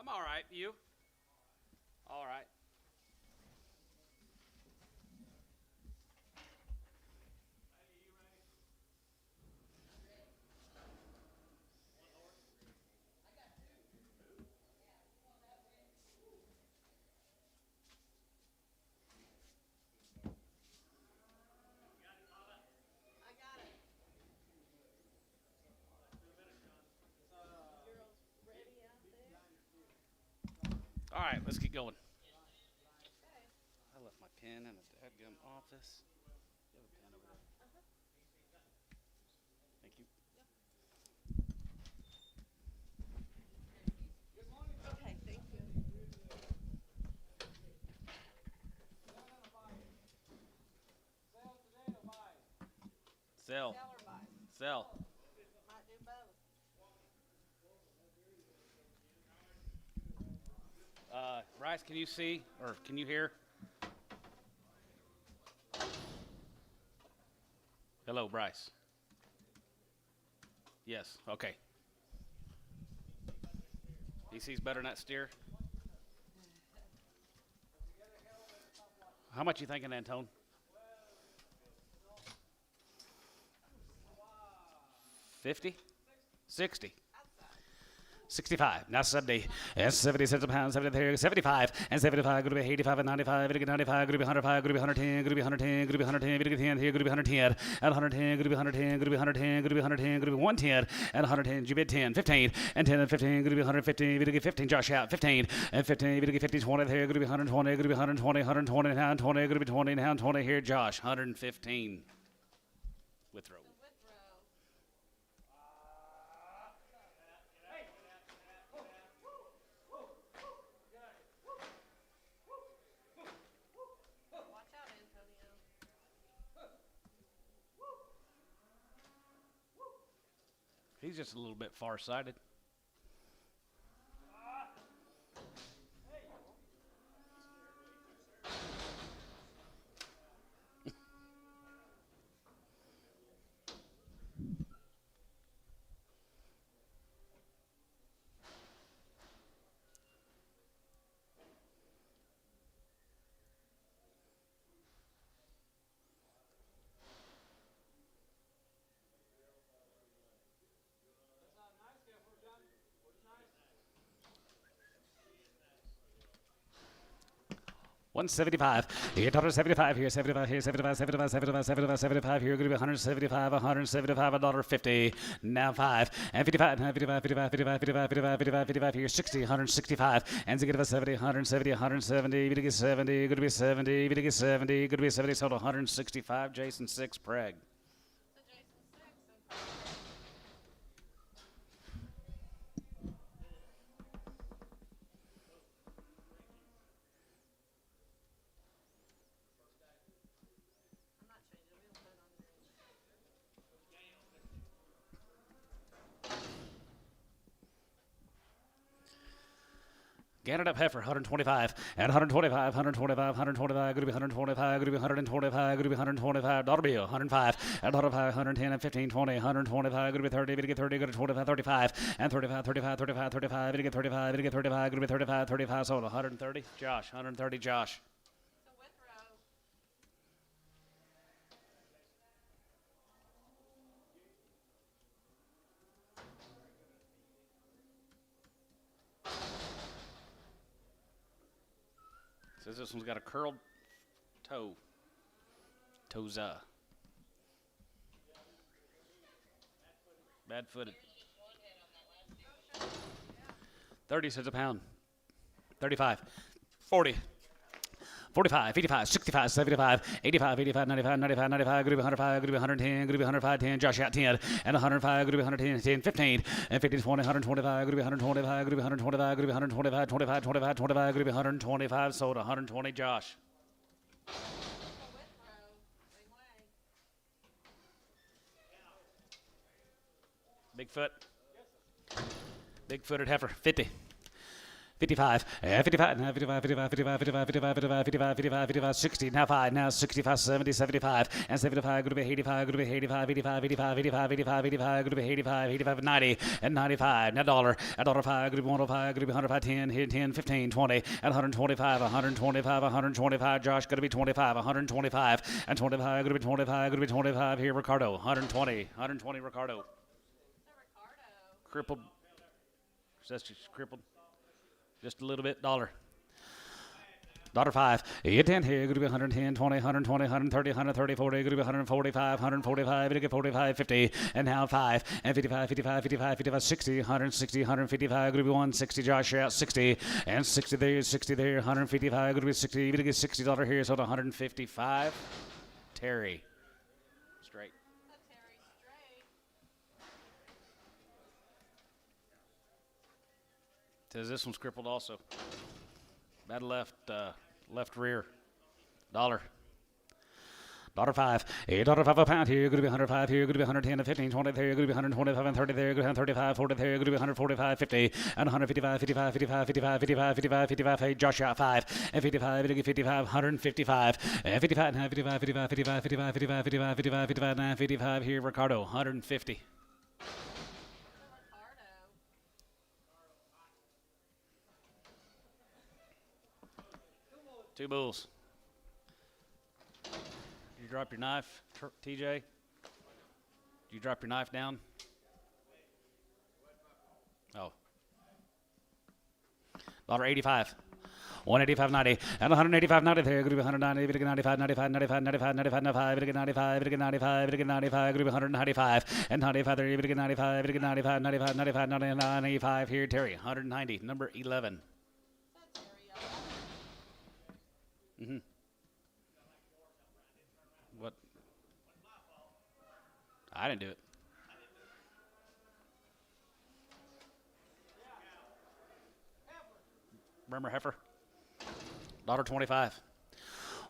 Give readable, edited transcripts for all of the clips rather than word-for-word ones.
I'm all right. You? All right. All right, let's get going. I left my pen in the dadgum office. You have a pen over there. Thank you. Okay, thank you. Sell. Sell or buy? Sell. Might do both. Bryce, can you see or can you hear? Hello, Bryce. Yes. Okay. He sees better than that steer. How much you thinking, Antone? 50? 60? 65. Now 70. And 70 cents a pound. 73. 75. And 75. Going to be 85 and 95. Going to be 95. Going to be 105. Going to be 110. Going to be 110. Going to be 110. Going to be 10 here. Going to be 110. And 110. Going to be 110. Going to be 110. Going to be 110. Going to be 110. And 110. You bid 10. 15. And 10 and 15. Going to be 115. Going to get 15. Josh out. 15. And 15. Going to get 50. 20 here. Going to be 120. Going to be 120. 120. Now 20. Going to be 20. Now 20 here. Josh. 115. Withrow. Watch out, Antonio. He's just a little bit far-sighted. $175. Here, total 75 here, 75 here, 75, 75, 75, 75, 75 here. Going to be 175, 175, $1.50. Now 5 and 55, 55, 55, 55, 55, 55, 55, 55 here, 60, 165, and to get a 70, 170, 170, going to get 70, going to be 70, going to get 70, going to be 70, so 165. Jason 6, Preg. So Jason 6. Okay. I'm not changing. We don't put it on the green. Gathered up heifer, 125, and 125, 125, 125, going to be 125, going to be 125, going to be 125, dollar bill, 105, and 105, 110, and 15, 20, 125, going to be 30, going to get 30, going to 25, 35, and 35, 35, 35, 35, going to get 35, going to get 35, going to be 35, 35, so 130, Josh, 130, Josh. So withrow. Says this one's got a curled toe. Toza. Bad footed. 30 cents a pound. 35. 40. 45, 55, 65, 75, 85, 85, 95, 95, 95, going to be 105, going to be 110, going to be 105, 10, Josh out 10, and 105, going to be 110, 10, 15, and 15, 20, 125, going to be 125, going to be 125, going to be 125, 25, 25, 25, going to be 125, sold 120, Josh. So withrow. Same way. Bigfoot. Big-footed heifer, 50. 55, 55, now 55, 55, 55, 55, 55, 55, 55, 55, 55, 60, now 5, now 65, 70, 75, and 75, going to be 85, going to be 85, 85, 85, 85, 85, 85, going to be 85, 85, 90, and 95, now dollar, at dollar 5, going to be 105, going to be 105, 10, here 10, 15, 20, and 125, 125, 125, Josh, going to be 25, 125, and 25, going to be 25, going to be 25, here Ricardo, 120, 120, Ricardo. So Ricardo. Crippled, that's just crippled. Just a little bit, dollar. Dollar 5. 10 here, going to be 110, 20, 120, 130, 130, 40, going to be 145, 145, going to get 45, 50, and now 5, and 55, 55, 55, 55, 60, 160, 155, going to be 160, Josh out, 60, and 60 there, 155, going to be 60, going to get $60 here, so $155. Terry. Straight. That's Terry straight. Says this one's crippled also. Bad left rear. Dollar. Dollar 5. $5 a pound here. Going to be 105 here. Going to be 110 and 15, 20 there. Going to be 125 and 30 there. Going to be 135, 40 there. Going to be 145, 50, and 155, 55, 55, 55, 55, 55, 55. Hey, Josh out 5 and 55. 55, 155 and 55 and 55, 55, 55, 55, 55, 55, 55, 55, and 55 here. Ricardo 150. So Ricardo. Two bulls. You drop your knife, TJ? Did you drop your knife down? Oh. $1.85. 185.90 and 185.90 there. Going to be 190, 95, 95, 95, 95, 95, 95, 95, 95, 95, going to be 195 and 95 there. 95, 95, 95, 95, 95 here. Terry 190, number 11. That's Terry. Mm-hmm. What? I didn't do it. Remember heifer? $1.25.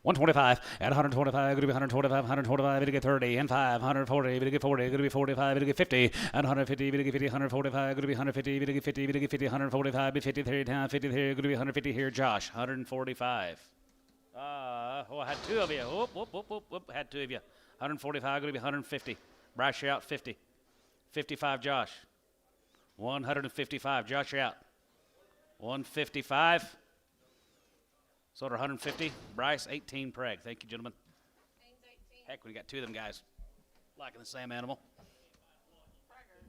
125 and 125, going to be 125, 125, going to get 30 and 5, 140, going to get 40, going to be 45, going to get 50, and 150, going to get 50, 145, going to be 150, going to get 50, going to get 50, 145, be 50 there, down 50 there, going to be 150 here, Josh, 145. I had two of you. Whoop, had two of you. 145, going to be 150. Bryce, you're out 50. 55, Josh. 155, Josh, you're out. 155. Sold her 150. Bryce, 18 preg. Thank you, gentlemen. Haynes 18. Heck, we got two of them guys liking the same animal. Prager.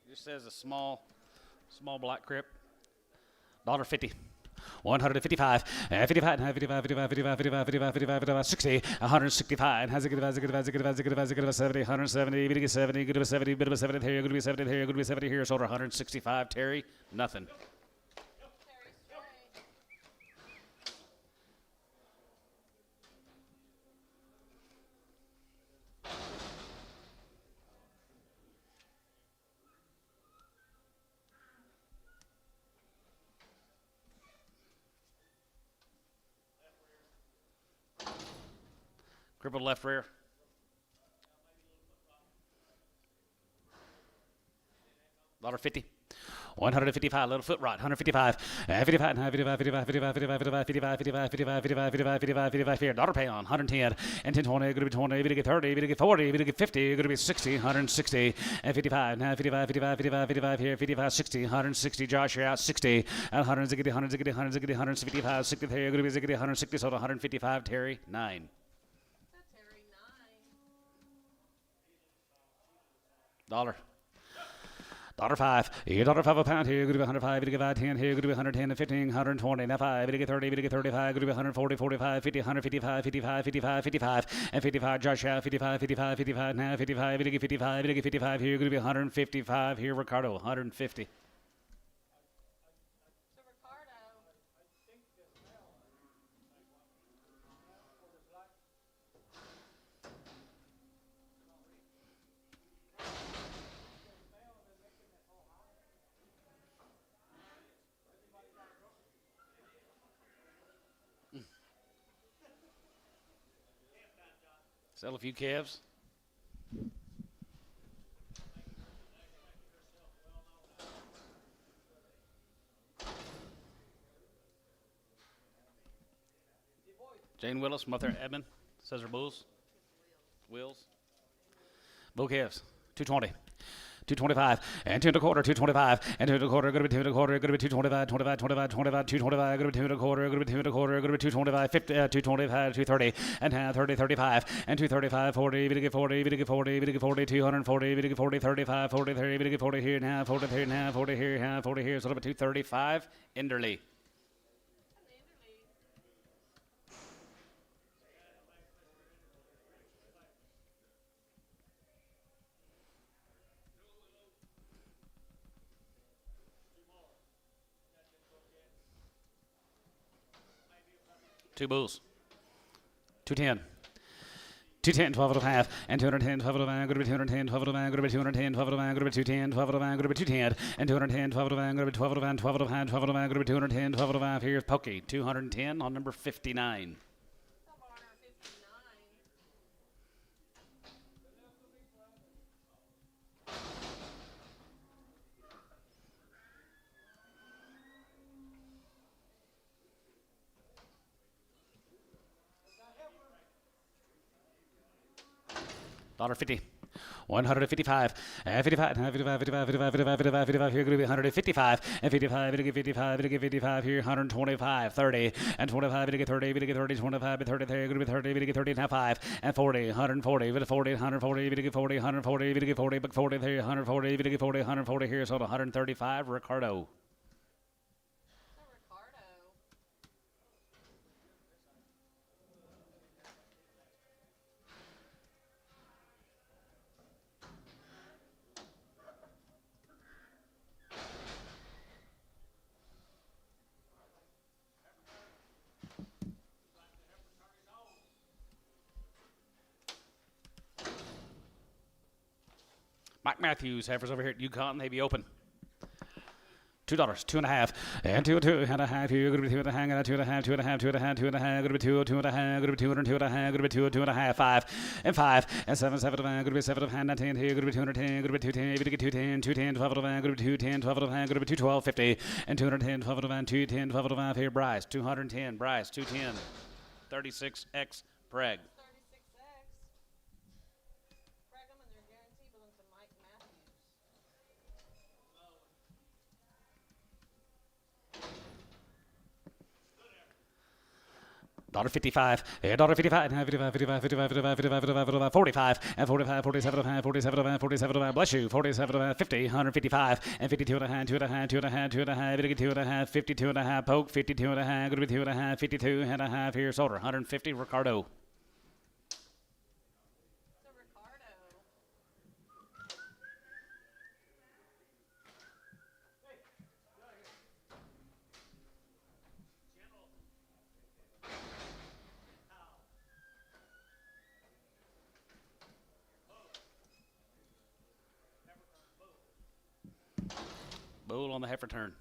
This says a small black crip. $1.50. 155, 55, 55, 55, 55, 55, 55, 55, 60, 165, has a good, 70, 170, bit of 70, good of 70, bit of 70 here, good to be 70 here, good to be 70 here, sold 165, Terry, nothing. Terry straight. Crippled left rear. $1.50. 155, little foot rod, 155, 55, 55, 55, 55, 55, 55, 55, 55, 55, 55, 55, 55 here. Dollar pay on 110 and 10, 20, going to be 20, going to get 30, going to get 40, going to get 50, going to be 60, 160 and 55, now 55, 55, 55, 55 here, 55, 60, 160. Josh, you're out 60 and 100, 100, 100, 155, 60 here, going to be 160, sold 155. Terry 9. That's Terry 9. Dollar. $5. $5 a pound here. Going to be 105. Going to get 510 here. Going to be 110 and 15, 120. Now 5. Going to get 30. Going to get 35. Going to be 140, 45, 50, 155, 55, 55, 55, and 55. Josh out 55, 55, 55. Now 55. Going to get 55. Going to get 55 here. Going to be 155 here. Ricardo 150. So Ricardo. Sell a few calves. Jane Willis, Mother Edmond, says her bulls. Wills. Bull calves. 220. 225 and 2 and a quarter, 225 and 2 and a quarter, going to be 2 and a quarter, going to be 225, 25, 25, 25, 225, going to be 2 and a quarter, going to be 2 and a quarter, going to be 225, 50, 225, 230, and 30, 35, and 235, 40, we get 40, we get 40, we get 40, 240, we get 40, 35, 40, 30, we get 40 here now, 40 here now, 40 here, 40 here, so it'll be 235, Enderley. Two bulls. 210. 210, 12 and a half, and 210, 12 and a half, going to be 210, 12 and a half, going to be 210, 12 and a half, going to be 210, 12 and a half, going to be 210, and 210, 12 and a half, going to be 12 and a half, 12 and a half, 12 and a half, going to be 210, 12 and a half. Here's Pokey, 210 on number 59. $1.50. 155, 55, 55, 55, 55, 55, 55, here, going to be 155, and 55, we get 55, we get 55, here, 125, 30, and 25, we get 30, we get 30, 25, 30, there, going to be 30, we get 30, now 5, and 40, 140, we get 40, 140, we get 40, 140, we get 40, but 40, there, 140, we get 40, 140, here, so 135, Ricardo. Mike Matthews, heifers over here at UConn, they be open. $2, 2 and a half, and 2 and a half. Here, going to be 2 and a half, and 2 and a half, 2 and a half, 2 and a half, 2 and a half. Going to be 2, 2 and a half. Going to be 2 and 2 and a half. Going to be 2, 2 and a half, 5 and 5 and 7, 7 and a half. Going to be 7 and a half, 19 here. Going to be 210. Going to be 210. Going to get 210, 210, 12 and a half. Going to be 210, 12 and a half. Going to be 212, 50 and 210, 12 and a half, 210, 12 and a half. Here, Bryce, 210. Bryce, 210, 36X Preg. $1.55, $1.55, and 55, 55, 55, 55, 55, 55, 45, and 45, 47, 47, 47, bless you, 47, 50, 155, and 52 and a half, 2 and a half, 2 and a half, 2 and a half, 2 and a half, 52 and a half, poke, 52 and a half, going to be 2 and a half, 52 and a half, here, Solder, 150, Ricardo. Bull on the heifer turn.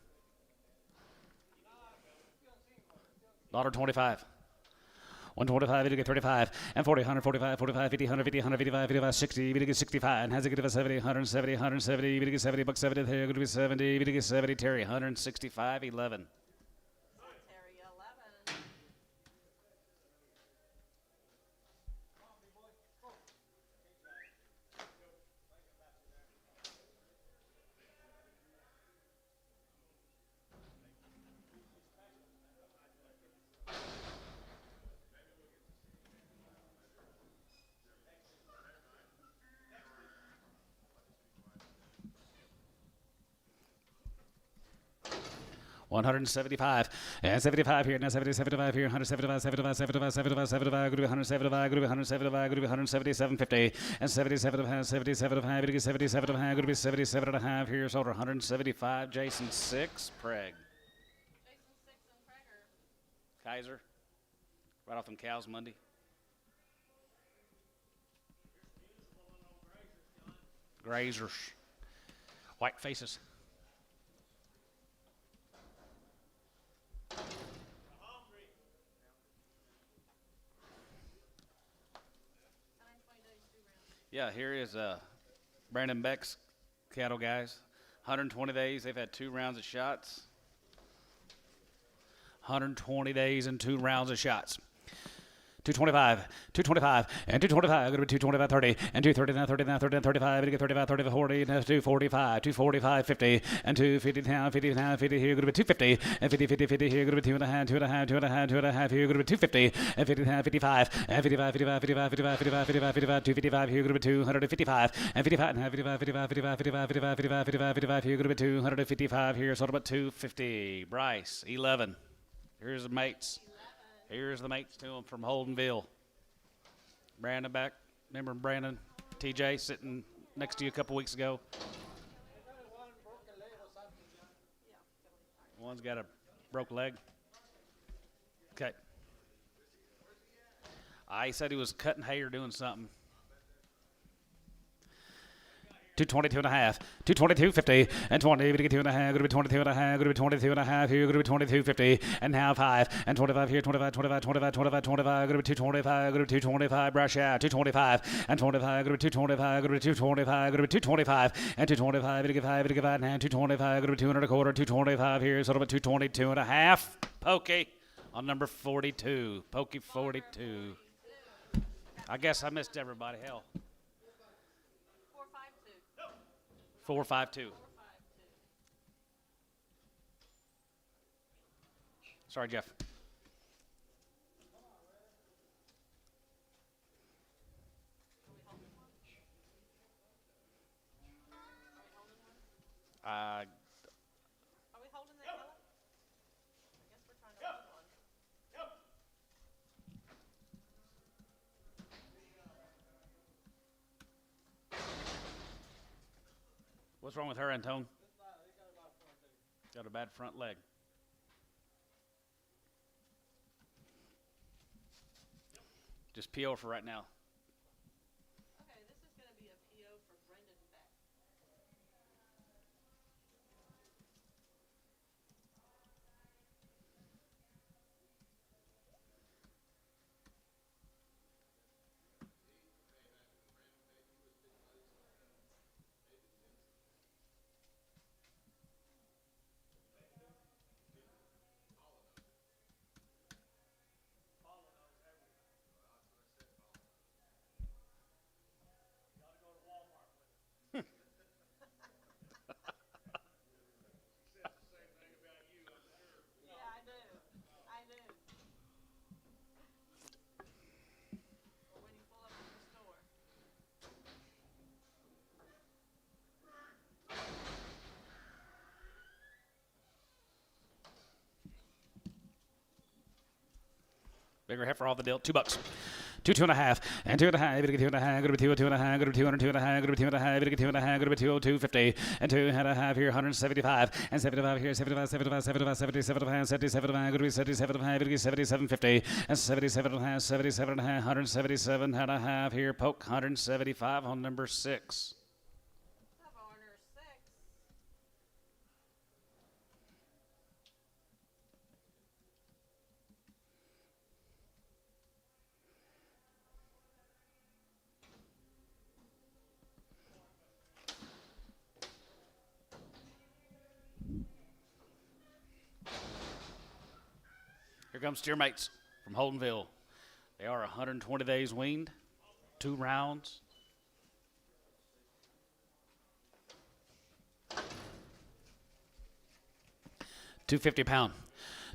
$1.25. 125, we get 35, and 40, 145, 45, 50, 150, 155, 55, 60, we get 65, and has it get a 70, 170, 170, we get 70, buck 70, there, going to be 70, we get 70, Terry, 165, 11. $175 and 75 here, now 70, 75 here, 175, 75, 75, 75, 75, going to be 175, going to be 175, going to be 177, 50, and 77 and a half, 77 and a half, going to be 77 and a half, going to be 77 and a half here, Solder, 175, Jason 6, Preg. Jason 6 and Prager. Kaiser, right off them cows Monday. Grazers, white faces. Yeah, here is Brandon Beck's cattle guys. 120 days, they've had 2 rounds of shots. 120 days and 2 rounds of shots. 225, 225, and 225, going to be 225, 30, and 230, now 30, now 30, now 35, going to get 35, 30, 40, now 245, 245, 50, and 250, now 50, now 50, here, going to be 250, and 50, 50, 50, here, going to be 2.5, 2.5, 2.5, 2.5, here, going to be 250, and 50, now 55, and 55, 55, 55, 55, 55, 55, 55, 255, here, going to be 255, and 55, now 55, 55, 55, 55, 55, 55, 55, 55, here, going to be 255, here, so about 250. Bryce, 11. Here's the mates. Here's the mates to him from Holdenville. Brandon back. Remember Brandon, TJ, sitting next to you a couple weeks ago? One's got a broke leg. Okay. I said he was cutting hay or doing something. 222 and a half, 222, 50, and 20, 22 and a half, going to be 22 and a half, going to be 22 and a half, here, going to be 22, 50, and now 5, and 25 here, 25, 25, 25, 25, 25, going to be 225, going to be 225, brush out, 225, and 25, going to be 225, going to be 225, going to be 225, and 225, 85, 85, and 225, going to be 200 a quarter, 225 here, so about 222 and a half, Pokey on number 42, Pokey 42. I guess I missed everybody, hell. 452. Sorry, Jeff. Are we holding that yellow? I guess we're trying to hold one. What's wrong with her, Antone? Got a bad front leg. Just PO for right now. Okay, this is going to be a PO for Brendan Beck. Bigger heifer off the deal, $2. 2, 2.5, and 2.5, going to 2.5, going to be 2, 2.5, going to be 202.5, going to be 2.5, going to be 2.5, going to be 202, 50, and 2.5 here, 175, and 75 here, 75, 75, 75, 77, 77, going to be 77, going to be 77, 50, and 77.5, 77.5, 177.5 here, poke, 175 on number 6. Here comes Steer Mates from Holdenville. They are 120 days weaned, 2 rounds. £250.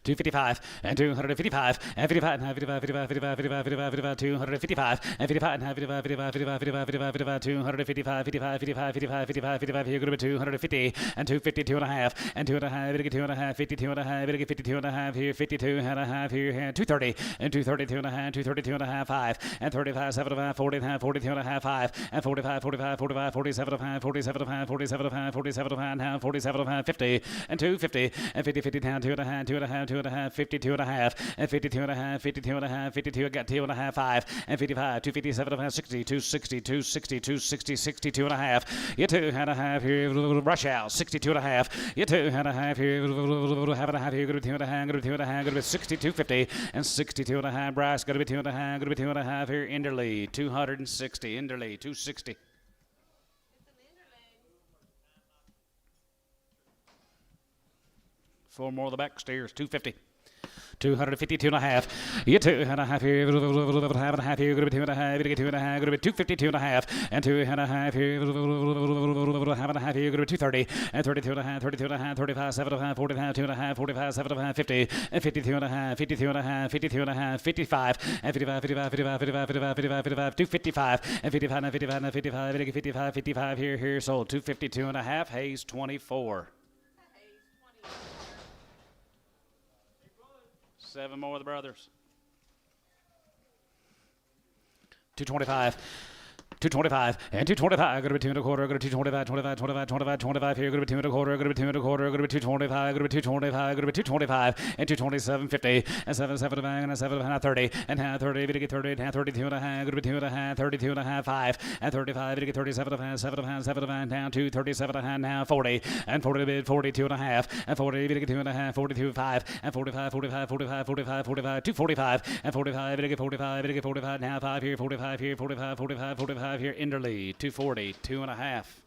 255 and 255 and 55 and 55 55 55 55 55 255 and 55 and 55 55 55 55 55 55 255 55 55 55 55 55 here going to be 250 and 252 and a half and 2 and a half 2 and a half 52 and a half 52 and a half here 52 and a half here 230 and 232 and a half 232 and a half 5 and 35 75 40 and a half 42 and a half 5 and 45 45 45 47 and a half 47 and a half 47 and a half 47 and a half 47 and a half 50 and 250 and 50 50 down 2 and a half 2 and a half 2 and a half 52 and a half and 52 and a half 52 and a half 52 I got 2 and a half 5 and 55 257 and a half 60 260 260 260 62 and a half you 2 and a half here rush out 62 and a half you 2 and a half here half and a half here going to be 2 and a half going to be 2 and a half going to be 62.50 and 62 and a half Bryce going to be 2 and a half going to be 2 and a half here Enderley 260 Enderley 260 4 more of the back steers 250 252 and a half. You 2.5 here. Half and a half here. Gonna be 2.5. You get 2.5. Gonna be 252 and a half. And 2.5 here. Half and a half here. Gonna be 230. And 32 and a half. 32 and a half. 35. 7.5. 45. 2.5. 45. 7.5. 50. And 52 and a half. 52 and a half. 52 and a half. 55. And 55. 55. 55. 55. 55. 55. 55. 255. And 55. And 55. And 55. 55. 55 here. Here sold. 252 and a half. Hayes 24. 7 more of the brothers. 225. 225 and 225. Going to be 2 and a quarter. Going to be 225, 25, 25, 25, 25 here. Going to be 2 and a quarter. Going to be 2 and a quarter. Going to be 225. Going to be 225. Going to be 225 and 227.50 and 7 and 7 and 30 and half 30. Going to get 30 and half 32 and a half. Going to be 2 and a half. 32 and a half 5 and 35. Going to get 37 and a half. 7 and a half. 7 and a half down to 37 and a half now 40 and 40 to bid 42 and a half and 40. Going to get 2 and a half. 42 5 and 45 45 45 45 45 245 and 45. Going to get 45. Going to get 45 now 5 here. 45 here. 45 45 45 here. Inderley 240 2 and a half.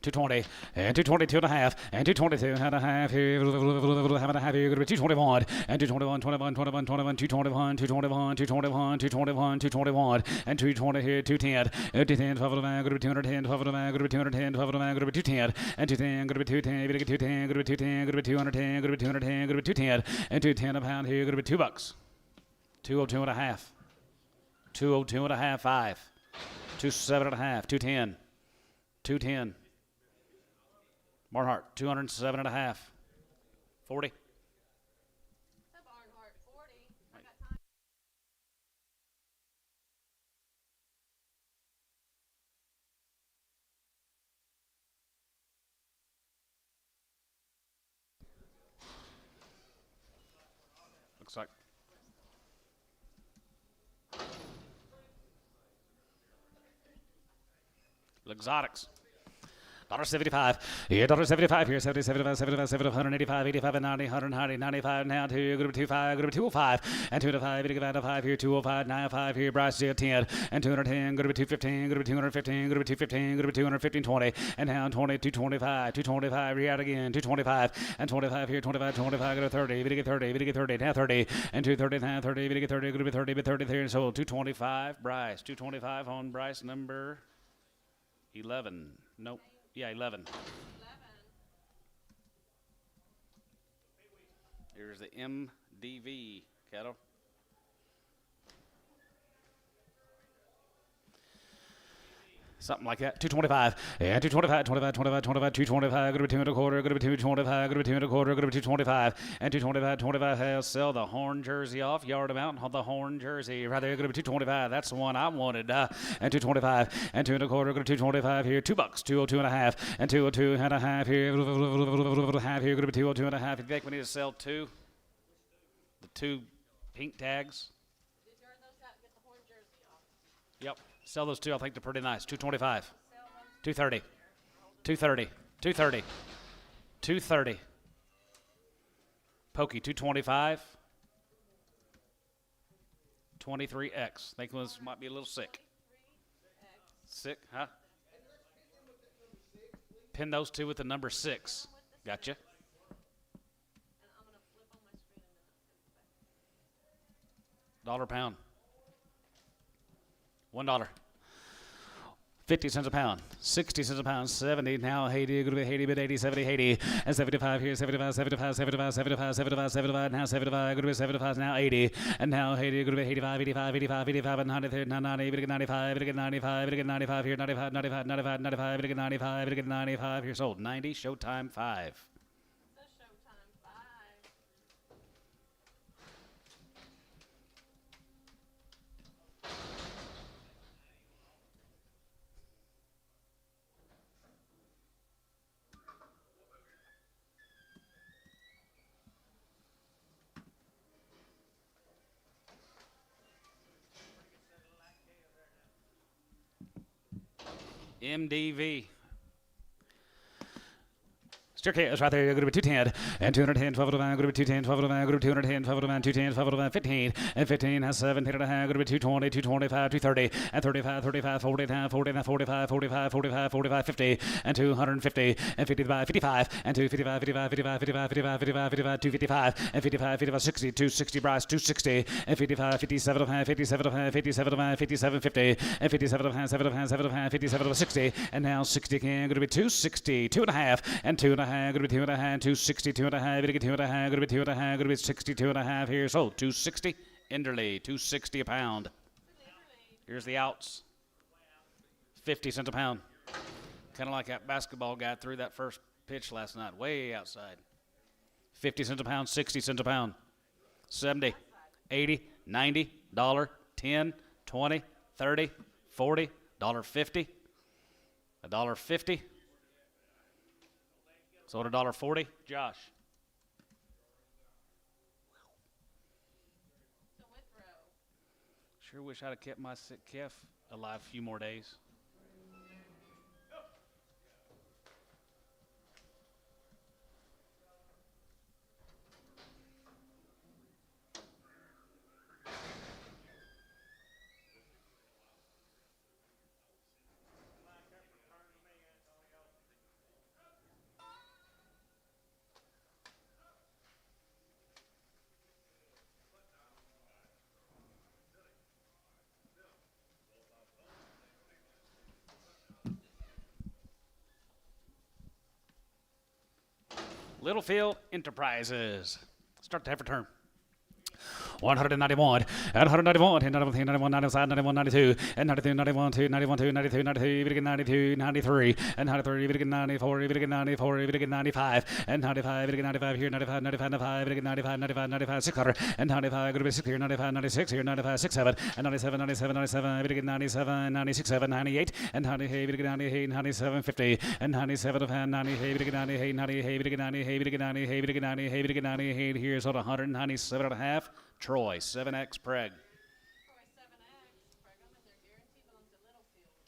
220 and 222 and a half and 222 and a half here. Half and a half here. Going to be 221 and 221, 21, 21, 21, 221, 221, 221, 221, 221 and 220 here. 210 and 210, 12 of the man. Going to be 210, 12 of the man. Going to be 210, 12 of the man. Going to be 210 and 210. Going to be 210. Going to be 210. Going to be 210. Going to be 210. Going to be 210. Going to be 210 and 210 a pound here. Going to be $2. 202 and a half. 202 and a half. 5. 27 and a half. 210. 210. Barnhart, 207 and a half. 40. Barnhart, 40. I got time. Looks like. Exotics. $1.75. Yeah, $1.75 here. 70, 75, 75, 70, 185, 85, and 90, 190, 95 now to going to be 25, going to be 205, and 205, going to be 5 here, 205, 95 here. Bryce 10, and 210, going to be 215, going to be 215, going to be 215, going to be 215, 20, and now 20, 225, 225, re out again, 225, and 25 here, 25, 25, go to 30, going to get 30, going to get 30, now 30, and 230, now 30, going to get 30, going to be 30, but 30 there, and so 225, Bryce, 225 on Bryce number 11. Nope. Yeah, 11. Here's the MDV cattle. Something like that. 225. Yeah, 225, 25, 25, 25, 225. Going to be 2 and a quarter. Going to be 225. Going to be 2 and a quarter. Going to be 225. And 225, 25. Hell, sell the horn jersey off. Yard amount on the horn jersey. Right there. Going to be 225. That's the one I wanted. And 225. And 2 and a quarter. Going to 225 here. $2. 202 and a half. And 202 and a half here. Half here. Going to be 202 and a half. You think we need to sell 2? The 2 pink tags? Did you those out and get the horn jersey off? Yep. Sell those 2. I think they're pretty nice. 225. 230. 230. 230. 230. Pokey 225. 23X. Think this might be a little sick. Sick, huh? Pin those 2 with the number 6. Gotcha. $1 a pound. $1. 50 cents a pound, 60 cents a pound, 70, now 80, going to be 80, but 80, 70, 80, and 75 here, 75, 75, 75, 75, 75, 75, now 75, going to be 75, now 80, and now 80, going to be 85, 85, 85, 85, and 90, 90, going to get 95, going to get 95, going to get 95 here, 95, 95, 95, 95, going to get 95, going to get 95 here, sold, 90, Showtime 5. MDV. Staircase right there. You're going to be 210 and 210, 12 of the van. Going to be 210, 12 of the van. Going to be 210, 12 of the van. 210, 12 of the van. 15 and 15 has 17 and a half. Going to be 220, 225, 230 and 35, 35, 40, 40, 45, 45, 45, 45, 50 and 250 and 55, 55 and 255, 55, 55, 55, 55, 55, 55, 255 and 55, 55, 60, 260 Bryce, 260 and 55, 57 of hand, 57 of hand, 57 of hand, 57, 50 and 57 of hand, 7 of hand, 7 of hand, 57 of 60 and now 60 can. Going to be 260, 2 and a half and 2 and a half. Going to be 2 and a half, 260, 2 and a half. Going to be 2 and a half. Going to be 2 and a half. Going to be 62 and a half here. So 260. Enderley, 260 a pound. Here's the outs. 50 cents a pound. Kind of like that basketball guy threw that first pitch last night, way outside. 50 cents a pound, 60 cents a pound. 70, 80, 90, $1, 10, 20, 30, 40, $1.50, $1.50. So at $1.40, Josh. Sure wish I'd have kept my sick Kef alive a few more days. Littlefield Enterprises. Start the heifer term. 191 and 191 and 91, 95, 91, 92 and 92, 91, 2, 91, 2, 92, 93, 92, 93 and 93, 94, 94, 95 and 95, 95 here, 95, 95, 95, 95, 95, 95, 600 and 95, going to be 6 here, 95, 96 here, 95, 67 and 97, 97, 97, 97, 96, 7, 98 and 98, 98, 97, 50 and 97 of 98, 98, 98, 98, 98, 98, 98, here's on 197 and a half. Troy, 7X Preg. Troy 7X, Brigham, and their guarantee belongs to Littlefield.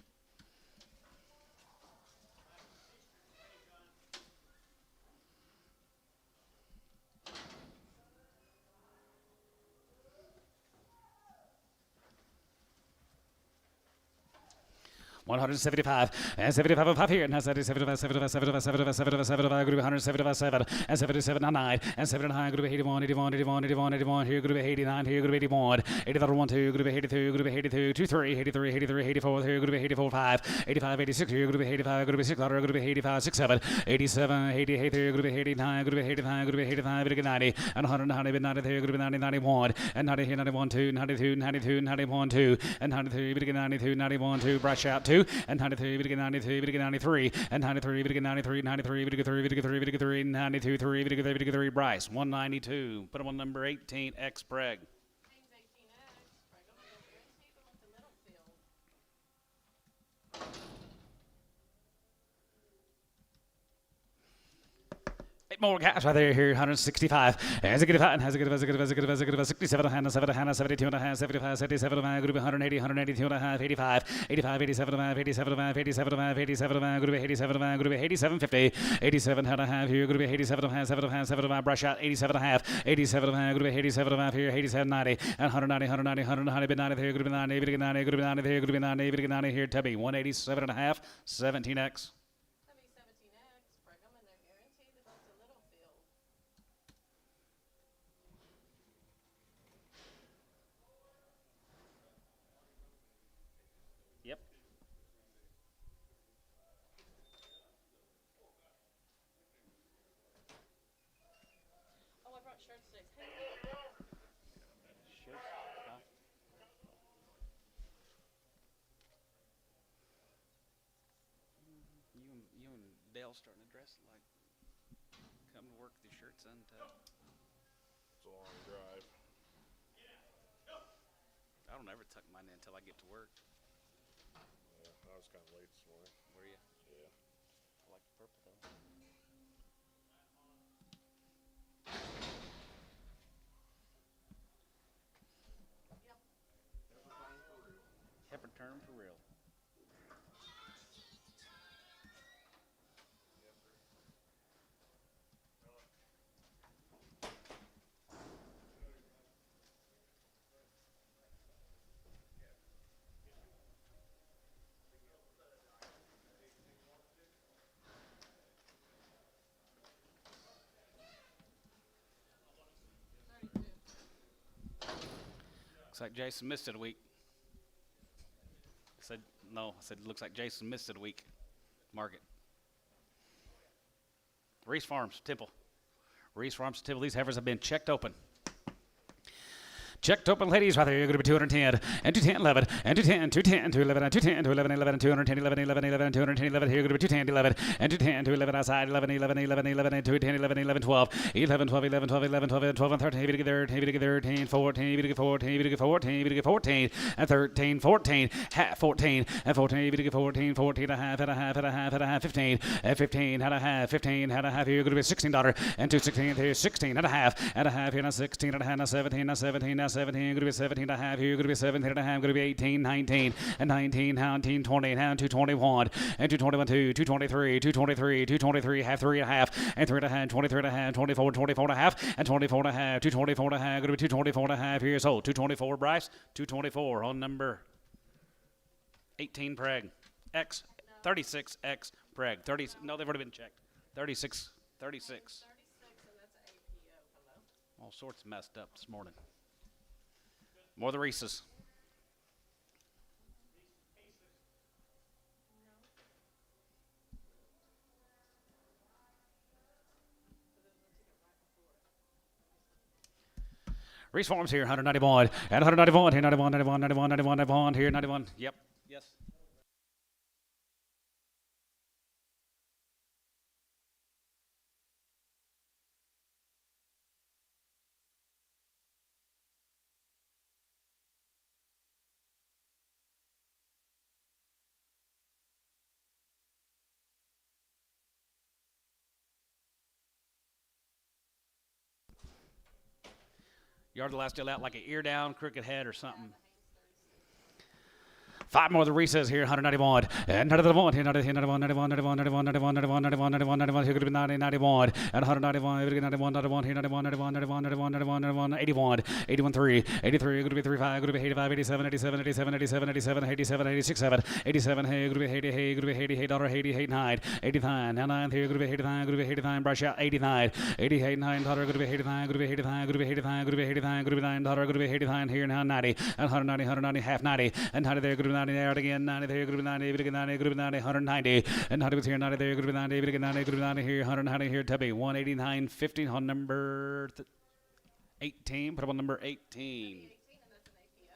$175 and 75 and 5 here and 75, 75, 75, 75, 75, 75, group 175, 7 and 77, 9 and 79, group 81, 81, 81, 81, 81, here group 89, here group 81, 85, 1, 2, group 82, group 82, 2, 3, 83, 83, 84, here group 84, 5, 85, 86, here group 85, group 600, group 85, 6, 7, 87, 88, here group 89, group 85, group 85, 90, and 190, 90, here group 90, 91, and 90, here 91, 2, 92, 92, 91, 2, and 93, 92, 91, 2, brush out 2, and 93, 93, 93, and 93, 93, 93, 93, 93, 92, 3, Bryce, 192. Put him on number 18, X Preg. Name's 18X, Brigham, and their guarantee belongs to Littlefield. 8 more guys right there here, 165. Has a good and has a good, 67 and 7, 72 and a half, 75, 77 and a half, group 180, 182 and a half, 85, 85, 87 and a half, 87 and a half, 87 and a half, 87 and a half, group 87 and a half, group 87, 50, 87 and a half here, group 87 and a half, 7 and a half, 7 and a half, brush out, 87 and a half, 87 and a half, group 87 and a half here, 87, 90, and 190, 190, 190, 90 here, group 90, 90, group 90 here, group 90, 90 here, Tubby, 187 and a half, 17X. Tubby 17X, Brigham, and their guarantee belongs to Littlefield. Yep. Oh, I brought shirts today. You and Dale starting to dress like come to work with your shirts untucked. It's a long drive. I don't ever tuck mine in until I get to work. Yeah, I was kind of late this morning. Were you? Yeah. I like the purple though. Heifer term for real. Looks like Jason missed it a week. I said, no. I said, looks like Jason missed it a week. Mark it. Reese Farms, Temple. Reese Farms, Temple. These heifers have been checked open. Checked open, ladies, right there. You're going to be 210 and 210, 11 and 210, 210, 211 and 210, 211, 11, 210, 11, 11, 11, 210, 11. Here you're going to be 210, 11 and 210, 211 outside, 11, 11, 11, 11, and 210, 11, 11, 12, 11, 12, 11, 12, 11, 12, 12, and 13, maybe to get 13, maybe to get 13, 14, maybe to get 14, maybe to get 14, maybe to get 14, and 13, 14, half 14, and 14, maybe to get 14, 14 and a half, and a half, and a half, and a half, 15, and 15 and a half, 15 and a half. Here you're going to be $16, and 216, here's 16 and a half, here now 16 and a half, now 17, now 17, now 17, you're going to be 17 and a half, here you're going to be 17 and a half, going to be 18, 19, and 19, 19, 20, now 221, and 221, 223, 223, 223, half, 3 and a half, and 3 and a half, 23 and a half, 24, 24 and a half, and 24 and a half, 224 and a half, going to be 224 and a half, here's sold, 224, Bryce, 224 on number 18 preg, X, 36X preg, 30, no, they've already been checked, 36, 36. 36, and that's an APO. Hello? All sorts messed up this morning. More of the Reese's. Reese Farms here, 191, and 191, here, 91, 91, 91, 91, 91, here, 91. Yep. Yes. Yard the last deal out like an ear down, crooked head, or something. 5 more of the Reese's here, 191, and 91, here, 91, 91, 91, 91, 91, 91, 91, 91, 91, here could be 90, 91, and 191, here 91, 91, here 91, 91, 91, 91, 91, 91, 81, 81, 3, 83, going to be 35, going to be 85, 87, 87, 87, 87, 87, 87, 86, 7, 87, hey, going to be 80, hey, going to be 80, hey, dollar, 80, 89, 89, now 9, here, going to be 89, going to be 89, brush out, 89, 88, 9, dollar, going to be 89, going to be 89, going to be 89, going to be 89, going to be 9, dollar, going to be 89, here, now 90, and 190, 190, half 90, and 90 there, going to be 90 there, again, 90 there, going to be 90, going to be 90, going to be 90, 190, and 90 was here, 90 there, going to be 90, going to be 90, going to be 90 here, 190 here, Tubby, 189, 50 on number 18, put up on number 18. 18, and that's an APO.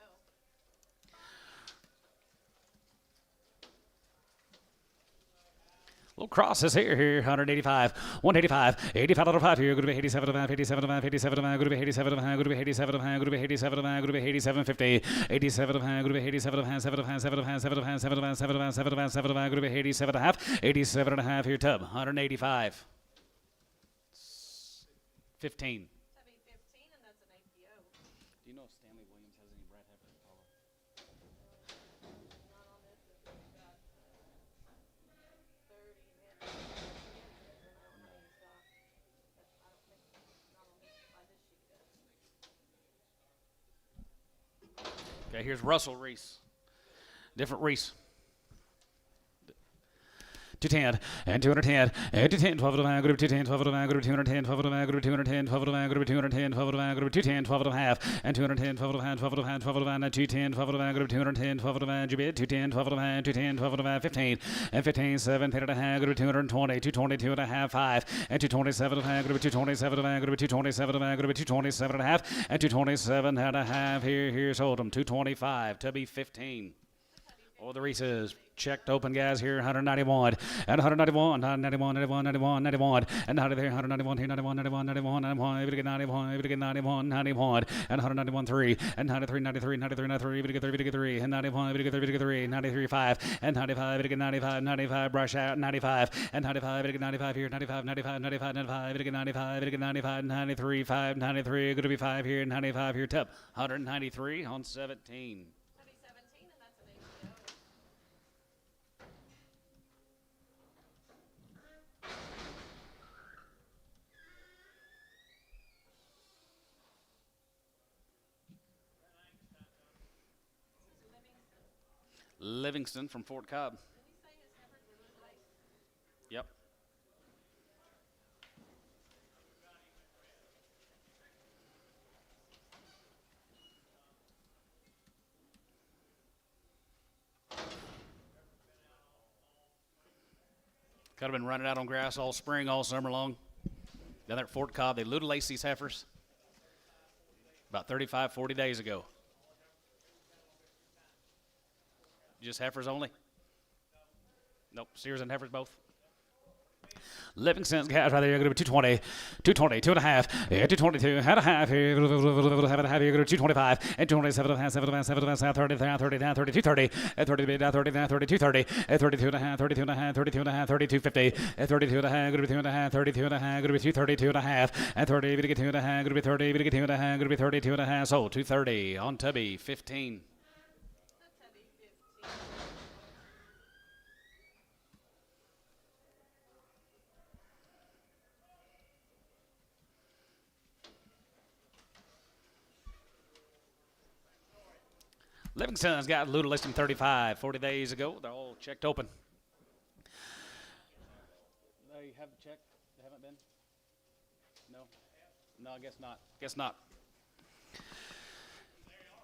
Little crosses here, 185, 185, 85 out of 5 here, going to be 87 of 5, 87 of 5, 87 of 5, going to be 87 of 5, going to be 87 of 5, going to be 87 of 5, going to be 87, 50, 87 of 5, going to be 87 of 5, 7 of 5, 7 of 5, 7 of 5, 7 of 5, 7 of 5, 7 of 5, 7 of 5, going to be 87 and a half, 87 and a half here, Tub, 185, 15. Tubby 15, and that's an APO. Do you know if Stanley Williams has any bred heifers at all? Not on this. We've got 30 and I don't know how many he's got. But I don't think, not on this, by this sheet does. Okay, here's Russell Reese. Different Reese. 210 and 210 and 210, 12 of 5, group 210, 12 of 5, group 210, 12 of 5, group 210, 12 of 5, group 210, 12 of 5, group 210, 12 of half, and 210, 12 of 5, 12 of 5, 12 of 5, 210, 12 of 5, group 210, 12 of 5, Jubit, 210, 12 of 5, 210, 12 of 5, 15, and 15, 17 and a half, group 220, 222 and a half, 5, and 227 of 5, group 227 of 5, group 227 of 5, group 227 and a half, and 227 and a half, here's Hold'em, 225, Tubby 15. All the Reese's checked open, guys, here, 191, and 191, 91, 91, 91, 91, and 90 there, 191 here, 91, 91, 91, 91, able to get 91, able to get 91, 91, and 191, 3, and 93, 93, 93, 93, able to get 3, able to get 3, and 91, able to get 3, able to get 3, 93, 5, and 95, able to get 95, 95, brush out, 95, and 95, able to get 95 here, 95, 95, 95, 95, able to get 95, able to get 95, 93, 5, 93, going to be 5 here, 95 here, Tub, 193 on 17. Tubby 17, and that's an APO. Livingston from Fort Cobb. Did he say his heifers were this late? Yep. Could have been running out on grass all spring, all summer long. Down there at Fort Cobb, they little lace these heifers about 35, 40 days ago. Just heifers only? Nope, steers and heifers both. Livingston's got right there, going to be 220, 220, 2.5, 222, and a half here, have a half here, 225, and 227, 30, 30, 30, 230, 30, 30, 32, 30, 32 and a half, 32 and a half, 32 and a half, 32, 50, 32 and a half, going to be 2 and a half, 32 and a half, going to be 232 and a half, and 30, going to get 2 and a half, going to be 30, going to get 2 and a half, going to be 32 and a half, so 230 on Tubby, 15. Livingston's got Luda listing 35 40 days ago. They're all checked open. They haven't checked? They haven't been? No? No, I guess not. Guess not.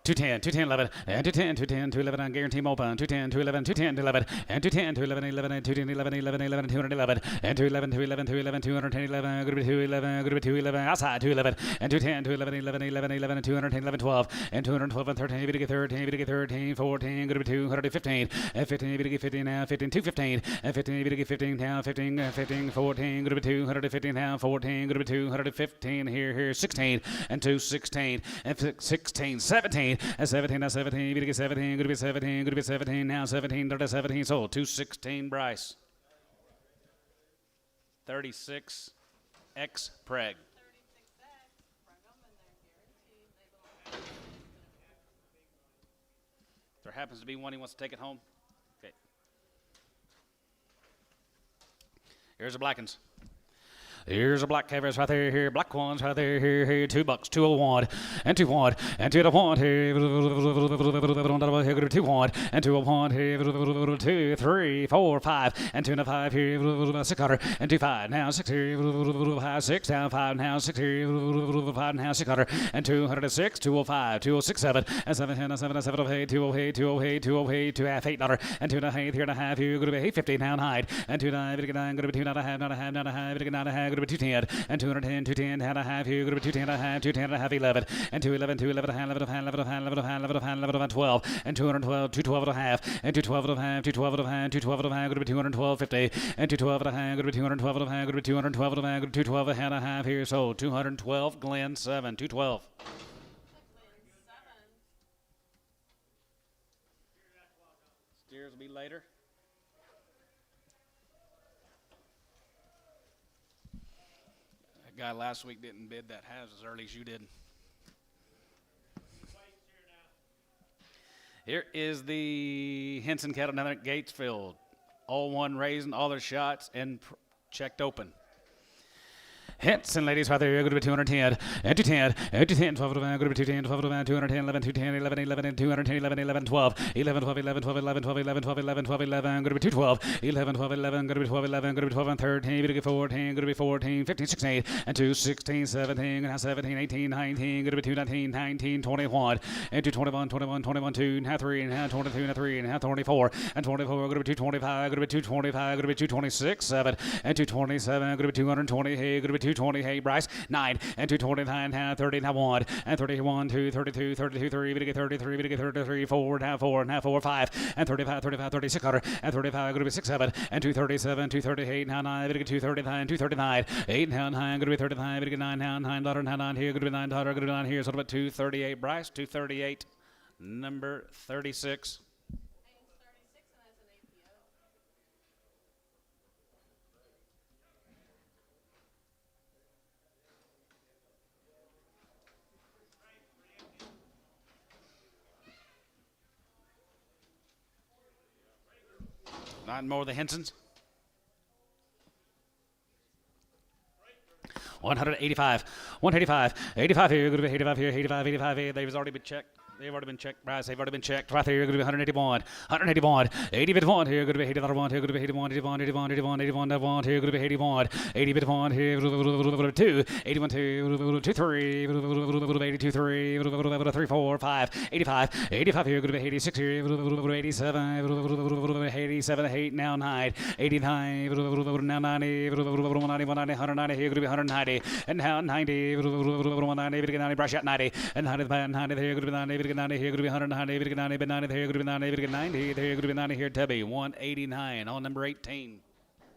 210, 210, 11, and 210, 210, 211 on guarantee open, 210, 211, 210, 11, and 210, 211, 11, and 210, 11, 11, 11, 211, and 211, 211, 211, 210, 11, going to be 211, going to be 211, outside 211, and 210, 211, 11, 11, 11, and 210, 11, 12, and 212, and 13, going to get 13, going to get 13, 14, going to be 215, and 15, going to get 15 now, 15, 215, and 15, going to get 15 now, 15, 15, 14, going to be 215 now, 14, going to be 215 here, 16, and 216, and 16, 17, and 17, now 17, going to get 17, going to be 17, going to be 17, now 17, 17, sold, 216 Bryce. 36 X Preg. 36X. Bring 'em and they're guaranteed. If there happens to be one he wants to take it home. Okay. Here's the blackens. Here's a black canvas right there, here, black ones right there, here, $2, 201, and 201, and 201, here, 201, and 201, here, 2, 3, 4, 5, and 2 and a 5 here, 600, and 25, now 6 here, 6, down 5, now 6 here, 5, now 600, and 206, 205, 206, 7, and 7, and 7, and 708, 208, 208, 208, 2 half, $8, and 2 and a half, 3 and a half, here, going to be 850, now 9, and 2 9, going to be 2 and a half, 9 and a half, 9 and a half, 9 and a half, going to be 210, and 210, 210, and a half here, going to be 210 and a half, 210 and a half, 11, and 211, 211 and a half, 11 and a half, 11 and a half, 11 and a half, 11 and a half, 11 and a half, 12, and 212, 212 and a half, and 212 and a half, 212 and a half, 212 and a half, going to be 212, 50, and 212 and a half, going to be 212 and a half, going to be 212 and a half, 212 and a half here, so 212, Glenn 7, 212. Steers will be later. That guy last week didn't bid that halves as early as you did. Here is the Henson cattle down there at Gatesfield. All one raising, all their shots, and checked open. Henson, ladies, right there, going to be 210, and 210, and 210, 12 of them, going to be 210, 12 of them, 210, 11, 210, 11, 11, and 210, 11, 11, 12, 11, 12, 11, 12, 11, 12, 11, 12, 11, 12, 11, going to be 212, 11, 12, 11, going to be 12, 11, going to be 12, and 13, going to be 14, going to be 14, 15, 16, and 2, 16, 17, now 17, 18, 19, going to be 2, 19, 19, 21, and 2, 21, 21, 21, 2, now 3, now 22, now 3, now 24, and 24, going to be 225, going to be 225, going to be 226, 7, and 227, going to be 220, hey, going to be 220, hey, Bryce, 9, and 229, now 30, now 1, and 31, 2, 32, 32, 3, we get 33, we get 33, 4, now 4, now 4, 5, and 35, 35, 36, 100, and 35, going to be 6, 7, and 237, 238, now 9, we get 239, 239, 8, now 9, going to be 39, we get 9, now 9, now 9 here, going to be 9, going to be 9 here, so about 238, Bryce, 238, number 36. Nine more of the Hensons. 185, 185, 85 here, go to 85 here, 85, 85 here. They've already been checked. They've already been checked, Bryce. They've already been checked. Right there, you're going to be 181. 181. 81 here, going to be 81. Here, going to be 81. 81. 81. 81. 81. 81. Here, going to be 81. 81 here, 2. 81 2. 2 3. 82 3. 3 4 5. 85. 85 here, going to be 86 here. 87. 87. 8 now 9. 89. Now 90. 190. 190 here, going to be 190. And now 90. 190. Brush out 90. And 90 here, going to be 90. 90 here, going to be 190, 90, but 90 here, going to be 90, 90 there, going to be 90 here, Tubby, 189 on number 18. That's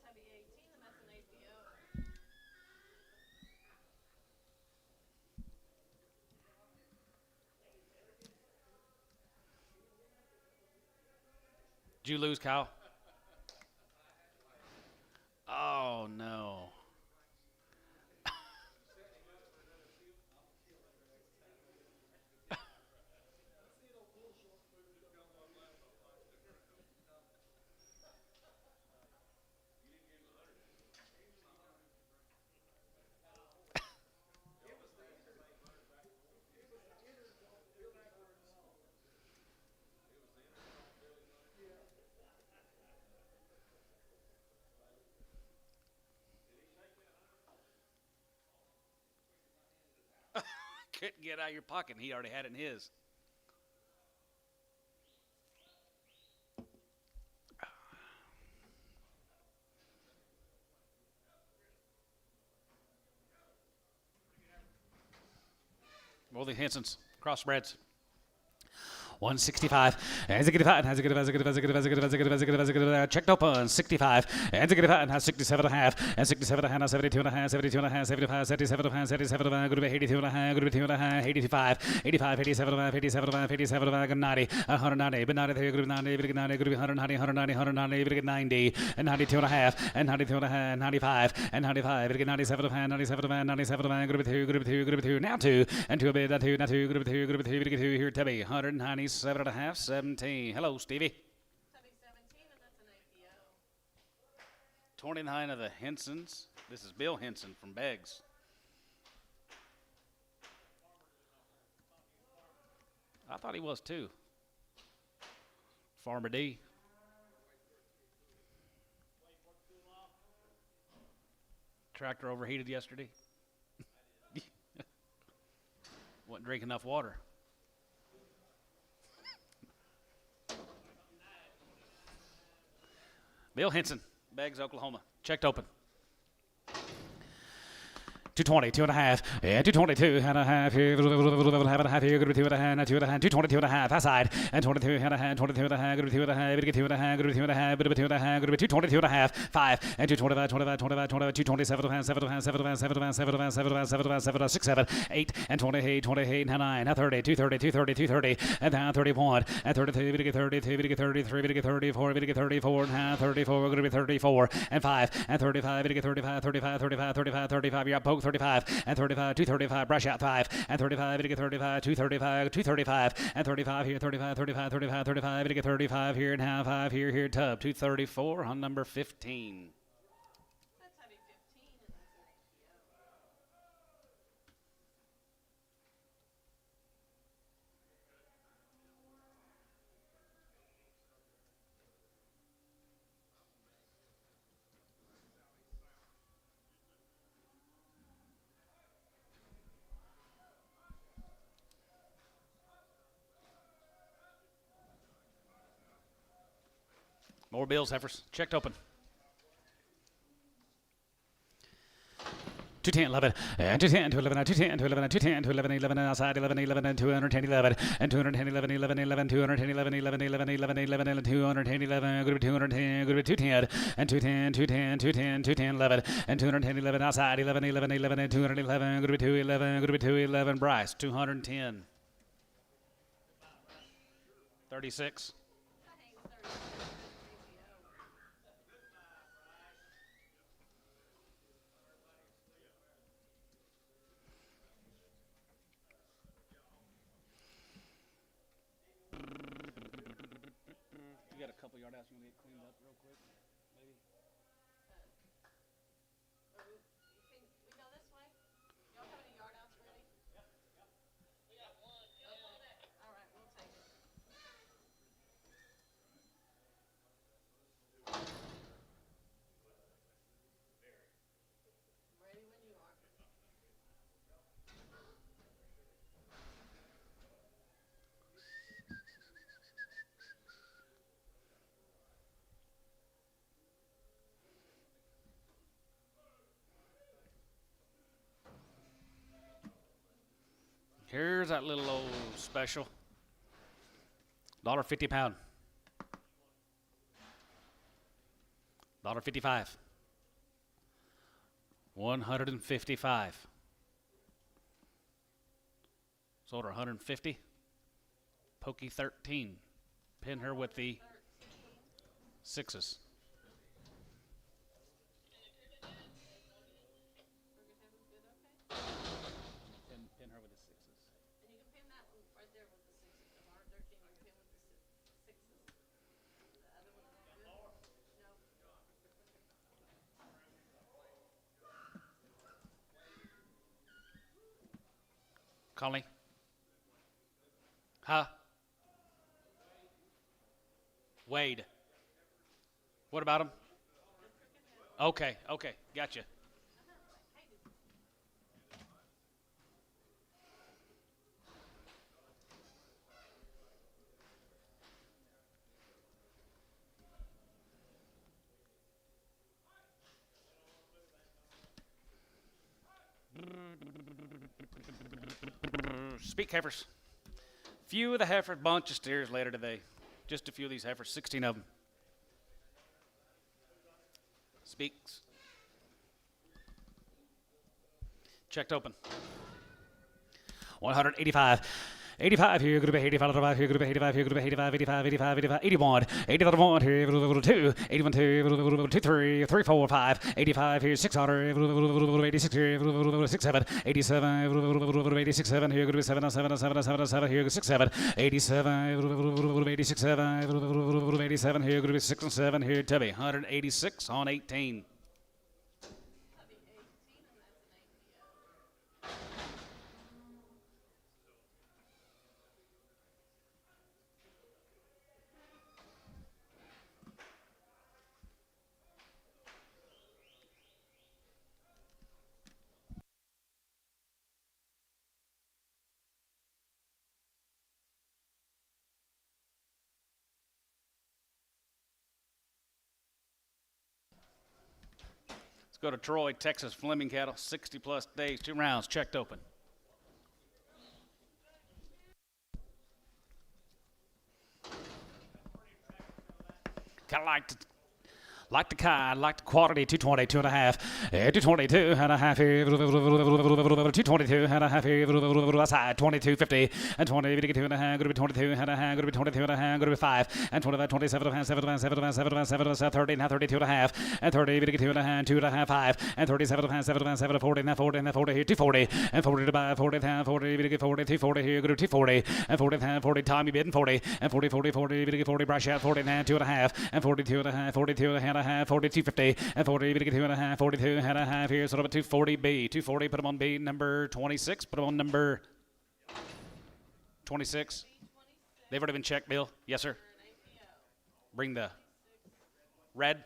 Tubby 18, and that's an APO. Did you lose, Kyle? Oh, no. Couldn't get out of your pocket, and he already had it in his. Rolling Henson's crossbreds. 165, and 65, has a good, checked open, 65, and 67 and a half, and 67 and a half, 72 and a half, 72 and a half, 75, 77 and a half, 77 and a half, good to be 82 and a half, good to be 2 and a half, 85, 85, 87 and a half, 87 and a half, 87 and a half, 90, 190, but 90, good to be 90, good to be 90, good to be 190, 190, 190, good to get 90, and 92 and a half, and 92 and a half, 95, and 95, good to get 97 and a half, 97 and a half, 97 and a half, good to be 2, good to be 2, good to be 2, now 2, and 2 a bit, now 2, now 2, good to be 2, good to be 2, good to get 2, here, Tubby, 197 and a half, 17. Hello, Stevie. Tubby 17, and that's an APO. 29 of the Hensons. This is Bill Henson from Beggs. I thought he was too. Farmer D. Tractor overheated yesterday. Wasn't drinking enough water. Bill Henson, Beggs, Oklahoma. Checked open. 220, 2 and a half, and 222 and a half here, half and a half here, good to be 2 and a half, 2 and a half, 222 and a half, outside, and 22 and a half, 22 and a half, good to be 2 and a half, good to be 2 and a half, good to be 2 and a half, good to be 2 and a half, good to be 222 and a half, 5, and 225, 25, 25, 25, 227 and a half, 7 and a half, 7 and a half, 7 and a half, 7 and a half, 7 and a half, 7 and a half, 7 and a half, 6, 7, 8, and 28, 28, and 9, and 30, 230, 230, 230, and now 31, and 32, we get 32, we get 33, we get 34, we get 34, and now 34, we're going to be 34, and 5, and 35, we get 35, 35, 35, 35, 35, you're up poke 35, and 35, 235, brush out 5, and 35, we get 35, 235, 235, and 35 here, 35, 35, 35, 35, we get 35 here, and now 5 here, here, Tub, 234 on number 15. That's Tubby 15, and that's an More Bills heifers. Checked open. 210, 11, and 210 to 11, and 210 to 11, and 210 to 11, 11 outside, 11, 11, and 210, 11, and 210, 11, 11, 11, 210, 11, 11, 11, 11, 11, and 210, 11, good to be 210, good to be 210, and 210, 210, 210, 210, 11, and 210, 11 outside, 11, 11, 11, and 211, good to be 211, good to be 211, Bryce, 210. 36. You got a couple yard outs you want to get cleaned up real quick, maybe? We go this way? Y'all have any yard outs ready? Here's that little old special. $1.50 pound. $1.55. 155. Sold her 150. Pokey 13. Pin her with the sixes. Pin her with the sixes. And you can pin that one right there with the sixes. The 113 you can pin with the sixes. The other one is good? No. Conley? Huh? Wade. What about him? Okay, gotcha. Speak heifers. Few of the heifers, bunch of steers later today. Just a few of these heifers, 16 of them. Speaks. Checked open. 185. 85 here, group of 85, here, group of 85, here, group of 85, 85, 85, 85, 81, 81, here, 2, 81, 2, 2, 3, 3, 4, 5, 85 here, 600, 86 here, 6, 7, 87, 86, 7 here, group of 7, 7, 7, 7, 7 here, 6, 7, 87, 86, 7, 87 here, group of 6 and 7 here, Tubby, 186 on 18. Let's go to Troy, Texas, Fleming cattle, 60 plus days, 2 rounds, checked open. Kind of like the kind, like the quality, 220, 2.5, 222 and a half here, 222 and a half here, side 22.50 and 20, 2 and a half, going to be 22 and a half, going to be 22 and a half, going to be 5 and 25, 27 and a half, 7 and a half, 7 and a half, 7 and a half, 30 and a half, 32 and a half, and 30, 2 and a half, 2 and a half, 5 and 37 and a half, 7 and a half, 7 and 40 and a half, 40 and a half, 40 here, 240 and 40 to buy, 40 and a half, 40, 40, 240 here, go to 240 and 40 and a half, 40, Tommy bidding 40 and 40, 40, 40, 40, brush out 40 and a half, 2 and a half and 42 and a half, 42 and a half, 42, 50 and 40, 2 and a half, 42 and a half here, sort of a 240B, 240, put them on B, number 26, put them on number 26. They've already been checked, Bill. Yes, sir. Bring the red.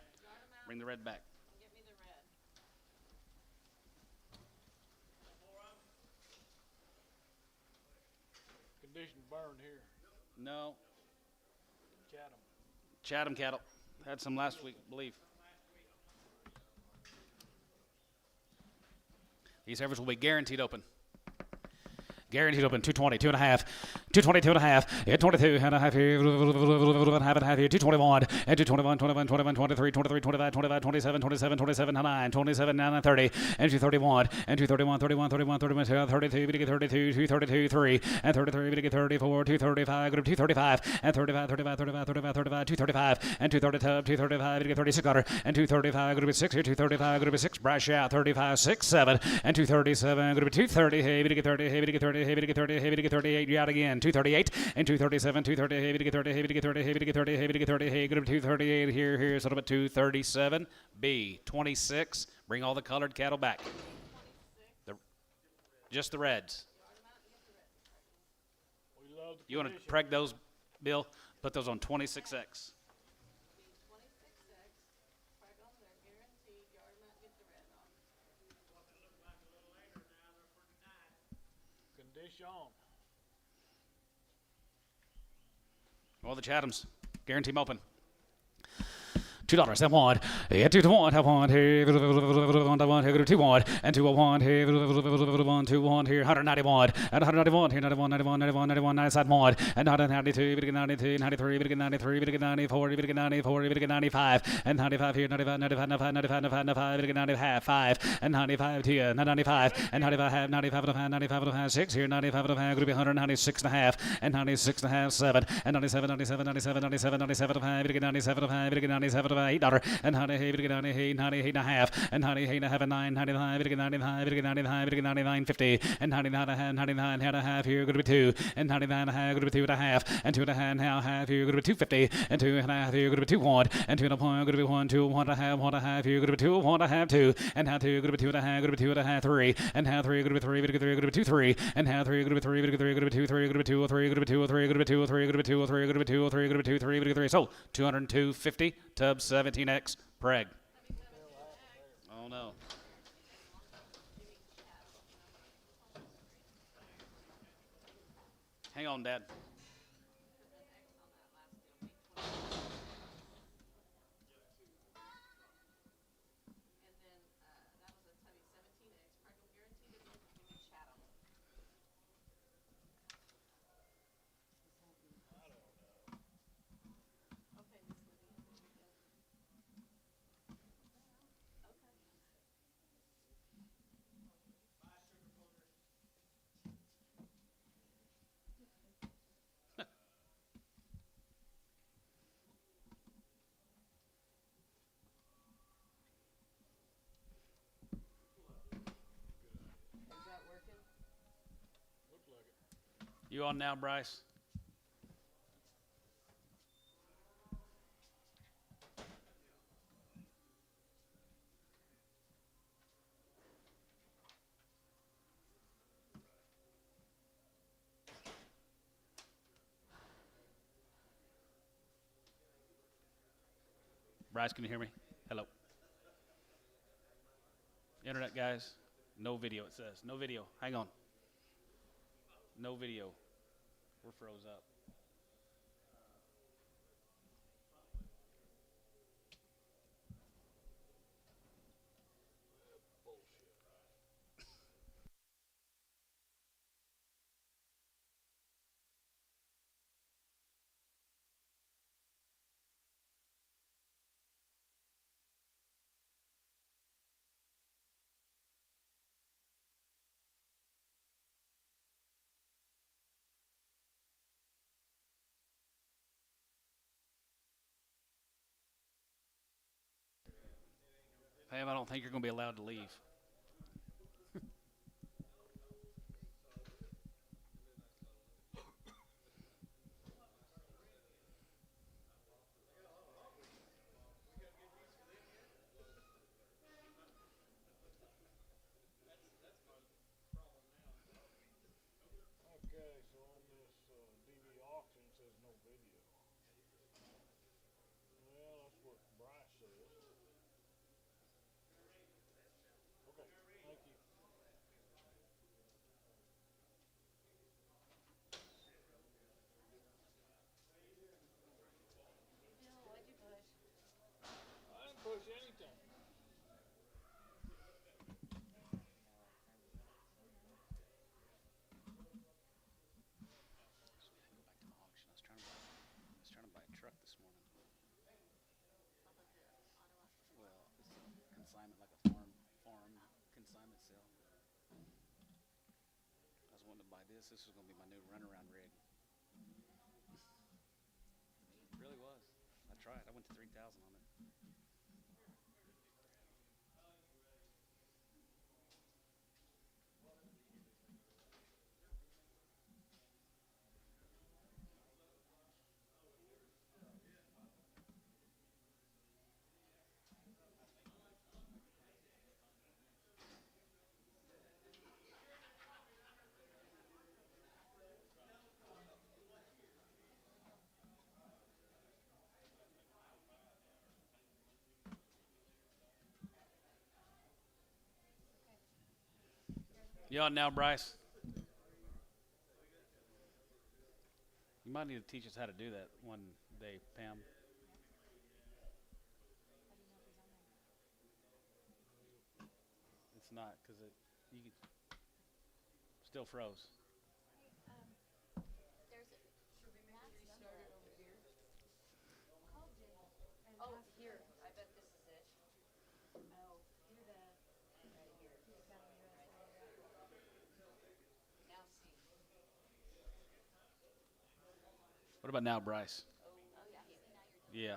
Bring the red back. Get me the red. Condition burn here. No. Chatham. Chatham cattle. Had some last week, I believe. These heifers will be guaranteed open. Guaranteed open, 220, 2 and a half, 220, 2 and a half, 22 and a half here, half and a half here, 221, and 221, 21, 21, 23, 23, 25, 25, 27, 27, 27, 9, 27, 9, 30, and 231, and 231, 31, 31, 31, 32, 32, 232, 3, and 33, 34, 235, group 235, and 35, 35, 35, 35, 35, 235, and 230, 235, 36 got her, and 235, group 6 here, 235, group 6, brash out, 35, 6, 7, and 237, group 230, hey, 30, hey, 30, heavy to get 30, heavy to get 38, you're out again. 238 and 237, 230, heavy to get 30, heavy to get 30, heavy to get 30, heavy to get 30, hey, good up 238 here, sort of a 237. B, 26. Bring all the colored cattle back. Just the reds. We love the You want to condition. preg those, Bill? Put those on 26X. Condition. All the Chathams. Guarantee them open. $2 and one, and 2 to 1, have one here, 1 here, 2 1, and 2 1 here, 1 2 1 here, 191, and 191 here, 91, 91, 91, 91, 97 1, and 192, 92, 93, 93, 94, 94, 95, and 95 here, 95, 95, 95, 95, 95, 95, 5, and 95 here, 95, and 95, 95, 95, 6 here, 95, group 196 and a half, and 96 and a half, 7, and 97, 97, 97, 97, 97, 5, 97, 5, 97, $8, and 98, 98, 98 and a half, and 98 and a half, and 9, 95, 99, 99, 99, 50, and 99 and a half here, going to be 2, and 99 and a half, going to be 2 and a half, and 2 and a half here, going to be 250, and 2 and a half here, going to be 2 1, and 2 and a point, going to be 1, 2, 1 and a half here, going to be 2, 1 and a half, 2, and half 2, going to be 2 and a half, going to be 2 and a half, 3, and half 3, going to be 3, going to be 2, 3, and half 3, going to be 3, going to be 2, 3, going to be 2, 3, going to be 2, 3, going to be 2, 3, going to be 2, 3, going to be 2, 3, going to be 2, 3, going to be 3, so 202.50, tub 17X, preg. Oh no. Hang on, Dad. And then, that was a Tubby 17X, Franklin guaranteed it, and we chat on it. Okay, Miss Lydia, there you go. Okay. Is that working? Looks like it. You on now, Bryce? Bryce, can you hear me? Hello. Internet guys, no video, it says. No video. Hang on. No video. We're froze up. Pam, I don't think you're going to be allowed to leave. Okay, so on this DV auction it says no video. Well, that's what Bryce says. Okay, thank you. Bill, what'd you push? I didn't push anything. I was trying to buy a truck this morning. Well, it's a consignment, like a farm consignment sale. I was wanting to buy this. This was going to be my new runaround rig. It really was. I tried. I went to 3,000 on it. You on now, Bryce? You might need to teach us how to do that one day, Pam. not, because you still froze. Oh, here, I bet this is it. Now see. What about now, Bryce? Yeah.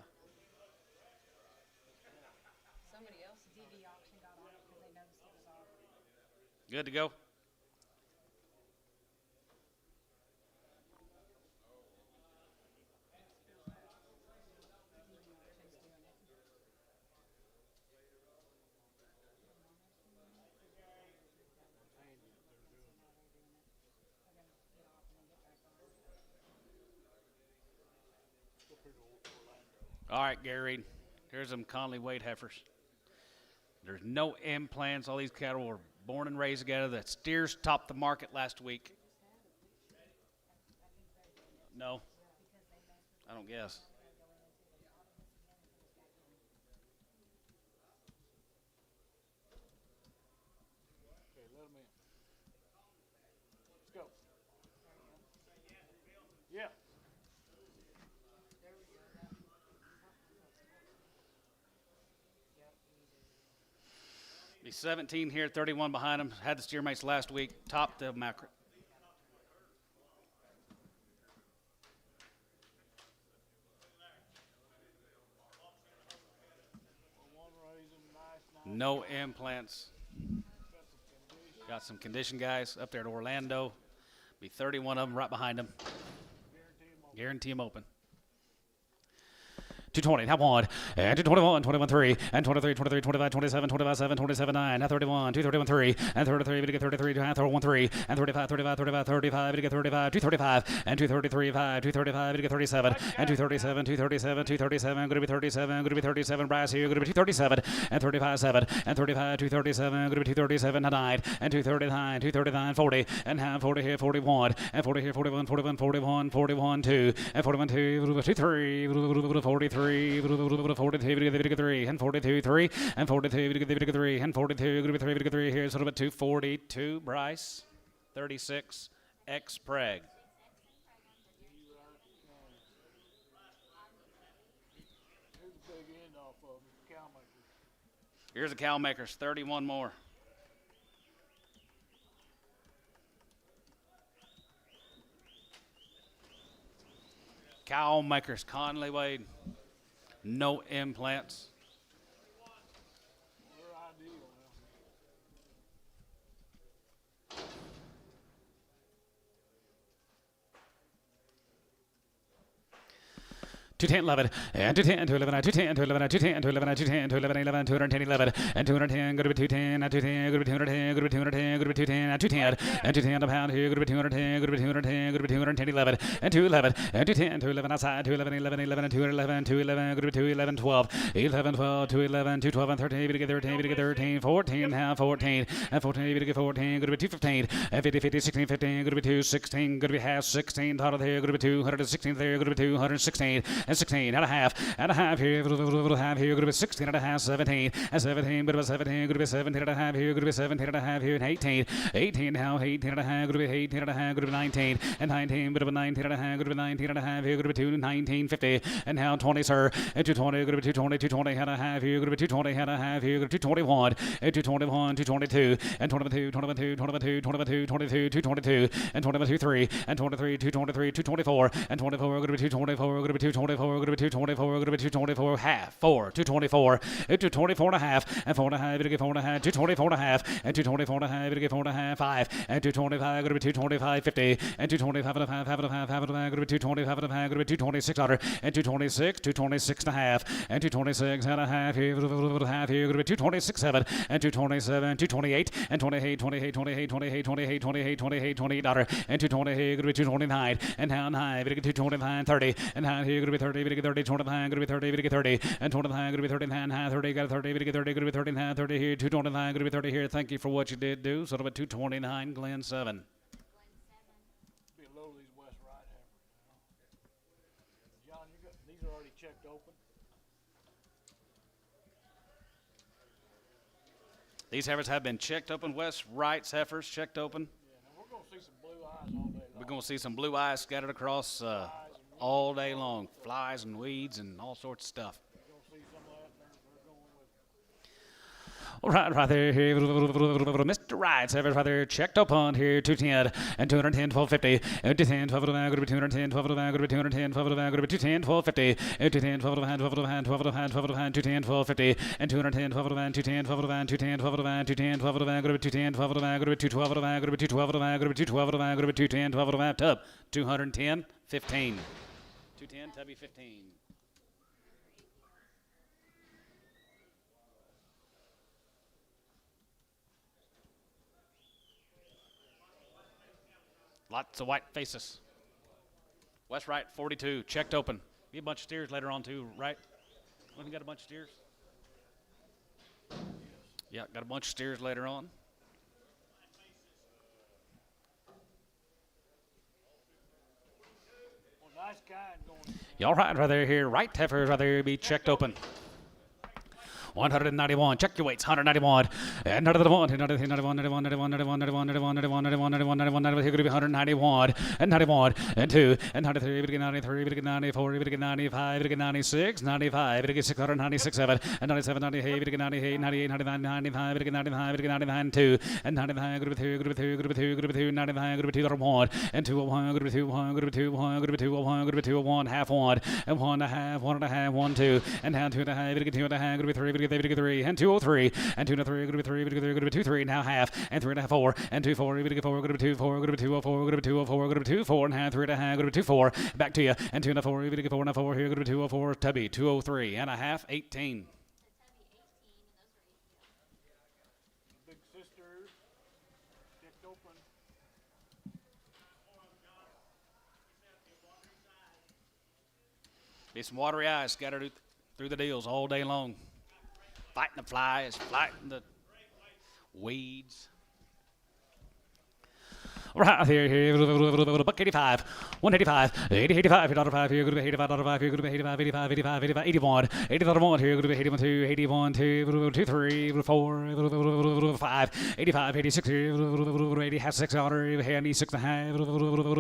Somebody else. DV auction got on it because they noticed it was off. Good to go? All right, Gary. Here's some Conley weight heifers. There's no implants. All these cattle were born and raised together. The steers topped the market last week. No? I don't guess. Okay, let them in. Let's go. Yeah. Be 17 here, 31 behind them. Had the steer mates last week. Topped the macro. One raising, nice. No implants. Got some condition guys up there at Orlando. Be 31 of them right behind them. Guarantee them open. 220, have one, and 221, 21 3, and 23, 23, 25, 27, 25 7, 27 9, and 31, 231 3, and 33, we get 33, and 31 3, and 35, 35, 35, 35, we get 35, 235, and 233 5, 235, we get 37, and 237, 237, 237, going to be 37, going to be 37, Bryce here, going to be 237, and 35 7, and 35, 237, going to be 237, 9, and 239, 239, 40, and have 40 here, 41, and 40 here, 41, 41, 41, 41 2, and 41 2, 23, 43. 43, 43, and 42, 3, and 42, 3, and 42, 3, here's sort of a 242, Bryce, 36, X Preg. Here's a big end off of them, cow makers. Here's the cow makers, 31 more. Cow makers, Conley Wade. No implants. They're ideal now. 210, 11, and 210, 211, 210, 211, 210, 211, 210, 211, 11, 210, 11, and 210, go to be 210, and 210, go to be 210, go to be 210, go to be 210, and 210, and 210 a pound here, go to be 210, go to be 210, go to be 210, 11, and 211, and 210, 211 outside, 211, 11, 11, and 211, 211, go to be 211, 12, 11, 12, 211, 212, and 13, we get 13, we get 13, 14, half 14, and 14, we get 14, go to be 215, and 50, 50, 16, 15, go to be 216, go to be half 16, total here, go to be 216 there, go to be 216, and 16 and a half here, half here, going to be 16 and a half, 17, and 17, but about 17, going to be 17 and a half here, going to be 17 and a half here, and 18, 18 now, 18 and a half, going to be 18 and a half, going to be 19, and 19, but about 19 and a half, going to be 19 and a half here, going to be 2, 19, 50, and now 20, sir, and 220, going to be 220, 220 and a half here, going to be 220 and a half here, going to be 221, and 221, 222, and 22, 22, 22, 22, 22, 222, and 22, 3, and 23, 223, 224, and 24, going to be 224, going to be 224, going to be 224, going to be 224, half, 4, 224, and 224 and a half, and 4 and a half, going to get 4 and a half, 224 and a half, and 224 and a half, going to get 4 and a half, 5, and 225, going to be 225, 50, and 225 and a half, half and a half, half and a half, going to be 225 and a half, going to be 226, and 226, 226 and a half, and 226 and a half here, half here, going to be 226, 7, and 227, 228, and 28, 28, 28, 28, 28, 28, 28, 28, and 220 here, going to be 229, and down high, going to get 229, 30, and high here, going to be 30, going to get 30, 29, going to be 30, going to get 30, and 29, going to be 39, high 30, got 30, going to get 30, going to be 39, 30 here, 229, going to be 30 here. Thank you for what you did do. Sort of a 229, Glen 7. Be low these West right heifers now. John, these are already checked open. These heifers have been checked open. West Wright's heifers checked open. Yeah, now we're gonna see some blue eyes all day long. We're going to see some blue eyes scattered across all day long. Flies and weeds and all sorts of stuff. We're gonna see some of that, and they're going with All right there, here, Mr. Wright's heifers right there, checked open here, 210 and 210, 1250, 210, 12 of the 210, 12 of the 210, 12 of the 210, 1250, 210, 12 of the 12 of the 12 of the 12 of the 210, 1250, and 210, 12 of the 210, 12 of the 210, 12 of the 210, 12 of the 210, 12 of the 212 of the 212 of the 212 of the 210, 12 of the tub, 210, 15. 210, tubby 15. Lots of white faces. West Wright, 42, checked open. Be a bunch of steers later on too, right? We got a bunch of steers. Yeah, got a bunch of steers later on. well, nice kind going. Y'all right there here. Right heifers right there be checked open. 191. Check your weights. 191. And 91. 91. 91. 91. 91. 91. 91. 91. 91. 91. 91. Here could be 191. And 91. And 2. And 93. We get 93. We get 94. We get 95. We get 96. 95. We get 696. 7. And 97. 98. We get 98. 98. 99. 95. We get 95. We get 99. 2. And 99. Group 2. Group 2. Group 2. Group 2. 99. Group 2. 1. And 2. 1. Group 2. 1. Group 2. 1. Group 2. 1. Group 2. 1. Half 1. And 1 and a half. 1 and a half. 1 2. And down 2 and a half. We get 2 and a half. Group 3. We get 3 and 203 and 2 and 3 group 3 group 2 3 now half and 3 and a half 4 and 2 4 group 4 group 2 4 group 2 4 group 2 4 group 2 4 and half 3 and a half group 2 4 back to you and 2 and a 4 group 4 and a 4 here group 2 4 tubby 203 and a half 18. Big sisters checked open. Be some watery eyes scattered through the deals all day long. Fighting the flies, fighting the weeds. Right here, buck 85, 185, 80, 85, $5 here, good 85, $5 here, good 85, 85, 85, 85, 81, 81 here, good 81, 2, 81, 2, 2, 3, 4, 5, 85, 86 here, 80, half $6 here, 86 and a half,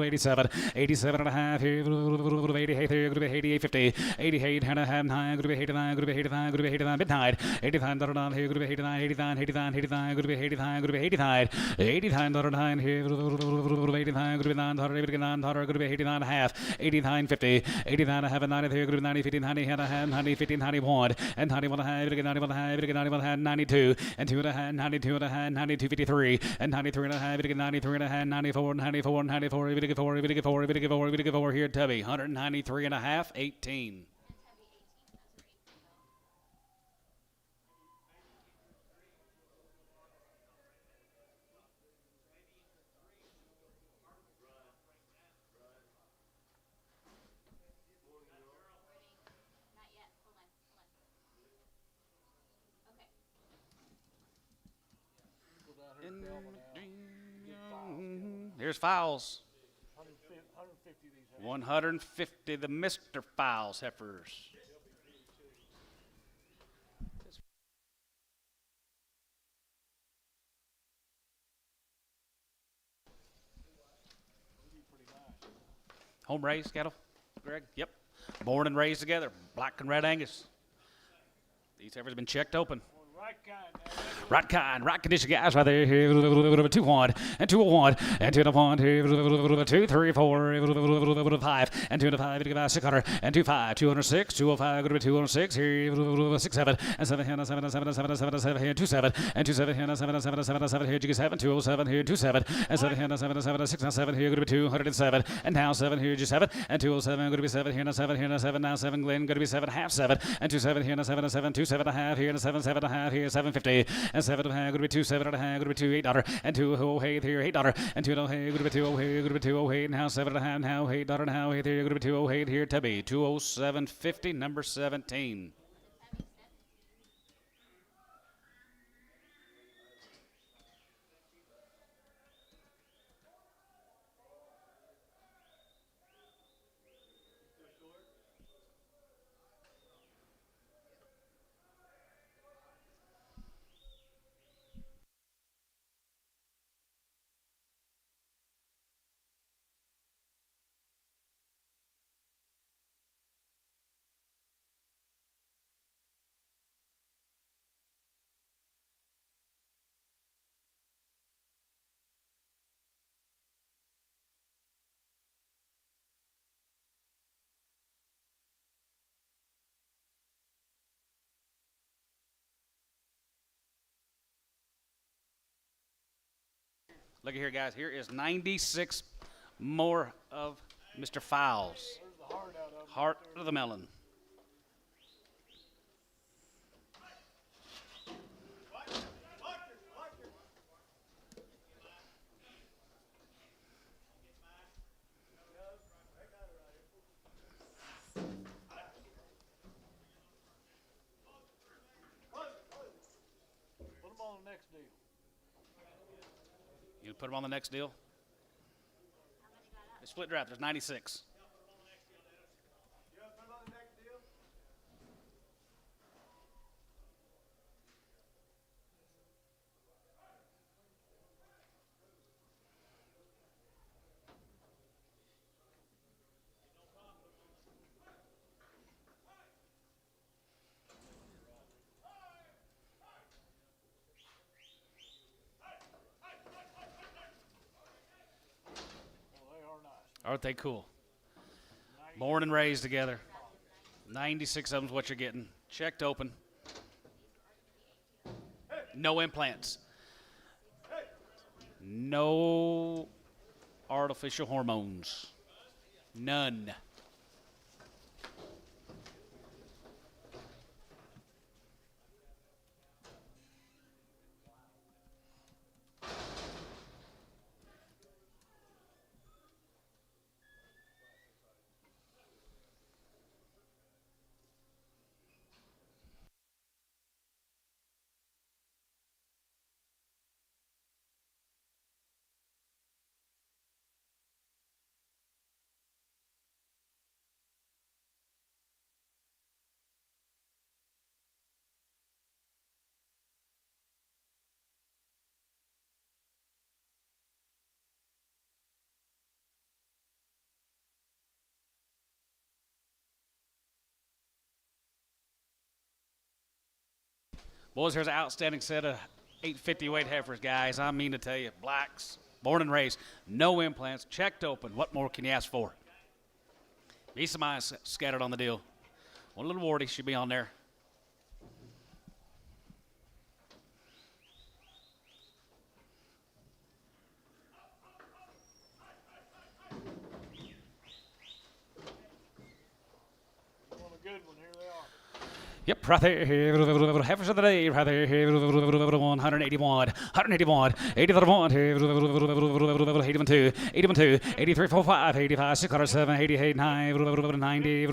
87, 87 and a half here, 88 here, good 88, 50, 88 and a half, 9, good 89, good 85, good 89, midnight, 89, here, good 89, 89, 89, 89, good 89, good 89, 89, here, 89, group 9, 89, group 89 and a half, 89, 50, 89 and a half, 90, group 90, 50, 90 and a half, 90, 50, 91, and 91 and a half, 91 and a half, 91 and a half, 92, and 2 and a half, 92 and a half, 92, 53, and 93 and a half, 93 and a half, 94, 94, 94, 94, 94, 94, 94 here, Tubby, 193 and a half, 18. Here's Fowles. 150 these have. 150, the Mr. Fowles heifers. Home raised cattle, Greg? Yep. Born and raised together, black and red Angus. These heifers have been checked open. Right kind. Right condition guys right there. 2-1 and 2-1 and 2-1, 2, 3, 4, 5 and 2 5, 600 and 2-5, 206, 205, 206 here, 6 7 and 7 here, 7 7 7 7 7 here, 2 7 and 2 7 here, 7 7 7 7 here, 7 207 here, 2 7 and 7 here, 7 7 6 7 here, 207 and now 7 here, 7 and 207 going to be 7 here, 7 here, 7 now 7 Glen going to be 7 half 7 and 27 here, 7 7 2 7 and a half here, 7 7 and a half here, 750 and 7 and a half going to be 2 7 and a half going to be 2 $8 and 2 8 here, $8 and 2 going to be 2 8 going to be 2 8 now 7 and a half now $8 now here going to be 2 8 here, Tubby 207.50 number 17. Look at here, guys. Here is 96 more of Mr. Fowles. There's the heart out of it. Heart of the melon. Put them on the next deal. You put them on the next deal? The split draft, there's 96. Well, they are nice. Aren't they cool? Born and raised together. 96 of them's what you're getting. Checked open. No implants. No artificial hormones. None. Boys, here's an outstanding set of 850 weight heifers, guys. I mean to tell you, blacks, born and raised, no implants, checked open. What more can you ask for? Be some eyes scattered on the deal. One little warty should be on there. You want a good one, here they are. Yep, right there. Heifers of the day, right there. 181, 181, 81, 81, 2, 81, 2, 83, 45, 85, 607, 88, 9, 90,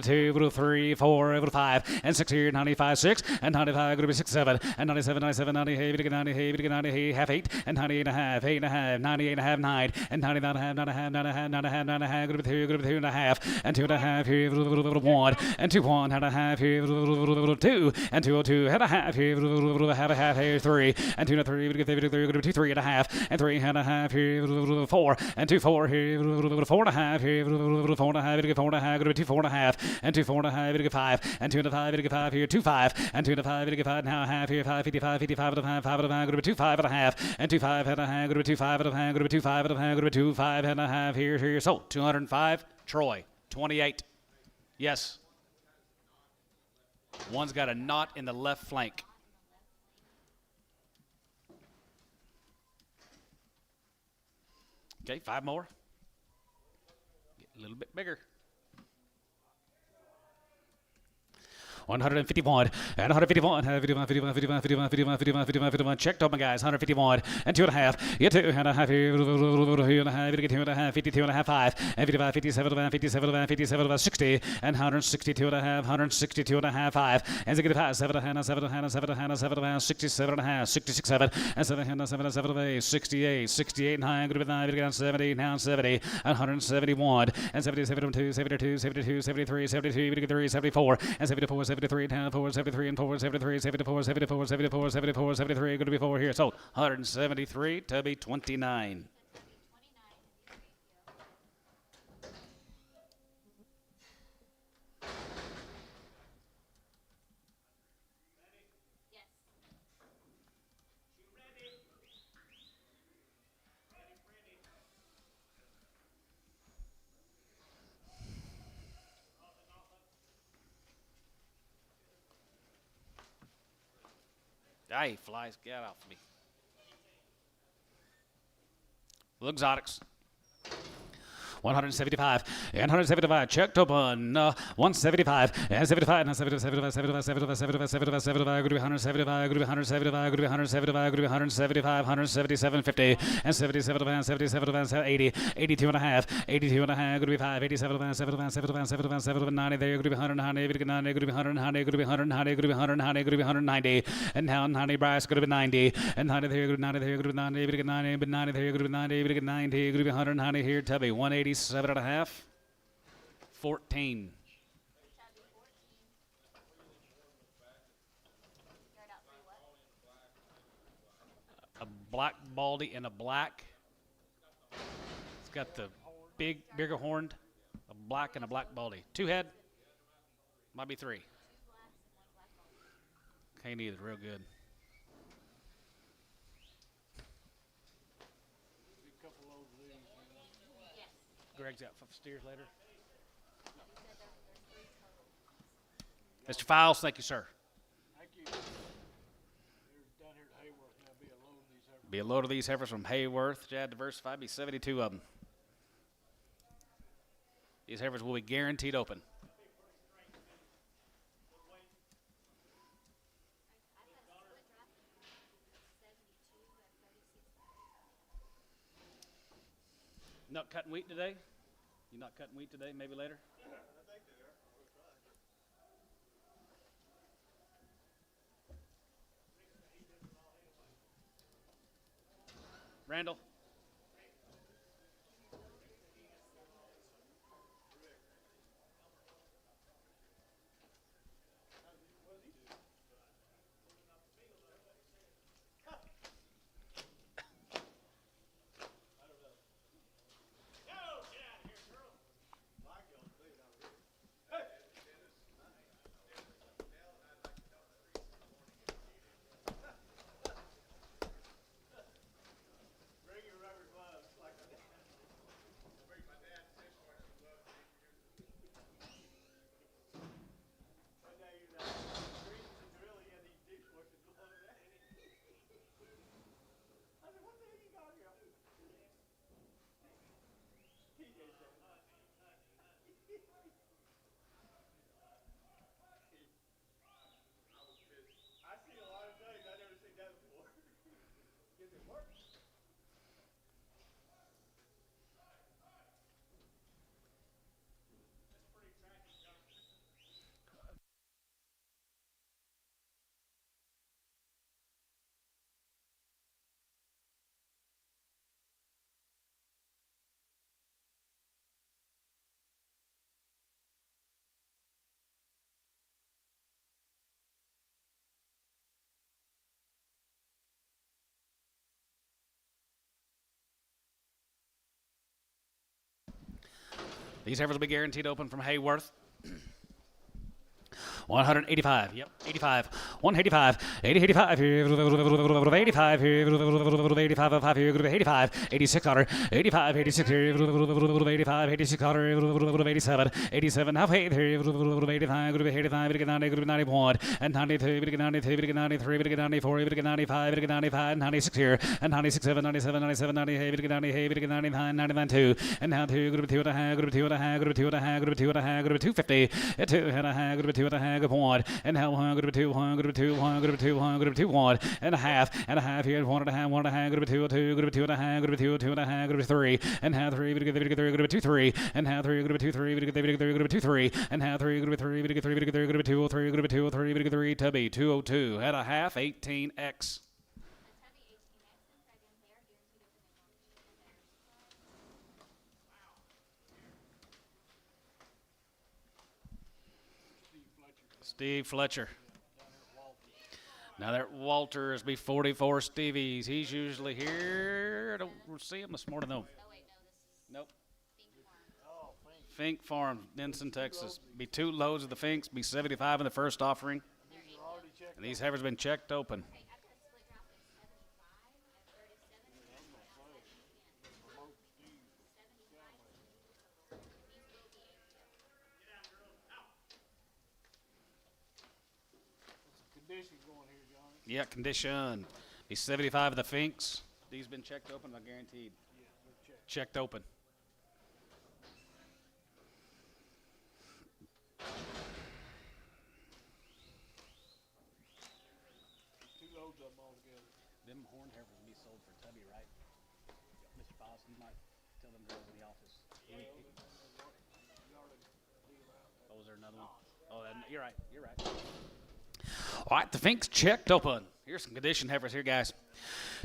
2, 3, 4, 5, and 6 here, 95, 6, and 95, going to be 6, 7, and 97, 97, 90, 90, half 8, and 98 and a half, 8 and a half, 98 and a half, 9, and 99 and a half, 9 and a half, 9 and a half, 9 and a half, 9 and a half, going to be 2 and a half, and 2 and a half here, 1, and 2, 1 and a half here, 2 and 202 and a half here, have a half here, 3 and 2 and 3, going to be 3 and a half, and 3 and a half here, 4 and 2 4 here, 4 and a half here, 4 and a half, 4 and a half, going to be 2 4 and a half, and 2 4 and a half, 5 and 2 and a 5, 5 here, 2 5 and 2 and a 5, 5 now a half here, 5 55, 55 and a half, 5 and a half, going to be 2 5 and a half, and 2 5 and a half, going to be 2 5 and a half, going to be 2 5 and a half, going to be 2 5 and a half here, so 205. Troy 28. Yes. One's got a knot in the left flank. Okay, 5 more. Get a little bit bigger. 151 and 151, 51, checked open, guys. 151 and 2 and a half. Get 2 and a half here, 2 and a half, 2 and a half, 52 and a half, 5 and 55, 57, 57, 57, 60 and 162 and a half, 162 and a half, 5 and 65, 7 and a half, 7 and a half, 7 and a half, 7 and a half, 67 and a half, 66, 7 and 7 and 7 and 7 and 8, 68, 68 and 9, good with 9, 70, now 70 and 171 and 70, 72, 72, 72, 73, 73, 73, 74 and 74, 73 and 4, 73 and 4, 73, 74, 74, 74, 74, 73, going to be 4 here. So 173 to be 29. Hey, flies, get off me. Exotics. 175 and 175 checked open 175 and 75 and 75 75 75 75 75 75 group 175 group 175 group 175 group 175 177 50 and 77 and 77 and 80 82 and a half 82 and a half group 5 87 and 77 77 77 90 there group 190 group 90 group 190 group 190 group 190 group 190 and now 90 Bryce group 90 and 90 there group 90 there group 90 group 90 but 90 there group 90 group 90 group 190 here Tubby 187 and a half 14 a black baldy and a black. It's got the bigger horned, a black and a black baldy. 2 head, might be 3. Can't either, real good. Greg's out for steers later. Mr. Files, thank you, sir. Thank you. They're down here at Hayworth now. Be a load of these heifers. Be a load of these heifers from Hayworth. Jad Diversified, be 72 of them. These heifers will be guaranteed open. Not cutting wheat today? You not cutting wheat today? Maybe later? Randall? These heifers will be guaranteed open from Hayworth. 185, yep, 85, 185, 85 here, 85 here, 85 here, 85, 86 otter, 85, 86 here, 85, 86 otter, 87, 87 half height here, 85, 85, 90, 91, and 92, 92, 93, 94, 95, 95, 96 here, and 96, 7, 97, 97, 98, 98, 99, 99, 2, and now 2, group 2 and a half, group 2 and a half, group 2 and a half, group 2 and a half, group 250, 2 and a half, group 2 and a half, group 1, and now 1, group 2, 1, group 2, 1, group 2, 1, group 2, 1, and a half here, 1 and a half, 1 and a half, group 2, 2, group 2 and a half, group 2, 2 and a half, group 3, and half 3, group 2, 3, and half 3, group 2, 3, group 2, 3, and half 3, group 3, group 3, group 2, 3, group 2, 3, group 3, Tubby, 202, at a half, 18X. Steve Fletcher. Now that Walters be 44 Stevies. He's usually here. I don't see him this morning though. Nope. Fink Farm, Denson, Texas. Be 2 loads of the Finks. Be 75 in the first offering. And these heifers been checked open. Condition going here, Johnny. Yeah, condition. Be 75 of the Finks. These been checked open, I guaranteed. Yeah, they're Checked open. Two loads of them all together. Them horn heifers will be sold for tubby, right? Mr. Foss, you might tell them girls in the office. You already deal out. Oh, was there another one? Oh, you're right. You're right. All right, the Finks checked open. Here's some condition heifers here, guys.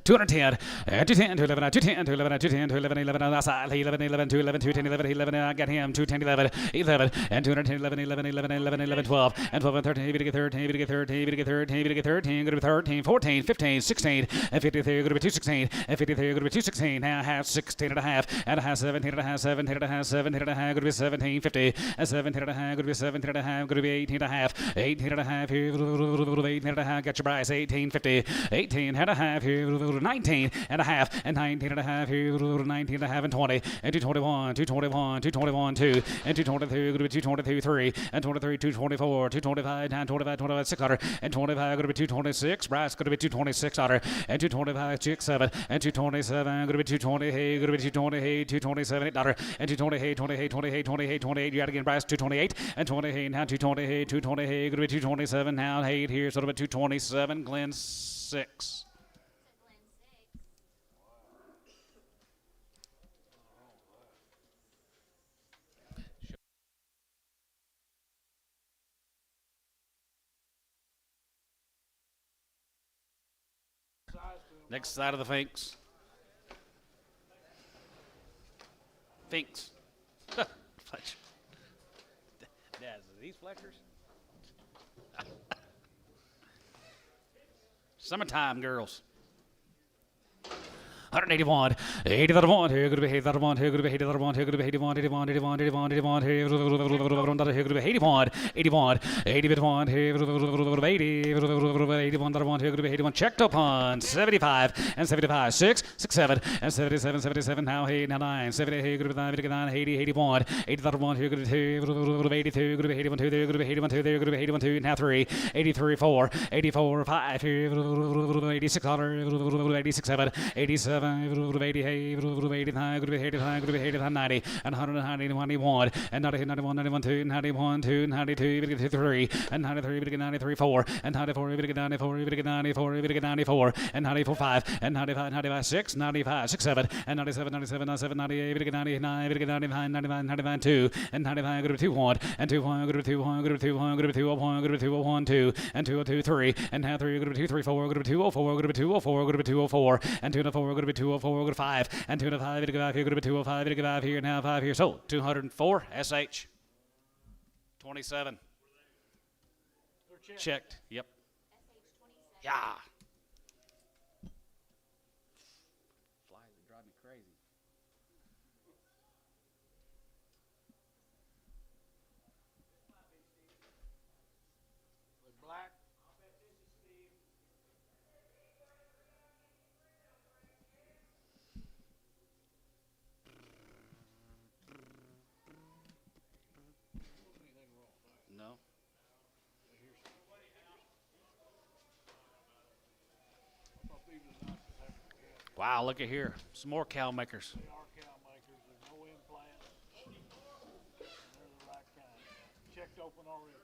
210, 210, 211, 210, 211, 210, 211, 11 on the outside, 11, 11, 211, 210, 11, 11, I got him, 210, 11, 11, and 210, 11, 11, 11, 11, 11, 12, and 12, and 13, maybe to get 13, maybe to get 13, maybe to get 13, maybe to get 13, going to be 13, 14, 15, 16, and 53, going to be 216, and 53, going to be 216, now half, 16 and a half, 17 and a half, 17 and a half, 17 and a half, going to be 17, 50, and 17 and a half, going to be 17 and a half, going to be 18 and a half, 18 and a half, here, 18 and a half, got your price, 1850, 18 and a half, here, 19 and a half, and 19 and a half, here, 19 and a half, and 20, and 221, 221, 221, 2, and 222, going to be 222, 3, and 23, 224, 225, 9, 25, 25, 600, and 25, going to be 226, price going to be 226, and 225, 6, 7, and 227, going to be 220, hey, going to be 220, hey, 227, $8, and 220, hey, 20, hey, 20, hey, 20, hey, 28, you got again, price 228, and 20, hey, now 220, hey, 220, hey, going to be 227, now, hey, here, sort of a 227, Glen 6. Next side of the Finks. Finks. Fletcher. Dad, are these Fletchers? Summertime girls. 181, 80 that one, here could be 80 that one, here could be 80 that one, here could be 81, 81, 81, 81, 81, here could be 81, 81, 80 bit one, here 80, 81 that one, here could be 81, checked upon 75 and 75, 6, 6, 7, and 77, 77, now 8, now 9, 70, here could be 9, 80, 81, 80 that one, here could be 2, 82, could be 81, 2, there could be 81, 2, there could be 81, 2, now 3, 83, 4, 84, 5, here 86, 86, 7, 87. 80, 85, 85, 85, 90, and 190, 91, and 90, 91, 91, 2, 91, 2, 92, 3, and 93, 93, 4, and 94, 94, 94, 94, and 94, 5, and 95, 95, 6, 95, 6, 7, and 97, 97, 97, 98, 99, 99, 99, 99, 2, and 95, good to 2, 1, and 2, 1, good to 2, 1, good to 2, 1, good to 2, 1, good to 2, 1, 2, and 2, 2, 3, and now 3, good to 2, 3, 4, good to 2, 4, good to 2, 4, good to 2, 4, and 2, 4, good to 204, go to 5, and 2 to 5, to 5 here, go to 205, to 5 here, now 5 here. So 204, SH 27. Checked. Yep. Yeah. Flies that drive me crazy. The black. No. Wow, look at here. Some more cow makers. They are cow makers. There's no implants. They're the right kind. Checked open already.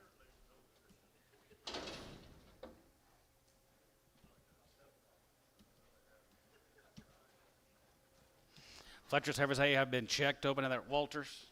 Fletcher's heifers have been checked open in that Walters.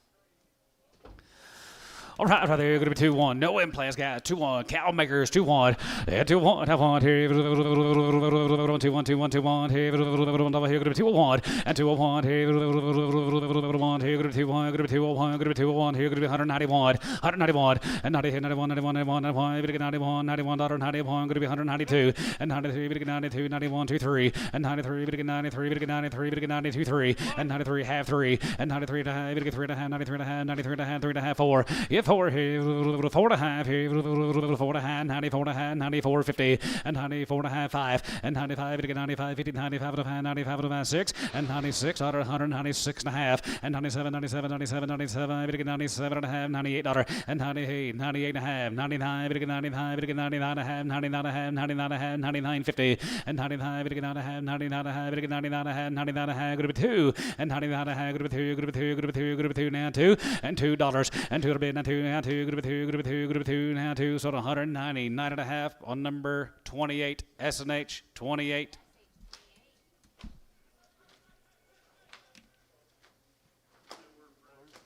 All right, right there, going to be 2-1. No implants, guys. 2-1. Cow makers, 2-1. Yeah, 2-1. Have one here. 2-1, 2-1, 2-1. Here, going to be 2-1. And 2-1. Here, 1. Here, going to be 2-1. Going to be 2-1. Going to be 2-1. Here, going to be 191. 191. And 90, 91, 91, 91, 91. 91, 91, 91. Going to be 192. And 93, 92, 91, 23. And 93, 93, 93, 92, 3. And 93, half 3. And 93, 3 and a half, 93 and a half, 93 and a half, 3 and a half, 4. If 94 here, 4 and a half here, 4 and a half, 94 and a half, 94, 50, and 94 and a half, 5, and 95, 95, 50, 95 and a half, 95 and a half, 6, and 96, 196 and a half, and 97, 97, 97, 97, 97 and a half, 98, and 98, 98 and a half, 99, 99, 99 and a half, 99 and a half, 99 and a half, 99, 50, and 95, 99 and a half, 99 and a half, 99 and a half, 99 and a half, group of 2, and 99 and a half, group of 2, group of 2, group of 2, group of 2, now 2, and $2, and 2 now 2, now 2, group of 2, group of 2, group of 2, now 2, so 199 and a half on number 28, S&H 28.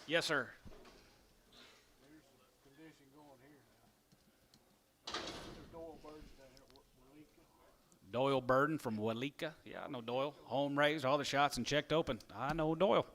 Yes, sir. There's some condition going here now. There's Doyle birds down here at Walika. Doyle Burden from Walika. Yeah, I know Doyle. Home raised, all the shots and checked open. I know Doyle.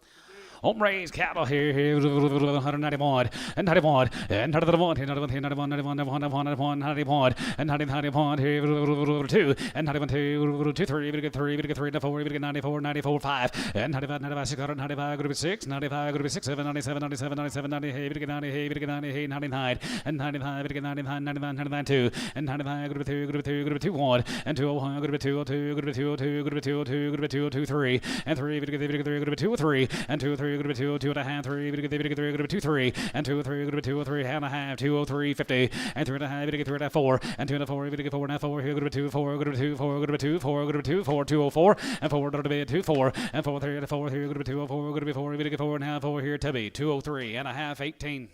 Home raised cattle here, 191, and 91, and 91, and 91, 91, 91, 91, 91, 91, and 91 here, 2, and 91, 2, 2, 3, we get 3, we get 3, 4, we get 94, 94, 5, and 95, 95, 6, 95, group 6, 95, group 6, 7, 97, 97, 97, 98, we get 98, we get 98, 99, and 95, we get 99, 99, 99, 2, and 95, group 2, group 2, group 2, 1, and 201, group 202, group 202, group 202, group 202, 3, and 3, we get 3, group 203, and 203, group 2, 2 and a half, 3, we get 3, group 2, 3, and 2, 3, group 2, 3 and a half, 203, 50, and 3 and a half, we get 3 and a half, 4, and 2 and a 4, we get 4 and a half, 4, here, group 2, 4, group 2, 4, group 2, 4, group 2, 4, 204, and 4, to be 2, 4, and 4, 3 and a 4, here, group 204, group 4, we get 4 and a half, 4, here, Tubby, 203 and a half, 18.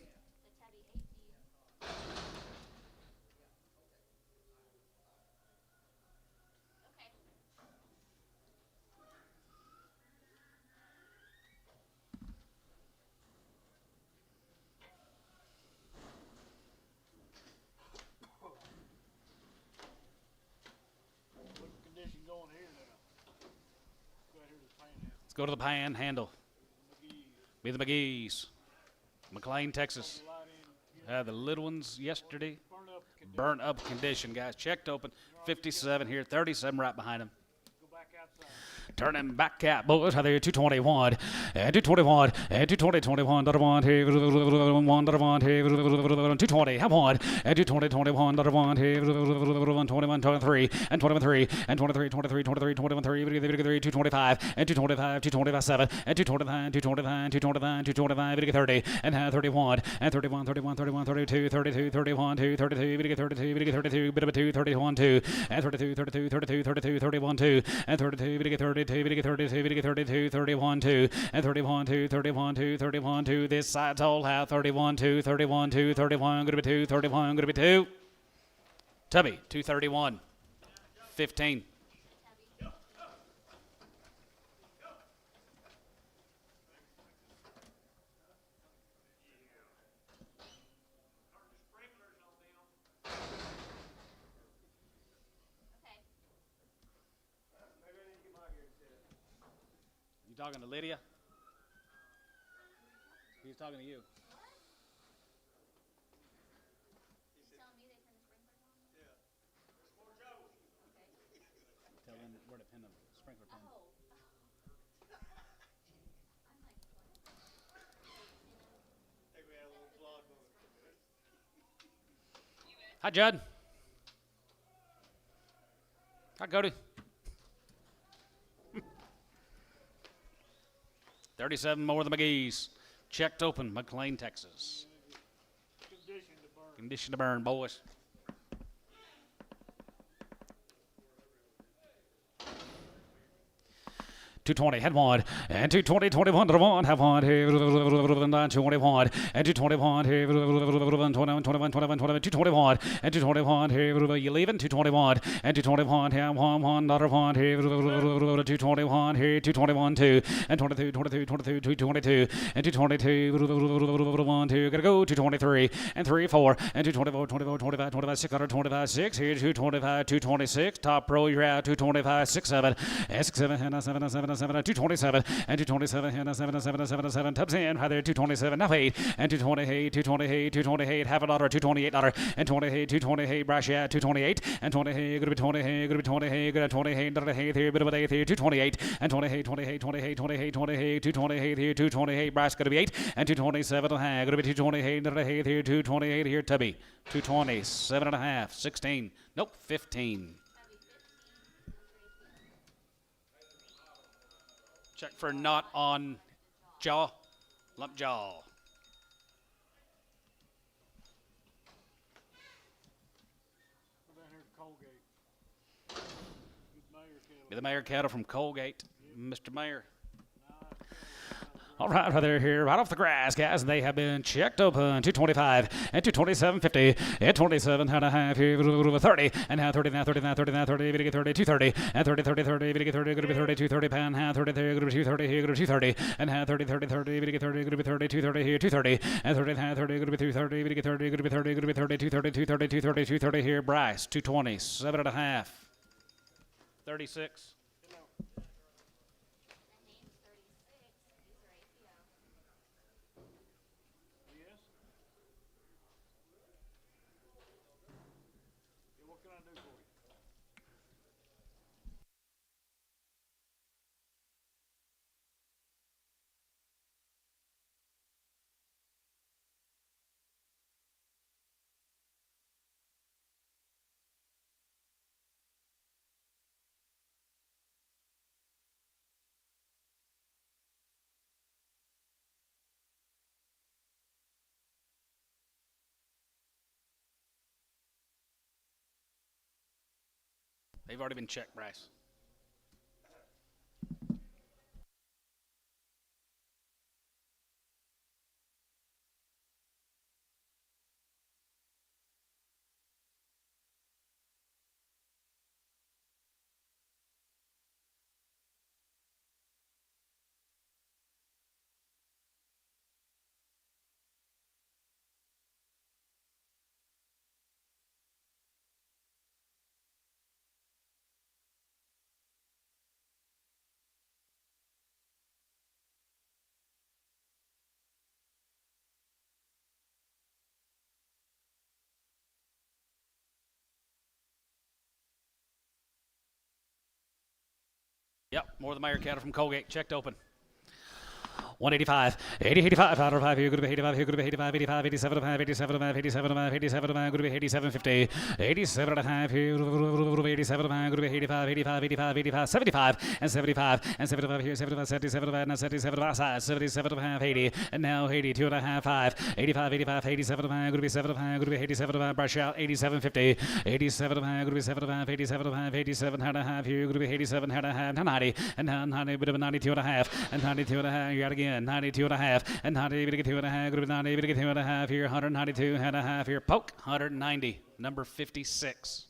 What's the condition going here now? Go out here to the panhandle. Let's go to the Panhandle. McGee. Be the McGee's. McLean, Texas. Light in, Had the little ones yesterday. burn up condition. Burnt up condition, guys. Checked open. 57 here, 37 right behind them. Go back outside. Turning back out, boys. How they 221 and 221 and 220, 21, $1 here, $1 here, 220, have one and 220, 21, $1 here, 21, 23 and 21, 3 and 23, 23, 23, 21, 3, 225 and 225, 225, 7 and 229, 229, 229, 225, 30 and 31 and 31, 31, 31, 32, 32, 31, 2, 32, 32, 32, bit of a 2, 31, 2 and 32, 32, 32, 32, 31, 2 and 32, 32, 32, 32, 31, 2, and 31, 2, 31, 2, 31, 2. This side's all have 31, 2, 31, 2, 31, gonna be 2, 31, gonna be 2. Tubby, 231, 15. You talking to Lydia? He's talking to you. Tell them where to pin them. Sprinkler pin. Hi, Judd. Hi, Cody. 37 more of the McGee's. Checked open, McLean, Texas. Condition to burn. Condition to burn, boys. $220 had one, and $220, 21 to 1 have one here, 221 and $221 here, 21, 21, 21, 221 and $221 here, you leaving? $221 and $221 here, $1 here, 221 here, 221 2 and 22, 22, 22, 222 and 222 1 2 gotta go 223 and 3 4 and 224 24 25 25 625 6 here 225 226 top row you're out 225 6 7 and 6 7 and 7 7 7 227, and 227, and 7, Tubbs in, right there, 227, now 8, and 228, 228, 228, half a dollar, $228, and 28, 228, Brash, yeah, 228, and 28, gonna be 28, gonna be 28, gonna 28, here, bit of a day here, 228, and 28, 28, 28, 28, 28, 228 here, 228, Brash, gonna be 8, and 227, gonna be 228, here, 228 here, Tubby, 227 and a half, 16, nope, 15. Check for knot on jaw, lump jaw. We're down here at Colgate. Good mayor cattle. Be the mayor cattle from Colgate, Mr. Mayor. Nice. All right, right there, here, right off the grass, guys. They have been checked open. 225 and 227.50 and 27 and a half here, 30 and now 30, now 30, now 30, now 30, get 30, 230 and 30, 30, 30, get 30, going to be 30, 230 pound, now 30, there, going to be 230 here, going to be 230 and now 30, 30, 30, get 30, going to be 30, 230 here, 230 and 30, now 30, going to be 230, get 30, going to be 30, going to be 30, 230, 230, 230, 230 here, Bryce, 227 and a half, 36. Yes? Yeah, what can I do for you? They've already been checked, Bryce. Yep, more than Meyer cattle from Colgate, checked open. 185, 80, 85, out of 5 here, good to be 85 here, good to be 85, 85, 87 and a half, 87 and a half, 87 and a half, 87 and a half, good to be 87, 50, 87 and a half here, 87 and a half, good to be 85, 85, 85, 85, 75 and 75 and 75 here, 75, 77 and 77 outside, 77 and a half, 80 and now 82 and a half, 5, 85, 85, 87 and a half, good to be 7 and a half, good to be 87 and a half, brush out, 87, 50, 87 and a half, good to be 7 and a half, 87 and a half, 87 and a half here, good to be 87 and a half, 90 and now 90, bit of a 92 and a half, and 92 and a half, you got again. 92 and a half, and 90, 2 and a half, 90, 2 and a half here, 192 and a half here, poke, 190, number 56.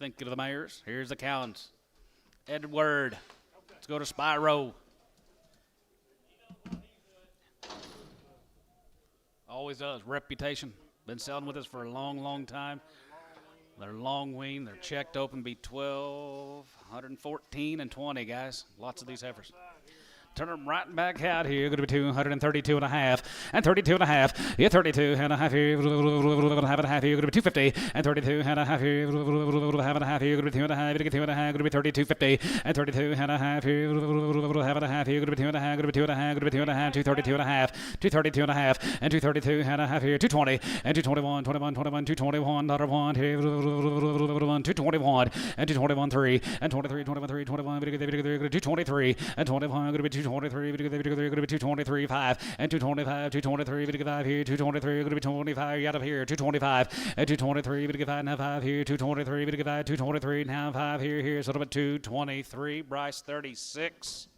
Think of the mayors. Here's the Cowans. Edward. Let's go to Spyro. Always does. Reputation. Been selling with us for a long, long time. They're long wean. They're checked open. Be 12, 114, and 20, guys. Lots of these heifers. Turn them right back out here. Going to be 232 and a half, and 32 and a half. Yeah, 32 and a half here. Half and a half here. Going to be 250, and 32 and a half here. Half and a half here. Going to be 2 and a half. Going to be 2 and a half. Going to be 32.50, and 32 and a half here. Half and a half here. Going to be 2 and a half. Going to be 2 and a half. Going to be 2 and a half. 232 and a half. 232 and a half, and 232 and a half here. 220 and 221, 21, 21, 221. $1 here. 221 and 221 3 and 23, 21 3, 21. 223 and 21. Going to be 223, going to be 223, 5, and 225, 223, 5 here, 223, going to be 25, out of here, 225, and 223, 5, now 5 here, 223, 5, 223, now 5 here, sort of a 223, Bryce 36.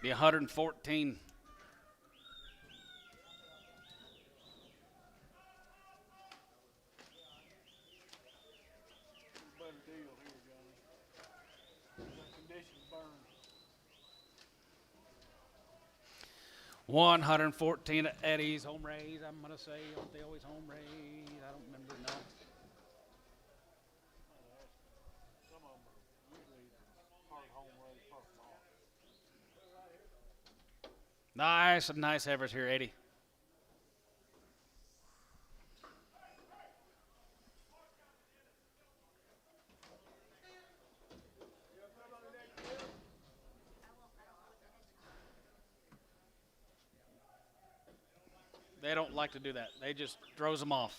Be 114. Better deal here, Johnny. condition burn. 114 at Eddie's home raised. I'm gonna say, aren't they always home raised? I don't remember. No. Some of them are usually part home raised, part bought. Nice heifers here, Eddie. They don't like to do that. They just throws them off.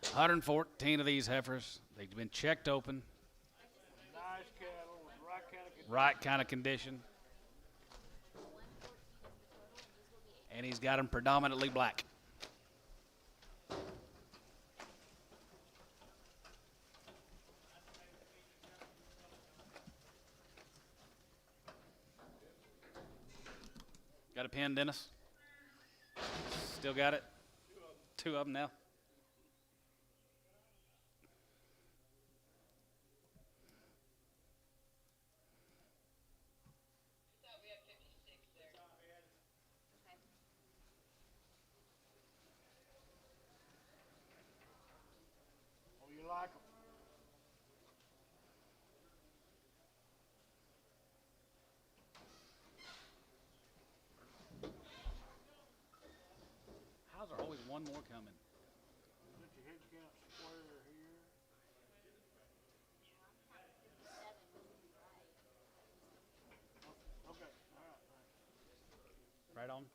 $114 of these heifers. They've been checked open. Nice cattle, Right kind of condition. And he's got them predominantly black. Got a pen, Dennis? Still got it? Two of them now. Oh, you like them? How's there always one more coming? Put your head count square here. Okay, all right, thanks. Right on.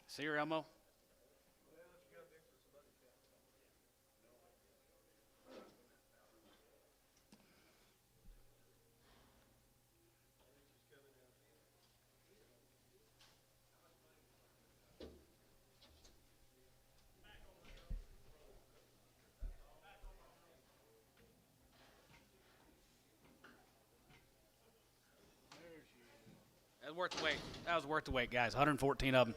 See her, Elmo? That was worth the wait. That was worth the wait, guys. 114 of them.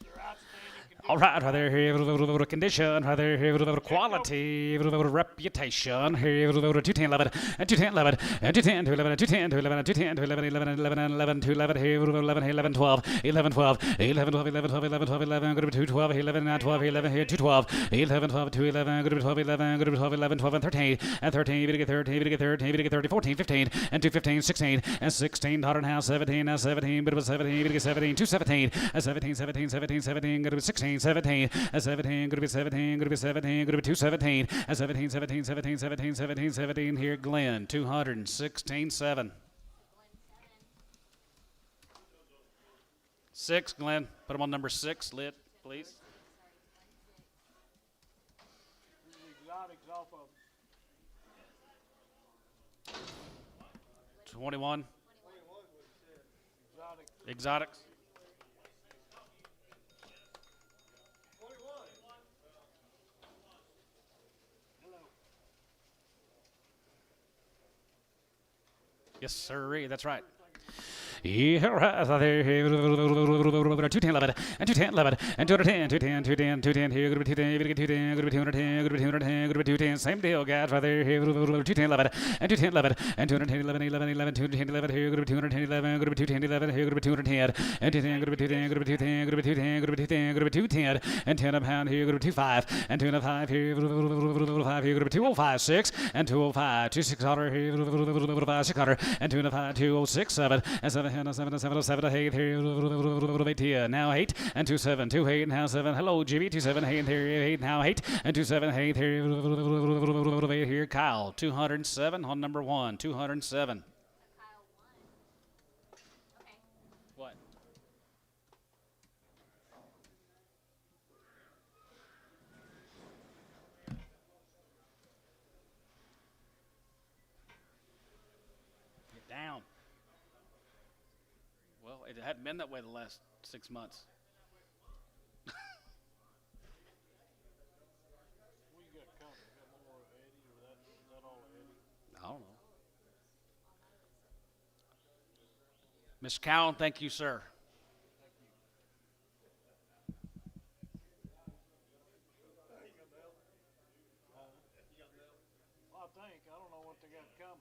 They're outstanding condition. All right, right there, here, condition, right there, here, quality, reputation, here, 210, 11, and 210, 11, and 210, 11, and 210, 11, and 210, 11, 11, 11, 11, 2, 11, here, 11, 11, 12, 11, 12, 11, 12, 11, 12, 11, 12, 11, good 2, 12, 11, 12, 11, here, 2, 12, 11, 12, 2, 11, good 12, 11, good 12, 11, 12, and 13, and 13, we get 13, we get 13, we get 30, 14, 15, and 2, 15, 16, and 16, $100 17, and 17, bit of 17, we get 17, 2, 17, and 17, 17, 17, 17, good 16, 17, and 17, good 17, good 17, good 2, 17, and 17, 17, 17, 17, 17, 17, here, Glenn, 216, 7. 6, Glenn. Put them on number 6, lit, please. These are exotics off of them. 21. Exotic. Exotics. Yes, sir. That's right. Yeah, right there. 210, 11, and 210, 11, and 210, 210, 210, 210. Here, good 210, good 210, good 210, good 210, good 210. Same deal, guys, right there. Here, 210, 11, and 210, 11, and 210, 11, 11, 11, 210, 11. Here, good 210, 11, good 210, 11. Here, good 210, and 210, good 210, good 210, good 210, good 210, good 210, and 10 a pound. Here, good 25, and 2 and a 5. Here, 5. Here, good 205, 6, and 205, 2600. Here, 5, 600, and 2 and a 5, 206, 7, and 7, and 7, 7, 7, 8. Here, now 8, and 2, 7, 2, 8, now 7. Hello, Jimmy, 2, 7, 8, here, 8, now 8, and 2, 7, 8. Here, Kyle, 207 on number 1, 207. Kyle won. Okay. What? Get down. Well, it hadn't been that way the last 6 months. What you got coming? You got more of Eddie, or is that all Eddie? I don't know. Mr. Cowan, thank you, sir. Well, I think. I don't know what they got coming.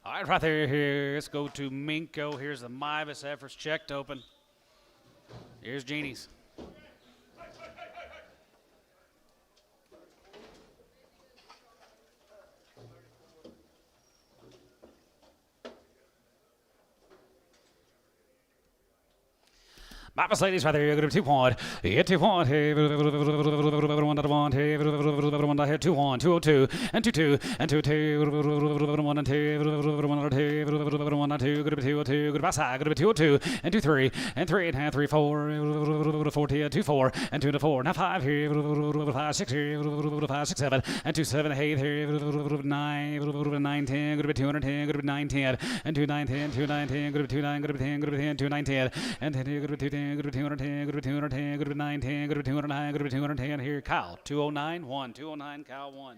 All right, right there. Here, let's go to Minko. Here's the Mivis efforts checked open. Here's Jeannie's. Mivis ladies right there. You're going to 2 point. Hit 2 point. Hey, 1 hit 2 1, 202, and 2 2, and 2 2, 1 and 2, 1 2, 1 2, good 2 2, good side, good 2 2, and 2 3, and 3 and half, 3 4, 4 2 4, and 2 4. Now 5 here, 5 6 here, 5 6 7, and 2 7 8 here, 9, 9 10, good 210, good 9 10, and 2 9 10, 2 9 10, good 2 9, good 10, good 10, 2 9 10, and 10 good 2 10. Good 210, good 210, good 910, good 209, good 210. Here, Kyle, 209, 1, 209, Kyle, 1.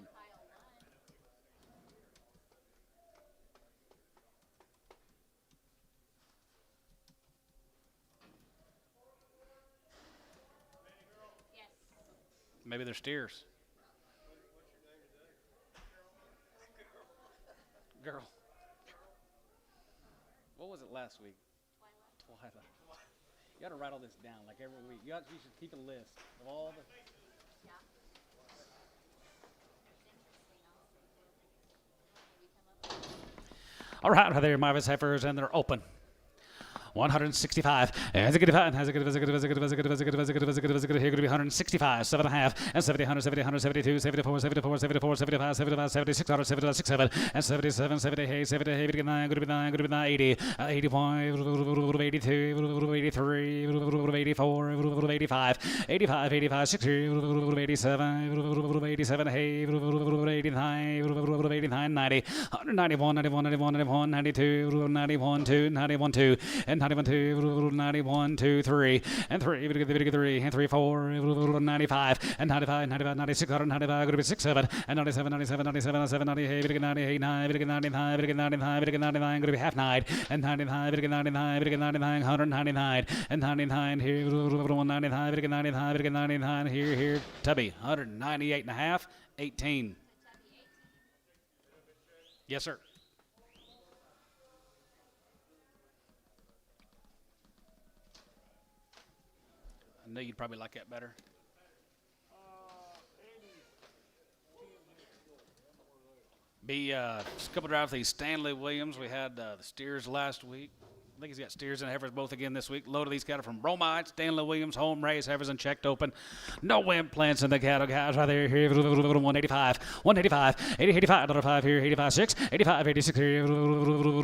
Yes. Maybe they're steers. Girl. What was it last week? Twilight. You got to write all this down, like every week. You should keep a list of all the. Yeah. All right, right there, Marvis heifers, and they're open. 165. As a good, here going to be 165, 7.5, and 70, 170, 172, 74, 74, 74, 75, 75, 76, 67, and 77, 78, 78, 89, good to be 9, good to be 9, 80, 85, 82, 83, 84, 85, 85, 85, 60, 87, 87, 89, 89, 90, 191, 91, 91, 91, 92, 91, 2, 91, 2, and 91, 2, 91, 2, 3, and 3, 3, and 3, 4, 95, and 95, 95, 96, 95, going to be 6, 7, and 97, 97, 97, 7, 98, 98, 9, 99, 99, 99, going to be half 9, and 99, 99, 99, 199, and 99, here, 199, 99, 99, here, Tubby, 198 and a half, 18. Yes, sir. I know you'd probably like that better. Be a couple drives with Stanley Williams. We had the steers last week. I think he's got steers and heifers both again this week. Load of these cattle from Bromine, Stanley Williams, home raised heifers and checked open. No implants in the cattle guys right there. Here, 185, 185, 80, 85, $5 here, 85, 6, 85, 86 here,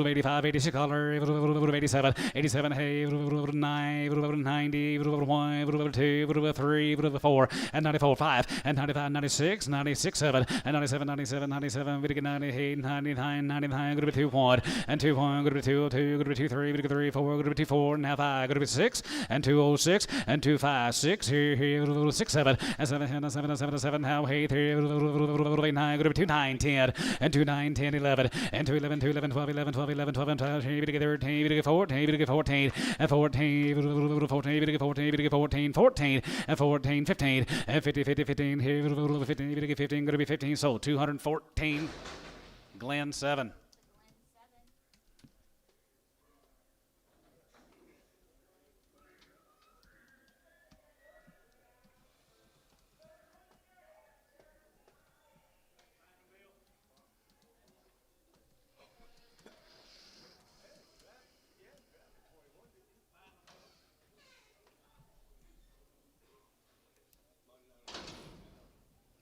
85, 86 collar, 87, 87, hey, 9, 90, 1, 2, 3, 4, and 94, 5, and 95, 96, 96, 7, and 97, 97, 97, 98, 99, 99, going to be 2 point, and 2 point, going to be 2, 2, going to be 2, 3, 3, 4, going to be 2, 4, and now 5, going to be 6, and 206, and 2, 5, 6, here, 6, 7, and 7, 7, 7, 7, now 8, 3, 9, going to be 2, 9, 10, and 2, 9, 10, 11, and 2, 11, 2, 11, 12, 11, 12, 11, 12, and 12, 13, 14, 14, and 14, 14, 14, 14, 14, and 14, 15, and 50, 50, 15, here, 15, 15, going to be 15, sold, 214, Glen 7.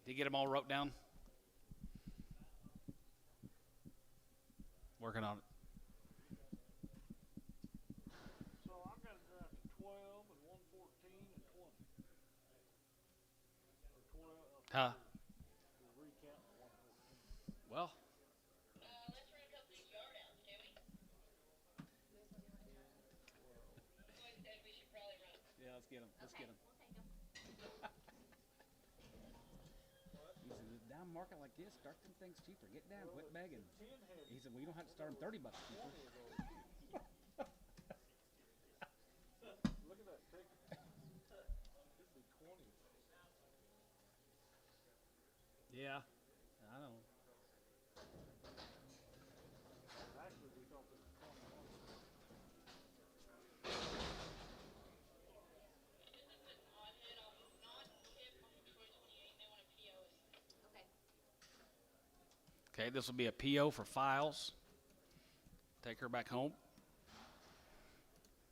Did you get them all wrote down? Working on it. So I got it down to 12 and 114 and 20. Or 12. Huh? We'll recount the 114. Well, Let's run a couple of these yard outs, can we? Lloyd said we should probably run. yeah, let's get them. Let's get them. We'll take them. He said, down market like this, start them things cheaper. Get down, quit begging. He said, well, you don't have to start them $30 cheaper. Look at that ticket. Should be 20. Yeah, I know. Actually, we thought it was 21. On hit off, not hit off of Troy 28. They want a PO. Okay. Okay, this will be a PO for files. Take her back home.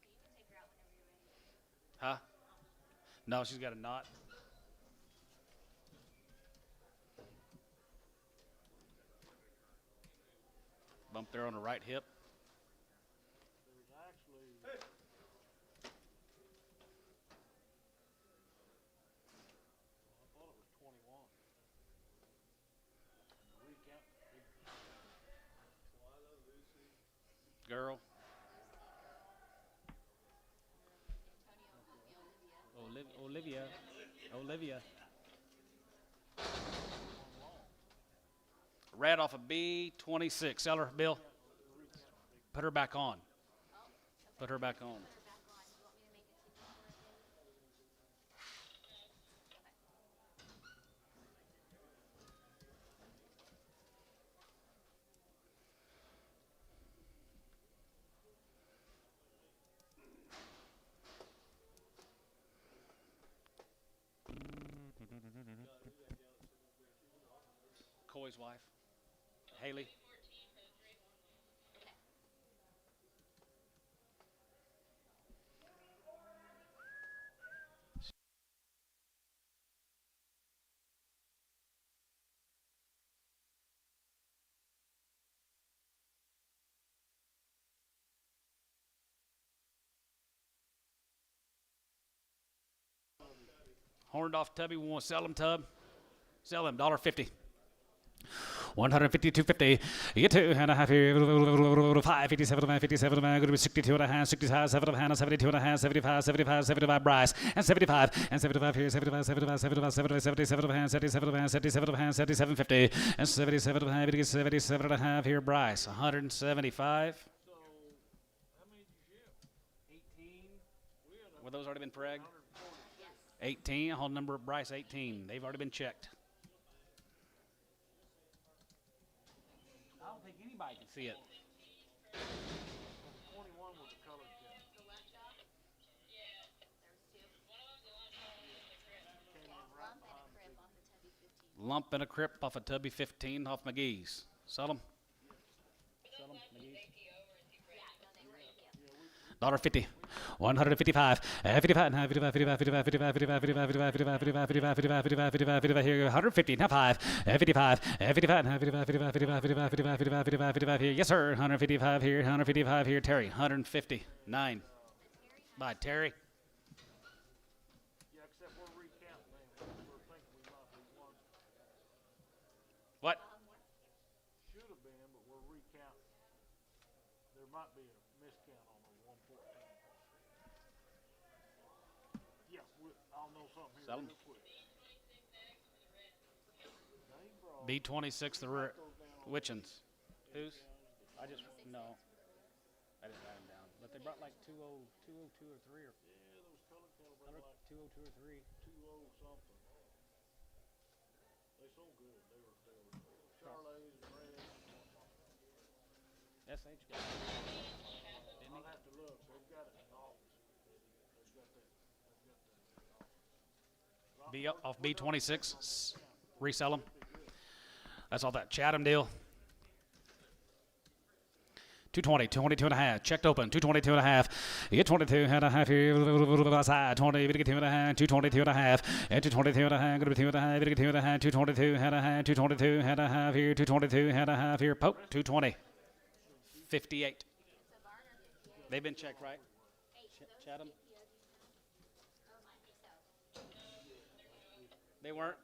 You can take her out whenever you're ready. Huh? No, she's got a knot. Bump there on the right hip. There's actually. I thought it was 21. And the recount. Girl. Olivia. Olivia. Red off of B26. Sell her, Bill. Put her back on. Put her back on. Back on. You want me to make it cheaper for her? Coy's wife, Haley. Horned off tubby. We want to sell them, tub. Sell them, $1.50. 150, 250. You get 2.5 here. 557, 57, going to be 62.5, 65, 7.5, 72.5, 75, 75, 75 Bryce, and 75, and 75 here, 75, 75, 75, 77, 77, 77, 77, 50, and 77.5, it gets 77.5 here, Bryce, 175. So, how many did you ship? 18. We had Were those already been pregged? 146. 18. Hold number of Bryce, 18. They've already been checked. I don't think anybody can see it. 21 was the colored jet. The left shot? Yeah. There's two. One of them's a left shot, one of them's a crib. Came in right Lump and a behind crib the off the Tubby 15. Lump and a crip off a Tubby 15 off McGee's. Sell them. Are those last ones AP over? Is he ready? Yeah, no, they were AP. Yeah, we $1.50. 155. 55. 55. 55. 55. 55. 55. 55. 55. 55. 55. 55. 55. 55. Here. 150. Now 5. 55. 55. 55. 55. 55. 55. 55. 55. 55. Here. Yes, sir. 155 here. 155 here. Terry. 159. By Terry. Yeah, except we're recounting them. We're thinking we might be one. What? Should have been, but we're recounting. There might be a miscount on the 114. Yeah, I'll know something here Sell 'em. real quick. Dave brought B26, the those down on Witchens. Who's? I just, no. I didn't write them down. But they brought like 202 or 3 or yeah, those color caliber like 202 or 3. 20 something. They sold good. They were Charlie's and Reds and whatnot. SH got I'll have to look. They've got it in the office. They've got that. B off B26. Resell them. That's all that Chatham deal. 220, 22 and a half. Checked open. 222 and a half. You get 22 and a half here. Outside. 20, 22 and a half. 222 and a half. And 222 and a half. Going to be 2 and a half. 2 and a half. 222 and a half. 222 and a half here. 222 and a half here. Poke. 220. 58. They've been checked, right? Chatham? They weren't?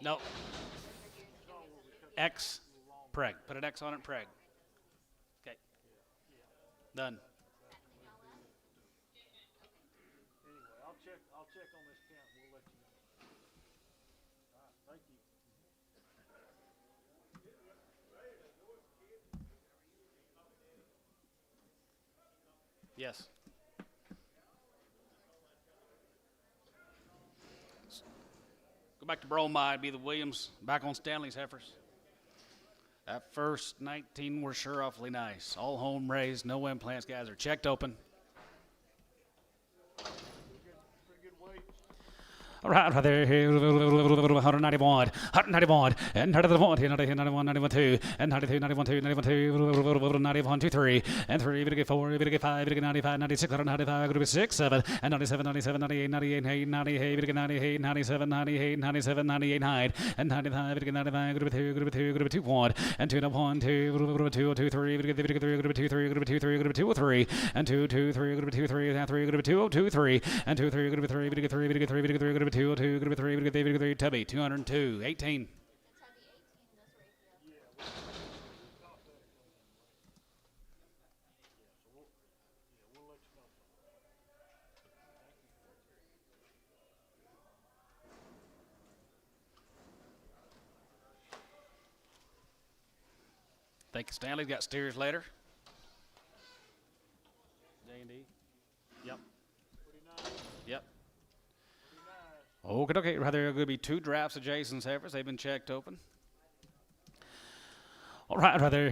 No. X. Preg. Put an X on it. Preg. Okay. Done. Anyway, I'll check on this count and we'll let you know. All right, thank you. Yes. Go back to bromide, be the Williams, back on Stanley's heifers. That first 19 were sure awfully nice. All home raised, no implants, guys are checked open. Pretty good weight. All right, right there, 191, 191, and 191, 91, 91, 2, and 92, 91, 2, 91, 2, 91, 2, 3, and 3, we get 4, we get 5, we get 95, 96, 195, we get 6, 7, and 97, 97, 98, 98, 98, we get 98, 97, 98, 97, 98, 9, and 95, we get 95, we get 2, we get 2, 1, and 2, 1, 2, 2, 2, 3, we get 3, we get 2, 3, we get 2, 3, we get 2, 3, and 2, 2, 3, we get 2, 3, and 3, we get 2, 2, 3, and 2, 3, we get 3, we get 3, we get 3, we get 3, we get 2, 2, we get 3, we get 3, we get 3, Tubby, 202, 18. We'll let you know. Thank you, Stanley's got steers later. J&D. Yep. Yep. Okay, right there are going to be 2 drafts of Jason's heifers. They've been checked open. All right, right there.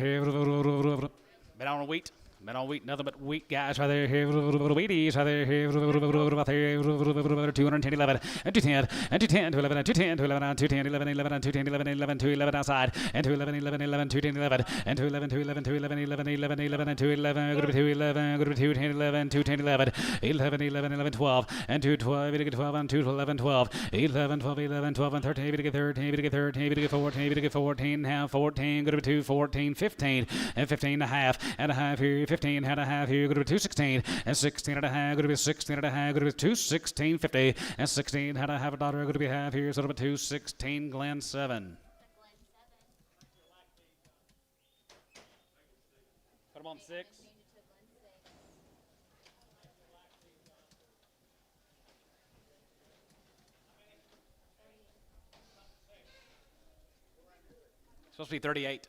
Bet on wheat. Bet on wheat, nothing but wheat, guys, right there. Wheaties, right there. 210, 11, and 210, and 210, 211, and 210, 211, and 210, 11, 11, and 210, 11, 11, 211 outside, and 211, 11, 11, 210, 11, and 211, 211, 211, 11, 11, 11, and 211, go to 211, go to 210, 11, 210, 11, 11, 11, 11, 12, and 212, we get 12, and 211, 12, 11, 12, 11, 12, and 13, we get 13, we get 13, we get 14, we get 14, half 14, go to 2, 14, 15, and 15 and a half here. 15 and a half here, go to 216, and 16 and a half, go to be 16 and a half, go to be 216.50, and 16 and a half $1, go to be half here, so it'll be 216, Glen 7. Put them on 6. Supposed to be 38.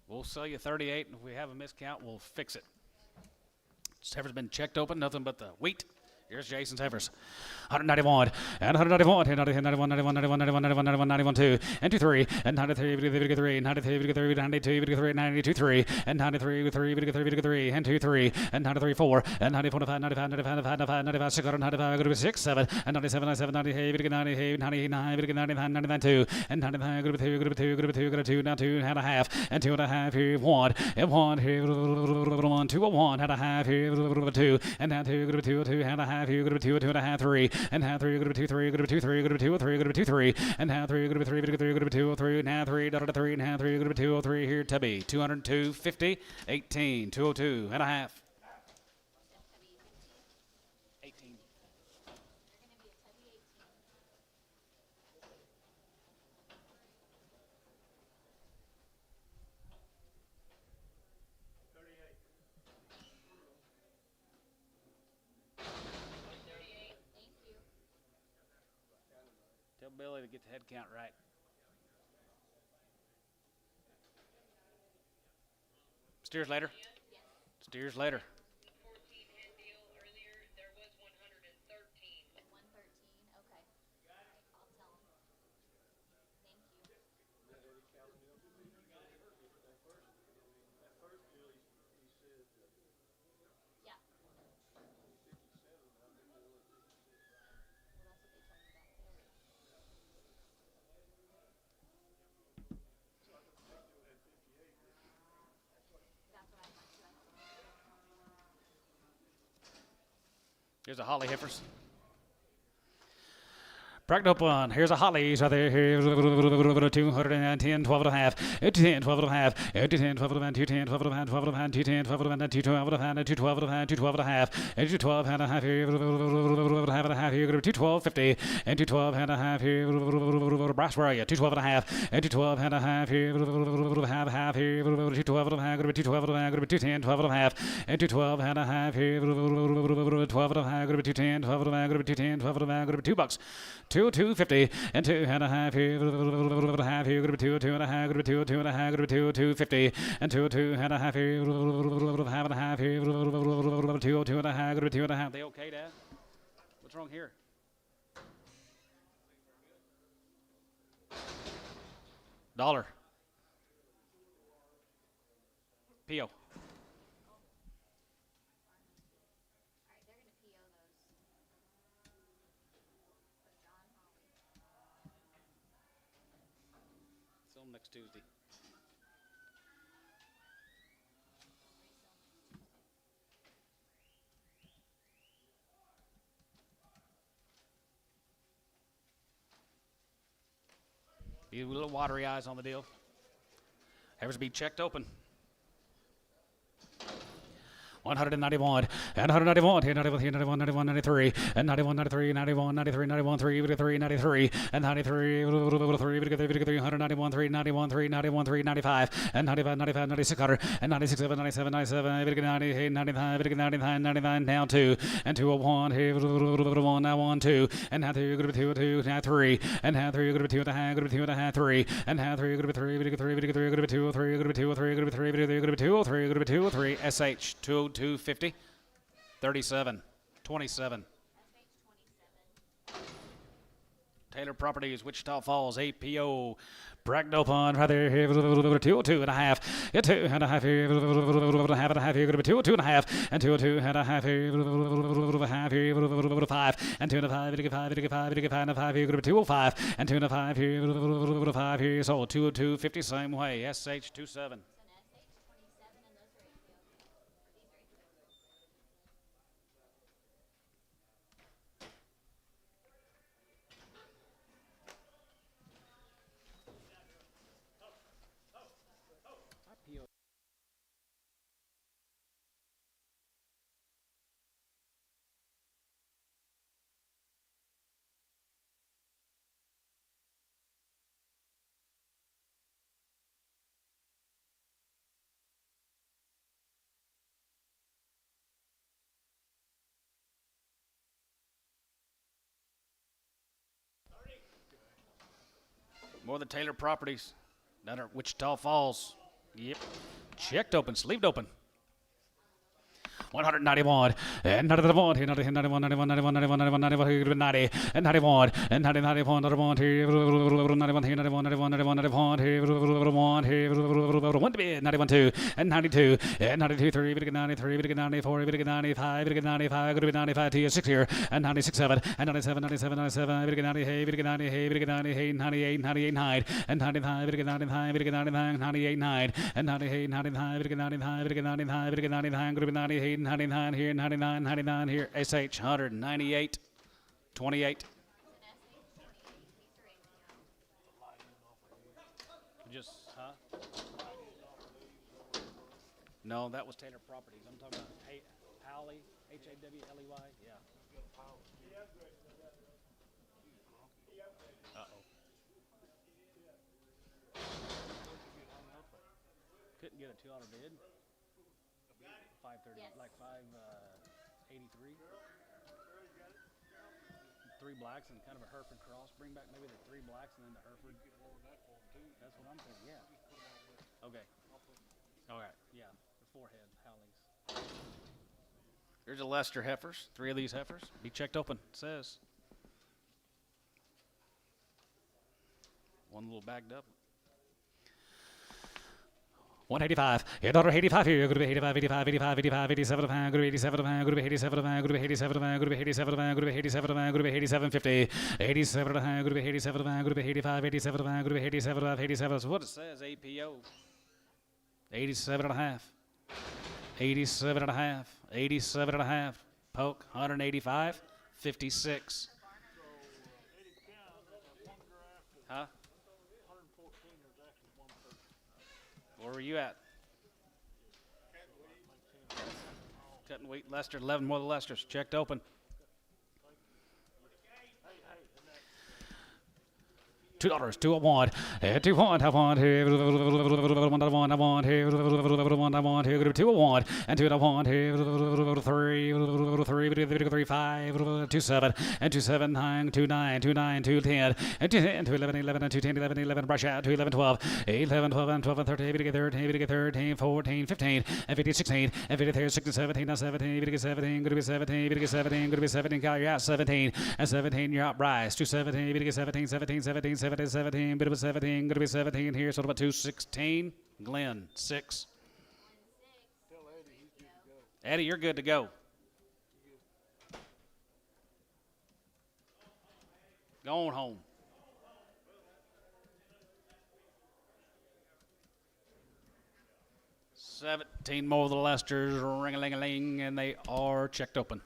We'll sell you 38, and if we have a miscount, we'll fix it. This heifer's been checked open, nothing but the wheat. Here's Jason's heifers. 191, and 191, 91, 91, 91, 91, 91, 91, 91, 2, and 2, 3, and 93, 3, 93, 3, 92, 3, 92, 3, and 93, 3, 3, and 2, 3, and 93, 4, and 94, 95, 95, 95, 95, 95, 6, 95, 6, 7, and 97, 97, 98, 98, 99, 99, 99, 2, and 95, 2, now 2 and a half, and 2 and a half here, 1, and 1 here, 1, 2, 1 and a half here, 2, and now 2, 2, 2 and a half here, 2, 2 and a half, 3, and now 3, 2, 3, 2, 3, 2, 3, 2, 3, and now 3, 3, 3, 2, 3, now 3, 3, and now 3, 2, 3 here, Tubby, 202, 50, 18, 202 and a half. 18. Tell Billy to get the head count right. Steers later. Steers later. 14 hand deal earlier, there was 113. 113, okay. I'll tell him. Thank you. Yeah. Well, that's what they told me back there. That's what I thought too. Here's a Holly heifers. Bragged up one. Here's a Hollies right there. Here's 210, 12 and a half. 10, 12 and a half. 10, 12 and a half. 210, 12 and a half. 12 and a half. 210, 12 and a half. 212 and a half. 212 and a half. 212 and a half. 212 and a half here. Half and a half here. 212, 50. And 212 and a half here. Brass, where are you? 212 and a half. And 212 and a half here. Half here. 212 and a half. 212 and a half. 210, 12 and a half. And 212 and a half here. 12 and a half. 210, 12 and a half. 210, 12 and a half. $2. 250 and 2 and a half here, half here, 2 and a half, 2 and a half, 250 and 2 and a half here, half and a half here, 2 and a half, 2 and a half. They okay, Dad? What's wrong here? Dollar. P.O. All right, they're going to PO those. For John Holly. Till next Tuesday. Be a little watery eyes on the deal. Heifers be checked open. 191 and 191, 91, 91, 93, and 91, 93, 91, 93, 91, 3, 3, 93, and 93, 3, 191, 3, 91, 3, 91, 3, 95, and 95, 95, 96, 100, and 96, 7, 97, 97, 98, 99, 99, 99, now 2, and 201, here, 1, now 1, 2, and now 2, 2, 2, now 3, and now 3, 2 and a half, 2 and a half, 3, and now 3, 3, 3, 3, 3, 2, 3, 2, 3, 3, 3, 2, 3, SH, 250, 37, 27. Taylor Properties, Wichita Falls, APO, bragged upon right there, 202 and a half, 2 and a half here, half and a half here, 2 and a half, and 2 and a half here, half here, 5, and 2 and a 5, 5 and a 5 here, 205, and 2 and a 5 here, 5 here, so 202, 50, same way, SH 27. More than Taylor Properties. Down at Wichita Falls. Yep. Checked open, sleeved open. 191 and 91 here 91 91 91 91 91 91 90 and 91 and 90 91 91 here 91 here 91 91 91 91 here 1 here 1 to be 91 2 and 92 and 92 3 big 93 big 94 big 95 big 95 good 95 to 6 here and 96 7 and 97 97 97 big 90 hey big 90 hey big 90 hey 98 98 9 and 95 big 99 big 99 98 9 and 98 99 big 95 big 99 big 99 good 98 99 here, 99, 99 here. SH 198, 28. Just, huh? No, that was Taylor Properties. I'm talking about Howley, Hawley. Yeah. Uh-oh. Couldn't get a $2 bid. 530, like 583. 3 blacks and kind of a Hereford cross. Bring back maybe the 3 blacks and then the Hereford. That's what I'm thinking. Yeah. Okay. All right. Yeah. The 4-head Howleys. Here's a Lester heifers. 3 of these heifers. Be checked open. It says. One a little bagged up. 185, another 85 here, group 85, 85, 85, 85, 87 of hand, group 87 of hand, group 87 of hand, group 87 of hand, group 87 of hand, group 87 of hand, group 87, 50, 87 of hand, group 87 of hand, group 85, 87 of hand, group 87 of 87, that's what it says, APO. 87 and a half, 87 and a half, 87 and a half, poke, 185, 56. Huh? Where were you at? Cutting wheat, Lester, 11 more of the Lesters. Checked open. $2, 201, and 2-1, have one here, 1 I want here, 1 I want here, 201, and 2 I want here, 3, 5, 2 7, and 2 7 9, 2 9, 2 9, 2 10, and 2 10, 2 11, 11, and 2 10, 11, 11, brush out, 2 11, 12, 11, 12, and 12, and 13, 13, 14, 15, and 15, 16, and 15, 16, 17, and 17, 17, going to be 17, 17, going to be 17, you're out 17, and 17, you're out Bryce, 217, 17, 17, 17, 17, bit of a 17, going to be 17 here, so about 216. Glenn, 6. Eddie, you're good to go. Go on home. $17 more of the Lesters, ring-a-ling-a-ling, and they are checked open.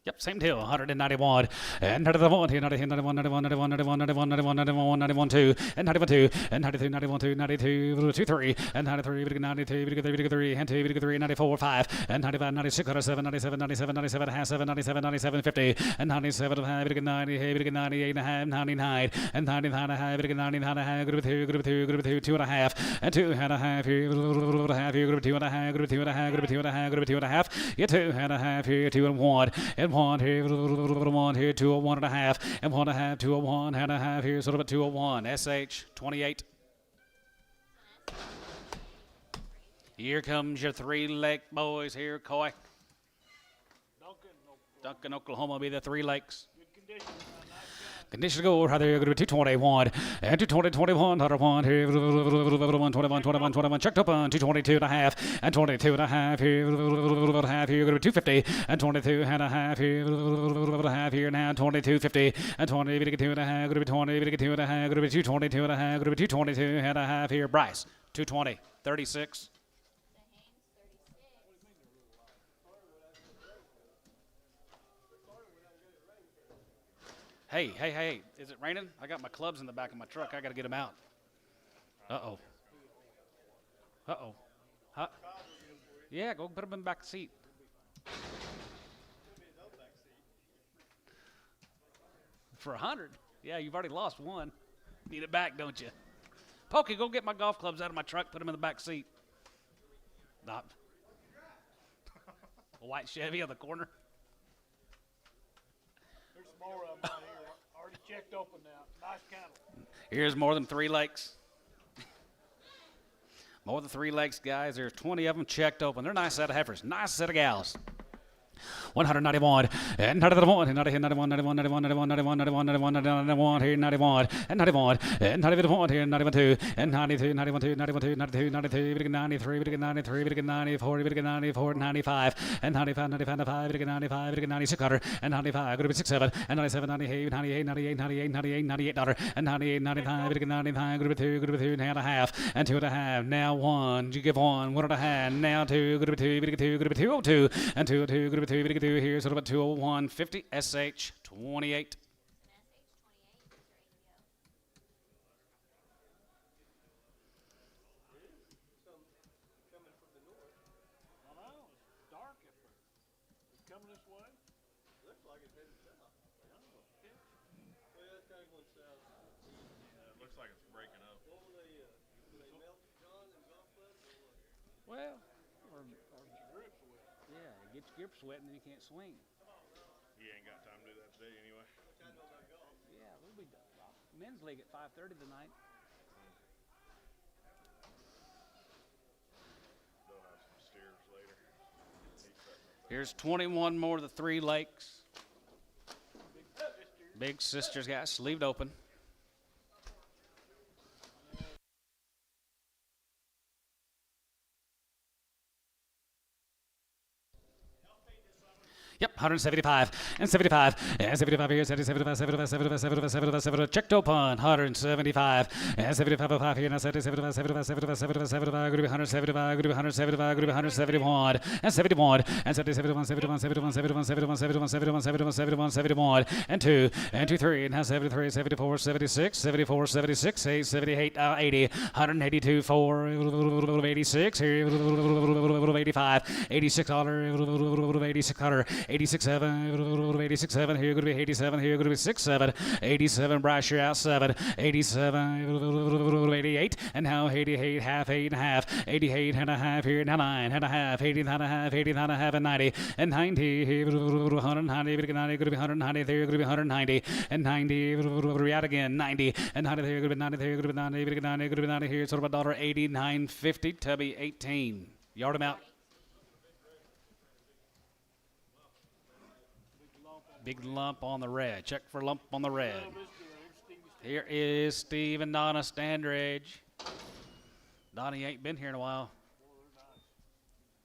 Yep, same deal. 191 and 91, 91, 91, 91, 91, 91, 91, 91, 2, and 91, 2, and 92, 91, 2, 92, 2, 3, and 93, 92, 3, and 2, 3, 94, 5, and 95, 96, 97, 97, 97, 97, half 7, 97, 97, 50, and 97, 90, 98, 99, and 99, 99, group 2, 2.5, and 2.5 here, group 2.5, group 2.5, group 2.5, group 2.5, yeah, 2.5 here, 2 and 1, and 1 here, 1 here, 201 and a half, and 1.5, 201 and a half here, sort of a 201. SH 28. Here comes your 3 Lake boys here, Coy. Duncan, Oklahoma will be the 3 Lakes. Condition to go, right there, going to be 221, and 220, 21, 101 here, 21, checked open, 222 and a half, and 22 and a half here, half here, going to be 250, and 22 and a half here, half here now, 22.50, and 20, 2 and a half, going to be 20, 2 and a half, going to be 222 and a half, going to be 222 and a half here, Bryce, 220, 36. Hey, is it raining? I got my clubs in the back of my truck. I got to get them out. Uh-oh. Huh? Yeah, go put them in the back seat. For 100? Yeah, you've already lost one. Need it back, don't you? Pokey, go get my golf clubs out of my truck, put them in the back seat. Not. A white Chevy on the corner. more of them out here. Already checked open now. Nice cattle. Here's more than 3 lakes. More than 3 lakes, guys. There's 20 of them checked open. They're a nice set of heifers. Nice set of gals. 191 and 91 and 91 91 91 91 91 91 91 here 91 and 91 and 91 here 92 and 92 91 2 91 2 92 93 93 93 94 94 95 and 95 95 95 95 96 and 95 group 67 and 97 98 98 98 98 98 98 dollar and 98 95 95 group 2 and a half and 2 and a half now 1 you give 1 1 and a half now 2 group 2 group 202 and 202 group 2 here sort of a 201 50 SH 28. I know, it's dark up there. It's coming this way. Looks like it's headed south. Well, it's kind of going south. Yeah, it looks like it's breaking up. What were they melt John and golf clubs or what? Well, Or grips with. yeah, get your grips wet and then you can't swing. He ain't got time to do that today anyway. Which I know about golf. Yeah, we'll be men's league at 5:30 tonight. They'll have some steers later. He's setting up. Here's 21 more of the 3 lakes. Big sisters, guys, sleeved open. Yep, 175 and 75 and 75 here, 75, 75, 75, 75, 75, 75, checked open, 175 and 75 here, now 75, 75, 75, 75, 75, group 175, group 175, group 171 and 71 and 71, 71, 71, 71, 71, 71, 71, 71, 71, 71 and 2 and 2, 3 and now 73, 74, 76, 74, 76, 8, 78, 80, 182, 4, 86 here, 85, 86 dollar, 86 dollar. 86 7, 86 7 here, going to be 87 here, going to be 6 7, 87 Brasher out 7, 87 88 and now 88 half 8 and a half, 88 and a half here, now 9 and a half, 80 and a half, 80 and a half and 90 and 90 here, 190, going to be 190 there, going to be 190 and 90 we're out again, 90 and 90 there, going to be 90 there, going to be 90, going to be 90 here, sort of a $1.89.50, Tubby 18, yard him out. Big lump on the red. Check for lump on the red. Here is Steve and Donna Standridge. Donnie ain't been here in a while.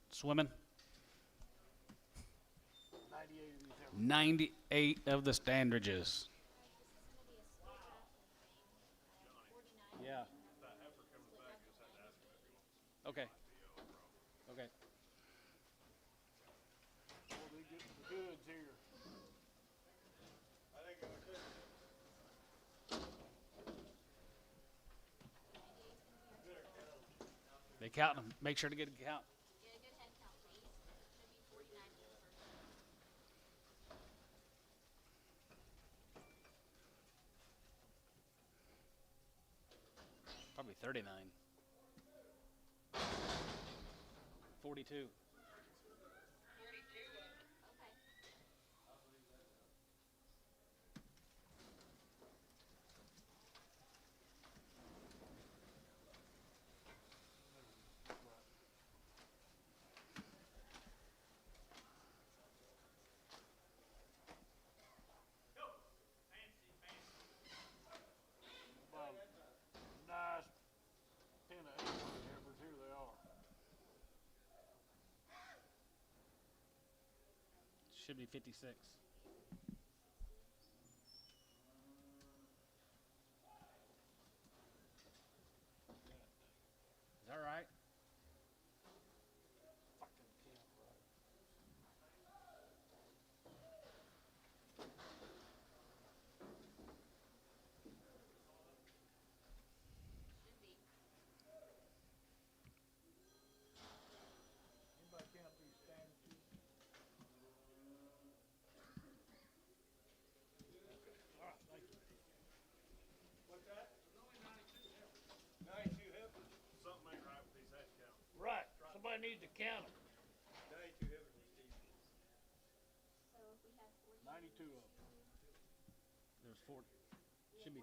Swimming. 98 of the Standridges. Yeah. Okay. Okay. Well, they get the goods here. They count them. Make sure to get a count. Get a good head count, please. Should be 49 for the first one. Probably 39. 42. Okay. Nice pen of heifers. Here they are. Should be 56. Is that right? Fucking camp, right? Anybody count these standards? All right, thank you. What's that? There's only 92 heifers. Something ain't right with these head counts. Right, somebody needs to count them. 92 heifers, Steve. So if we have 40. 92 of them. there's 4. Should be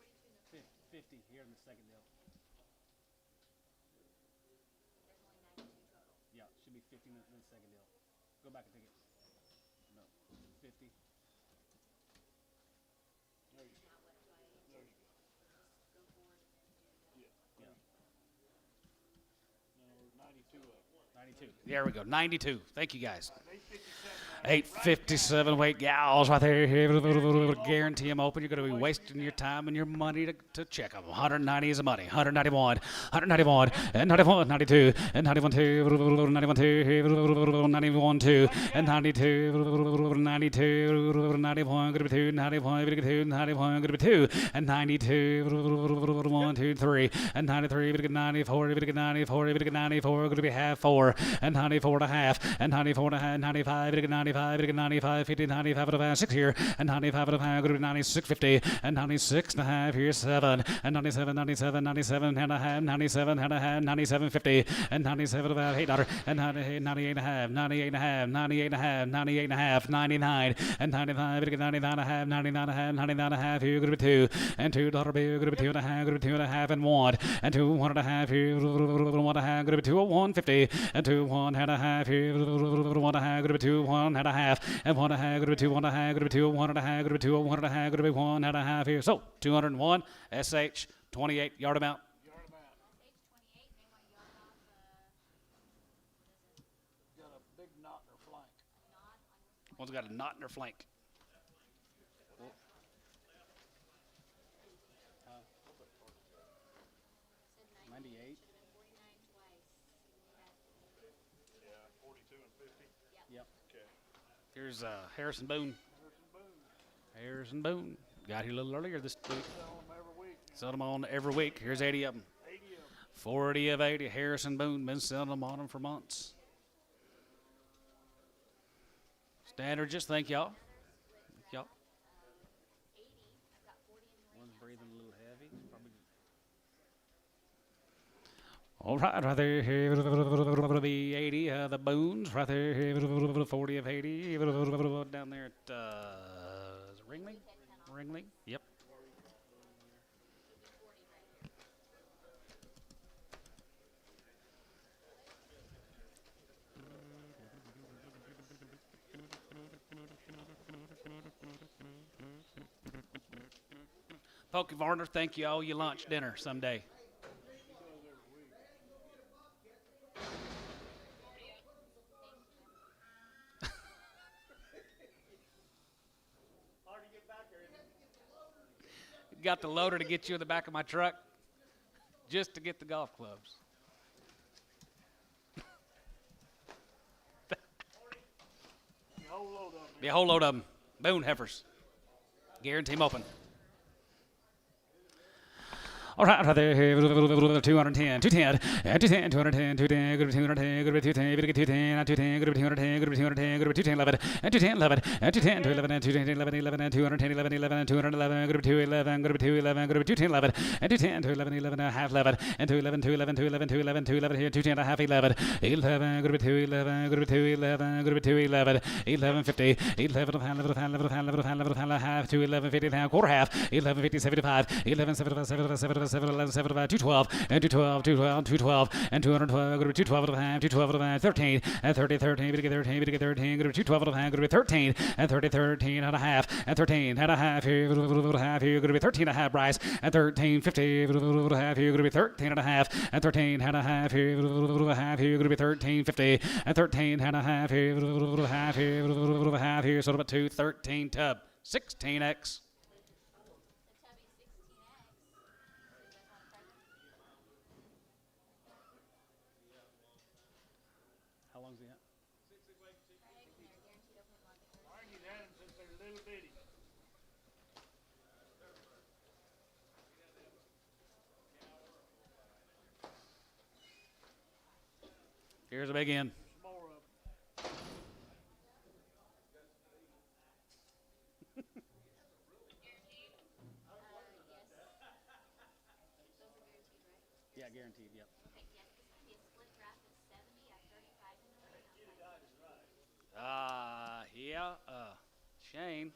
50 here in the second deal. Yeah, should be 50 in the second deal. Go back and take it. No, 50. There you go. There you go. Yeah. No, 92 of them. 92. There we go. 92. Thank you guys. 857. 857 weight gals right there. Guarantee them open. You're going to be wasting your time and your money to check them. 190 is the money. 191, 191, and 91, 92, and 91, 2, 91, 2, 91, 2, and 92, 92, 91, going to be 2, 91, going to be 2, 91, going to be 2, and 92, 1, 2, 3, and 93, going to 94, going to 94, going to 94, going to be half 4, and 94 and a half, and 94 and a half, 95, going to 95, going to 95, 50, 95 and a half, 6 here, and 95 and a half, going to be 96, 50, and 96 and a half, here 7, and 97, 97, 97 and a half, 97 and a half, 97, 50, and 97 and a half, $8, and 98 and a half, 98 and a half, 98 and a half, 98 and a half, 99, and 95, going to 99 and a half, 99 and a half, 99 and a half, here going to be 2, and $2 bill, going to be 2 and a half, going to be 2 and a half, and 1, and 2, 1 and a half, here, 1 and a half, going to be 2, 150, and 2, 1 and a half, here, 1 and a half, going to be 2, 1 and a half, and 1 and a half, going to be 2, 1 and a half, going to be 2, 1 and a half, going to be 2, 1 and a half, going to be 1 and a half here. So 201 SH 28 yard amount. Yard amount. Got a big knot in her flank. One's got a knot in her flank. 98. Yeah, 42 and 50. Yep. Okay. Here's Harrison Boone. Harrison Boone. Harrison Boone. Got here a little earlier this week. Sell them every week. Sell them on every week. Here's 80 of them. 80 of them. 40 of 80. Harrison Boone. Been selling them on them for months. Standard, just thank y'all. Thank y'all. One's breathing a little heavy. Probably. All right there. Here be 80 the Boones. Right there. 40 of 80. Down there at is it Ringling? Ringling. Yep. Pokey Varner, thank you. All you lunch, dinner someday. Hard to get back there, isn't it? Got the loader to get you in the back of my truck just to get the golf clubs. The whole load of them. Be a whole load of them. Boone heifers. Guarantee them open. All right, right there, 210, 210, 210, 210, 210, good to 210, good to 210, good to 210, 210, good to 210, good to 210, good to 210, 11, and 210, 11, and 210, 11, and 210, 11, 11, and 210, 11, 11, and 211, good to 211, good to 211, good to 210, 11, and 210, 211, 11, and a half 11, and 211, 211, 211, 211, 211, here, 210, a half 11, 11, good to 211, good to 211, good to 211, 1150, 11 of hand, 11 of hand, 11 of hand, 11 of hand, 11 of hand, half, 211, 50, quarter half, 1150, 75, 11, 75, 75, 75, 7, 11, 7, 212, and 212, 212, 212, and 212, going to be 212 of a half, 212 of a half, 13, and 30, 13, to get 13, to get 13, going to be 212 of a half, going to be 13, and 30, 13 and a half, and 13 and a half here, half here, going to be 13 and a half, Bryce, and 13, 50, half here, going to be 13 and a half, and 13 and a half here, half here, going to be 13, 50, and 13 and a half here, half here, so about 2, 13 tub, 16X. How long's he at? I ain't had them since they're little bitty. Here's a big end. There's more of them. Yeah, guaranteed, yep. Yeah, Shane.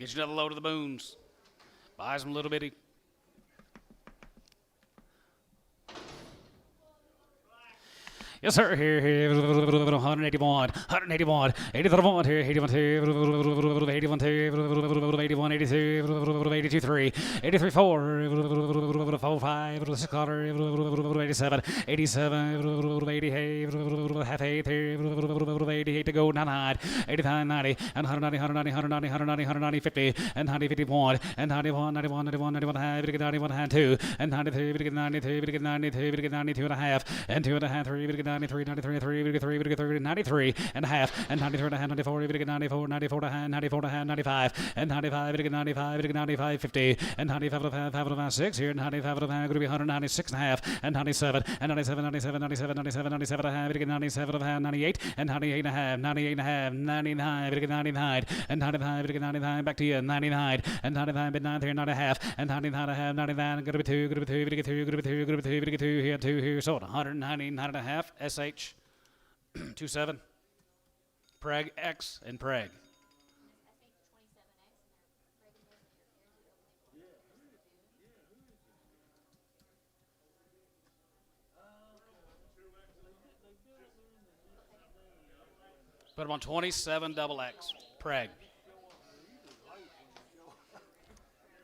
Get you another load of the boons. Buy some little bitty. Yes, sir. Here, 181, 181, 81 here, 81 here, 81 here, 81, 82, 82 3, 83 4, 4 5, 6 quarter, 87, 87, 88, half 8 here, 88 to go, 99, 89, 90, and 190, 190, 190, 190, 190, 50, and 90, 51, and 91, 91, 91, 91, 91, 2, and 93, 93, 92, 92 and a half, and 2 and a half, 3, 93, 93, 3, 3, 93 and a half, and 93 and a half, 94, 94, 94 and a half, 94 and a half, 95, and 95, 95, 95, 50, and 95 and a half, 5 and a half, 6 here, 95 and a half, going to be 196 and a half, and 97, and 97, 97, 97, 97, 97 and a half, 97 and a half, 98, and 98 and a half, 98 and a half, 99, 99, and 95, 99, back to you, 99, and 99, but 9 here, 9 and a half, and 99 and a half, 99, going to be 2, going to be 2, going to be 2, going to be 2, going to be 2, 2 here, 2 here, so 199 and a half, SH 27, Preg X and Preg. Put them on 27 double X, Preg.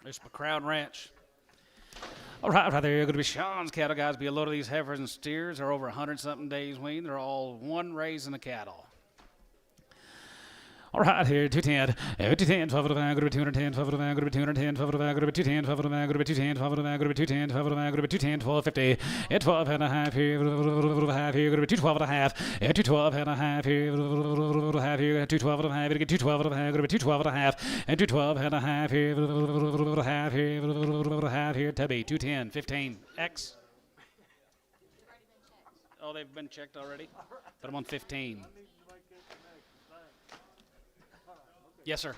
There's McCrown Ranch. All right, right there, going to be Sean's cattle, guys. Be a load of these heifers and steers. They're over 100-something days weaned. They're all one raising the cattle. All right, here, 210, 210, 12 of the van, go to 210, 12 of the van, go to 210, 12 of the van, go to 210, 12 of the van, go to 210, 12 of the van, go to 210, 12 of the van, go to 210, 1250, and 12 and a half here, half here, go to 212 and a half, and 212 and a half here, half here, 212 and a half, get 212 and a half, go to 212 and a half, and 212 and a half here, half here, Tubby, 210, 15, X. Oh, they've been checked already? Put them on 15. Yes, sir.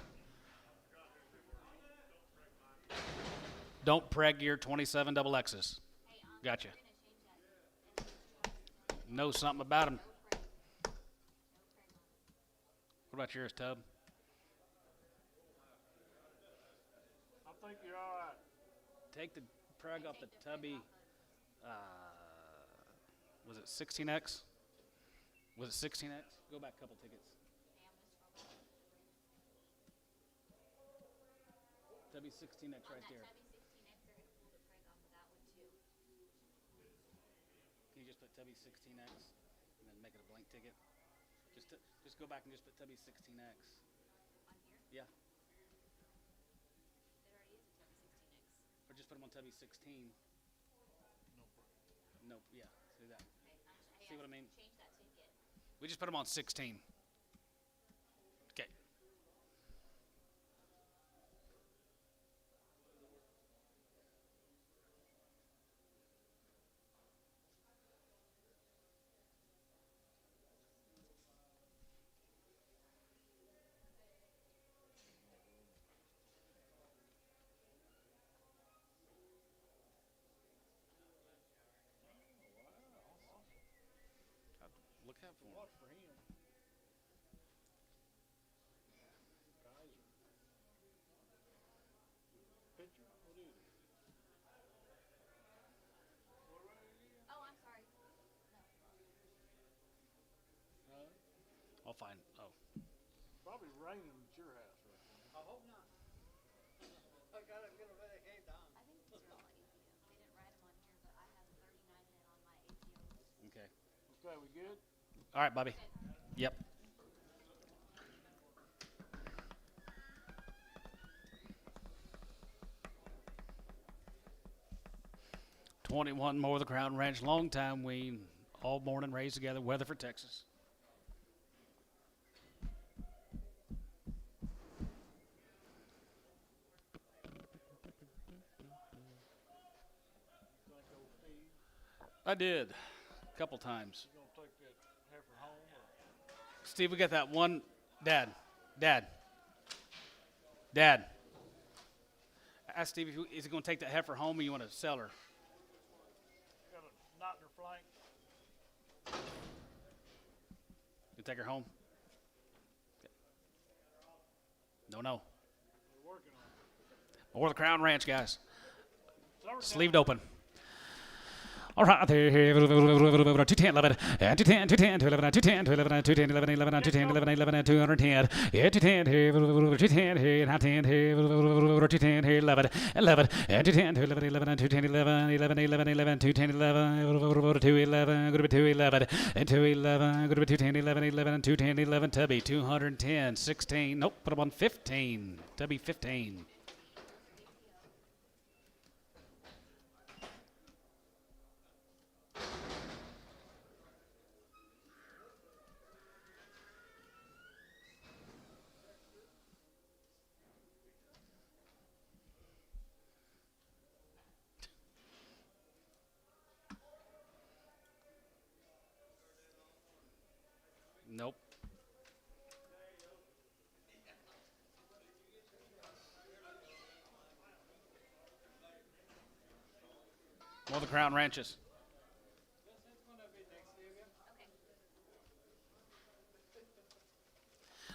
Don't preg your 27 double X's. Gotcha. Know something about them. What about yours, Tub? I think you're all right. Take the preg off the Tubby. Was it 16X? Was it 16X? Go back a couple tickets. Tubby 16X right there. Can you just put Tubby 16X and then make it a blank ticket? Just go back and just put Tubby 16X. On here? Yeah. There already is a Tubby 16X. Or just put them on Tubby 16. Nope. Yeah. See that? See what I mean? Change that ticket. We just put them on 16. Okay. Look out for him. Watch for him. Kaiser. Picture? What is it? Oh, I'm sorry. I'll find. Oh. Probably raining at your house right now. I hope not. I gotta get a red game down. I think these are all APO. They didn't write them on here, but I have 39 in it on my APO. Okay. Okay, we good? All right, Bobby. Yep. $21 more of the Crown Ranch, long time wean, all born and raised together, Weatherford, Texas. Think old Steve, I did, a couple times. you gonna take that heifer home or? Steve, we got that one. Dad. Ask Steve if is he going to take that heifer home or you want to sell her? Got a knot in her flank. You take her home? No. We're Or the Crown Ranch, guys. Sleeved open. All right, there, 210, 11, and 210, 210, 211, 210, 211, 210, 11, 11, 210, 11, 11, 210, yeah, 210, 210, 210, 210, 11, 11, and 210, 11, 11, 210, 11, 11, 11, 11, 210, 11, 211, good 211, and 211, good 210, 11, 11, 210, 11, Tubby, 210, 16, nope, put him on 15, Tubby 15. Nope. More the Crown Ranches.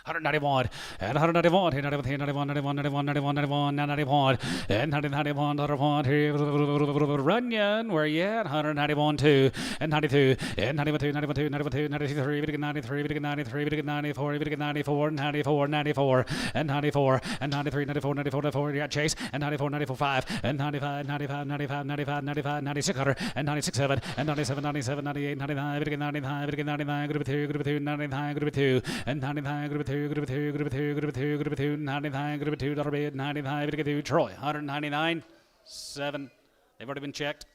191 and 191, 91, 91, 91, 91, 91, 91, and 191, 191, Runyon, where you at? 191, 2, and 92, and 92, 92, 92, 93, 93, 93, 94, 94, 94, 94, and 94, and 93, 94, 94, 94, you got Chase, and 94, 94, 5, and 95, 95, 95, 95, 95, 96, 100, and 96, 7, and 97, 97, 98, 99, 99, 99, group 2, 99, group 2, and 99, group 2, group 2, group 2, group 2, group 2, 99, group 2, dollar bid, 95, group 2, Troy, 199, 7. They've already been checked.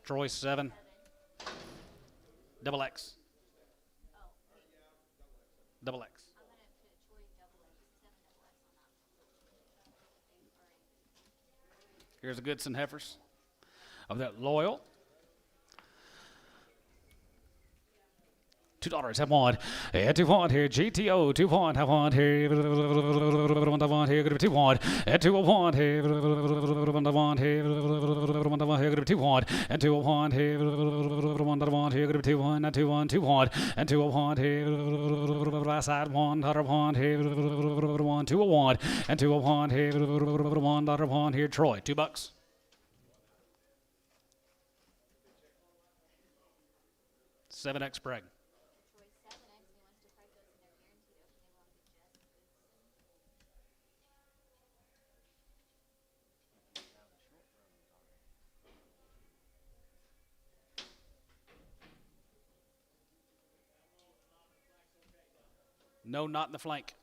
Troy, 7. Double X. Double X. Here's the Goodson heifers of that Loyal. $2 have one. And 2 1 here. GTO 2 1 have one here. 1 here. Good 2 1. And 2 1 here. 1 here. 1 here. Good 2 1. And 2 1 here. 1 here. Good 2 1. And 2 1 2 1. And 2 1 here. Last side 1 $1 here. 1 2 1. And 2 1 here. $1 here. Troy $2. $7X Sprague. No, not in the flank.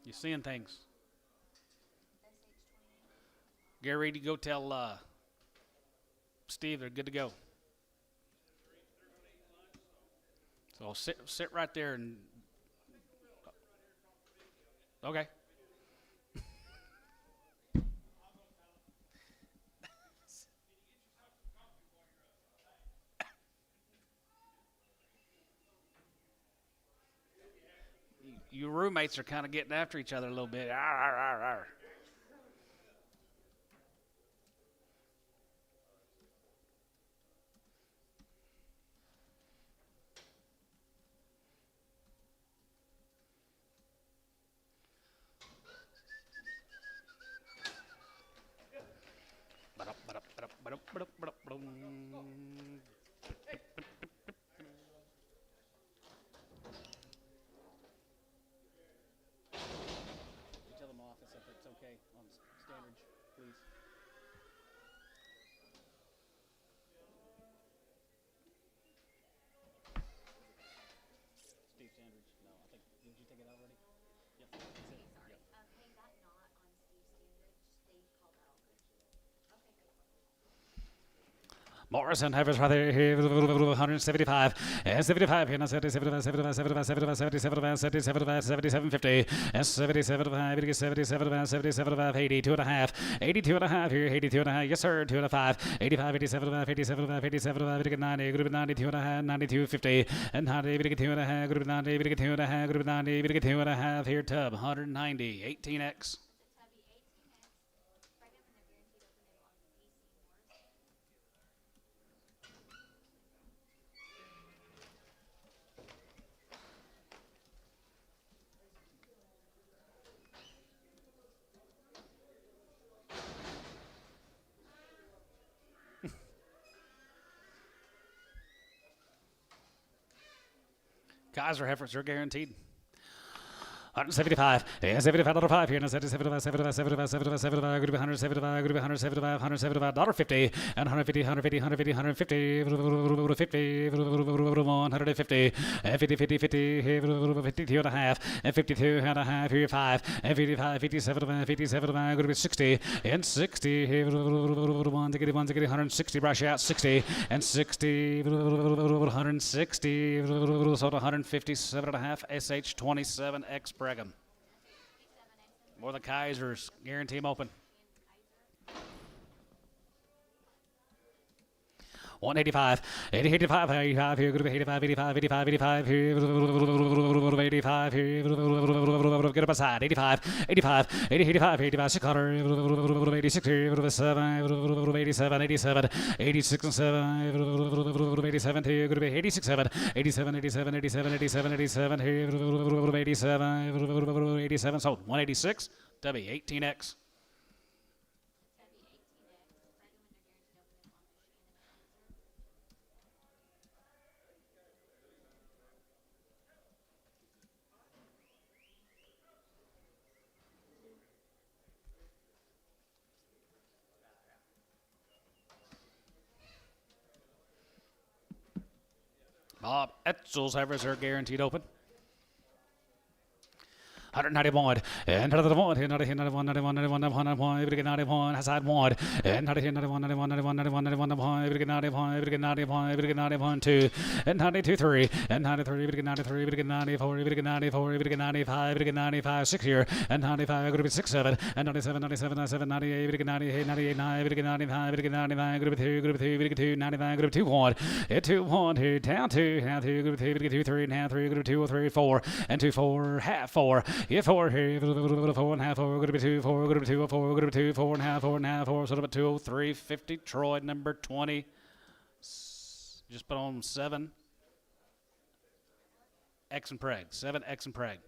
You're seeing things. Gary, you go tell Steve they're good to go. So sit right there and. Okay. Your roommates are kind of getting after each other a little bit. Arr, arr, arr, arr. Tell them office if it's okay on standards, please. Steve Standards. No, I think did you take it out already? Yep. That's it. Yep. Hang that knot on Steve's standards. They called that all good. Morrison heifers right there, 175, and 75, and 75, 75, 75, 75, 77, 77, 77, 50, and 77, 77, 77, 82 and a half, 82 and a half here, 82 and a half, yes sir, 2 and a 5, 85, 87, 87, 87, 90, group 92 and a half, 92, 50, and 90, 2 and a half, group 90, 2 and a half, group 90, 2 and a half here, Tub, 190, 18X. Kaiser heifers are guaranteed. 175, and 75 dollar 5 here, and 75, 75, 75, 75, 75, group 175, group 175, 175 dollar 50, and 150, 150, 150, 150, 50, 150, and 50, 50, 50, 52 and a half, and 52 and a half here 5, and 55, 57, 57, group 60, and 60, 160, brush out 60, and 60, 160, so 157 and a half, SH 27X Brigham. More than Kaisers. Guarantee him open. 185, 85, 85 here, 85, 85, 85, 85 here, 85 here, get up aside, 85, 85, 80, 85, 85, 600, 86 here, 7, 87, 87, 86 and 7, 87 here, 86, 7, 87, 87, 87, 87, 87 here, 87, 87, sold, 186, W18X. Bob Etzel's heifers are guaranteed open. 191, and 191, 91, 91, 91, 91, every 91, Hassan 1, and 91, 91, 91, 91, 91, every 91, every 91, every 91, 2, and 92, 3, and 93, every 93, every 94, every 94, every 95, every 95, 6 here, and 95, group 6, 7, and 97, 97, 97, 98, every 98, 98, 9, every 95, every 99, group 2, every 2, 99, group 2, 1, and 2, 1, here, down 2, half 2, group 2, every 2, 3, and half 3, group 2, 3, 4, and 2, 4, half 4. Yeah, 4 here, 4 and a half, 4, going to be 2, 4, going to be 2, 4, going to be 2, 4 and a half, 4 and a half, 4, sort of a 203, 50. Troy, number 20. Just put on 7. X and Preg. 7 X and Preg.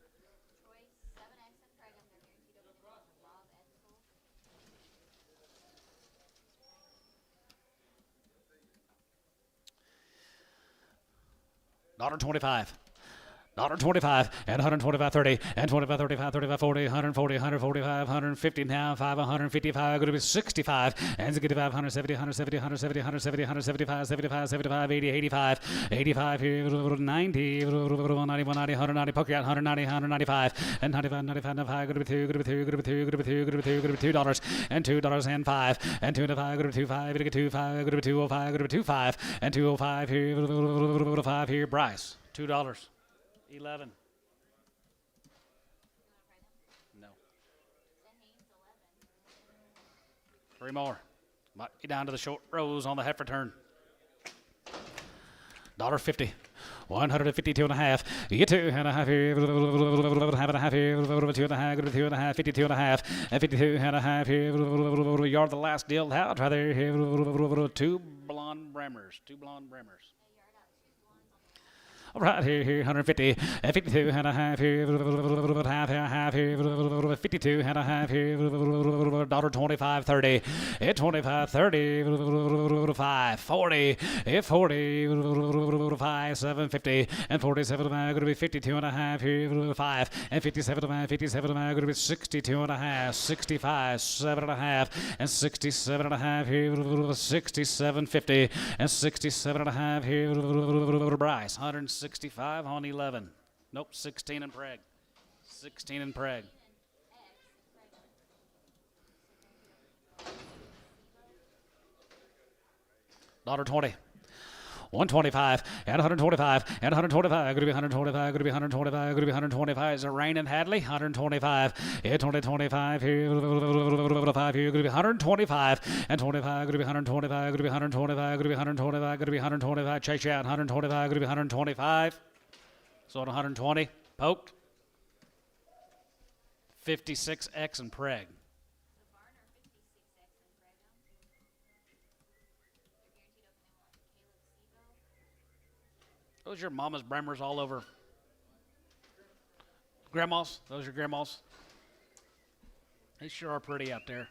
$125. $125 and 125, 30 and 25, 35, 35, 40, 140, 145, 150 now, 5, 155, going to be 65 and 65, 170, 170, 170, 170, 175, 75, 75, 80, 85, 85 here, 90, 91, 90, 190, poker out, 190, 195 and 95, 95, 95, going to be 2, going to be 2, going to be 2, going to be 2, going to be 2, going to be $2 and $2 and 5 and 2 and 5, going to be 2, 5, going to be 2, 5, going to be 205, going to be 2, 5 and 205 here, 5 here, Bryce, $2. 11. No. 3 more. Might be down to the short rows on the heifer turn. $1.50. 152 and a half. You 2 and a half here. Half and a half here. 2 and a half. 2 and a half. 52 and a half. And 52 and a half here. You're the last deal out. Try there. 2 blonde Bremers. 2 blonde Bremers. All right, here, 150, and 52 and a half here, half here, 52 and a half here, $1.25, 30, 25, 30, 5, 40, 40, 5, 750, and 47 going to be 52 and a half here, 5, and 57, 57 going to be 62 and a half, 65, 7 and a half, and 67 and a half here, 67.50, and 67 and a half here, Bryce, 165 on 11. Nope, 16 in Preg. 16 in Preg. $1.20. 125 and 125 and 125. Going to be 125. Going to be 125. Going to be 125. Is it raining, Hadley? 125. Yeah, 2025 here. 5 here. Going to be 125 and 25. Going to be 125. Going to be 125. Going to be 125. Going to be 125. Chase out. 125. Going to be 125. So at 120. Poked. 56X and Preg. Those are your mama's Bremers all over. Grandmas? Those are grandmas? They sure are pretty out there.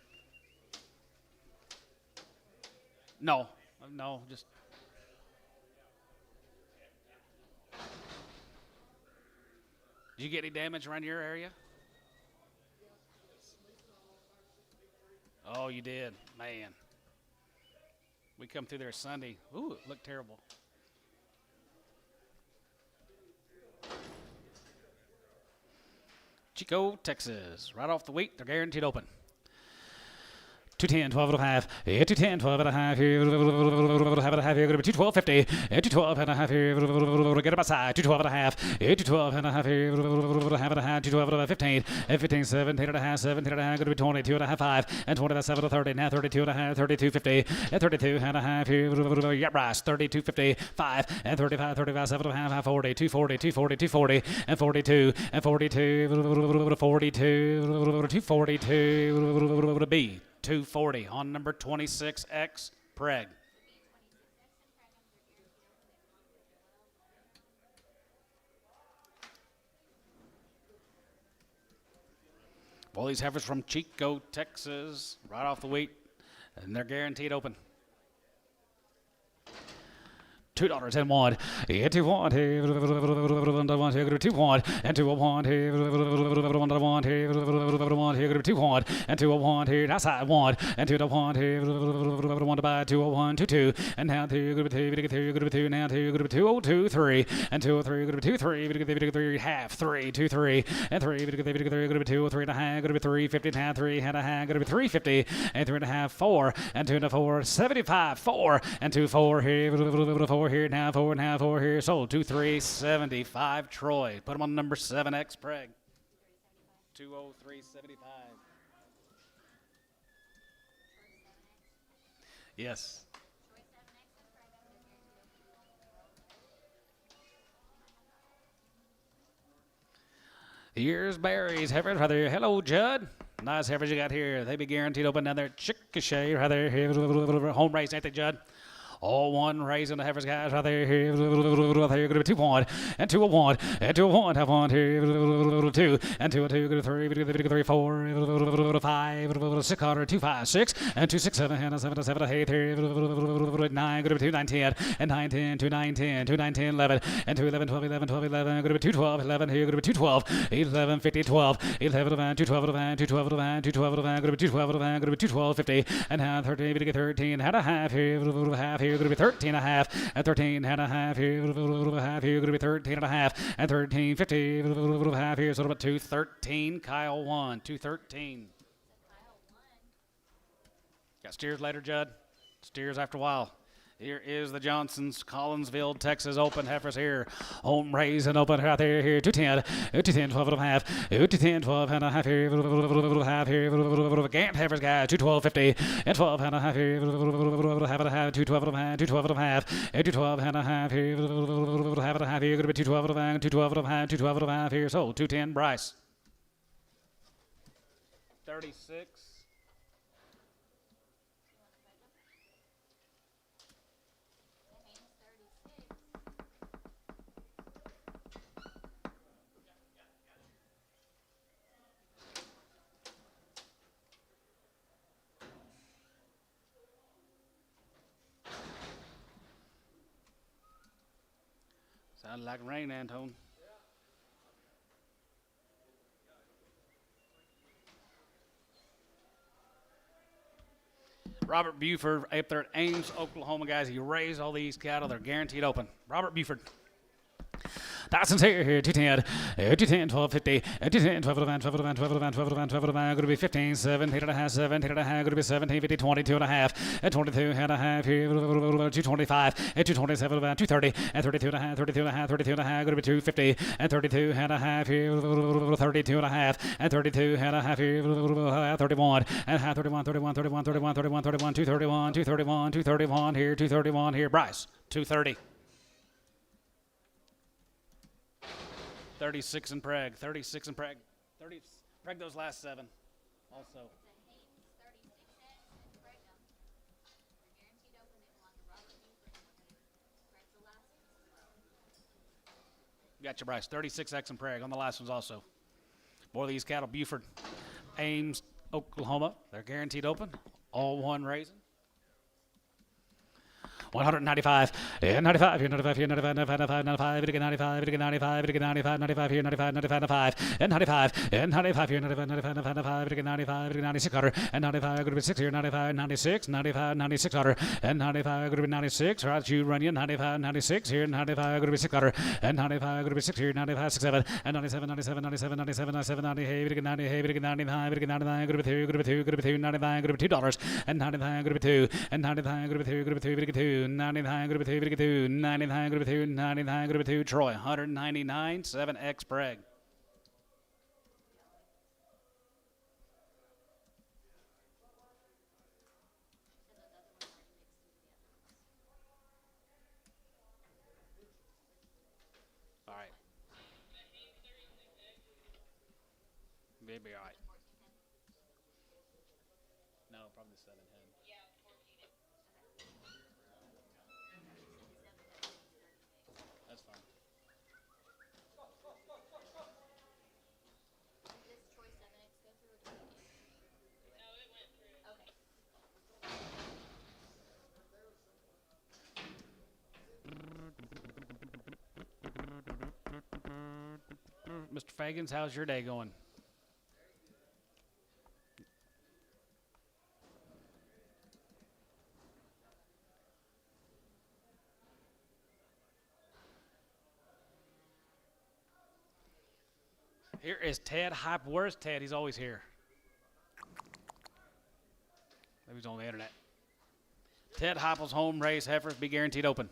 No, just. Did you get any damage around your area? Oh, you did, man. We come through there Sunday. Ooh, it looked terrible. Chico, Texas. Right off the wheat, they're guaranteed open. 210, 12 and a half, 210, 12 and a half here, have it a half here, 212.50, 212 and a half here, get it outside, 212 and a half, 212 and a half here, have it a half, 212 and a 15, 15, 17 and a half, 17 and a half, going to be 22 and a half, 5, and 20, that's 7 to 30, now 32 and a half, 32.50, 32 and a half here, yeah, Bryce, 32.50, 5, and 35, 35, 7 and a half, 40, 240, 240, 240, and 42, and 42, 42, 242, B. 240 on number 26X Preg. Well, these heifers from Chico, Texas, right off the wheat, and they're guaranteed open. $2 and 1. 2-1 here. 2-1 here. 2-1 and 2-1 here. 1-1 here. 1 here. 2-1 and 2-1 here. Outside 1 and 2-1 here. 1 to buy 2-1 2-2 and now 2 good 2 good 2 now 2 good 2-2 3 and 2-3 good 2-3 3 half 3 2-3 and 3 good 3 good 2 3 and a half good 350 now 3 and a half good 350 and 3 and a half 4 and 2 and a 4 75 4 and 2-4 here 4 here now 4 and a half 4 here sold 2-3-75 Troy. Put them on number 7X Preg. 203.75. Yes. Here's Barry's heifers right there. Hello, Judd. Nice heifers you got here. They be guaranteed open down there. Chickasha right there. Home race, ain't they, Judd? All one raising the heifers, guys, right there. Here, going to be 2-1 and 2-1 and 2-1. Have one here, 2 and 2 and 2, go to 3, 4, 5, 6, 2, 5, 6 and 2, 6, 7, 7, 7, 8 here, 9, go to 2, 9, 10 and 9, 10, 2, 9, 10, 2, 9, 10, 11 and 2, 11, 12, 11, 12, 11, go to 2, 12, 11 here, go to 2, 12, 11, 50, 12, 11, 2, 12, 2, 12, 2, 12, go to 2, 12, go to 2, 12, 50 and 13, 13 and a half here, half here. You're going to be 13 and a half and 13 and a half here, half here. You're going to be 13 and a half and 13, 50, half here. So about 213. Kyle 1, 213. Got steers later, Judd. Steers after a while. Here is the Johnsons, Collinsville, Texas Open heifers here. Home raise and open out there here. 210, 210, 12 and a half, 210, 12 and a half here, half here. Gant heifers, guys, 212.50 and 12 and a half here, half and a half, 212 and a half, 212 and a half, 212 and a half here, half and a half here. Going to be 212 and a half, 212 and a half, 212 and a half here. So 210, Bryce. 36. Sounded like rain, Antone. Robert Buford up there at Ames, Oklahoma, guys. He raised all these cattle. They're guaranteed open. Robert Buford. Dawson's here, 210, 210, 12.50, 210, 12 12 12 12 12 12 going to be 15, 17 and a half, 17 and a half, going to be 17, 50, 22 and a half, and 22 and a half here, 225, and 227, about 230, and 32 and a half, 32 and a half, 32 and a half, going to be 250, and 32 and a half here, 32 and a half, and 32 and a half here, 31, and half 31, 31, 31, 31, 31, 31, 231, 231, 231 here, 231 here, Bryce, 230. 36 in Prague. 36 in Prague. 30 Prague those last 7 also. Got you, Bryce. 36X in Prague on the last ones also. More of these cattle. Buford, Ames, Oklahoma. They're guaranteed open. All one raising. 195, and 95, here, 95, here, 95, 95, 95, 95, 95, 95, 95, here, 95, 95, 95, and 95, and 95, here, 95, 95, 95, 95, 96 hundred, and 95, going to be 6 here, 95, 96, 95, 96 hundred, and 95, going to be 96, right, you run you, 95, 96, here, 95, going to be 6 hundred, and 95, going to be 6 here, 95, 6, 7, and 97, 97, 97, 97, 97, 90, hey, 90, hey, 99, 99, going to be 2, going to be 2, going to be 2, 99, going to be $2, and 99, going to be 2, and 99, going to be 2, going to be 2, going to be 2, 99, going to be 2, 99, going to be 2, 99, going to be 2, Troy, 199, 7X Bragg. All right. Maybe all right. No, probably 7 hen. That's fine. Does Troy 7X go through or do it? No, it went through. Okay. Mr. Fagans, how's your day going? Here is Ted Hype. Where's Ted? He's always here. Maybe he's on the internet. Ted Heupel's home race heifers be guaranteed open.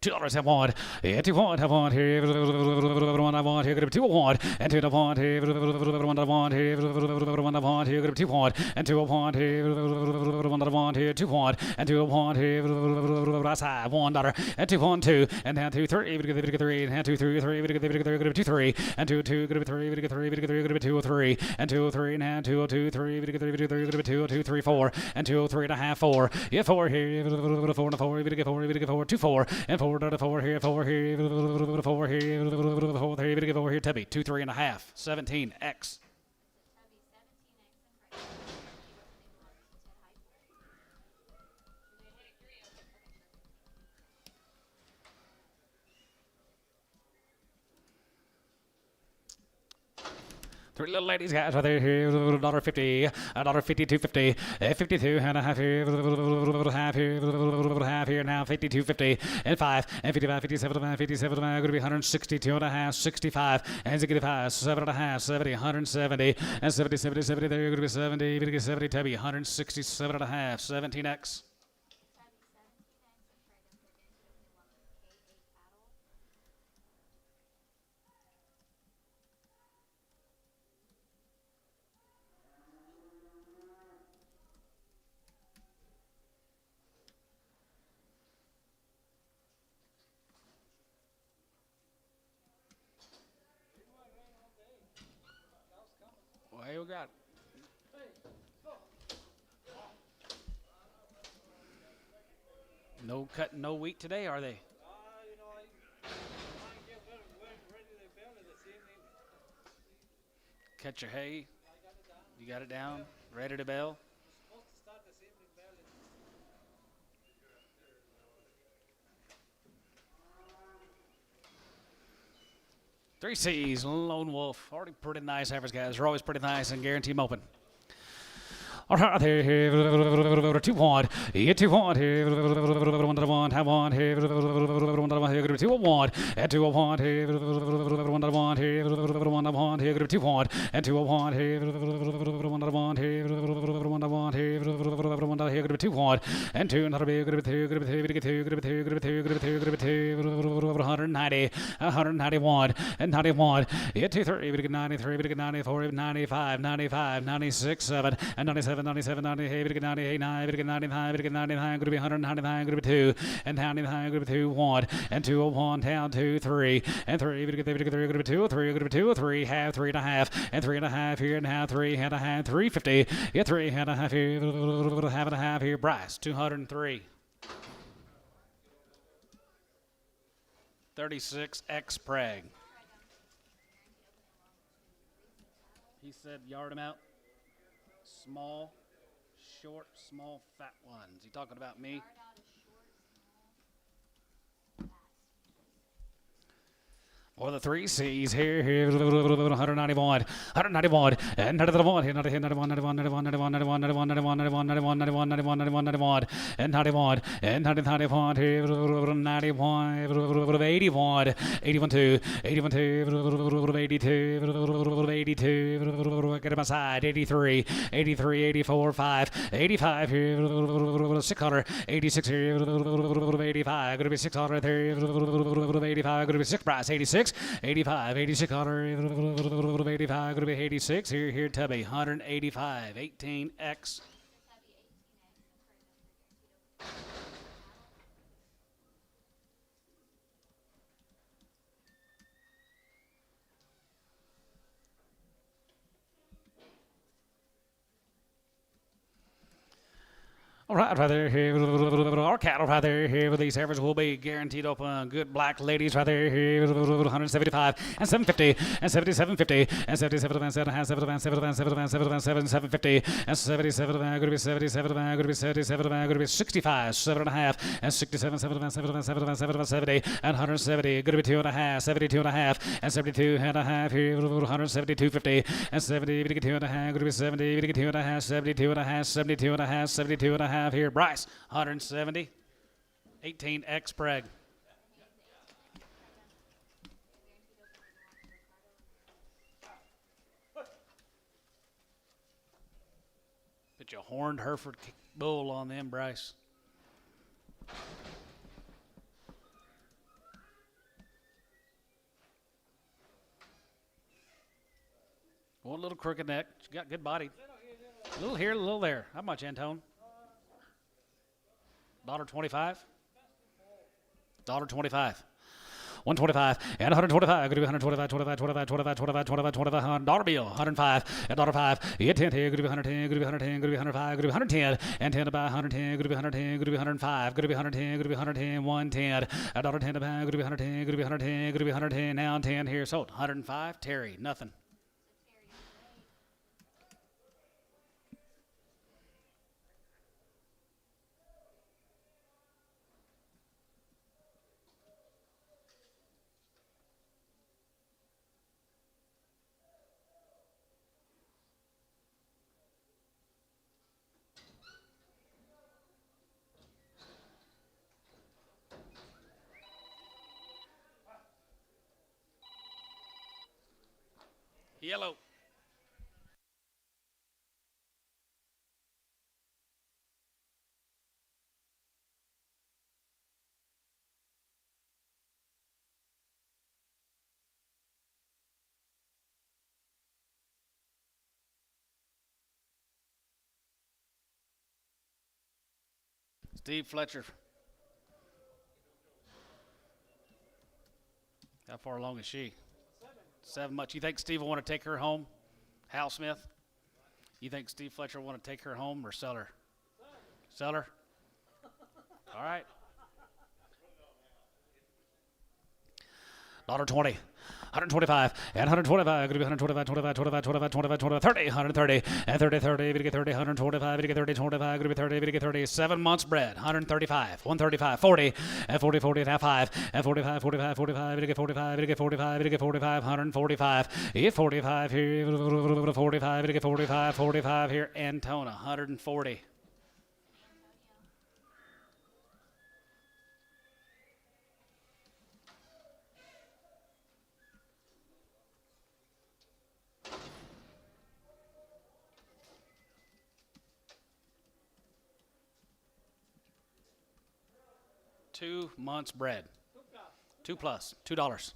$2 have won, and 2 want have won here, one I want here, gonna be 2 want, and 2 I want here, one I want here, one I want here, gonna be 2 want, and 2 I want here, one I want here, 2 want, and 2 I want here, that's high, $1, and 2 want 2, and now 2 3, we get 3, and 2 3 3, we get 2 3, and 2 2, gonna be 3, we get 3, we get 3, gonna be 2 3, and 2 3, and now 2 2 3, we get 3, gonna be 2 2 3 4, and 2 3 and a half 4, yeah 4 here, 4 and 4, we get 4, we get 4, 2 4, and 4 4 here, 4 here, 4 here, 4 here, 4 here, Tubby, 2 3 and a half, 17X. Three little ladies, guys, right there here, $1.50, $1.50, 250, 52 and a half here, half here, now 52.50, and 5, and 55, 57, 57, going to be 162 and a half, 65, and 65, 7 and a half, 70, 170, and 70, 70, 70, there, going to be 70, going to be 70, Tubby, 167 and a half, 17X. Well, here we got it. No cut, no wheat today, are they? You know, I might get ready to build it this evening. Cut your hay. I got it down. You got it down, ready to bell. Supposed to start this evening building. Three C's, Lone Wolf. Already pretty nice average guys. They're always pretty nice and guarantee them open. All right, here, 2 want, yeah, 2 want here, 1 I want, have want here, 1 I want here, 2 I want, and 2 I want here, 1 I want here, 1 I want here, 2 want, and 2 I want here, 1 I want here, 1 I want here, 1 I here, 2 want, and 2 and 2, 190, 191, and 91, yeah, 2 3, we get 93, we get 94, 95, 95, 96, 7, and 97. 97, 98, 98, 9, 99, 99, going to be 199, going to be 2, and 99, going to be 2, 1, and 2, 1, down 2, 3, and 3, going to be 3, going to be 2, 3, going to be 2, 3, half, 3 and a half, and 3 and a half here, and now 3 and a half, 350, yeah, 3 and a half here, half and a half here, Bryce, 203. 36X Preg. He said yard him out. Small, short, small, fat ones. He talking about me? Or the 3Cs here, 191, 191, and 91, 91, 91, 91, 91, 91, 91, 91, 91, 91, 91, 91, 91, and 91, and 91, 91, 81, 81, 2, 81, 2, 82, 82, get him aside, 83, 83, 84, 5, 85 here, 600, 86 here, 85, going to be 600 there, 85, going to be 6 price, 86. 85, 86, 100, 85, going to be 86. Here, Tubby, 185, 18X. All right, right there here, our cattle right there here with these heifers will be guaranteed open. Good black ladies right there here, 175 and 750 and 7750 and 77 and 7 and 7 and 7 and 7 and 7 and 7 750 and 77 going to be 77 going to be 77 going to be 65 7 and a half and 67 7 and 7 and 7 and 7 and 70 and 170 going to be 2 and a half 72 and a half and 72 and a half here 172.50 and 70 2 and a half going to be 70 2 and a half 72 and a half 72 and a half 72 and a half here Bryce 170 18X Preg. Put your horned Hereford bull on them, Bryce. One little crooked neck. She got good body. A little here, a little there. How much, Antone? $1.25. $1.25. 125 and 125. Going to be 125, 25, 25, 25, 25, 25, 25, $1 bill, 105 and $1.05. Get 10 here. Going to be 110. Going to be 110. Going to be 105. Going to be 110 and 10 to buy 110. Going to be 110. Going to be 105. Going to be 110. Going to be 110. 110. $1.10 to buy. Going to be 110. Going to be 110. Going to be 110. Now 10 here. Sold. 105. Terry. Nothing. Yellow. Steve Fletcher. How far along is she? 7 much. You think Steve will want to take her home? Hal Smith? You think Steve Fletcher will want to take her home or sell her? Sell her? All right. $1.20. 125 and 125. Going to be 125, 25, 25, 25, 25, 25, 30, 130 and 30, 30. Going to get 30, 125. Going to get 30, 25. Going to be 30. Going to get 30. 7 months bred. 135, 135, 40 and 40, 40 and a half 5 and 45, 45, 45. Going to get 45. Going to get 45. Going to get 45. 145. Get 45 here. 45. Going to get 45. 45 here. Antona 140. $2 months bred. 2 plus. $2.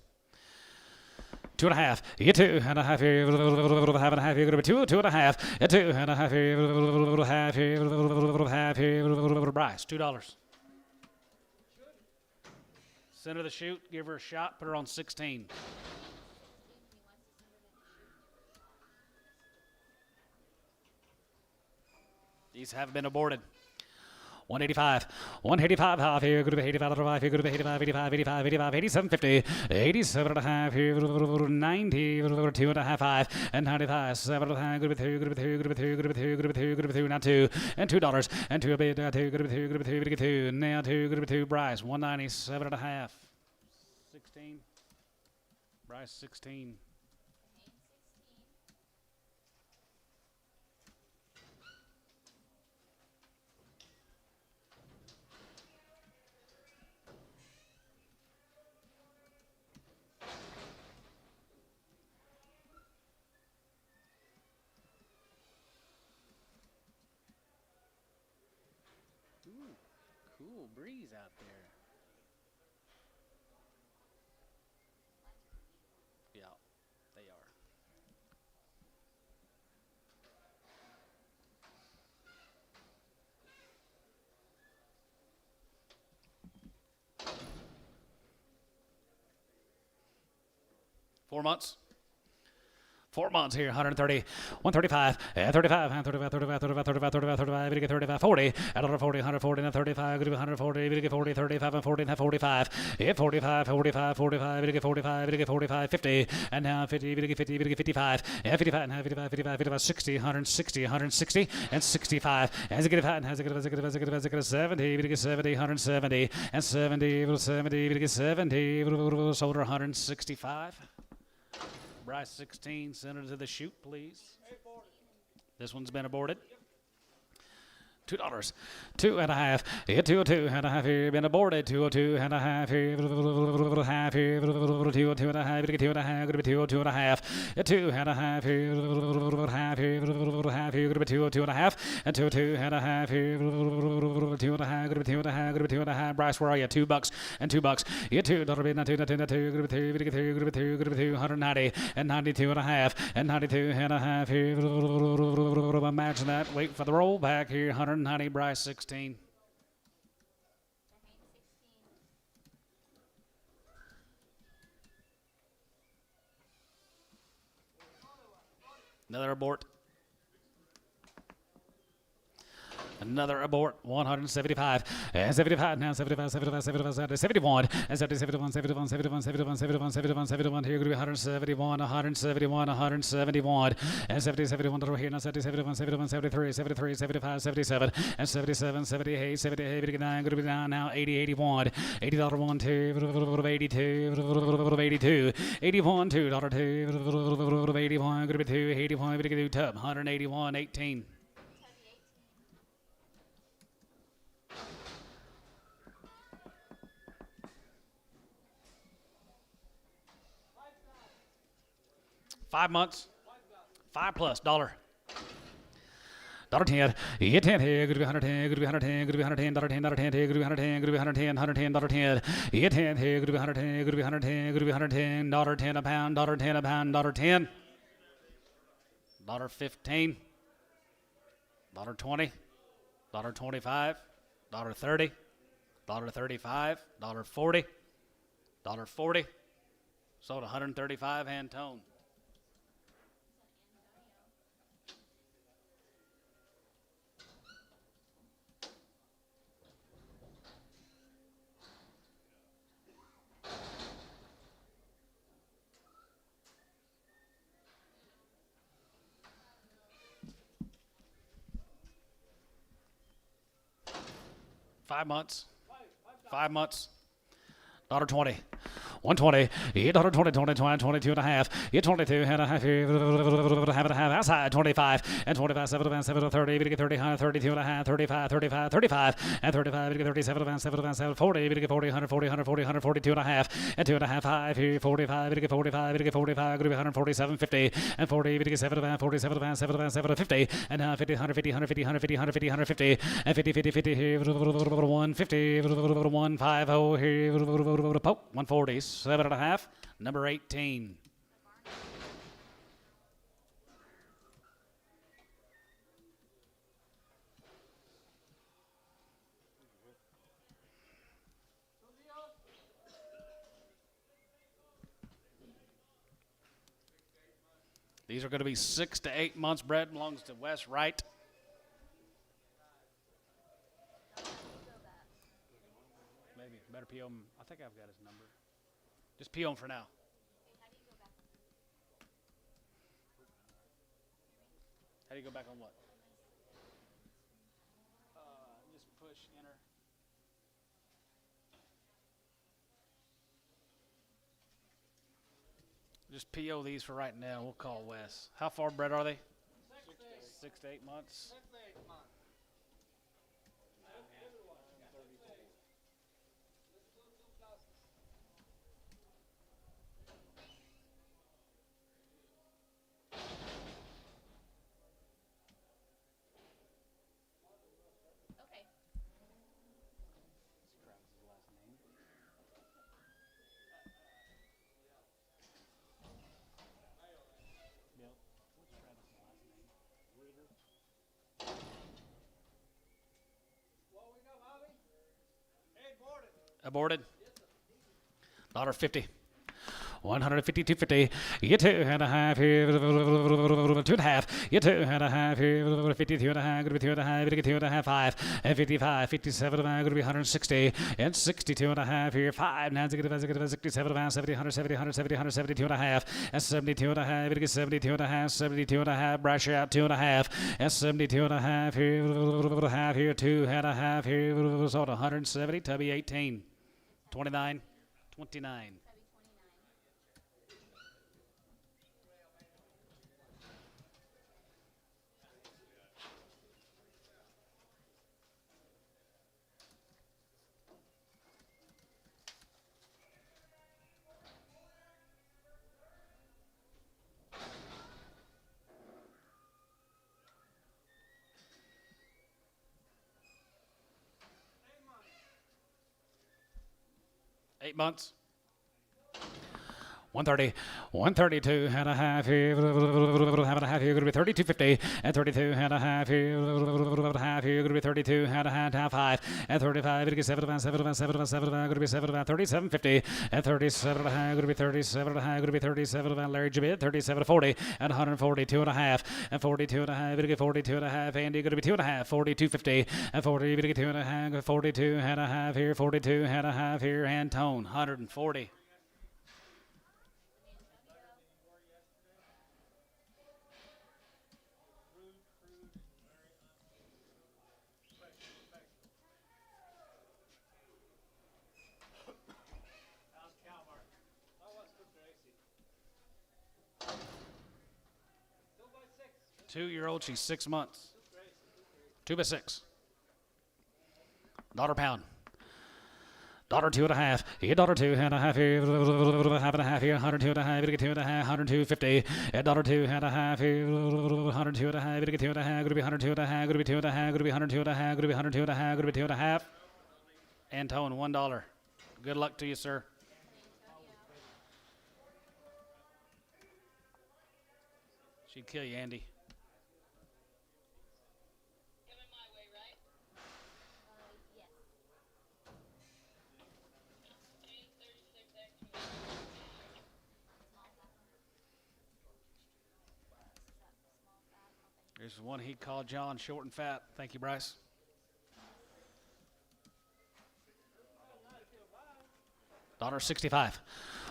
2.5. You get 2.5 here. Half and a half here. Going to be 2, 2.5. 2.5 here. Half here. Half here. Bryce. $2. Center the chute. Give her a shot. Put her on 16. These have been aborted. 185, 185 half here, good to be 85, other 5 here, good to be 85, 85, 85, 85, 87, 50, 87 and a half here, 90, 2 and a half, 5, and 95, 7 and a half, good to be 2, good to be 2, good to be 2, good to be 2, good to be 2, good to be 2, now 2, and $2, and 2 a bit, 2, good to be 2, good to be 2, good to be 2, now 2, good to be 2, Bryce, 197 and a half, 16, Bryce 16. Cool breeze out there. Yeah, they are. Four months. 4 months here, 130, 135, 35, 35, 35, 35, 35, 35, 35, 35, 40, another 40, 140, and 35, 140, 40, 35, and 40, and 45, 45, 45, 45, 45, 45, 50, and now 50, 50, 55, 55, and 55, 55, 55, 60, 160, 160, and 65, as it gets hot, and as it gets 70, 70, 170, and 70, 70, 70, shoulder 165. Bryce 16, send it to the chute, please. This one's been aborted. $2, 2 and a half, 202 and a half here, been aborted, 202 and a half here, half here, 202 and a half, 2 and a half, 202 and a half, 2 and a half here, half here, half here, 202 and a half, and 202 and a half here, 2 and a half, 2 and a half, 2 and a half. Bryce, where are you? $2 and $2. You $2 bid, not 2, not 2, not 2, 2, 190 and 92 and a half, and 92 and a half here. Imagine that. Wait for the roll back here. 190, Bryce 16. Another abort. Another abort, 175, and 75, now 75, 75, 75, 71, and 70, 71, 71, 71, 71, 71, 71, 71, here, 171, 171, 171, and 70, 71, over here, now 70, 71, 71, 73, 73, 75, 77, and 77, 78, 78, 89, going to be down now, 80, 81, $80, 1, 2, 82, 82, 81, $2, 2, 81, going to be 2, 81, going to be tub, 181, 18. $5 months, $5+ $1. $10, yeah, 10 here, good to be 110, good to be 110, good to be 110, $10, 10 here, good to be 110, good to be 110, $110, yeah, 10 here, good to be 110, good to be 110, good to be 110, $10 a pound, $10 a pound, $10, $15, $20, $25, $30, $35, $40, $40, sold 135 hand tone. $5 months. $20. 120, $20, 22 and a half, 22 and a half, half and a half, outside, 25, and 25, 7, 7, 30, 30, 32 and a half, 35, 35, 35, and 35, 37, 7, 40, 40, 140, 140, 142 and a half, and 2 and a half, 5, 45, 45, 45, 147, 50, and 40, 7, 47, 7, 50, and 50, 150, 150, 150, 150, 150, and 50, 50, 50, 150, 150 here, 140, 7 and a half, number 18. These are going to be 6 to 8 months bred. Belongs to West Wright. PO him. I think I've got his number. Just PO him for now. How do you go back on what? Just push enter. Just PO these for right now. We'll call Wes. How far bred are they? 6 to 8 months. Okay. Aborted. $50. 150, 250. You 2.5 here. 2.5. You 2.5 here. 52 and a half. Gonna be 2.5. Gonna get 2.5. 5. And 55. 57 and a half. Gonna be 160. And 62 and a half here. 5. Now it's gonna be 67 and a half. 70, 170, 170, 172 and a half. And 72 and a half. Gonna get 72 and a half. 72 and a half. Brush out 2 and a half. And 72 and a half here. Half here. 2 and a half here. Sold 170. Tubby 18. 29. 29. 8 months. 130, 132 and a half here, half and a half here, going to be 32.50, and 32 and a half here, half here, going to be 32 and a half, 5, and 35, going to be 7 going to be 37.50, and 37 and a half, going to be 37 and a half, going to be 37, Larry Jabid, 37 40, and 142 and a half, and 42 and a half, going to get 42 and a half, Andy, going to be 2 and a half, 42.50, and 40, going to get 2 and a half, 42 and a half here, 42 and a half here, and Tone, 140. Two-year-old, she's 6 months. 2 by 6. Daughter pound. Daughter 2 and a half. Yeah, daughter 2 and a half here. Half and a half here. 102 and a half. Get 2 and a half. 102.50. And daughter 2 and a half here. 102 and a half. Get 2 and a half. Going to be 102 and a half. Going to be 2 and a half. Going to be 102 and a half. Going to be 102 and a half. Going to be 2 and a half. Antone, $1. Good luck to you, sir. She'd kill you, Andy. Coming my way, right? Yes. 36 extra. There's one he called John, short and fat. Thank you, Bryce. Daughter 65.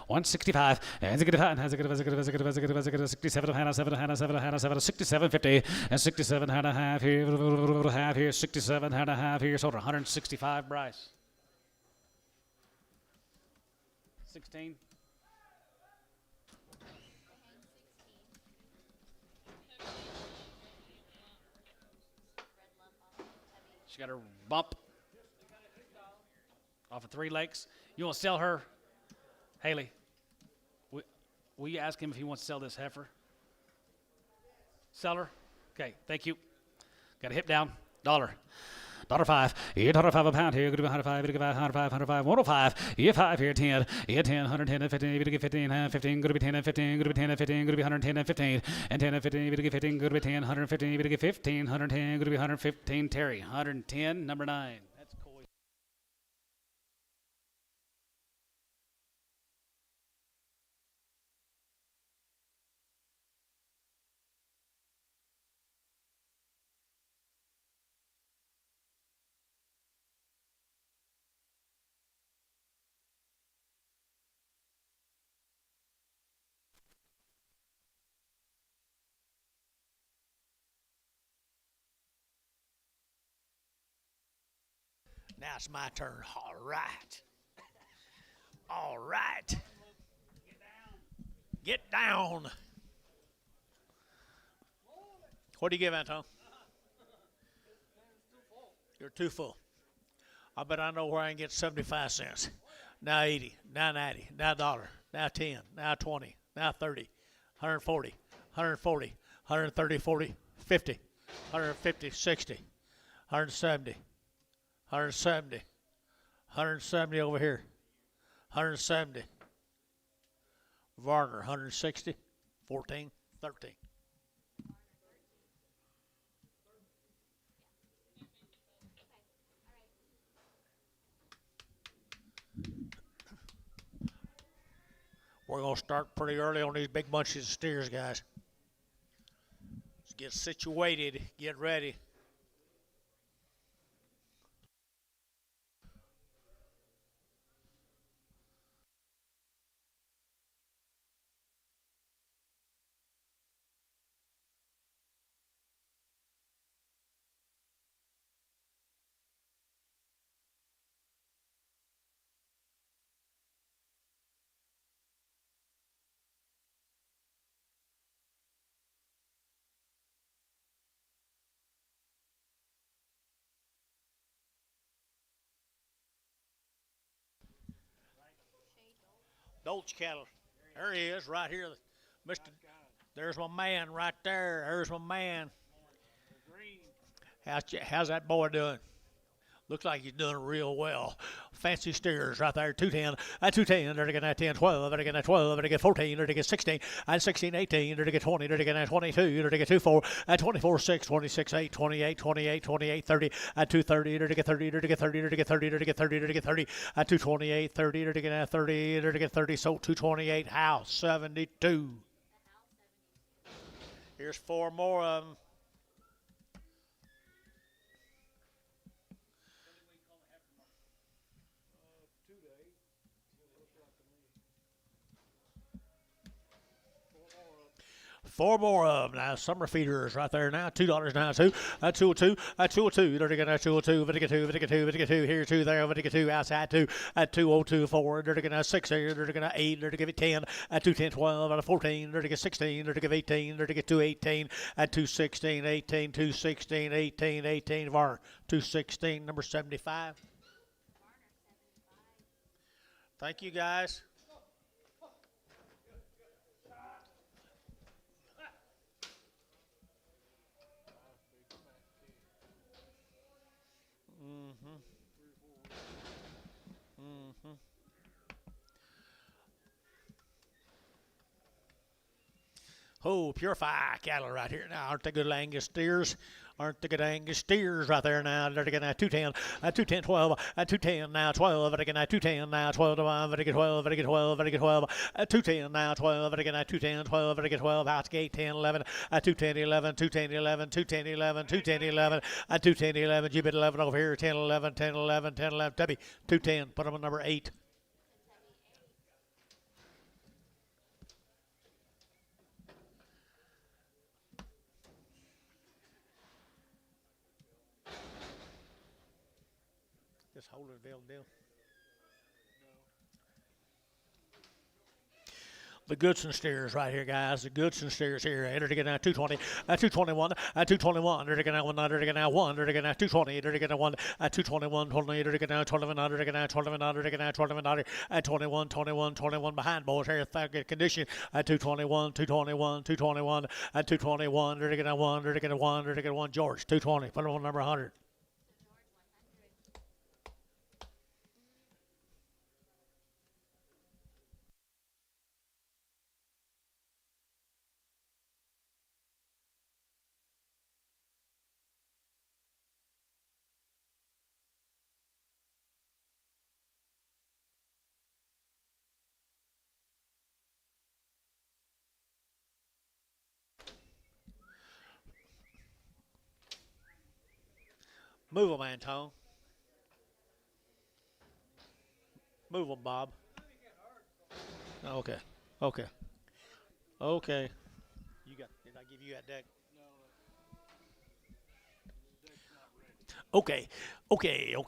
165. And 67, 67.50, and 67 and a half here, 67 and a half here, sold 165, Bryce. 16. She got her bump off of 3 Lakes. You want to sell her? Haley, will you ask him if he wants to sell this heifer? Sell her? Okay, thank you. Got a hip down. $1. $5. Yeah, $5 a pound here. Good to be 105. Good to be 105. 105. 105. Yeah, 5 here. 10. Yeah, 10. 110 and 15. Good to get 15. 15. Good to be 10 and 15. Good to be 10 and 15. Good to be 110 and 15. And 10 and 15. Good to get 15. Good to be 10. 115. Good to get 15. 110. Good to be 115. Terry. 110. Number 9. Now it's my turn. All right. All right. Get down. What do you give, Anton? You're too full. I bet I know where I can get 75 cents. Now 80, now 90, now $1, now 10, now 20, now 30, 140, 140, 130, 40, 50, 150, 60, 170, 170, 170 over here, 170. Varner, 160, 14, 13. We're going to start pretty early on these big bunches of steers, guys. Let's get situated, get ready. Dolch cattle. There he is, right here. Mr. There's my man right there. There's my man. How's that boy doing? Looks like he's doing real well. Fancy steers right there. 210. At 210, they're to get 10, 12. They're to get 12. They're to get 14. They're to get 16. At 16, 18. They're to get 20. They're to get 22. They're to get 24. At 24, 6, 26, 8, 28, 28, 28, 30. At 230, they're to get 30. They're to get 30. They're to get 30. They're to get 30. They're to get 30. At 228, 30. They're to get 30. They're to get 30. So 228. House 72. Here's 4 more of them. Four more of them now. Summer feeders right there now. $2 now. Two. At 202. At 202. They're to get 202. They're to get 2. They're to get 2. They're to get 2. Here 2 there. They're to get 2. Outside 2. At 2024. They're to get 6 here. They're to get 8. They're to give it 10. At 210 12. At 14. They're to get 16. They're to give 18. They're to get 218. At 216 18. 216 18. 18 var. 216 number 75. Thank you guys. Oh, Purify cattle right here now. Aren't they good Angus steers? Aren't they good Angus steers right there now? They're getting at 210, at 210, 12, at 210 now, 12, they're getting at 210 now, 12 to 1, they're getting 12, they're getting 12, they're getting 12, at 210 now, 12, they're getting at 210, 12, they're getting 12, house gate 10, 11, at 210, 11, 210, 11, 210, 11, 210, 11, at 210, 11, Gibbet 11 over here, 10, 11, 10, 11, 10, 11, Debbie, 210, put them on number 8. Just hold it, Bill. The Goodson steers right here, guys. The Goodson steers here. They're to get now 220, at 221, at 221. They're to get now 1, they're to get now 1, they're to get now 220, they're to get now 1, at 221, 20, they're to get now 21, they're to get now 21, they're to get now 21, at 21, 21, 21 behind boys here. Good condition at 221, 221, 221, at 221, they're to get now 1, they're to get a 1, they're to get a 1. George, 220, put him on number 100. Move them, Anton. Move them, Bob. Okay. Okay. Okay. Did I give you that deck? No, the deck's not ready. Okay. They're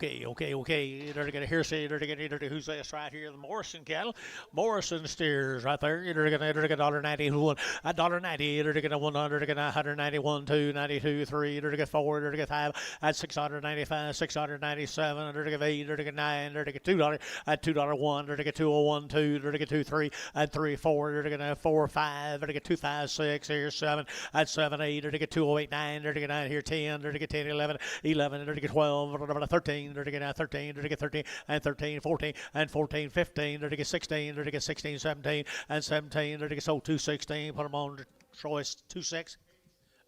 gonna hear say they're gonna who's this right here? The Morrison cattle, Morrison steers right there. They're gonna $1.90 one, $1.90. They're gonna 100. They're gonna 191, 2, 92, 3. They're gonna 4. They're gonna 5 at 695, 697. They're gonna 8. They're gonna 9. They're gonna $2 at $2.1. They're gonna 201, 2. They're gonna 2, 3 at 3, 4. They're gonna 4, 5. They're gonna 2, 5, 6. Here 7 at 7, 8. They're gonna 208, 9. They're gonna 9 here 10. They're gonna 10, 11, 11. They're gonna 12. 13, they're to get 13, they're to get 13, and 13, 14, and 14, 15, they're to get 16, they're to get 16, 17, and 17, they're to get sold 216, put them on Troy's 26,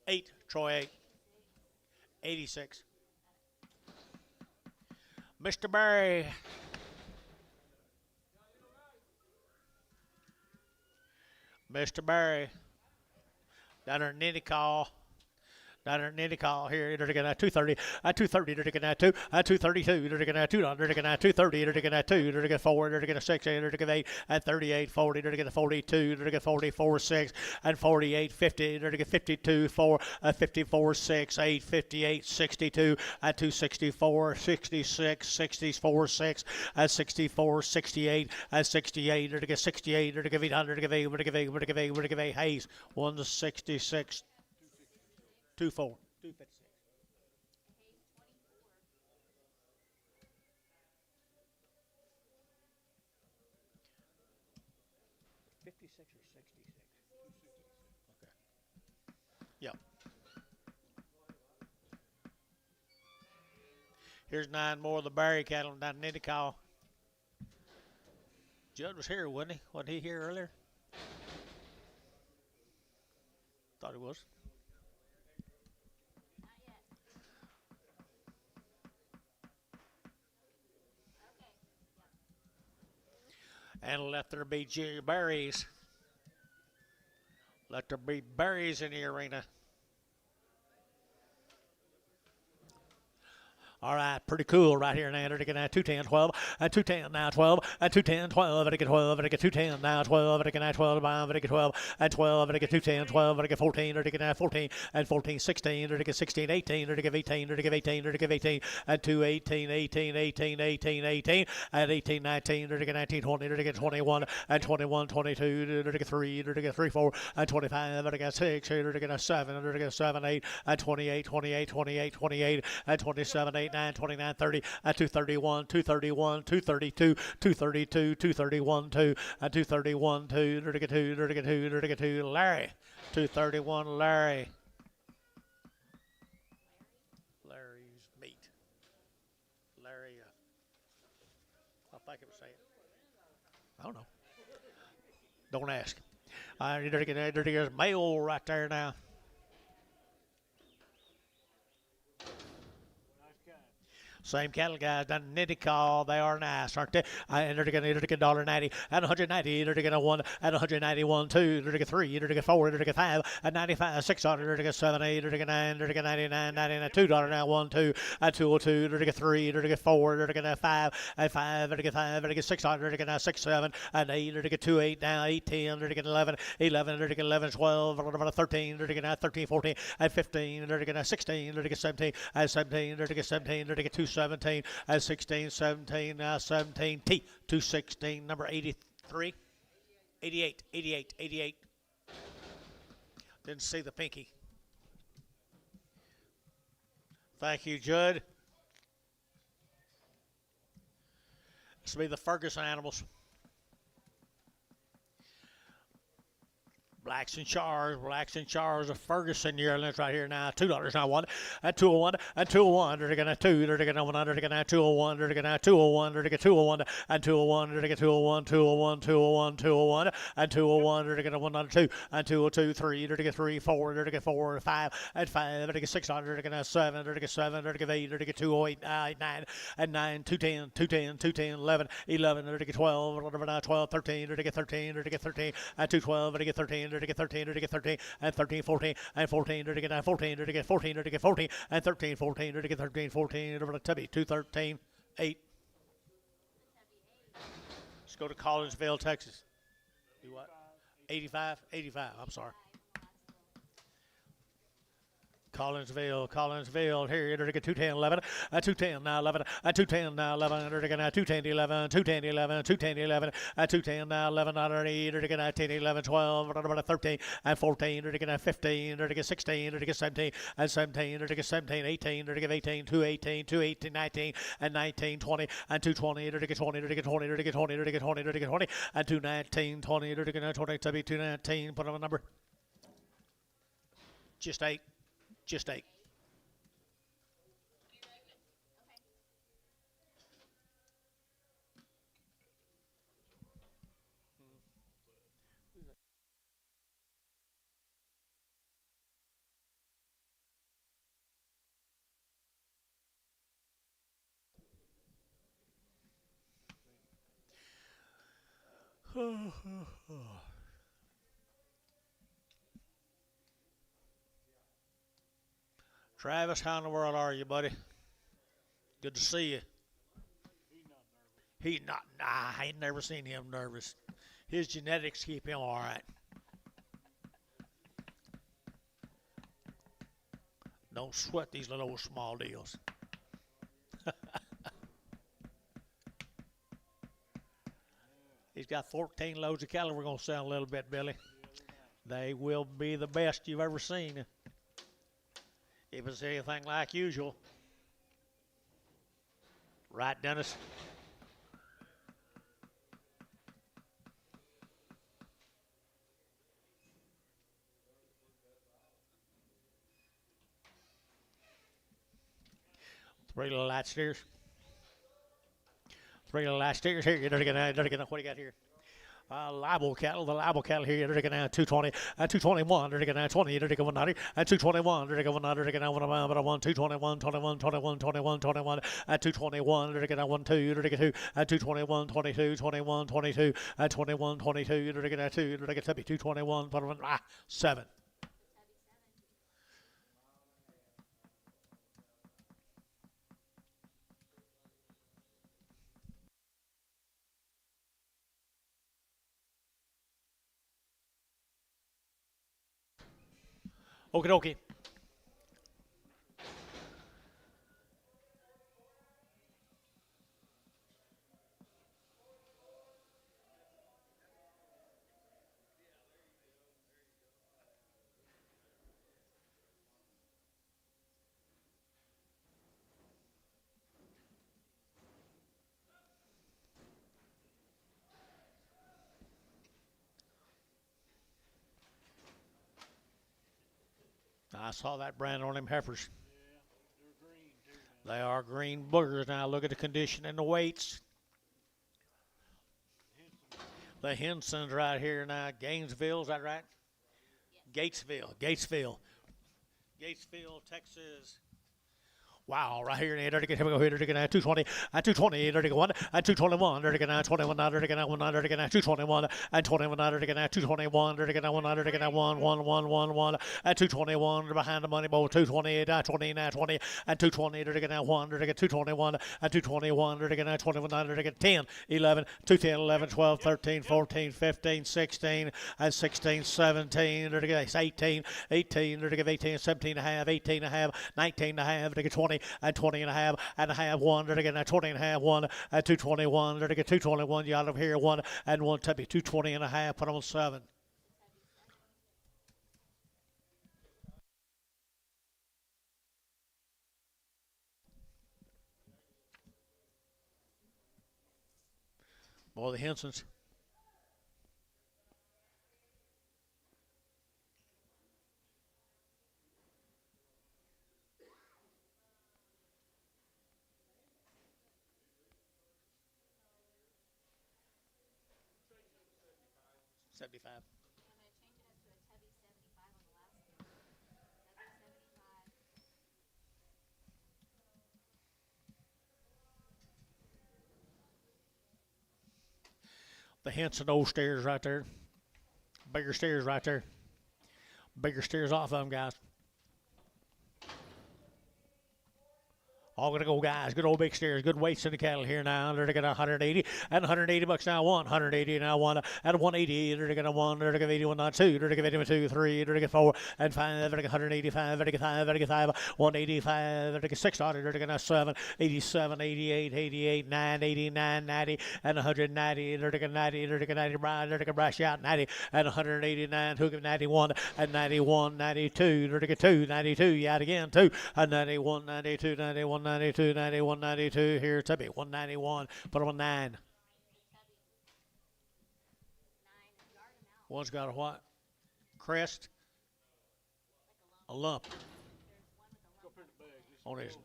8, Troy 8, 86. Mr. Barry. Mr. Barry. Down there in Nitty Call. Down there in Nitty Call here, they're going to 230, at 230, they're going to 2, at 232, they're going to 2, they're going to 230, they're going to 2, they're going to 4, they're going to 6, they're going to 8, at 38, 40, they're going to 42, they're going to 44, 6, and 48, 50, they're going to 52, 4, 54, 6, 8, 58, 62, at 264, 66, 64, 6, at 64, 68, at 68, they're going to 68, they're going to 800, they're going to 8, we're going to 8, Hayes, 166. 2-4. 256. Or 66? Okay. Yeah. Here's 9 more of the Barry cattle down in Nitty Call. Judd was here, wasn't he? Wasn't he here earlier? Thought he was. And let there be berries. Let there be berries in the arena. All right, pretty cool right here now. They're getting 210, 12, and 210 now 12, and 210, 12, and they get 12, and they get 210 now 12, and they get 12, and they get 12, and 12, and they get 210, 12, and they get 14, and they get 14, and 14, 16, and they get 16, 18, and they get 18, and they get 18, and they get 18, and 2, 18, 18, 18, 18, 18, and 18, 19, and they get 19, 20, and they get 21, and 21, 22, and they get 3, and they get 3, 4, and 25, and they get 6, and they get 7, and they get 7, 8, and 28, 28, 28, 28, and 27, 8, 9, 29, 30, at 231, 231, 232, 232, 231, 2, at 231, 2, 32, 32, 32, Larry, 231, Larry. Larry's meat. Larry, I think it was saying. I don't know. Don't ask. There's mail right there now. Same cattle guys down in Nitty Call. They are nice, aren't they? And they're going to get $1.90 and 190. They're going to 1 and 191, 2. They're going to 3. They're going to 4. They're going to 5 and 95, 600. They're going to 7, 8. They're going to 9. They're going to 99, 99, $2 now 1, 2 and 202. They're going to 3. They're going to 4. They're going to 5 and 5. They're going to 5. They're going to 600. They're going to 6, 7 and 8. They're going to 2, 8 now 8, 10. They're going to 11, 11. They're going to 11, 12, 13. They're going to 13, 14 and 15. They're going to 16. They're going to 17 and 17. They're going to 17. They're going to 217 and 16, 17, 17, T, 216, number 83, 88, 88, 88. Didn't see the pinky. Thank you, Judd. This will be the Ferguson animals. Blacks and Chars of Ferguson yearlings right here now. $2 now 1 and 201 and 201. They're gonna 2. They're gonna 100. They're gonna 201. They're gonna 201. They're gonna 201 and 201. They're gonna 201, 201, 201, 201 and 201. They're gonna 102 and 202, 3. They're gonna 3, 4. They're gonna 4, 5 and 5. They're gonna 600. They're gonna 7. They're gonna 7. They're gonna 8. They're gonna 208, 9 and 9, 210, 210, 210, 11, 11. They're gonna 12. 12, 13. They're gonna 13. They're gonna 13 and 212. They're gonna 13. They're to get 13, they're to get 13, and 13, 14, and 14, they're to get 14, they're to get 14, they're to get 14, and 13, 14, they're to get 13, 14, over to Tubby, 213, 8. Let's go to Collinsville, Texas. Do what? 85, 85, I'm sorry. Collinsville, here, you're get 210, 11, 210, now 11, 210, now 11, you're going 210, 11, 210, 11, 210, 11, 210, now 11, you're going 10, 11, 12, 13, and 14, you're going 15, you're going 16, you're going 17, and 17, you're going 17, 18, you're going 18, 218, 218, 19, and 19, 20, and 220, you're going 20, you're going 20, you're going 20, you're going 20, you're going 20, and 219, 20, you're going 20, to be 219, put on a number. Just 8. Just 8. Travis, how in the world are you, buddy? Good to see you. He's not. Nah, I ain't never seen him nervous. His genetics keep him all right. Don't sweat these little small deals. He's got 14 loads of cattle we're going to sell in a little bit, Billy. They will be the best you've ever seen. If it's anything like usual. Right, Dennis? Three little light steers. Three little light steers here. You're going to, what do you got here? Libel cattle, the libel cattle here, you're taking out 220, 221, you're taking out 20, you're taking 190, 221, you're taking 100, you're taking out 221, 21, 21, 21, 21, 221, you're taking out 1, 2, you're taking 2, 221, 22, 21, 22, 21, 22, you're taking out 2, you're taking 221, 7. Okie dokie. I saw that brand on them heifers. They are green boogers. Now look at the condition and the weights. The Henson's right here now. Gainesville, is that right? Gatesville, Texas. Wow, right here, here we go here, 220, 220, 1, 221, 21, 21, 221, 21, 221, 1, 221, behind the money bowl, 220, 20, 20, 220, 1, 221, 221, 21, 10, 11, 210, 11, 12, 13, 14, 15, 16, 16, 17, 18, 18, 18, 17 and a half, 18 and a half, 19 and a half, 20, and 20 and a half, 1, 20 and a half, 1, 221, 221, you out of here, 1, and 1, 220 and a half, put on 7. Boy, the Hensons. $75. I'm going to change it up to a tubby 75 on the last one. Tubby 75. The Henson old stairs right there. Bigger stairs right there. Bigger stairs off of them, guys. All gonna go, guys. Good old big steers. Good weights in the cattle here now. They're gonna 180 and 180 bucks now. 180 now. One and 180. They're gonna one. They're gonna 81 now. Two. They're gonna 81 2, 3. They're gonna 4 and 5. They're gonna 185. They're gonna 5. They're gonna 5. 185. They're gonna 6. They're gonna 7. 87. 88. 88. 9. 89. 90 and 190. They're gonna 90. They're gonna 90. They're gonna brush out 90 and 189. Who 91 and 91. 92. They're gonna 2. 92. Yet again 2 and 91. 92. 91. 92, 91, 92. Here, Tubby, 191. Put him on 9. One's got a what? Crest? A lump. On his.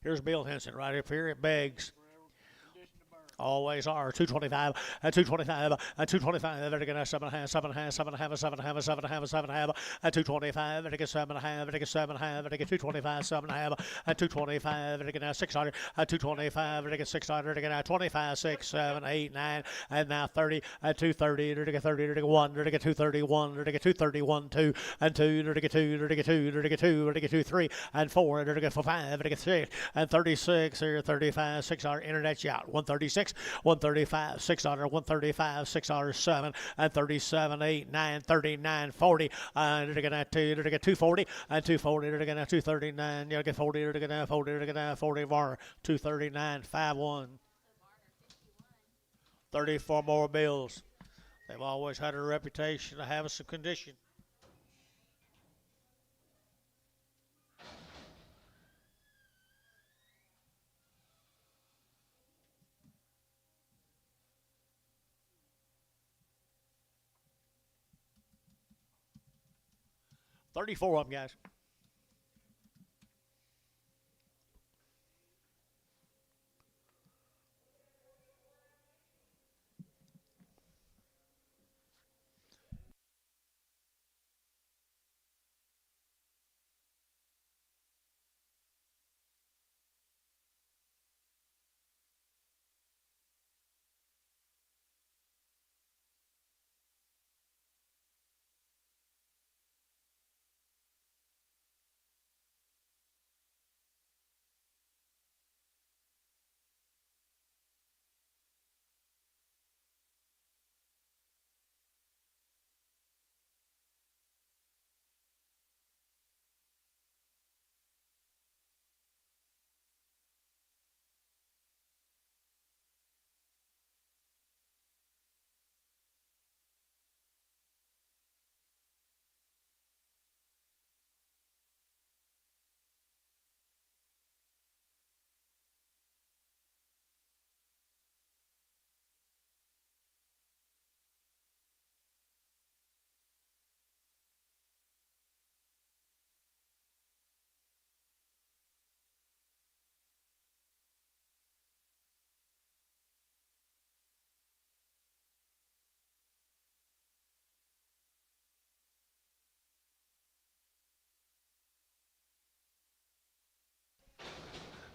Here's Bill Henson right up here at Beggs. Always are 225 and 225 and 225. They're gonna 7.5, 7.5, 7.5, 7.5, 7.5, 7.5 and 225. They're gonna 7.5. They're gonna 7.5. They're gonna 225, 7.5 and 225. They're gonna 600 and 225. They're gonna 600. They're gonna 25, 6, 7, 8, 9 and now 30 and 230. They're gonna 30. They're gonna 1. They're gonna 231. They're gonna 231, 2 and 2. They're gonna 2. They're gonna 2. They're gonna 2. They're gonna 2, 3 and 4. They're gonna 5. They're gonna 6 and 36. Here 35, 600. Internet shot 136. 135, 600, 135, 600, 7, and 37, 8, 9, 39, 40. They're gonna 2, they're gonna 240, and 240, they're gonna 239, they're gonna 40, they're gonna 40, they're gonna 40 more, 239, 51. 34 more bills. They've always had a reputation of having some condition. $34 of them, guys.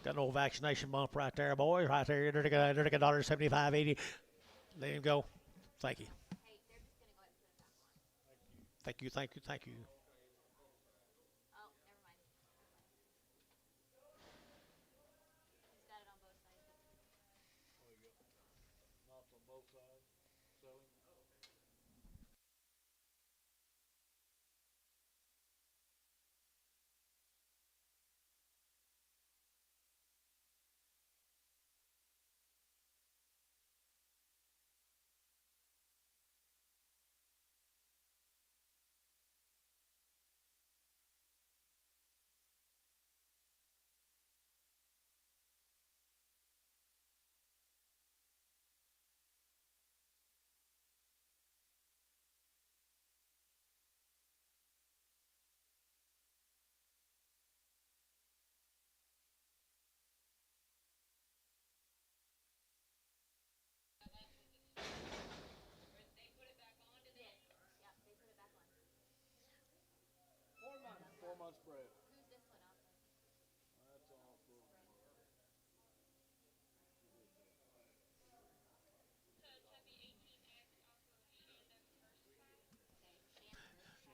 Got an old vaccination bump right there, boys. Right there. They're going to $1.75.80. There you go. Thank you. Thank you, thank you, thank you. Knots on both sides, selling.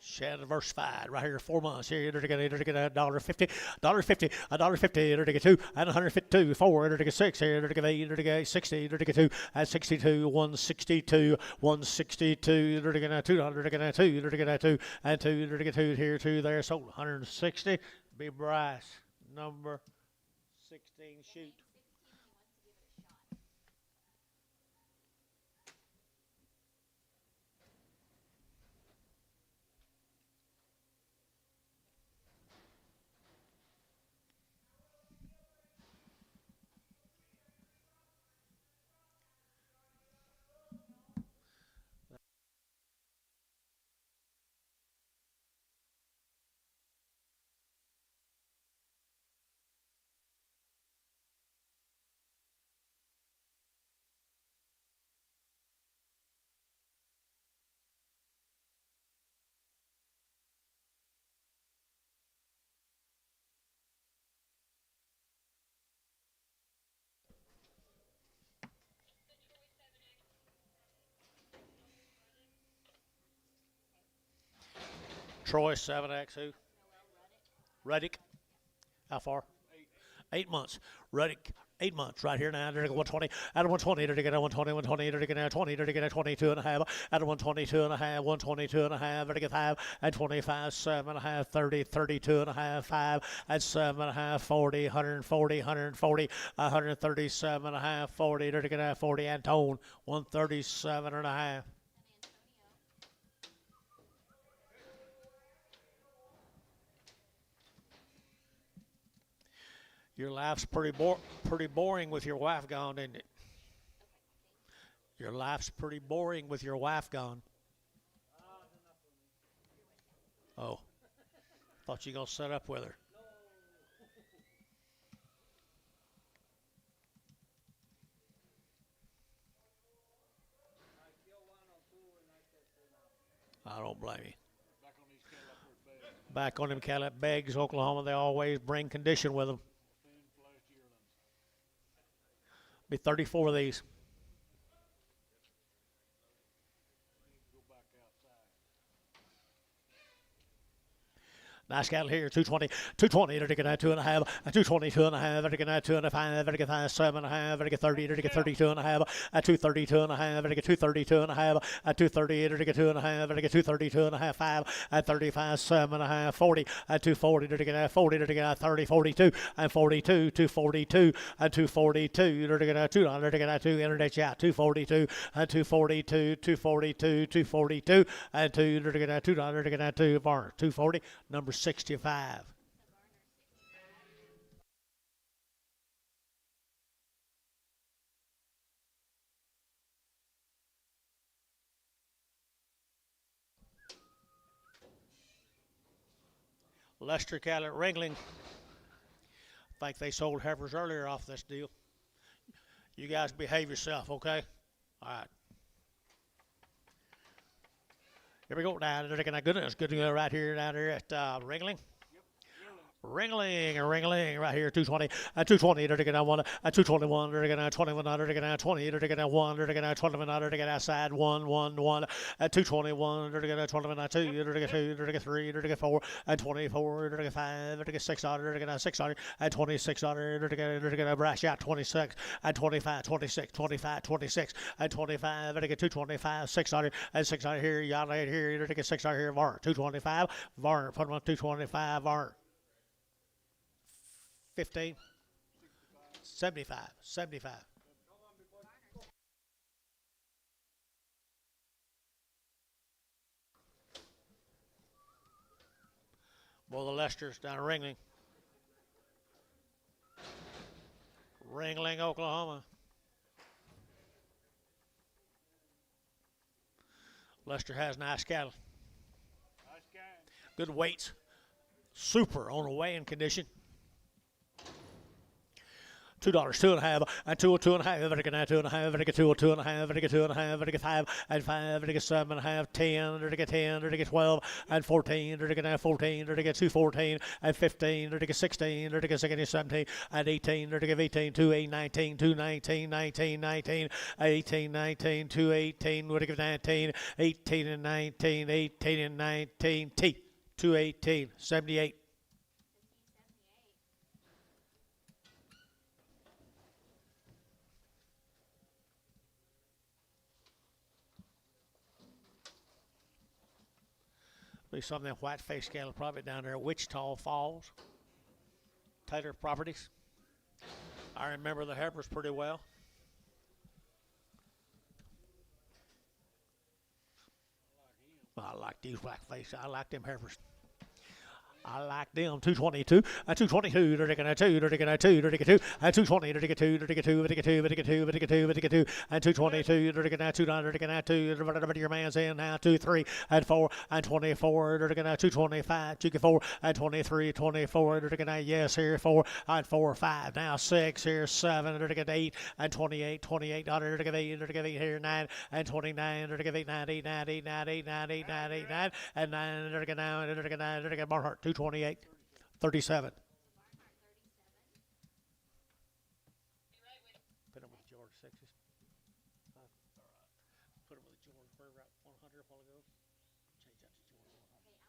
Shed diversified right here, 4 months. Here, you're going to get $1.50, $1.50, $1.50, you're going to get 2, and 152, 4, you're going to get 6, here, you're going to get 8, you're going to get 60, you're going to get 2, and 62, 162, 162, you're going to get 2, you're going to get 2, you're going to get 2, and 2, you're going to get 2, here, 2 there, sold 160. Be Bryce, number 16, shoot. Troy, 7X, who? Reddick. How far? 8 months. Reddick, 8 months. Right here now. They're 120. Out of 120, they're going to 120, 120. They're going to 20. They're going to 22 and a half. Out of 122 and a half, 122 and a half. They're going to 5 and 25, 7 and a half, 30, 32 and a half, 5 and 7 and a half, 40, 140, 140, 137 and a half, 40. They're going to have 40. Antone, 137 and a half. Your life's pretty boring with your wife gone, isn't it? Your life's pretty boring with your wife gone. Oh, thought you gonna set up with her. I don't blame you. Back on them Cadillac Begs, Oklahoma, they always bring condition with them. Be 34 of these. Nice cattle here, 220, 220, they're taking that 2 and a half, 220, 2 and a half, they're taking that 2 and a 5, they're taking 7 and a half, they're taking 30, they're taking 32 and a half, 232 and a half, they're taking 232 and a half, 238, they're taking 2 and a half, they're taking 232 and a half, 5, 35, 7 and a half, 40, 240, they're taking 40, they're taking 30, 42, and 42, 242, 242, they're taking $2, they're taking 2, internet out, 242, 242, 242, 242, and 2, they're taking $2, they're taking 2, Varner, 240, number 65. Lester Cattle at Ringling. I think they sold heifers earlier off this deal. You guys behave yourself, okay? All right. Here we go now. They're looking at goodness. Good to go right here down there at Ringling. Ringling, right here, 220, 220, they're taking out 1, 221, they're taking out 21, they're taking out 20, they're taking out 1, they're taking out 21, they're taking outside 1, 221, they're taking out 21, 2, they're taking 2, they're taking 3, they're taking 4, 24, they're taking 5, they're taking 6, they're taking out 6, 26, they're taking a brash out 26, 25, 26, 25, 26, 25, they're taking 225, 600, and 600 here, y'all ain't here, they're taking 600 here, Varner, 225, Varner, put them on 225, Varner. 15, 75, 75. Well, the Lester's down at Ringling. Ringling, Oklahoma. Lester has nice cattle. Good weights. Super on a weighing condition. $2, 2.5, and 2.5, and again 2.5, and again 2.5, and again 2.5, and again 5, and 5, and again 7.5, 10, and again 10, and again 12, and 14, and again 14, and again 214, and 15, and again 16, and again 17, and 18, and again 18, 2, 19, 2, 19, 19, 19, 18, 19, 2, 18, and again 19, 18 and 19, 18 and 19, T, 218, 78. Be some of them white-faced cattle probably down there at Wichita Falls, Taylor Properties. I remember the heifers pretty well. I like these black-faced. I like them heifers. I like them. 222, 222, 2, 2, 2, 2, 2, 220, 2, 2, 2, 2, 2, 2, 2, and 222, 2, your man's in now, 2, 3, and 4, and 24, 225, 4, and 23, 24, yes, here, 4, and 4, 5, now 6, here, 7, 8, and 28, 28, 8, here, 9, and 29, 8, 90, 90, 90, 90, 99, and 9, Barnhart, 228, 37. Put him with George sixes. Put him with George. We're at 100 a while ago. Change that to George.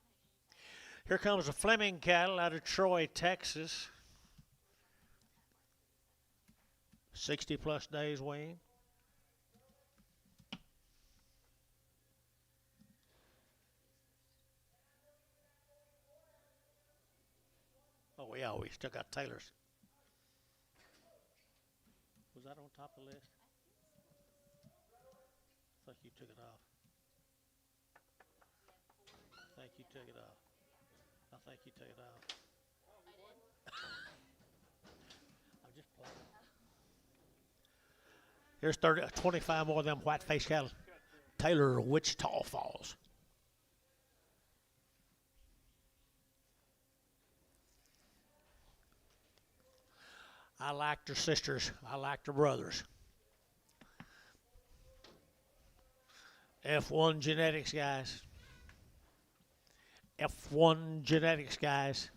Here comes a Fleming cattle out of Troy, Texas. 60 plus days wean. Oh, yeah, we still got Taylor's. Was that on top of the list? I think you took it off. I think you took it off. I think you took it off. I'm just playing. Here's 25 more of them white-faced cattle. Taylor, Wichita Falls. I liked her sisters. I liked her brothers. F1 genetics, guys. F1 genetics, guys.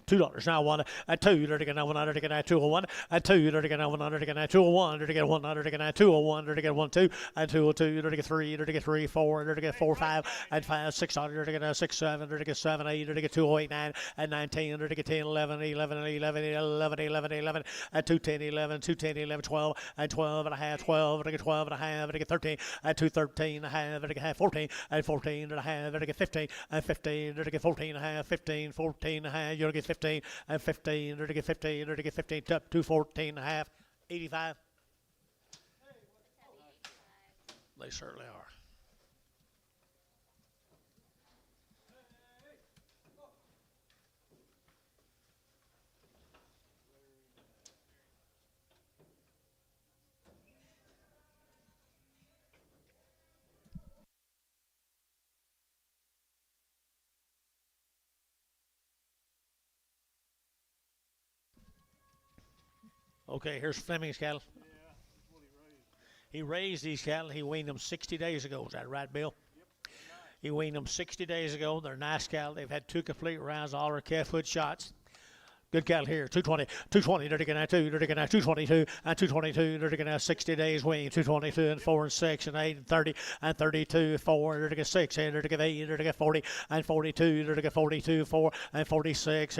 $2 now, 1, and 2, 100, 201, and 2, 100, 201, 100, 201, 1, 2, and 202, 3, 3, 4, 4, 5, and 5, 600, 6, 7, 7, 8, 208, 9, and 19, 10, 11, 11, 11, 11, 11, 11, and 210, 11, 210, 11, 12, and 12 and a half, 12, 12 and a half, 13, and 213 and a half, 14, and 14 and a half, 15, and 15, 14 and a half, 15, 14 and a half, you'll get 15, and 15, 15, 15, 214 and a half, 85. They certainly are. Okay, here's Fleming's cattle. Yeah, that's what he raised. He raised these cattle. He weaned them 60 days ago. Is that right, Bill? Yep. He weaned them 60 days ago. They're nice cattle. They've had 2 complete rounds, all their calf foot shots. Good cattle here. 220, 220, 222, and 222, 60 days wean, 222, and 4, and 6, and 8, and 30, and 32, 4, 6, 8, 40, and 42, 42, 4, and 46,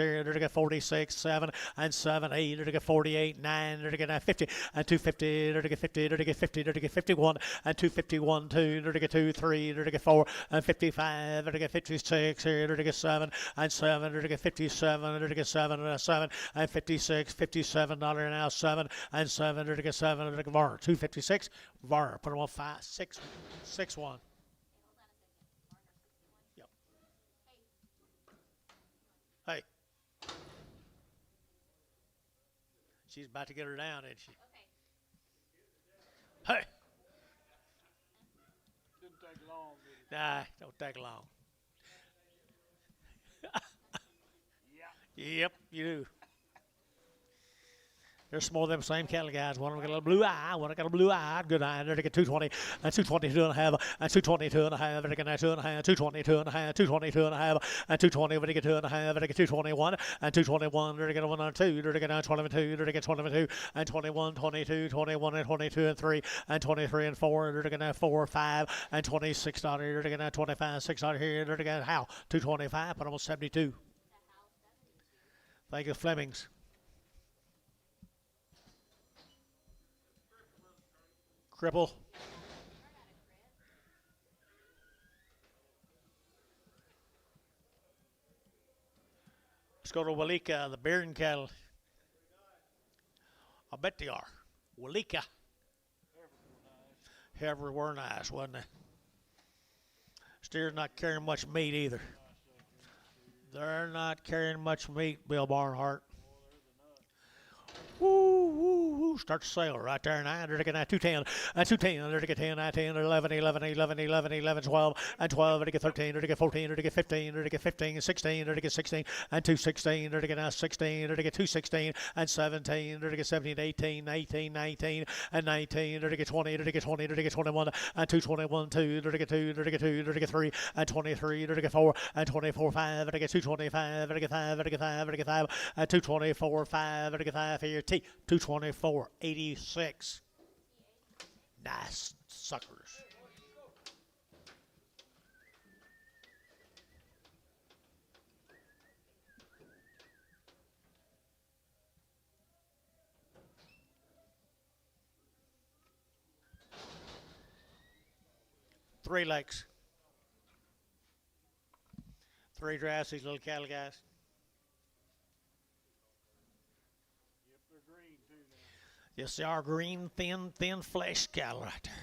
46, 7, and 7, 8, 48, 9, 50, and 250, 50, 51, and 251, 2, 3, 4, and 55, 56, 7, and 7, 57, 7, 7, and 56, $57 now, 7, and 7, 7, Varner, 256, Varner, put them on 5, 6, 6, 1. Yep. Hey. She's about to get her down, isn't she? Hey. Didn't take long, did it? Nah, don't take long. Yeah. Yep, you do. There's some more of them same cattle guys. One of them got a little blue eye. One got a blue eye. Good eye. There to get 220 and 222 and a half and 222 and a half. There to get 2 and a half. 222 and a half. 222 and a half and 220. There to get 2 and a half. There to get 221 and 221. There to get 1 and 2. There to get 22. There to get 22 and 21, 22, 21 and 22 and 3 and 23 and 4. There to get 4, 5 and 26 out here. There to get 25, 6 out here. There to get how 225. Put almost 72. Thank you, Flemings. Cripple. Let's go to Walika, the Bairn cattle. I bet they are. Walika. Everywhere nice, wasn't they? Steer's not carrying much meat either. They're not carrying much meat, Bill Barnhart. Woo, woo, woo. Start to sail right there now. They're taking that 210. 210. They're taking 10, 10, 11, 11, 11, 11, 11, 12, and 12. They're taking 13. They're taking 14. They're taking 15. They're taking 15, 16. They're taking 16, and 216. They're taking 16. They're taking 216, and 17. They're taking 17, 18, 18, 19, and 19. They're taking 20. They're taking 20. They're taking 21, and 221, 2. They're taking 2. They're taking 2. They're taking 3, and 23. They're taking 4, and 24, 5. They're taking 225. They're taking 5. They're taking 5. They're taking 5, and 224, 5. They're taking 5 here. T. 224, 86. Nice suckers. Three legs. Three drives, these little cattle guys. Yes, they are green, thin flesh cattle right there.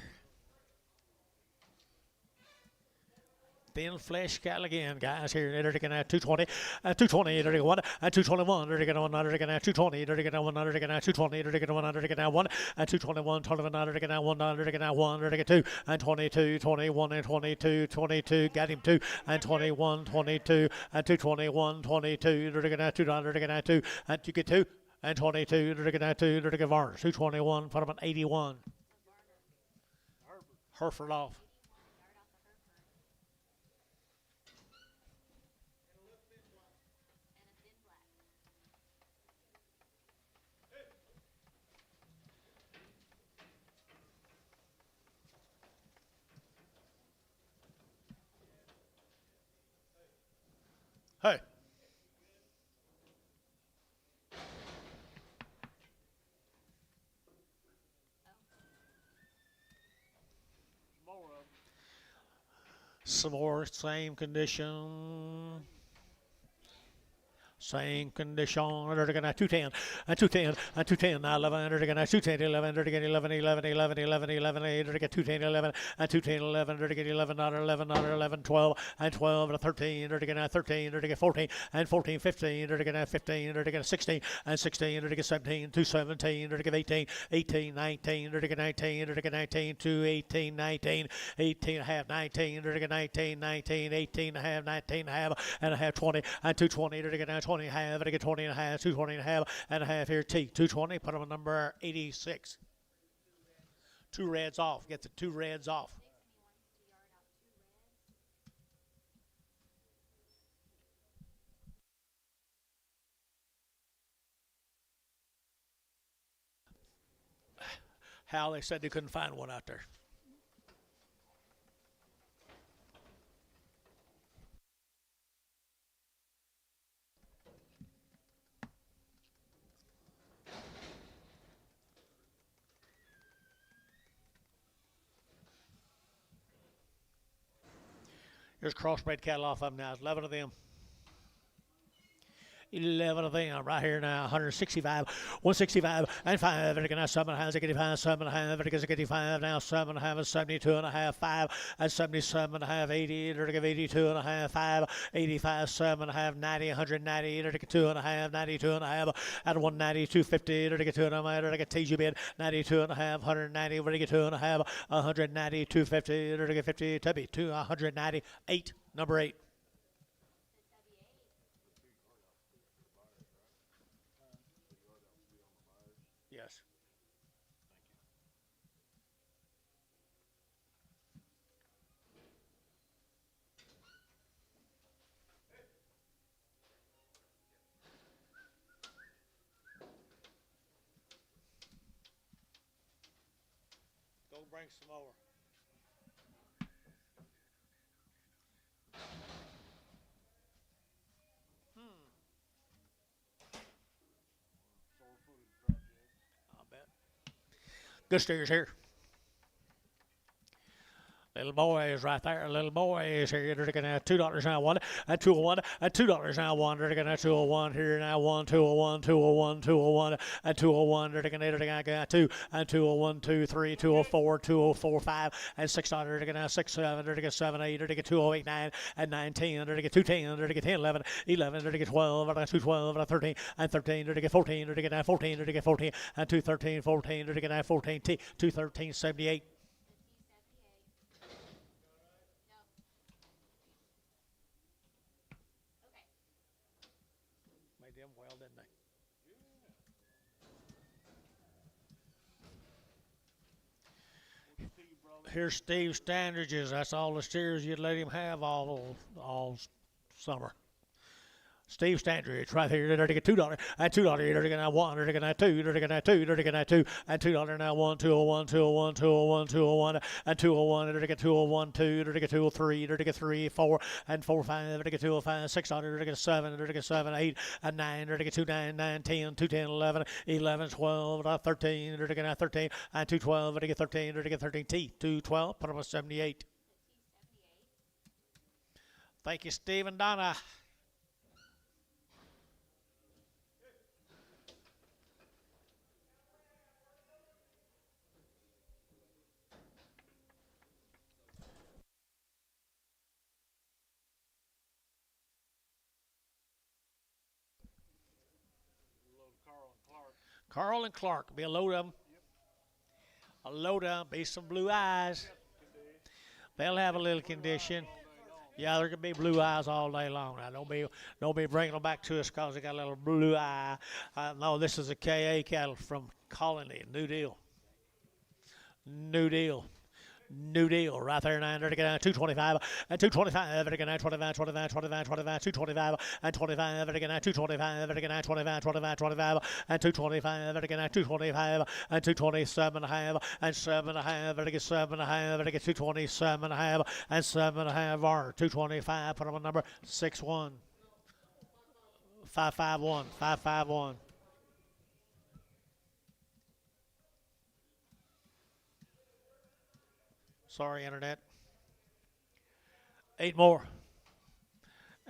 Thin flesh cattle again, guys. Here, they're taking 220, 220, they're taking 1, and 221, they're taking 1, they're taking 220, they're taking 1, they're taking 220, they're taking 1, they're taking 1, and 221, 21, they're taking 1, they're taking 1, they're taking 2, and 22, 21, and 22, 22, got him 2, and 21, 22, and 221, 22, they're taking 2, they're taking 2, and you get 2. And 22, they're taking 2, they're taking Varner. 221, put them at 81. Hereford off. Hey. Some more, same condition. Same condition. They're going to 210, and 210, and 210. Now 11. They're going to 210, 11. They're going to 11, 11, 11, 11, 11, 8. They're going to 210, 11, and 210, 11. They're going to 11, 11, 11, 12, and 12, and 13. They're going to 13. They're going to 14, and 14, 15. They're going to 15. They're going to 16, and 16. They're going to 17, 2, 17. They're going to 18, 18, 19. They're going to 19. They're going to 19, 2, 18, 19, 18 and a half, 19. They're going to 19, 19, 18 and a half, 19 and a half, and a half, 20, and 220. They're going to 20 and a half, and I get 20 and a half, 220 and a half here. T, 220, put them on number 86. 2 reds off, get the 2 reds off. Hal, they said they couldn't find one out there. There's crossbred cattle off of them now. 11 of them. 11 of them right here now. 165, 165, and 5. And again, 7 and a half, 85, 7 and a half, and again, 85 now, 7 and a half, and 72 and a half, 5, and 77 and a half, 80, and again, 82 and a half, 5, 85, 7 and a half, 90, 190, and again, 2 and a half, 92 and a half, and 190, 250, and again, 2 and a half, and again, TG bid, 92 and a half, 190, and again, 2 and a half, 190, 250, and again, 50, Tubby, 198, number 8. bring some more. I'll bet. Good steers here. Little boys right there, little boys here. They're looking at $2 now, one, and $201, and $2 now, one. They're looking at 201 here now, 1, 201, 201, 201, and 201. They're looking at 2, and 201, 2, 3, 204, 204, 5, and $6. They're looking at 6, 7. They're looking at 7, 8. They're looking at 208, 9, and 9, 10. They're looking at 210. They're looking at 10, 11, 11. They're looking at 12, and 212, and 13, and 13. They're looking at 14. They're looking at 14. They're looking at 14, and 213, 14. They're looking at 14, 213, 78. Made them well, didn't they? Here's Steve Standridge's. That's all the steers you'd let him have all summer. Steve Standridge right here. They're to get $2 and $2. They're to get 1. They're to get 2. They're to get 2. They're to get 2 and $2 now. 1, 201, 201, 201, 201, and 201. They're to get 201, 2. They're to get 203. They're to get 3, 4, and 4, 5. They're to get 205, $6. They're to get 7. They're to get 7, 8, and 9. They're to get 2, 9, 9, 10, 210, 11, 11, 12, 13. They're to get 13 and 212. They're to get 13. They're to get 13 T. 212. Put them on 78. Thank you, Steve and Donna. Carl and Clark, be a load of them. A load of them, be some blue eyes. They'll have a little condition. Yeah, there could be blue eyes all day long. Now, don't be bringing them back to us because they got a little blue eye. No, this is a KA cattle from Colony, New Deal. New Deal. New Deal right there, 9. They're going to 225 and 225. They're going to 25, 25, 25, 25, 225 and 25. They're going to 225. They're going to 25, 25, 25 and 225. They're going to 225 and 227 and a half and 7 and a half. They're going to 7 and a half. They're going to 227 and a half and 7 and a half. Are 225. Put them on number 61 551 551. Sorry, Internet. 8 more.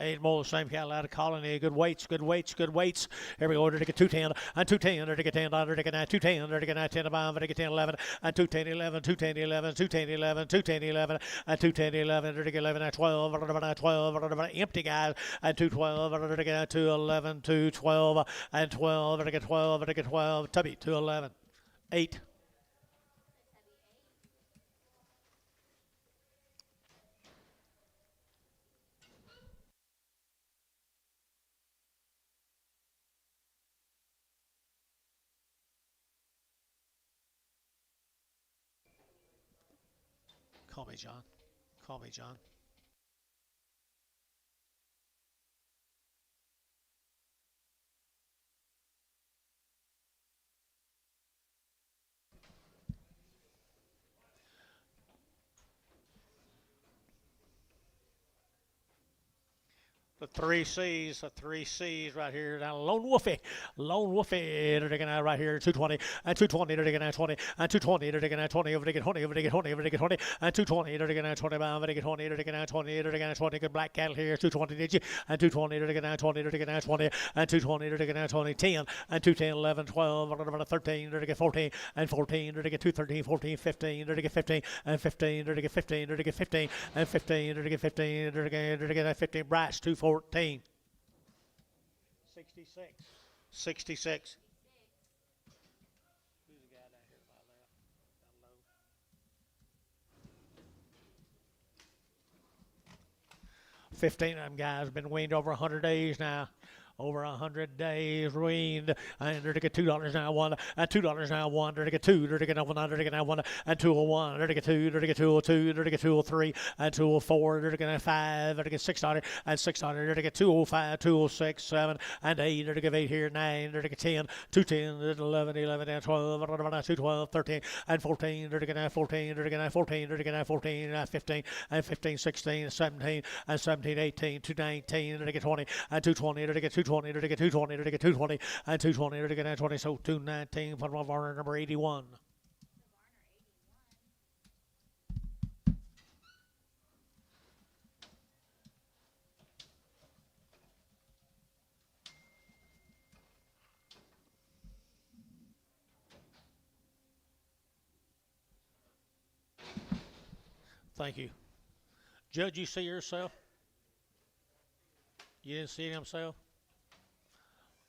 8 more, the same cattle out of Colony. Good weights, good weights, good weights. Here we go. They're to get 210 and 210. They're to get $10. They're to get 210. They're to get 10 above. They're to get 10, 11 and 210, 11, 210, 11, 210, 11, 210, 11 and 210, 11. They're to get 11 and 12. They're to 12. Empty guys and 212. They're to get 211, 212 and 12. They're to get 12. They're to get 12. Tubby 211. 8. Call me John. Call me John. The three C's right here. Now Lone Wolfie. They're taking out right here. 220 and 220. They're taking out 20 and 220. They're taking out 20. Over to get 20. Over to get 20. Over to get 20 and 220. They're taking out 20. Over to get 20. They're taking out 20. They're taking out 20. Good black cattle here. 220. Did you? And 220. They're taking out 20. They're taking out 20 and 220. They're taking out 20. 10 and 210. 11, 12, 13. They're taking 14 and 14. They're taking 213, 14, 15. They're taking 15 and 15. They're taking 15. They're taking 15 and 15. They're taking 15. They're taking 15. Brass 214. 66. 66. Who's the guy down here to my left? Down low. 15 of them guys been weaned over 100 days now. over 100 days weaned, and they're to get $2 now one, and $2 now one, they're to get two, they're to get one, they're to get now one, and 201, they're to get two, they're to get 202, they're to get 203, and 204, they're to get five, they're to get $6, and $6, they're to get 205, 206, 7, and 8, they're to get 8 here, 9, they're to get 10, 210, 11, 11, and 12, 212, 13, and 14, they're to get 14, they're to get 14, they're to get 14, and 15, and 15, 16, 17, and 17, 18, 219, they're to get 20, and 220, they're to get 220, they're to get 220, they're to get 220, and 220, they're to get 20, so 219, from Varner number 81. Thank you. Judge, you see yourself? You didn't see himself?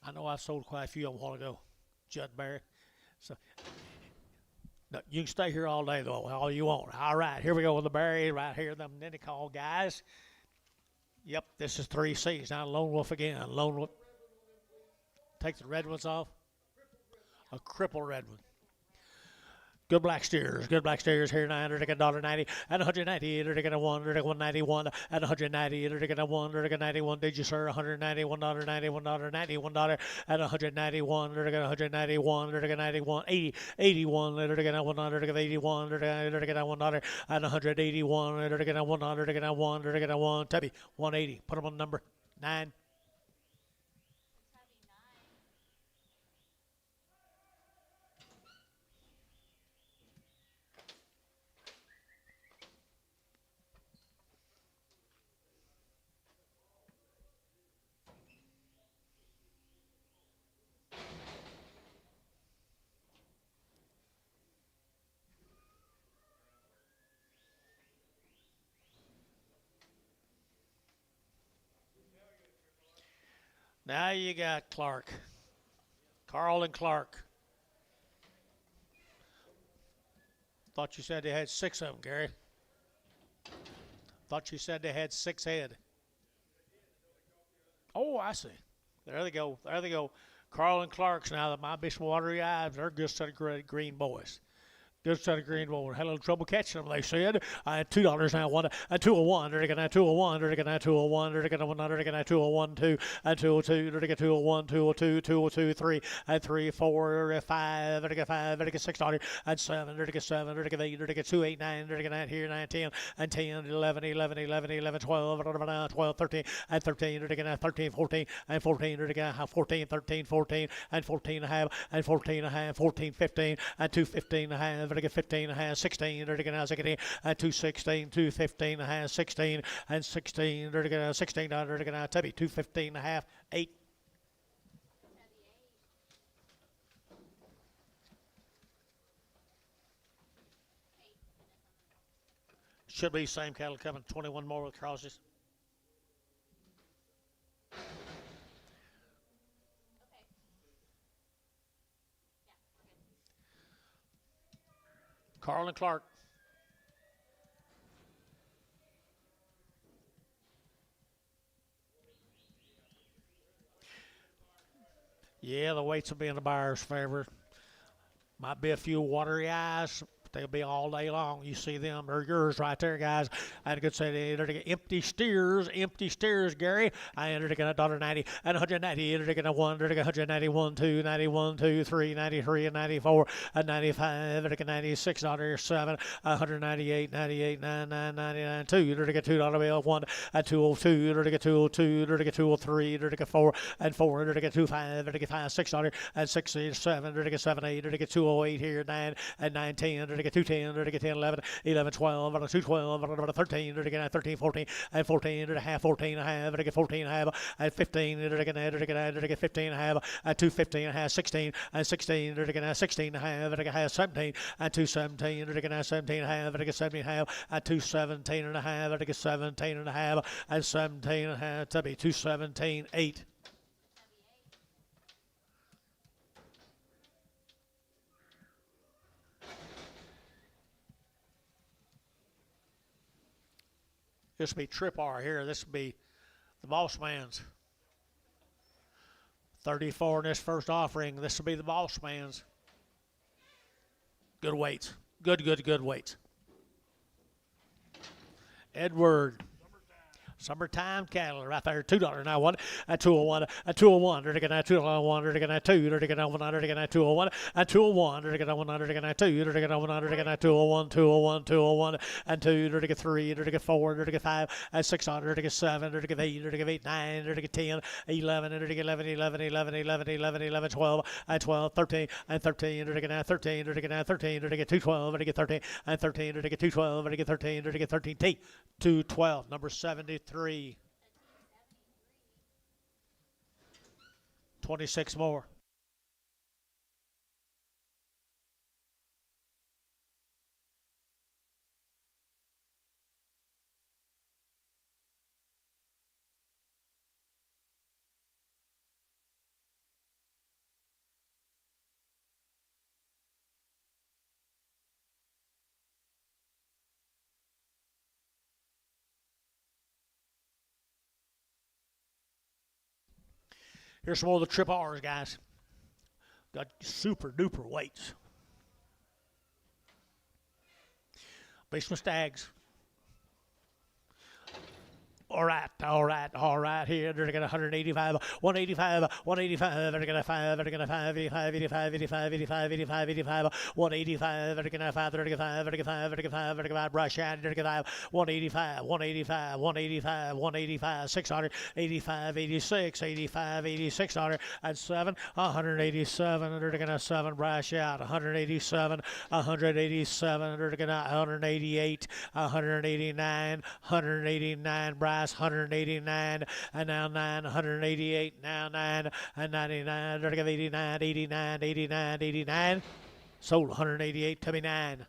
I know I sold quite a few of them a while ago, Judd Barry. So no, you can stay here all day, though, all you want. All right, here we go with the Barry right here, them Ninnicall guys. Yep, this is 3Cs. Now Lone Wolf again. Lone Wolf. Take the red ones off. A cripple red one. Good black steers here now. They're taking $1.90 and 190. They're taking a one. They're taking 191 and 190. They're taking a one. They're taking 91. Did you, sir? $191, $91 and 191. They're taking 191. They're taking 91, 80, 81. They're taking a $1. They're taking 81. They're taking a $1 and 181. They're taking a $1. They're taking a one. They're taking a one. Tubby 180. Put them on number 9. Now you got Clark. Carl and Clark. Thought you said they had 6 of them, Gary. Thought you said they had 6 head. Oh, I see. There they go. There they go. Carl and Clark's now, the My Bishop Watery Eyes. They're good set of green boys. Good set of green boys. Had a little trouble catching them, they said. $2 now, one, and 201. They're going to 201. They're going to 201. They're going to 100. They're going to 201, 2, and 202. They're going to 201, 202, 202, 3, and 3, 4, 5. They're going to 5. They're going to $6, and 7. They're going to 7. They're going to 8. They're going to 2, 8, 9. They're going to here 9, 10, and 10, 11, 11, 11, 11, 12, 12, 13, and 13. They're going to 13, 14, and 14. They're going to 14, 13, 14, and 14 and a half, and 14 and a half, 14, 15, and 2, 15 and a half. They're going to 15 and a half, 16. They're going to 16, and 2, 16, 2, 15 and a half, 16, and 16. They're going to 16. They're going to Tubby 2, 15 and a half, 8. Should be same cattle coming, 21 more with crosses. Carl and Clark. Yeah, the weights will be in the buyer's favor. Might be a few watery eyes. They'll be all day long. You see them. They're yours right there, guys. I had a good say they're empty steers, Gary. I entered again $1.90 and 190. Entered again 1. They're 191, 2, 91, 2, 3, 93, and 94, and 95. They're $96, 7, 198, 98, 99, 99, 2. They're $2 bill, 1, and 202. They're 202. They're 203. They're 4, and 4. They're 25. They're $5, $6, and 6, 7. They're 7, 8. They're 208 here, 9, and 9, 10. They're 210, they're 10, 11, 11, 12, 212, 13, they're 13, 14, and 14, they're half, 14 and a half, they're 14 and a half, and 15, they're 15 and a half, and 215 and a half, 16, and 16, they're 16 and a half, they're 17, and 217, they're 17 and a half, they're 17 and a half, and 217 and a half, they're 17 and a half, and 17 and a half, to be 217, 8. This will be Trip R here. This will be the boss man's. 34 in this first offering. This will be the boss man's. Good weights. Good weights. Edward. Summertime cattle right there, $2 now one, a 201, a 201, they're taking that 201, they're taking that 2, they're taking that 100, they're taking that 201, a 201, they're taking that 100, they're taking that 2, they're taking that 100, they're taking that 201, 201, 201, and 2, they're taking 3, they're taking 4, they're taking 5, and 600, they're taking 7, they're taking 8, they're taking 8, 9, they're taking 10, 11, they're taking 11, 11, 11, 11, 11, 11, 12, and 12, 13, and 13, they're taking that 13, they're taking that 13, they're taking 212, they're taking 13, and 13, they're taking 212, they're taking 13, they're taking 13, T, 212, number 73. 26 more. Here's some more of the trip R's, guys. Got super duper weights. Basement Stags. All right. Here, they're going to 185, 185, 185, they're going to 5, they're going to 5, 85, 85, 85, 85, 85, 85, 185, they're going to 5, they're going to 5, they're going to 5, they're going to 5, they're going to 5, brush out, they're going to 5, 185, 185, 185, 185, 600, 85, 86, 85, 86, and 7, 187, they're going to 7, brush out, 187, 187, they're going to 188, 189, 189, Bryce, 189, and now 9, 188, now 9, and 99, they're going to 89, 89, 89, 89, sold 188, to be 9.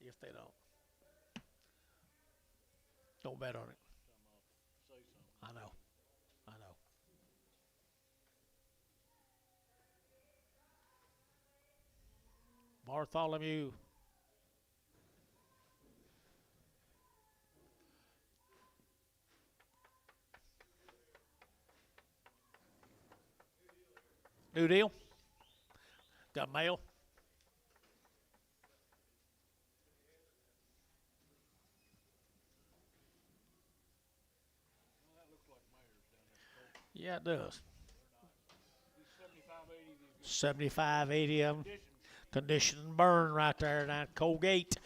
If they don't bet on it. I know. Bartholomew. New deal. Got mail. Yeah, it does. 7580 of them. Condition and burn right there. Now Colgate,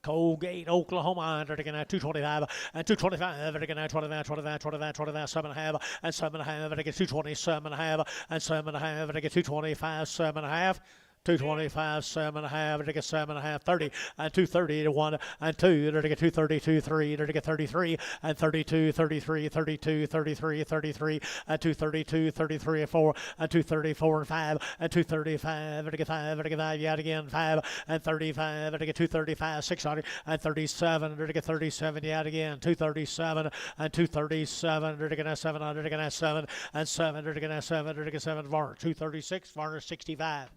Oklahoma. They're taking that 225 and 225. They're taking that 25, 25, 25, 25, 7.5 and 7.5. They're taking 227.5 and 7.5. They're taking 225, 7.5. 225, 7.5, they get 7.5, 30, and 230 to 1, and 2, they get 230, 3, they get 33, and 32, 33, 32, 33, 33, and 232, 33, 4, and 234, and 5, and 235, they get 5, they get 5, yet again, 5, and 35, they get 235, 600, and 37, they get 37, yet again, 237, and 237, they get 700, they get 7, and 7, they get 7, they get 7, Varner, 236, Varner, 65.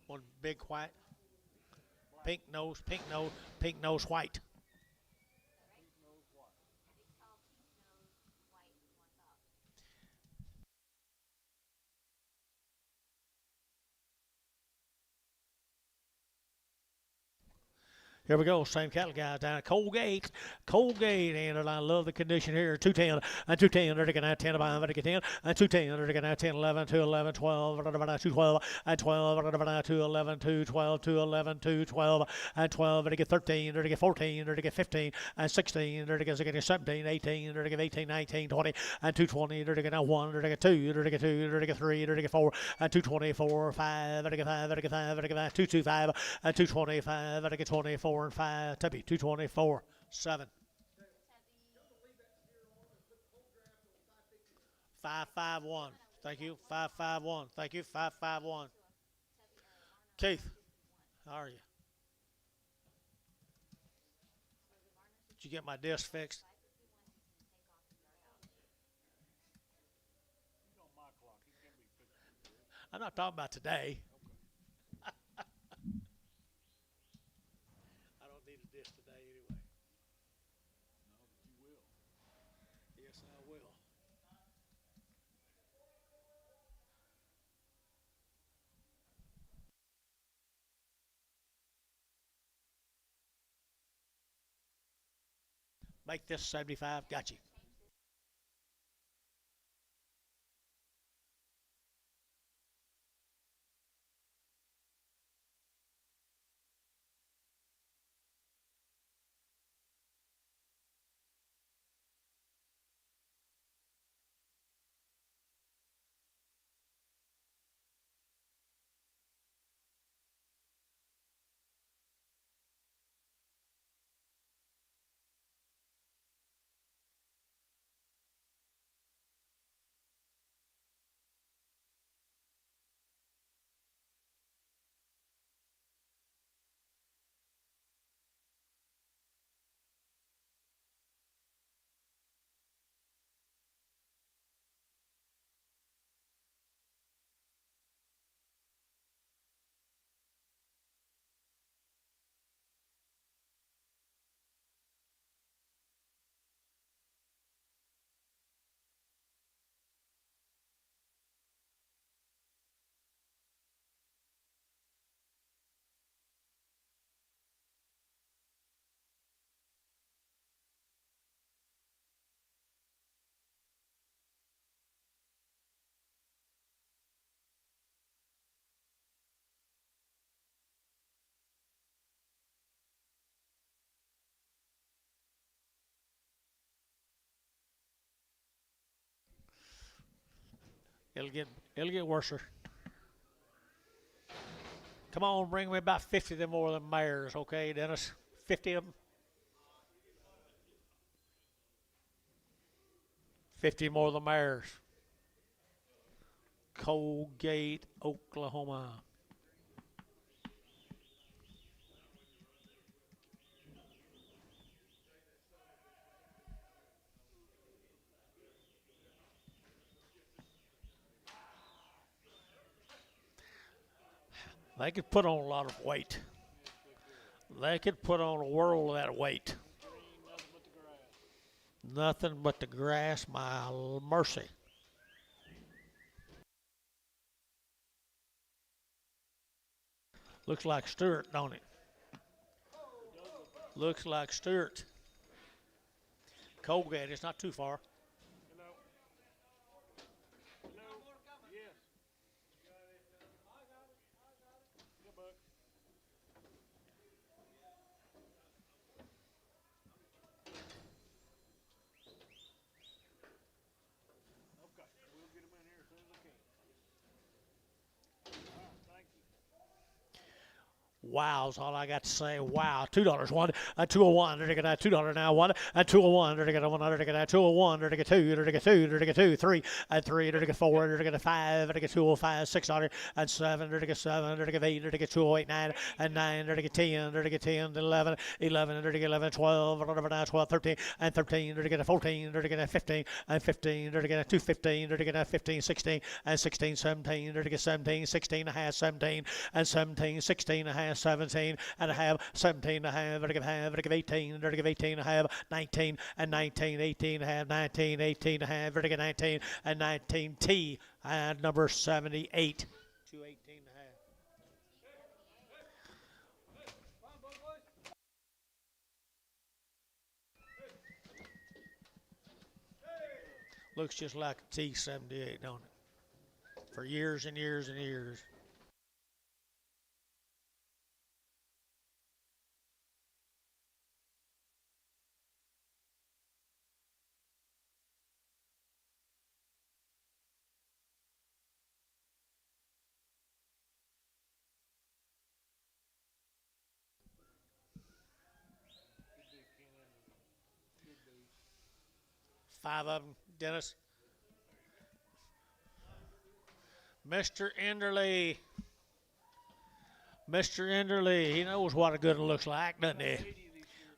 One big white, pink nose, white. Here we go, same cattle guys down at Colgate, and I love the condition here. 210 and 210, they're taking that 10 about 10, and 210, they're taking that 10, 11, 2, 11, 12, 212, and 12, 2, 11, 2, 12, 2, 11, 2, 12, and 12, they're taking 13, they're taking 14, they're taking 15, and 16, they're taking 17, 18, they're taking 18, 19, 20, and 220, they're taking 1, they're taking 2, they're taking 2, they're taking 3, they're taking 4, and 224, 5, they're taking 5, they're taking 5, they're taking 5, 225, and 225, they're taking 24, and 5, Tubby, 224, 7. 551. Thank you. 551. Thank you. 551. Keith, how are you? you get my disc fixed? He's on my clock. He can't be fixing it. I'm not talking about today. I don't need a disc today anyway. No, but you will. Yes, I will. Make this 75. Got you. It'll get worse. Come on, bring me about 50 of them more than mares, okay, Dennis? 50 of them. 50 more than mares. Colgate, Oklahoma. They could put on a lot of weight. They could put on a world of that weight. Nothing but the grass, my mercy. Looks like Stewart, don't it? Looks like Stewart. Colgate, it's not too far. Hello. Hello. Yes. Yeah, Buck. Okay, we'll get him in here as soon as I can. All right, thank you. Wow's all I got to say. Wow. $2 one, and 201. There to get $2 now one, and 201. There to get 100. To get 201. There to get two. There to get two. There to get two. Three and three. There to get four. There to get five. There to get 205. 600 and seven. There to get seven. There to get eight. There to get 208. 9 and 9. There to get 10. There to get 10. 11. 11. There to get 11. 12. Whatever now. 12. 13 and 13. There to get 14. There to get 15 and 15. There to get 215. There to get 15. 16 and 16. 17. There to get 17. 16 and a half. 17 and 17. 16 and a half. 17 and a half, 17 and a half, vertical half, vertical 18, vertical 18 and a half, 19 and 19, 18 and a half, 19, 18 and a half, vertical 19 and 19 T and number 78. 218 and a half. Looks just like a T78, don't it? For years and years and years. Five of them, Dennis. Mr. Enderley. Mr. Enderley, he knows what a good one looks like, doesn't he?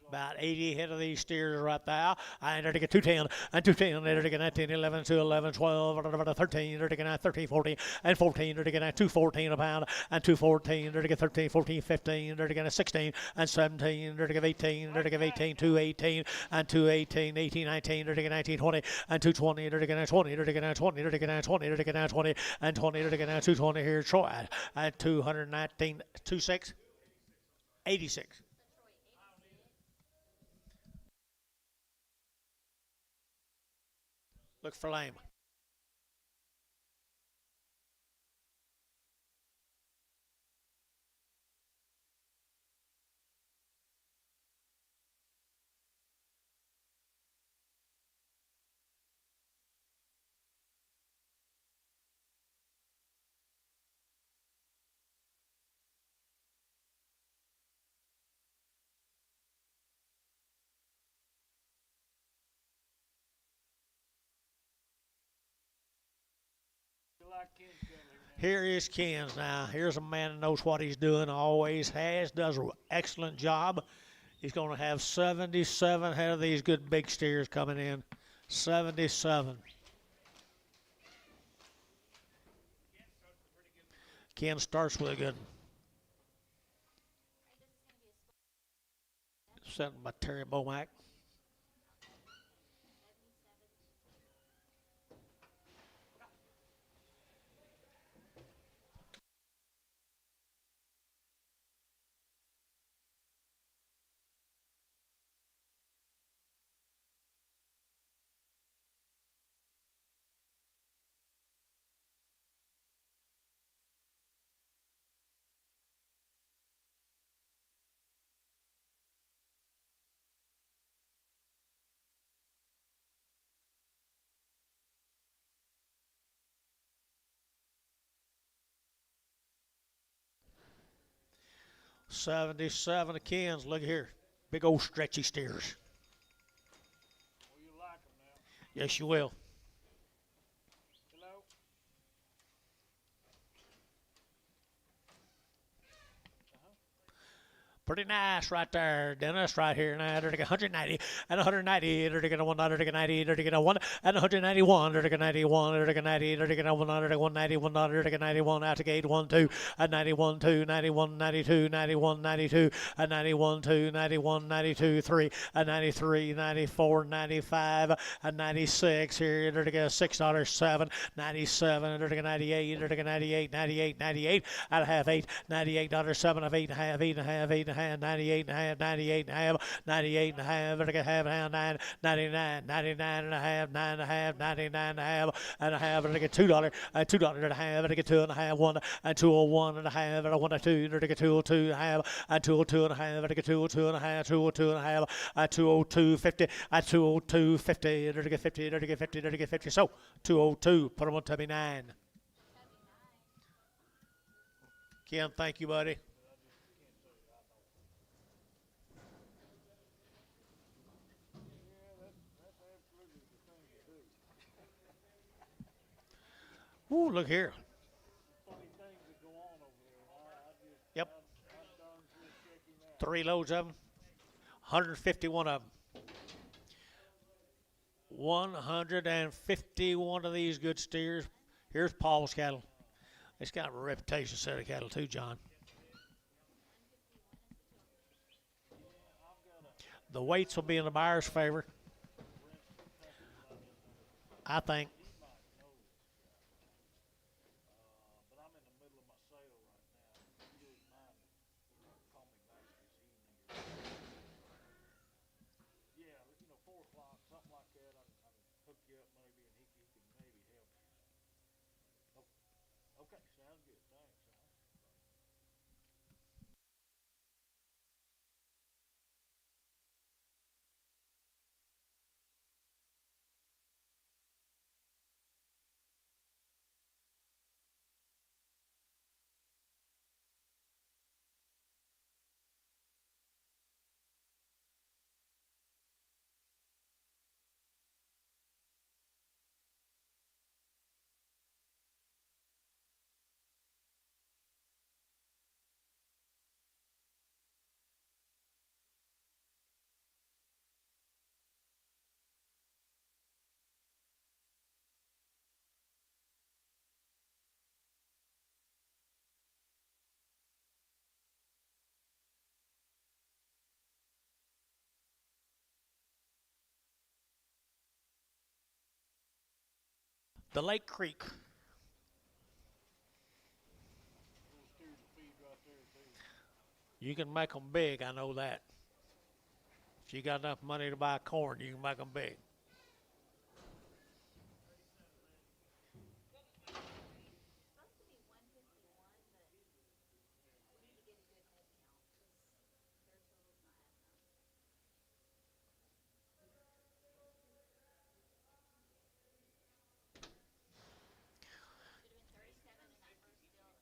About 80 head of these steers right there. And they're taking 210 and 210. They're taking 10, 11, 2, 11, 12, 13. They're taking 13, 14, and 14. They're taking 214 a pound and 214. They're taking 13, 14, 15. They're taking 16 and 17. They're taking 18. They're taking 18, 218 and 218, 18, 19. They're taking 19, 20 and 220. They're taking 20. They're taking 20. They're taking 20. They're taking 20 and 20. They're taking 220 here. Troy at 219, 26, 86. Look for lame. Here is Ken's now. Here's a man that knows what he's doing, always has, does an excellent job. He's going to have 77 head of these good big steers coming in. 77. Ken starts with a good one. Sent by Terry Bomack. $77 of Ken's. Look here. Big old stretchy steers. Will you like them now? Yes, you will. Hello? Pretty nice right there, Dennis, right here. Now they're taking 190 and 190. They're taking a 1, they're taking 90, they're taking a 1 and 191. They're taking 91, they're taking 90, they're taking a 1, they're taking 190, 1, they're taking 91. Out to gate 1, 2, and 91, 2, 91, 92, 91, 92, and 91, 2, 91, 92, 3, and 93, 94, 95, and 96. Here they're taking a $6, 7, 97. They're taking 98, they're taking 98, 98, 98, and a half 8, $98, 7 of 8 and a half, 8 and a half, 8 and a half. 98 and a half, 98 and a half, 98 and a half, and a half, 9, 99, 99 and a half, 9 and a half, 99 and a half, and a half, and I get $2, $2 and a half, and I get 2 and a half, 1, and 201 and a half, and I want a 2, and I get 202 and a half, and 202 and a half, and I get 202 and a half, 202 and a half, and 202, 50, and 202, 50, and I get 50, and I get 50, and I get 50. So 202, put them on Tubby 9. Ken, thank you, buddy. Ooh, look here. Funny things that go on over there. Yep. I'm darn sure checking out. 3 loads of them. 151 of them. 151 of these good steers. Here's Paul's cattle. It's got a reputation set of cattle too, John. The weights will be in the buyer's favor, I think. But I'm in the middle of my sale right now. You wouldn't mind call me back this evening. Yeah, 4 o'clock, something like that. I can hook you up maybe, and he can maybe help you. Okay, sounds good. Thanks. the Lake Creek. Those steers will feed right there too. You can make them big, I know that. If you got enough money to buy corn, you can make them big. Supposed to be 151, but we need to get a good head count because their total's not adding up. Should have been 37 in that first bill, and then there's 37 here.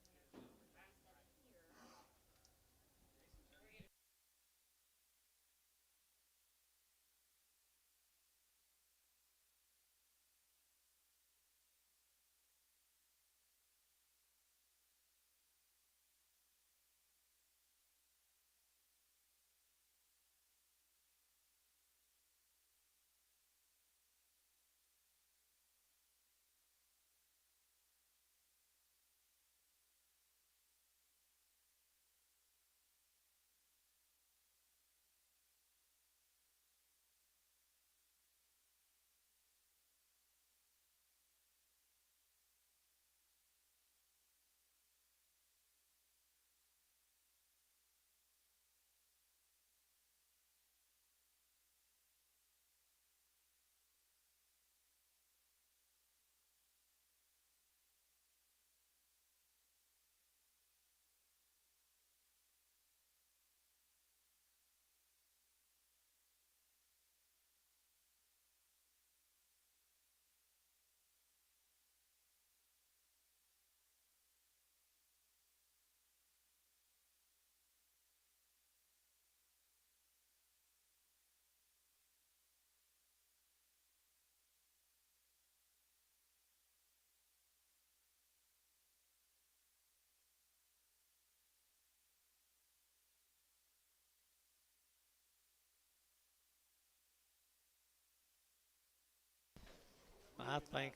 I think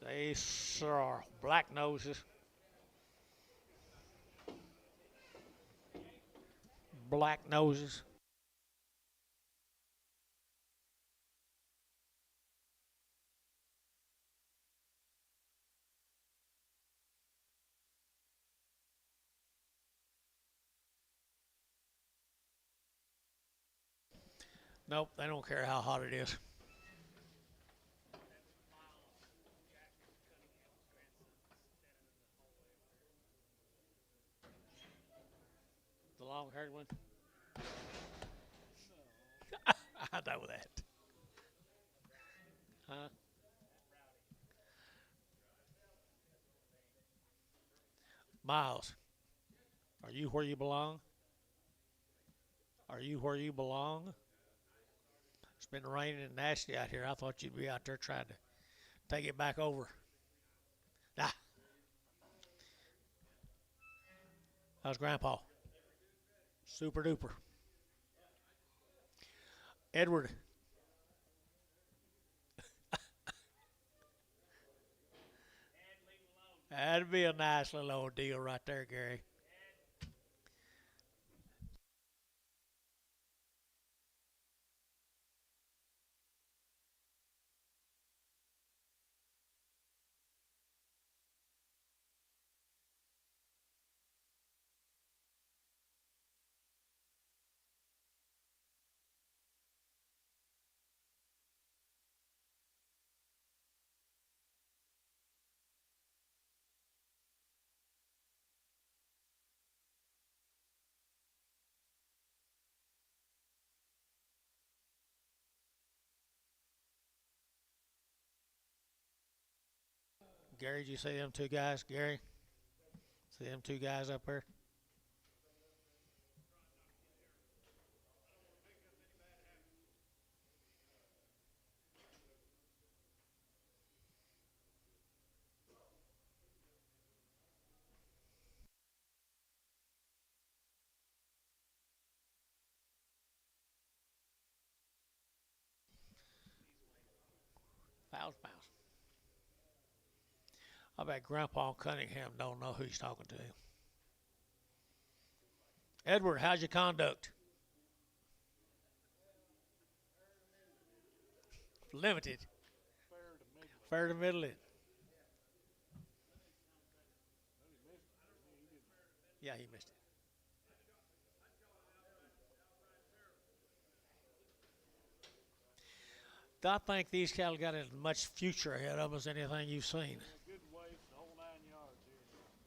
they are black noses. Black noses. Nope, they don't care how hot it is. The long-haired one. I know that. Huh? Miles, are you where you belong? Are you where you belong? It's been raining and nasty out here. I thought you'd be out there trying to take it back over. Nah. How's Grandpa? Super duper. Edward. That'd be a nice little old deal right there, Gary. Gary, did you see them two guys? Gary? See them two guys up there? Fowl's mouse. I bet Grandpa Cunningham don't know who he's talking to. Edward, how's your conduct? Limited. fair to middle it. Yeah, he missed it. I think these cattle got as much future ahead of them as anything you've seen. Good weight, the whole 9 yards here. 39.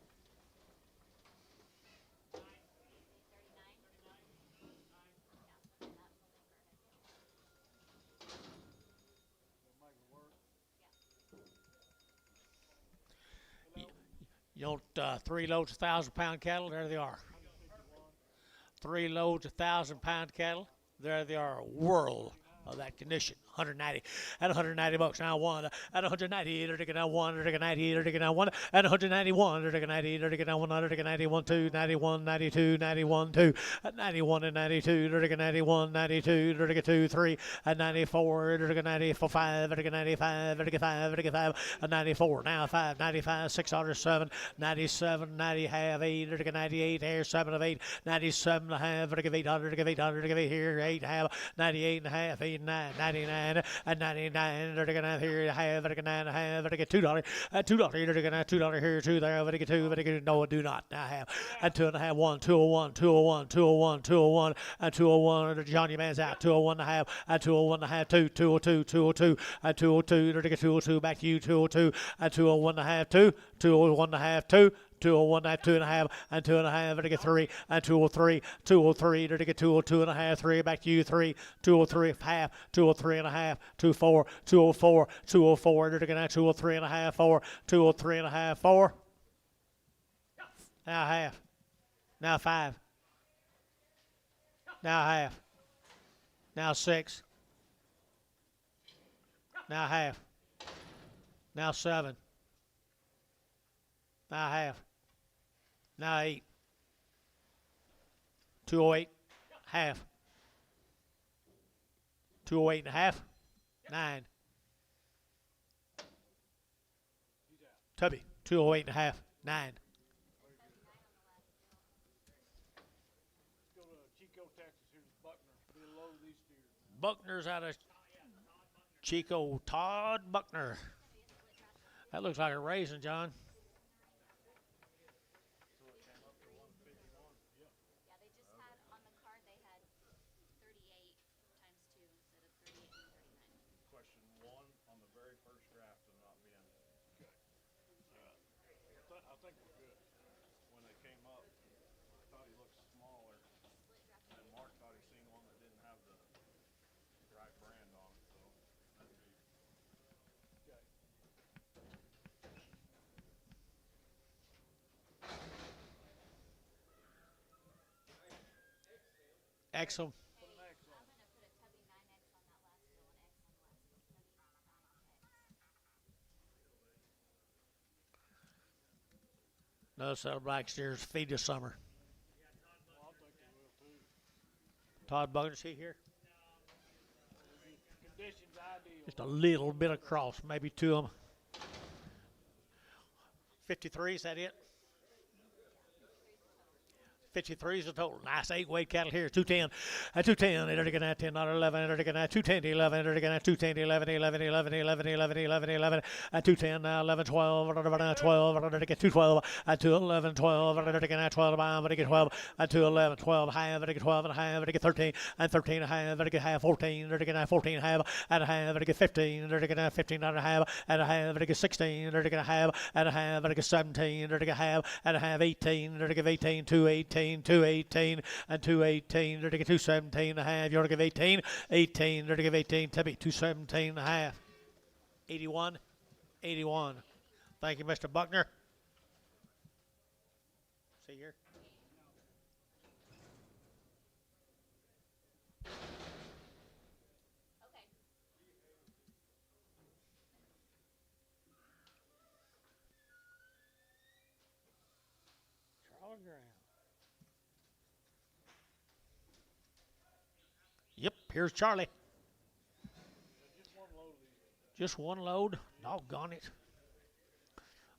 They'll make it work. You want 3 loads of 1,000-pound cattle? There they are. 3 loads of 1,000-pound cattle? There they are. A world of that condition. 190 at $190 now one at 190 they're taking out one they're taking 90 they're taking out one at 191 they're taking 90 they're taking out 100 taking 91 2 91 92 91 2 at 91 and 92 they're taking 91 92 they're taking 2 3 at 94 they're taking 94 5 they're taking 95 they're taking 5 they're taking 5 at 94 now 5 95 6 7 97 90 half 8 they're taking 98 here 7 of 8 97 and a half they're taking 800 they're taking 800 they're taking here 8 half 98 and a half 8 and 9 99 and 99 they're taking out here half they're taking 9 and a half they're taking $2 $2 they're taking out $2 here 2 there they're taking 2 they're taking no do not now have and 2 and a half 1 201 201 201 201 and 201 Johnny man's out 201 and a half and 201 and a half 2 202 202 and 202 they're taking 202 back to you 202 and 201 and a half 2 201 and a half 2 201 and 2 and a half and 2 and a half to get 3 and 203 203 to get 202 and a half 3 back to you 3 203 half 203 and a half 24 204 204 to get 203 and a half 4 203 and a half 4 now half now 5 now half now 6 now half now 7 now half now 8 208 half 208 and a half 9 Tubby 208 and a half 9 Let's go to Chico, Texas. Here's Buckner. Be a load of these steers. Buckner's out of Chico. Todd Buckner. That looks like a raisin, John. Yeah, they just had on the card they had 38 times 2 instead of 38 and 39. Question 1 on the very first draft of not being I think we're good. when they came up. I thought he looked smaller, and Mark thought he seen one that didn't have the right brand on it. So that'd be Okay. Excellent. Put an X on I'm going to put a Tubby 9X on that last bill and X on the last bill. Tubby 9X. Another set of black steers feed this summer. Well, I think they will too. Todd Buckner, see here? Conditions ideal. Just a little bit of cross, maybe 2 of them. 53, is that it? 53 is the total. Nice 8-weight cattle here. 210. At 210, they're taking that 10, not 11. They're taking that 210, 11. They're taking that 210, 11, 11, 11, 11, 11, 11, 11. At 210, now 11, 12. They're taking 12. They're taking 212. At 211, 12. They're taking that 12. They're taking 12. At 211, 12. Half. They're taking 12 and a half. They're taking 13. And 13 and a half. They're taking half 14. They're taking that 14 half. And a half. They're taking 15. They're taking that 15 and a half. And a half. They're taking 16. They're taking a half. And a half. They're taking 17. They're taking half. And a half 18. They're taking 18. 218. 218. And 218, they're to give 217 and a half. You're to give 18, 18, they're to give 18. Tubby, 217 and a half. 81, 81. Thank you, Mr. Buckner. See here. Okay. Charlie Graham. Yep, here's Charlie. Just one load. Doggone it.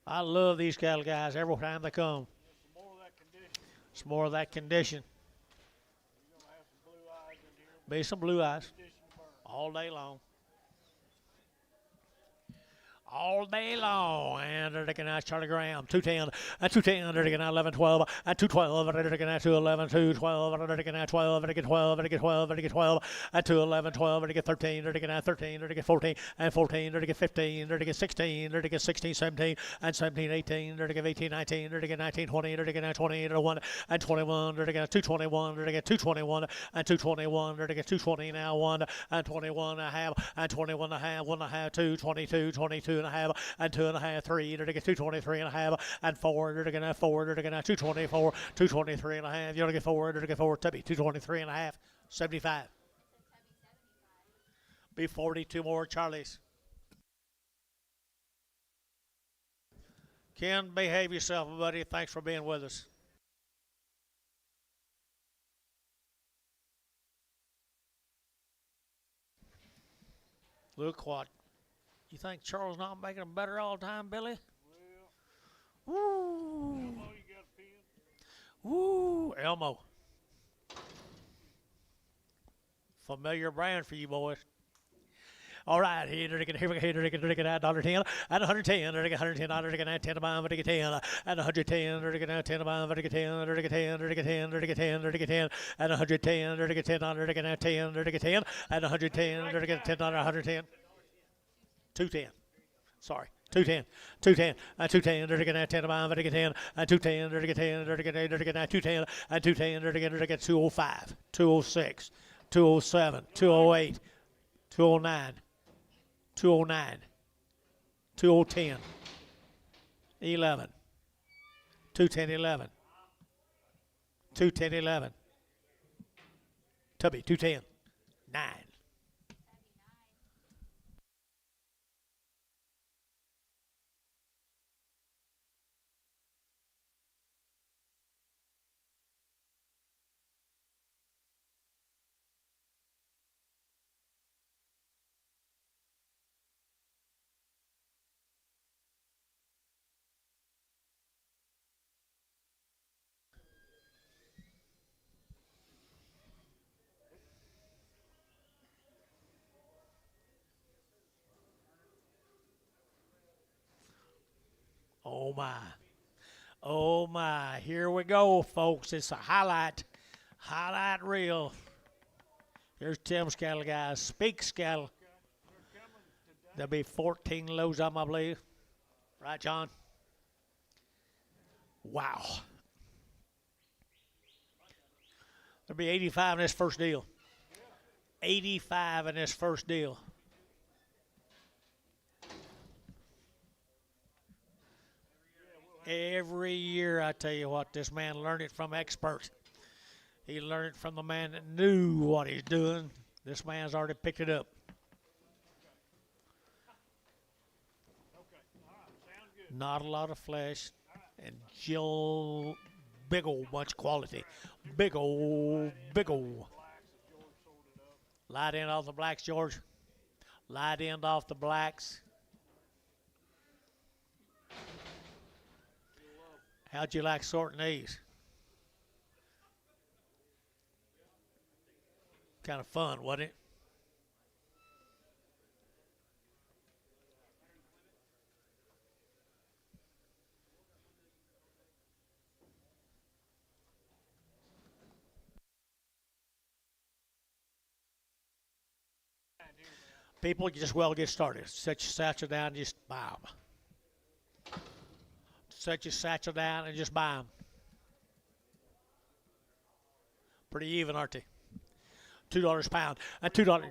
I love these cattle guys every time they come. Some more of that condition. It's more of that condition. You're gonna have some blue eyes in here. Be some blue eyes Condition burn. all day long. all day long. And they're taking out Charlie Graham, 210, and 210, they're taking out 11, 12, and 212, they're taking out 211, 212, they're taking out 12, they're taking 12, they're taking 12, they're taking 12, and 211, 12, they're taking 13, they're taking out 13, they're taking 14, and 14, they're taking 15, they're taking 16, they're taking 16, 17, and 17, 18, they're taking 18, 19, they're taking 19, 20, they're taking out 20, they're 1, and 21, they're taking out 221, they're taking 221, and 221, they're taking 220 now, 1, and 21 and a half, and 21 and a half, 1 and a half, 2, 22, 22 and a half, and 2 and a half, 3, they're taking 223 and a half, and 4, they're taking 4, they're taking 224, 223 and a half, you're taking 4, they're taking 4, Tubby, 223 and a half, 75. Be 42 more Charlies. Ken, behave yourself, buddy. Thanks for being with us. Look what. You think Charles not making them better all the time, Billy? Well, Woo! Elmo, you got a pen? Woo! Elmo. Familiar brand for you boys. All right, here we go. $110 and 110. They're $110, they're 10 to buy, they're 10 and 110. They're 10 to buy, they're 10. They're 10, they're 10, they're 10, they're 10 and 110. They're 10, they're 10, they're 10 and 110. They're 10, 110. 210. Sorry. 210, 210, and 210, they're getting 10 to buy, they're getting 10, and 210, they're getting 10, they're getting 210, and 210, they're getting 205, 206, 207, 208, 209, 209, 2010, 11, 210, 11, 210, 11, Tubby, 210, 9. Oh my. Oh my. Here we go, folks. It's a highlight reel. Here's Tim's cattle, guys. Speaks cattle. There'll be 14 loads of them, I believe. Right, John? Wow. There'll be 85 in this first deal. 85 in this first deal. Every year, I tell you what, this man learned it from experts. He learned it from the man that knew what he's doing. This man's already picked it up. Not a lot of flesh, and Jill, big old bunch of quality. Big old. Light end off the blacks, George. Light end off the blacks. How'd you like sorting these? Kind of fun, wasn't it? People just well get started. Set your satchel down and just buy them. Set your satchel down and just buy them. Pretty even, aren't they? $2 a pound. And $2.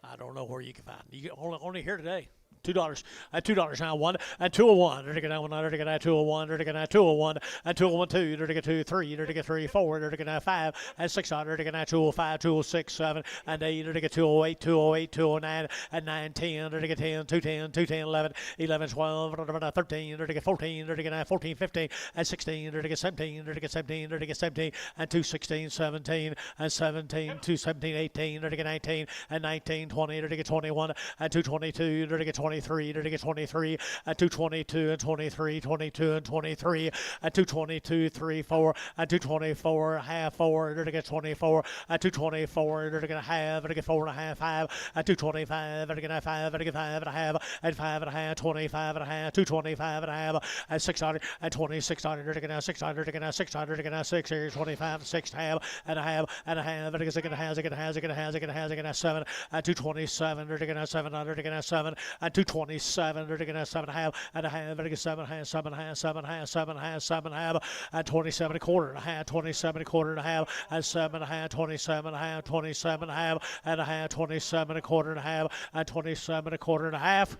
I don't know where you can find them. You get only here today. $2 and $2 now 1 and 201. They're taking that 1. They're taking that 201. They're taking that 201 and 201 2. They're taking 2 3. They're taking 3 4. They're taking that 5 and 600. They're taking that 205, 206, 7 and 8. They're taking 208, 208, 209 and 9 10. They're taking 10, 210, 210, 11, 11, 12, 13. They're taking 14. They're taking that 14, 15 and 16. They're taking 17. They're taking 17. They're taking 17 and 216, 17 and 17, 217, 18. They're taking 19 and 19, 20. They're taking 21 and 222. They're taking 23, to get 23, 222 and 23, 22 and 23, 222, 3, 4, 224, half 4, to get 24, 224, to get a half, to get 4 and a half, 5, 225, to get a 5, to get 5 and a half, and 5 and a half, 25 and a half, 225 and a half, 600, 20, 600, to get a 600, to get a 600, to get a 6 here, 25, 6 half, and a half, and a half, to get a half, to get a half, to get a half, to get a half, to get a 7, 227, to get a 700, to get a 7, 227, to get a 7 half, and a half, to get 7 half, 7 half, 7 half, 7 half, 7 half, and 27 a quarter and a half, 27 a quarter and a half, and 7 and a half, 27 and a half, 27 and a half, and a half, 27 a quarter and a half, and 27 a quarter and a half.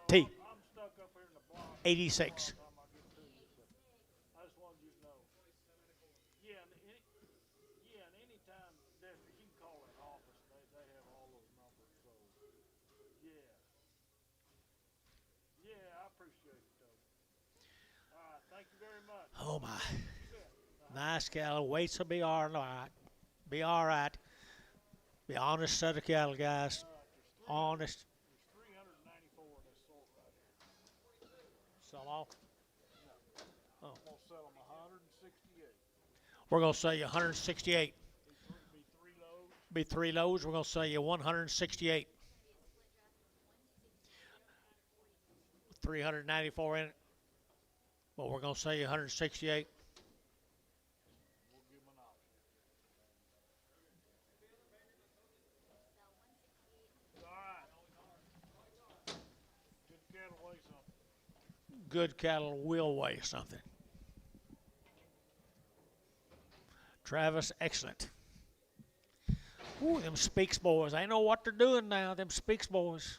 T. I'm stuck up here in the block. 86. By the time I get to you, but I just wanted you to know. Yeah, and any time, Dexter, you can call that office. They have all those numbers. So, yeah. Yeah, I appreciate it, though. All right, thank you very much. Oh my. Nice cattle. Weights will be all right. Be all right. Be honest set of cattle, guys. Honest. There's 394 in this sort right here. Sell off. I'm going to sell them 168. We're going to sell you 168. Be 3 loads. Be 3 loads. We're going to sell you 168. 394 in it. But we're going to sell you 168. We'll give them an option. All right. Good cattle weigh something. Good cattle will weigh something. Travis, excellent. Ooh, them Speaks boys. They know what they're doing now, them Speaks boys.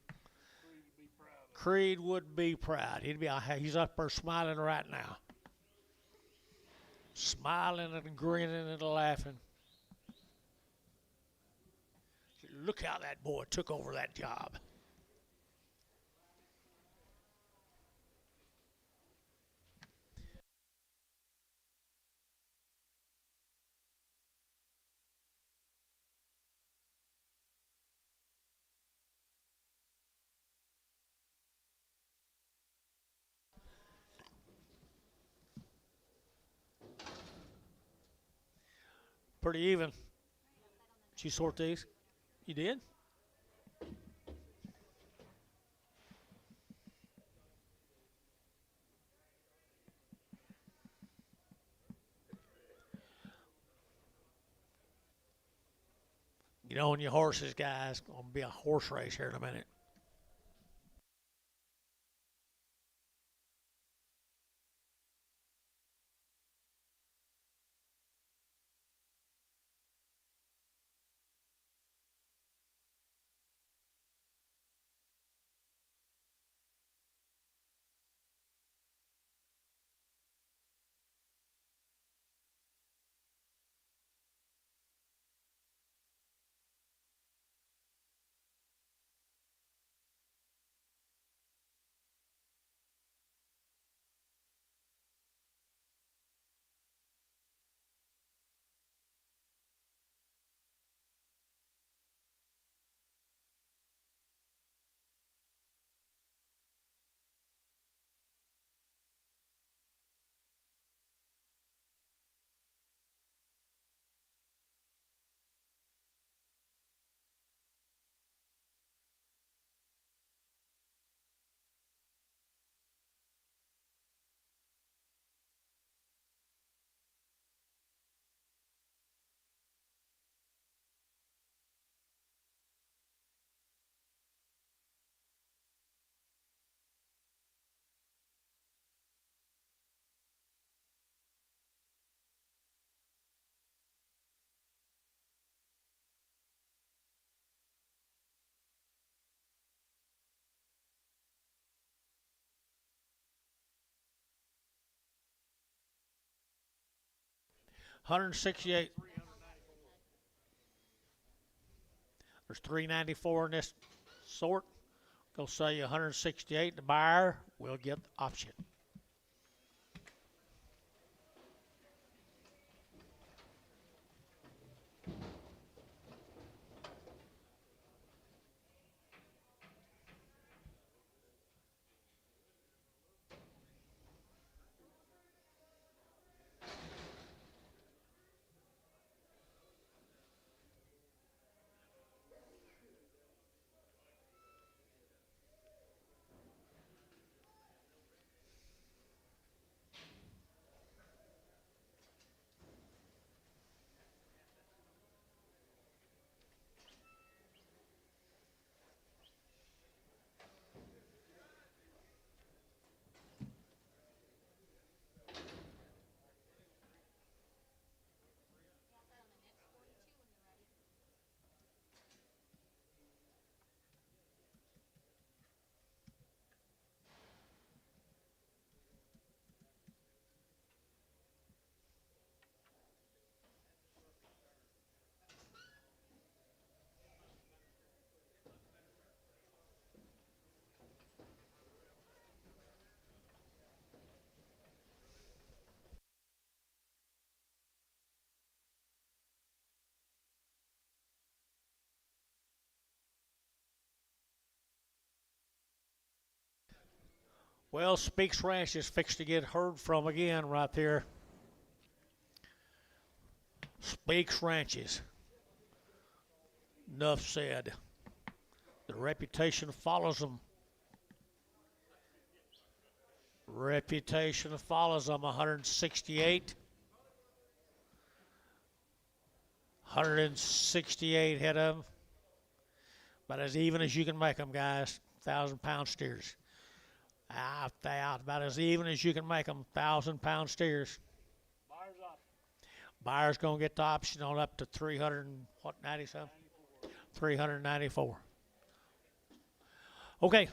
Creed be proud of. Creed would be proud. He's up there smiling right now. Smiling and grinning and laughing. Look how that boy took over that job. Pretty even. Did you sort these? You did? Get on your horses, guys. Gonna be a horse race here in a minute. $168. There's 394 in this sort. They'll sell you 168. The buyer will get the option. Well, Speaks Ranch is fixed to get heard from again right there. Speaks Ranches. Enough said. The reputation follows them. Reputation follows them. 168. 168 head of them. About as even as you can make them, guys. 1,000-pound steers. About as even as you can make them. 1,000-pound steers. Buyer's up. Buyer's going to get the option on up to 300 and what, 90 something? 394. Okay,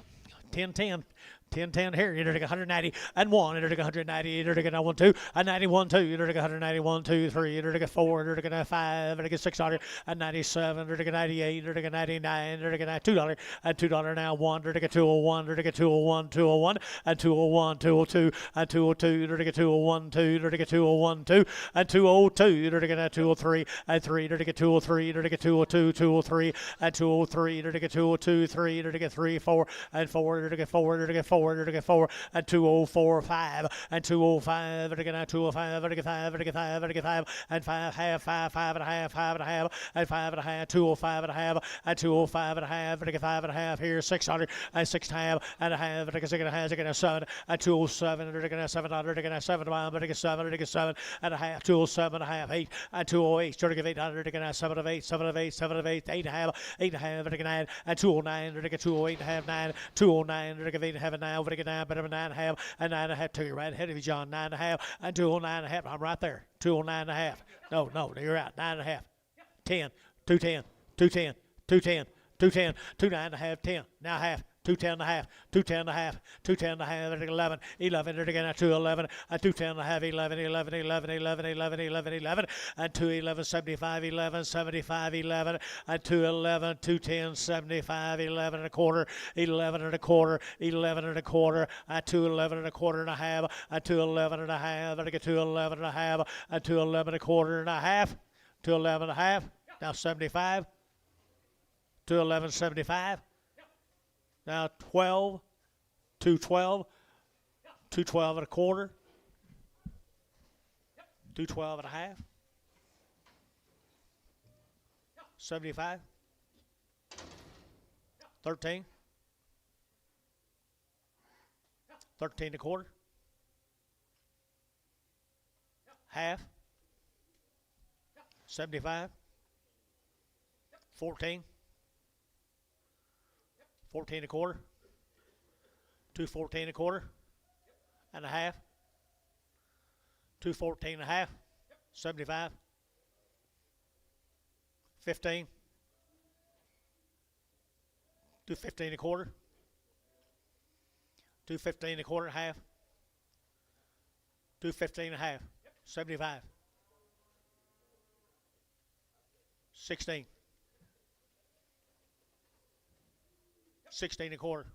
10-10. 10-10 here. Enter to 190 and 1. Enter to 190. Enter to 1 2. A 91 2. Enter to 191 2 3. Enter to 4. Enter to 5. Enter to 600 and 97. Enter to 98. Enter to 99. Enter to $2 and $2 now 1. Enter to 201. Enter to 201 201 and 201 202 and 202. Enter to 201 2. Enter to 201 2 and 202. Enter to 203 and 3. Enter to 203. Enter to 202 203 and 203. Enter to 202 3. Enter to 3 4 and 4. Enter to 4. Enter to 4. Enter to 4 and 204 5 and 205. Enter to 205. Enter to 5. Enter to 5. Enter to 5 and 5 half 5 5 and a half 5 and a half and 5 and a half 205 and a half and 205 and a half. Enter to 5 and a half here 600 and 6 half and a half. Enter to 6 and a half 6 and a 7 and 207. Enter to 700 and 7 enter to 7 enter to 7 and a half 207 and a half 8 and 208. Enter to 800 enter to 7 of 8 7 of 8 7 of 8 8 and a half 8 and a half enter to 9 and 209 enter to 208 and a half 9 209 enter to 8 and a half and 9 over to 9 better than 9 and a half and 9 and a half to your right ahead of you, John. 9 and a half and 209 and a half. I'm right there. 209 and a half. No, you're out. 9 and a half. 10, 210, 210, 210, 210, 29 and a half, 10. Now half. 210 and a half, 210 and a half, 210 and a half, 11, 11, enter again, 211, and 210 and a half, 11, 11, 11, 11, 11, 11, 11, and 211, 75, 11, 75, 11, and 211, 210, 75, 11 and a quarter, 11 and a quarter, 11 and a quarter, and 211 and a quarter and a half, and 211 and a half, and 211 and a half, and 211 and a quarter and a half, 211 and a half, now 75, 211, 75. Now 12, 212, 212 and a quarter, 212 and a half, 75, 13, 13 and a quarter, half, 75, 14, 14 and a quarter, 214 and a quarter and a half, 214 and a half, 75, 15, 215 and a quarter, 215 and a quarter and a half, 215 and a half, 75, 16. 16 and a quarter.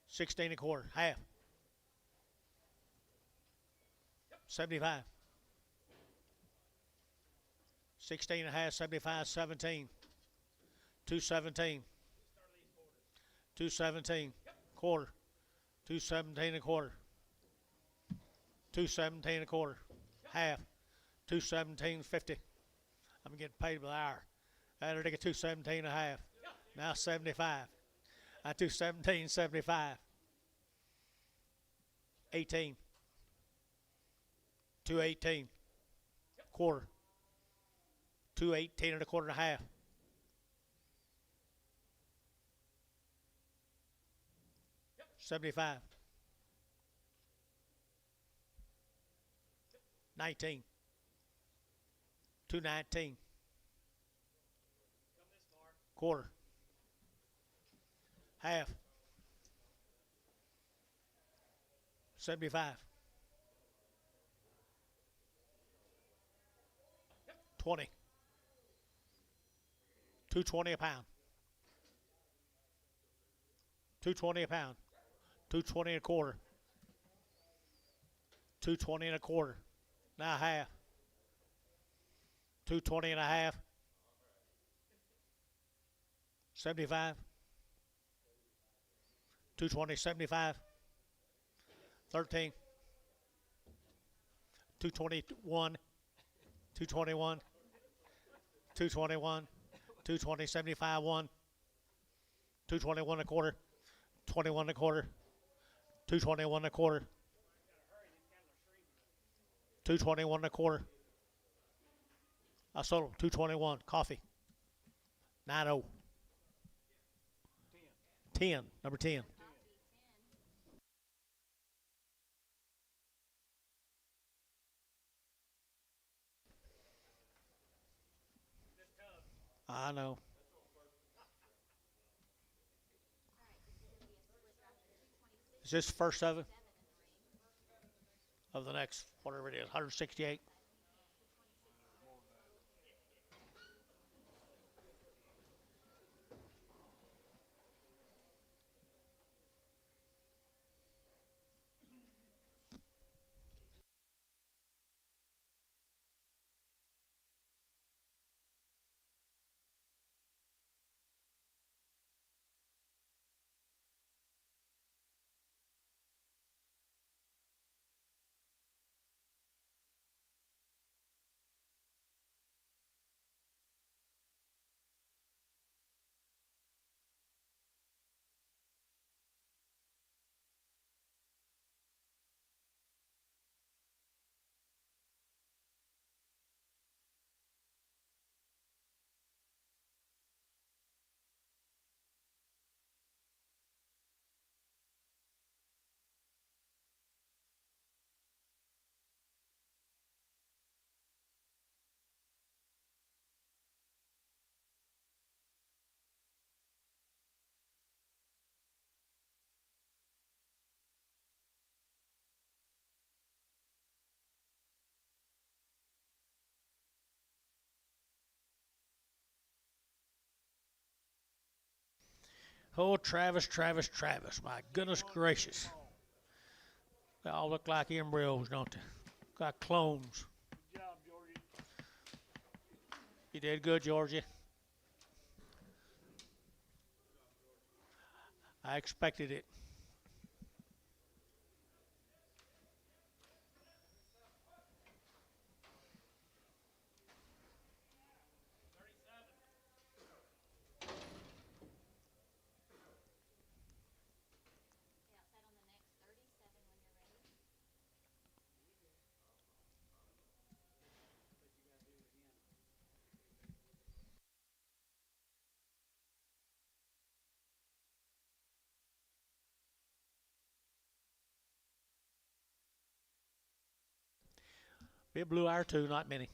16 and a quarter. Half. 75. 16 and a half, 75, 17. 217. 217. Quarter. 217 and a quarter. 217 and a quarter. Half. 217.50. I'm getting paid by the hour. Enter to get 217 and a half. Now 75. 217.75. 18. 218. Quarter. 218 and a quarter and a half. $75. 19. 219. Quarter. Half. 75. 20. 220 a pound. 220 a pound. 220 and a quarter. 220 and a quarter. Now half. 220 and a half. 75. 220.75. 13. 221. 221. 221. 220.75. 1. 221 and a quarter. 21 and a quarter. 221 and a quarter. 221 and a quarter. I sold them 221. Coffee. 90. 10. Number 10. I know. Is this the first of it? Of the next, whatever it is, 168? Oh, Travis, Travis, Travis. My goodness gracious. They all look like embryos, don't they? Got clones. Good job, Georgie. You did good, Georgia. I expected it. Yeah, set on the next 37 when you're ready. Be a blue hour too, not many.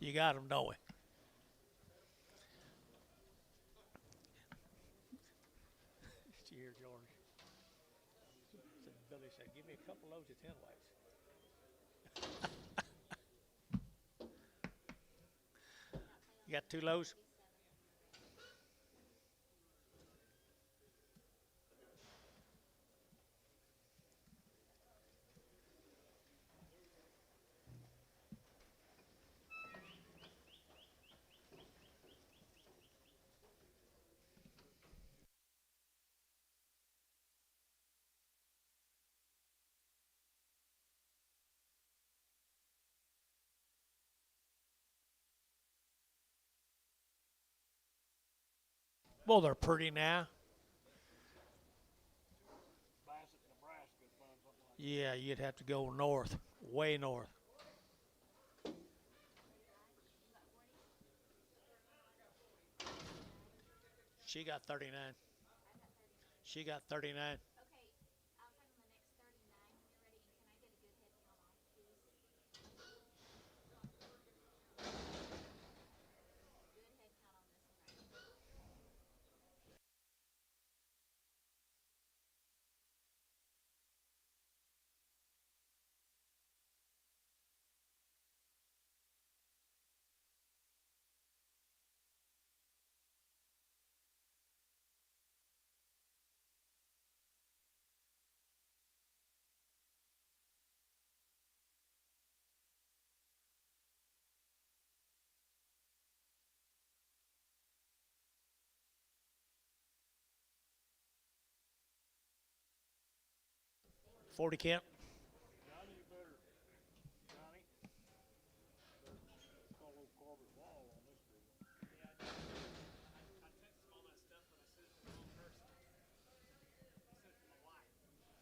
You got him, don't we? Here, George. Billy said, "Give me a couple loads of 10 weights." You got 2 loads? Well, they're pretty now. Bassett, Nebraska, find something like Yeah, you'd have to go north, way north. She got 39. She got 39. Okay, I'll tell them the next 39 when you're ready. And can I get a good head count on these? Good head count on this one right here. 40 count. Johnny, you better, Johnny, better call old Corbett Wall on this deal. Is this the money?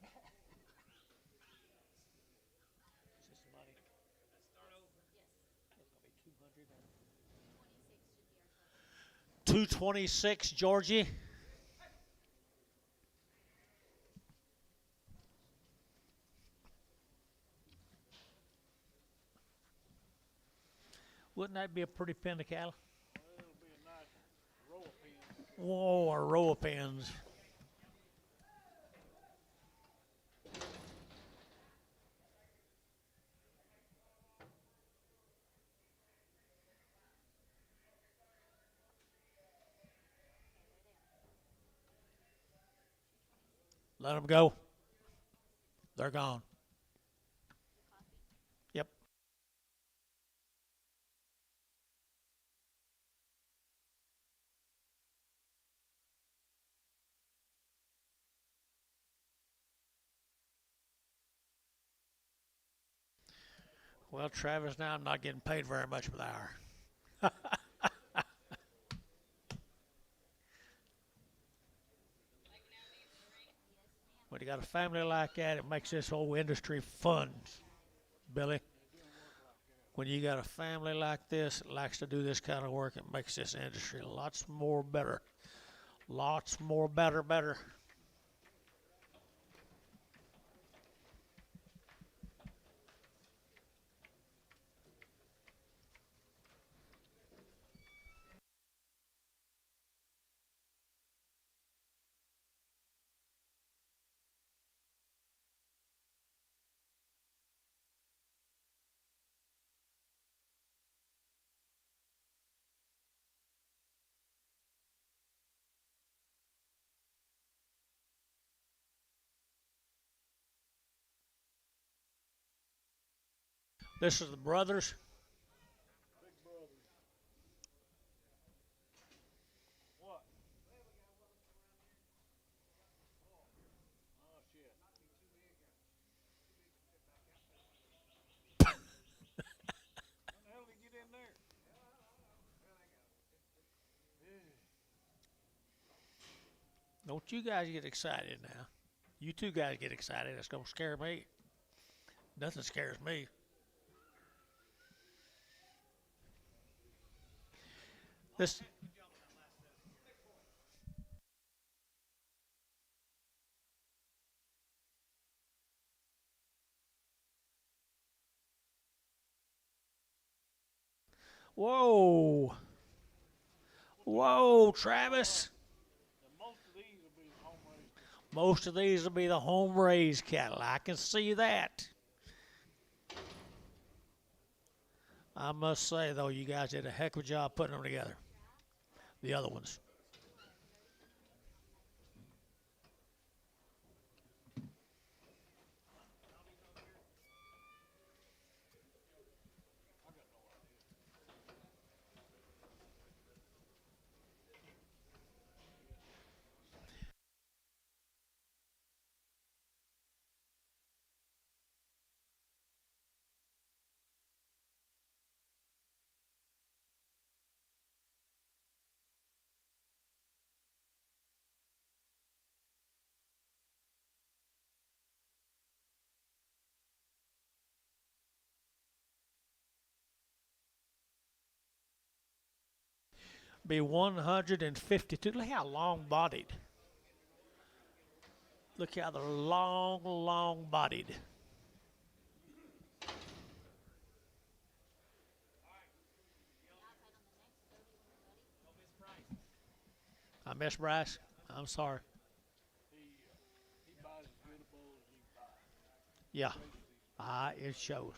Yes. It's going to be 200. 26 should be our total. 226, Georgie. Wouldn't that be a pretty pen of cattle? Well, it'll be a nice row of pins. Whoa, a row of pens. Let them go. They're gone. Yep. Well, Travis, now I'm not getting paid very much per hour. When you got a family like that, it makes this whole industry fun, Billy. When you got a family like this that likes to do this kind of work, it makes this industry lots more better. Lots more better. This is the brothers. Big brothers. What? Oh, shit. How the hell did he get in there? Don't you guys get excited now. You two guys get excited. It's going to scare me. Nothing scares me. This Whoa. Whoa, Travis. And most of these will be home raised. Most of these will be the home raised cattle. I can see that. I must say, though, you guys did a heck of a job putting them together. The other ones. Be 152. Look how long bodied. Look how they're long bodied. I miss Bryce. I'm sorry. He buys as good a bull as you can buy. Yeah, it shows.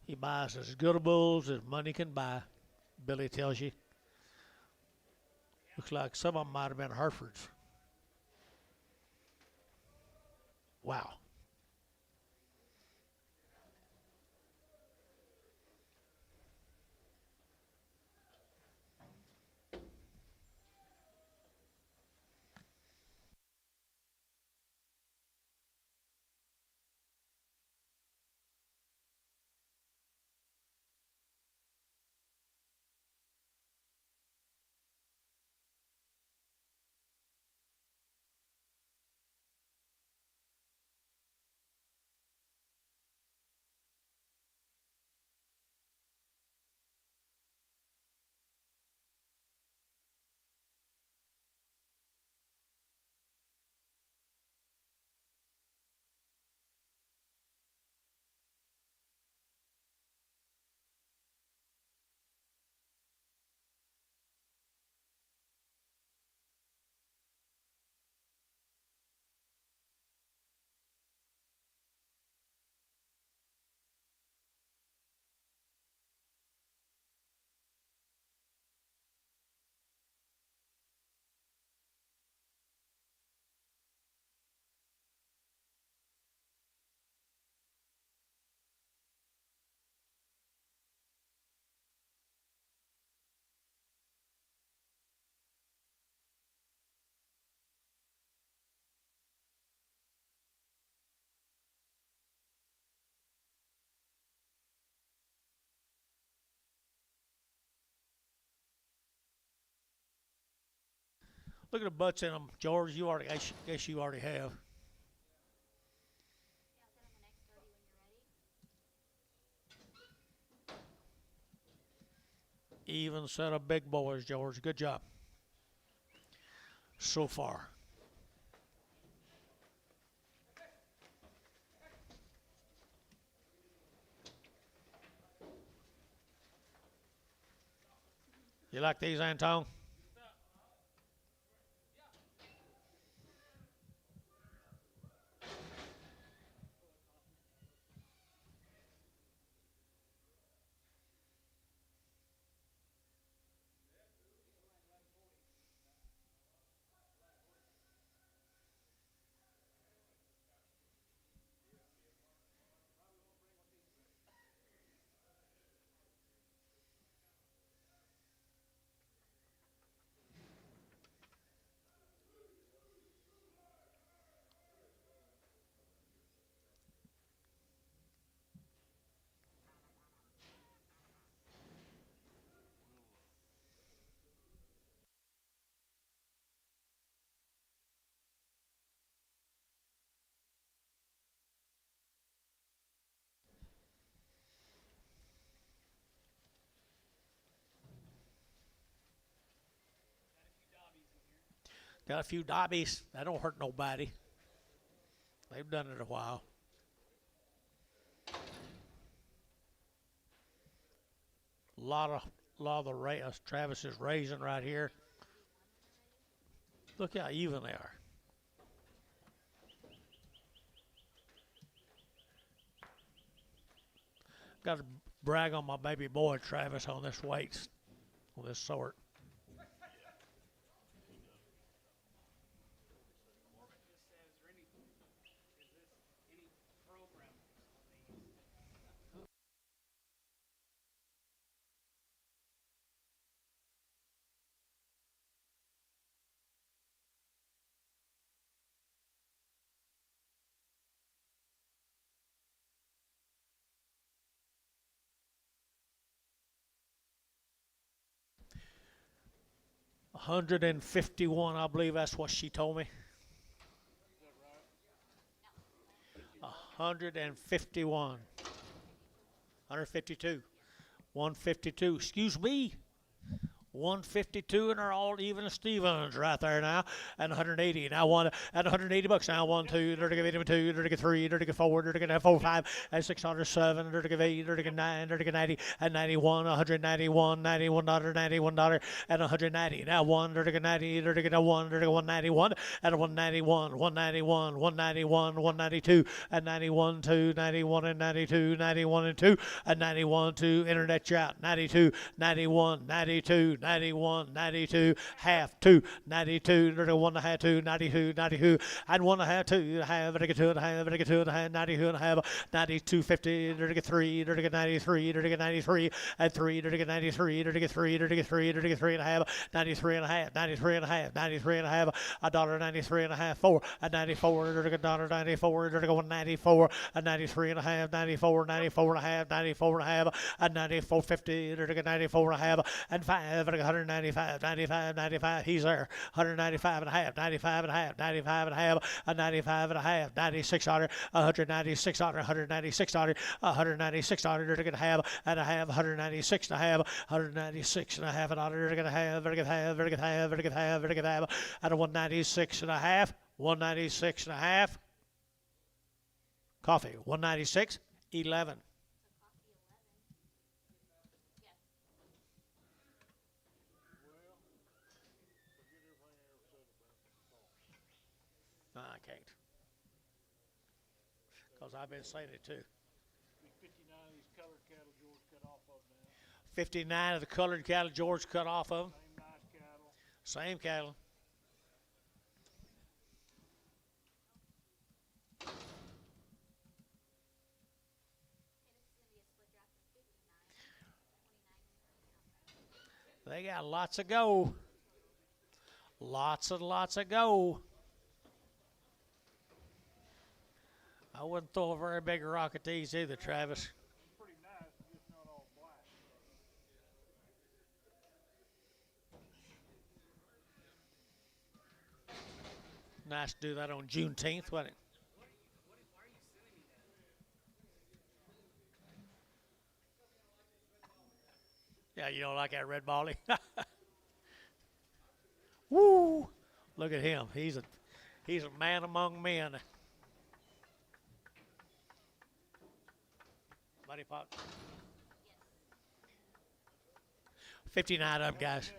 He buys as good a bulls as money can buy. Billy tells you. Looks like some of them might have been Herefords. Wow. Look at the butts in them, George. You already, I guess you already have. Even set of big boys, George. Good job. So far. You like these, Antone? Got a few dobbies. That don't hurt nobody. They've done it a while. lot of the Travis is raising right here. Look how even they are. Got to brag on my baby boy Travis on this weight, on this sort. $151, I believe that's what she told me. 151. 152. 152. Excuse me. 152, and they're all even Stevens right there now. And 180. Now one at 180 bucks. Now 1, 2, 32, 33, 34, 34, 5, and 607, 38, 39, 90, and 91, 191, $91, and 190. Now 1, 90, 191, and 191, 191, 191, 192, and 91, 2, 91, and 92, 91 and 2, and 91, 2. Internet chat. 92, 91, 92. 91, 92, half, 2, 92, 1 and a half, 2, 92, 92, and 1 and a half, 2 and a half, 2 and a half, 2 and a half, 92 and a half, 92, 50, 3, 93, 93, and 3, 93, 33, 33 and a half, 93 and a half, 93 and a half, 93 and a half, $1.93 and a half, 4, and 94, $1.94, 194, and 93 and a half, 94, 94 and a half, 94 and a half, and 94.50, 94 and a half, and 5, 195, 95, 95, he's there, 195 and a half, 95 and a half, 95 and a half, and 95 and a half, 96 $196, 196 $196, they're going to have, and a half, 196 and a half, 196 and a half, and they're going to have, they're going to have, they're going to have, they're going to have, they're going to have, and a 196 and a half, 196 and a half, coffee, 196, 11. No, I can't. Because I've been saying it too. 59 of these colored cattle George cut off of now. 59 of the colored cattle George cut off of them. Same nice cattle. Same cattle. They got lots of go. Lots and lots of go. I wouldn't throw a very big rock at these either, Travis. It's pretty nice, just not all black. Nice to do that on Juneteenth, wasn't it? Yeah, you don't like that red ballie? Woo! Look at him. He's a man among men. Buddy Pop. 59 of them, guys.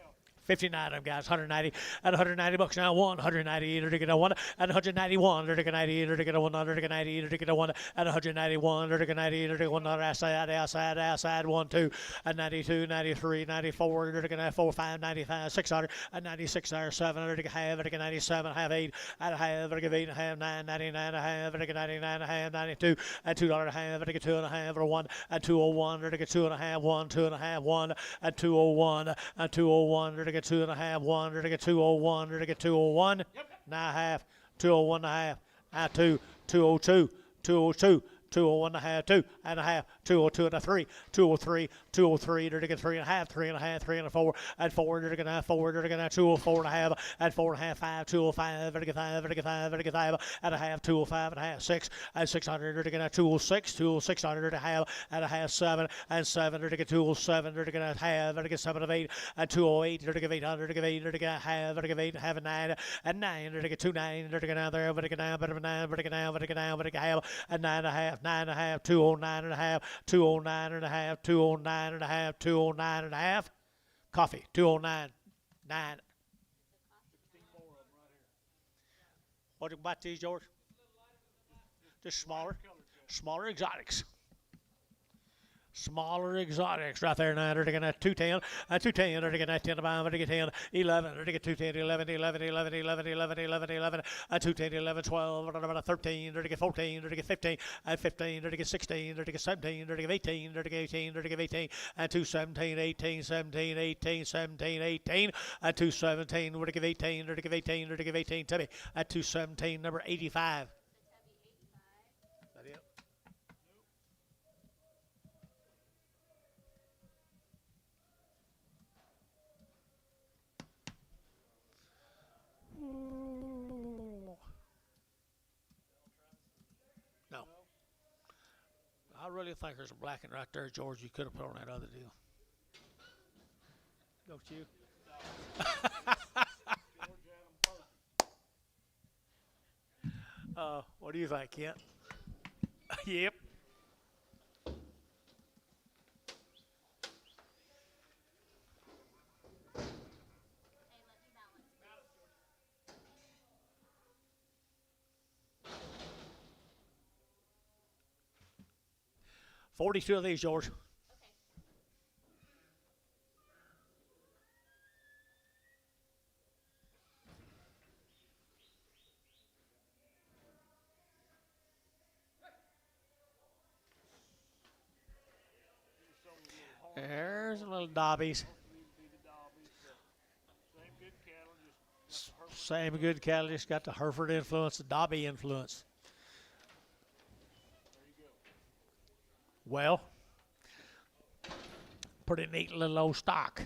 59 of them, guys. 190 and 190 bucks now. 190 to get a 1 and 191 to get 90 to get a 1 to get 90 to get a 1 and 191 to get 90 to get 1 outside 1 2 and 92 93 94 to get 4 5 95 600 and 96 7 to get half to get 97 half 8 and a half to get 8 and a half 9 99 and a half to get 99 and a half 92 and $2 and a half to get 2 and a half or 1 and 201 to get 2 and a half 1 2 and a half 1 and 201 and 201 to get 2 and a half 1 to get 201 to get 201 now half 201 and a half now 2 202 202 201 and a half 2 and a half 202 and a 3 203 203 to get 3 and a half 3 and a half 3 and a 4 and 4 to get 4 to get 204 and a half and 4 and a half 5 205 to get 5 to get 5 to get 5 and a half 205 and a half 6 and 600 to get 206 206 to have and a half 7 and 7 to get 207 to get a half to get 7 of 8 and 208 to get 800 to get 8 to get a half to get 8 and half 9 and 9 to get 2 9 to get out there but to get down but to get down but to get down but to get half and 9 and a half 209.5, 209.5, 209.5, 209.5, 209.5. Coffee, 209.9. What about these, George? Just smaller exotics. Smaller exotics right there now. They're going to 210, 210. They're going to 10 to 5, they're going to 10, 11. They're going to 210, 11, 11, 11, 11, 11, 11, 11, 210, 11, 12, 13. They're going to 14. They're going to 15, 15. They're going to 16. They're going to 17. They're going to 18. They're going to 18. They're going to 18. 217, 18, 17, 18, 17, 18. 217. We're going to give 18. They're going to give 18. They're going to give 18. Tubby at 217, number 85. Is that it? No. I really think there's a blacking right there, George. You could have put on that other deal. Don't you? What do you think, Kent? Yep. Hey, let me balance, please. 42 of these, George. Okay. There's a little Dobbies. Same good cattle, just got the Hereford influence, the Dobby influence. Well, pretty neat little old stock.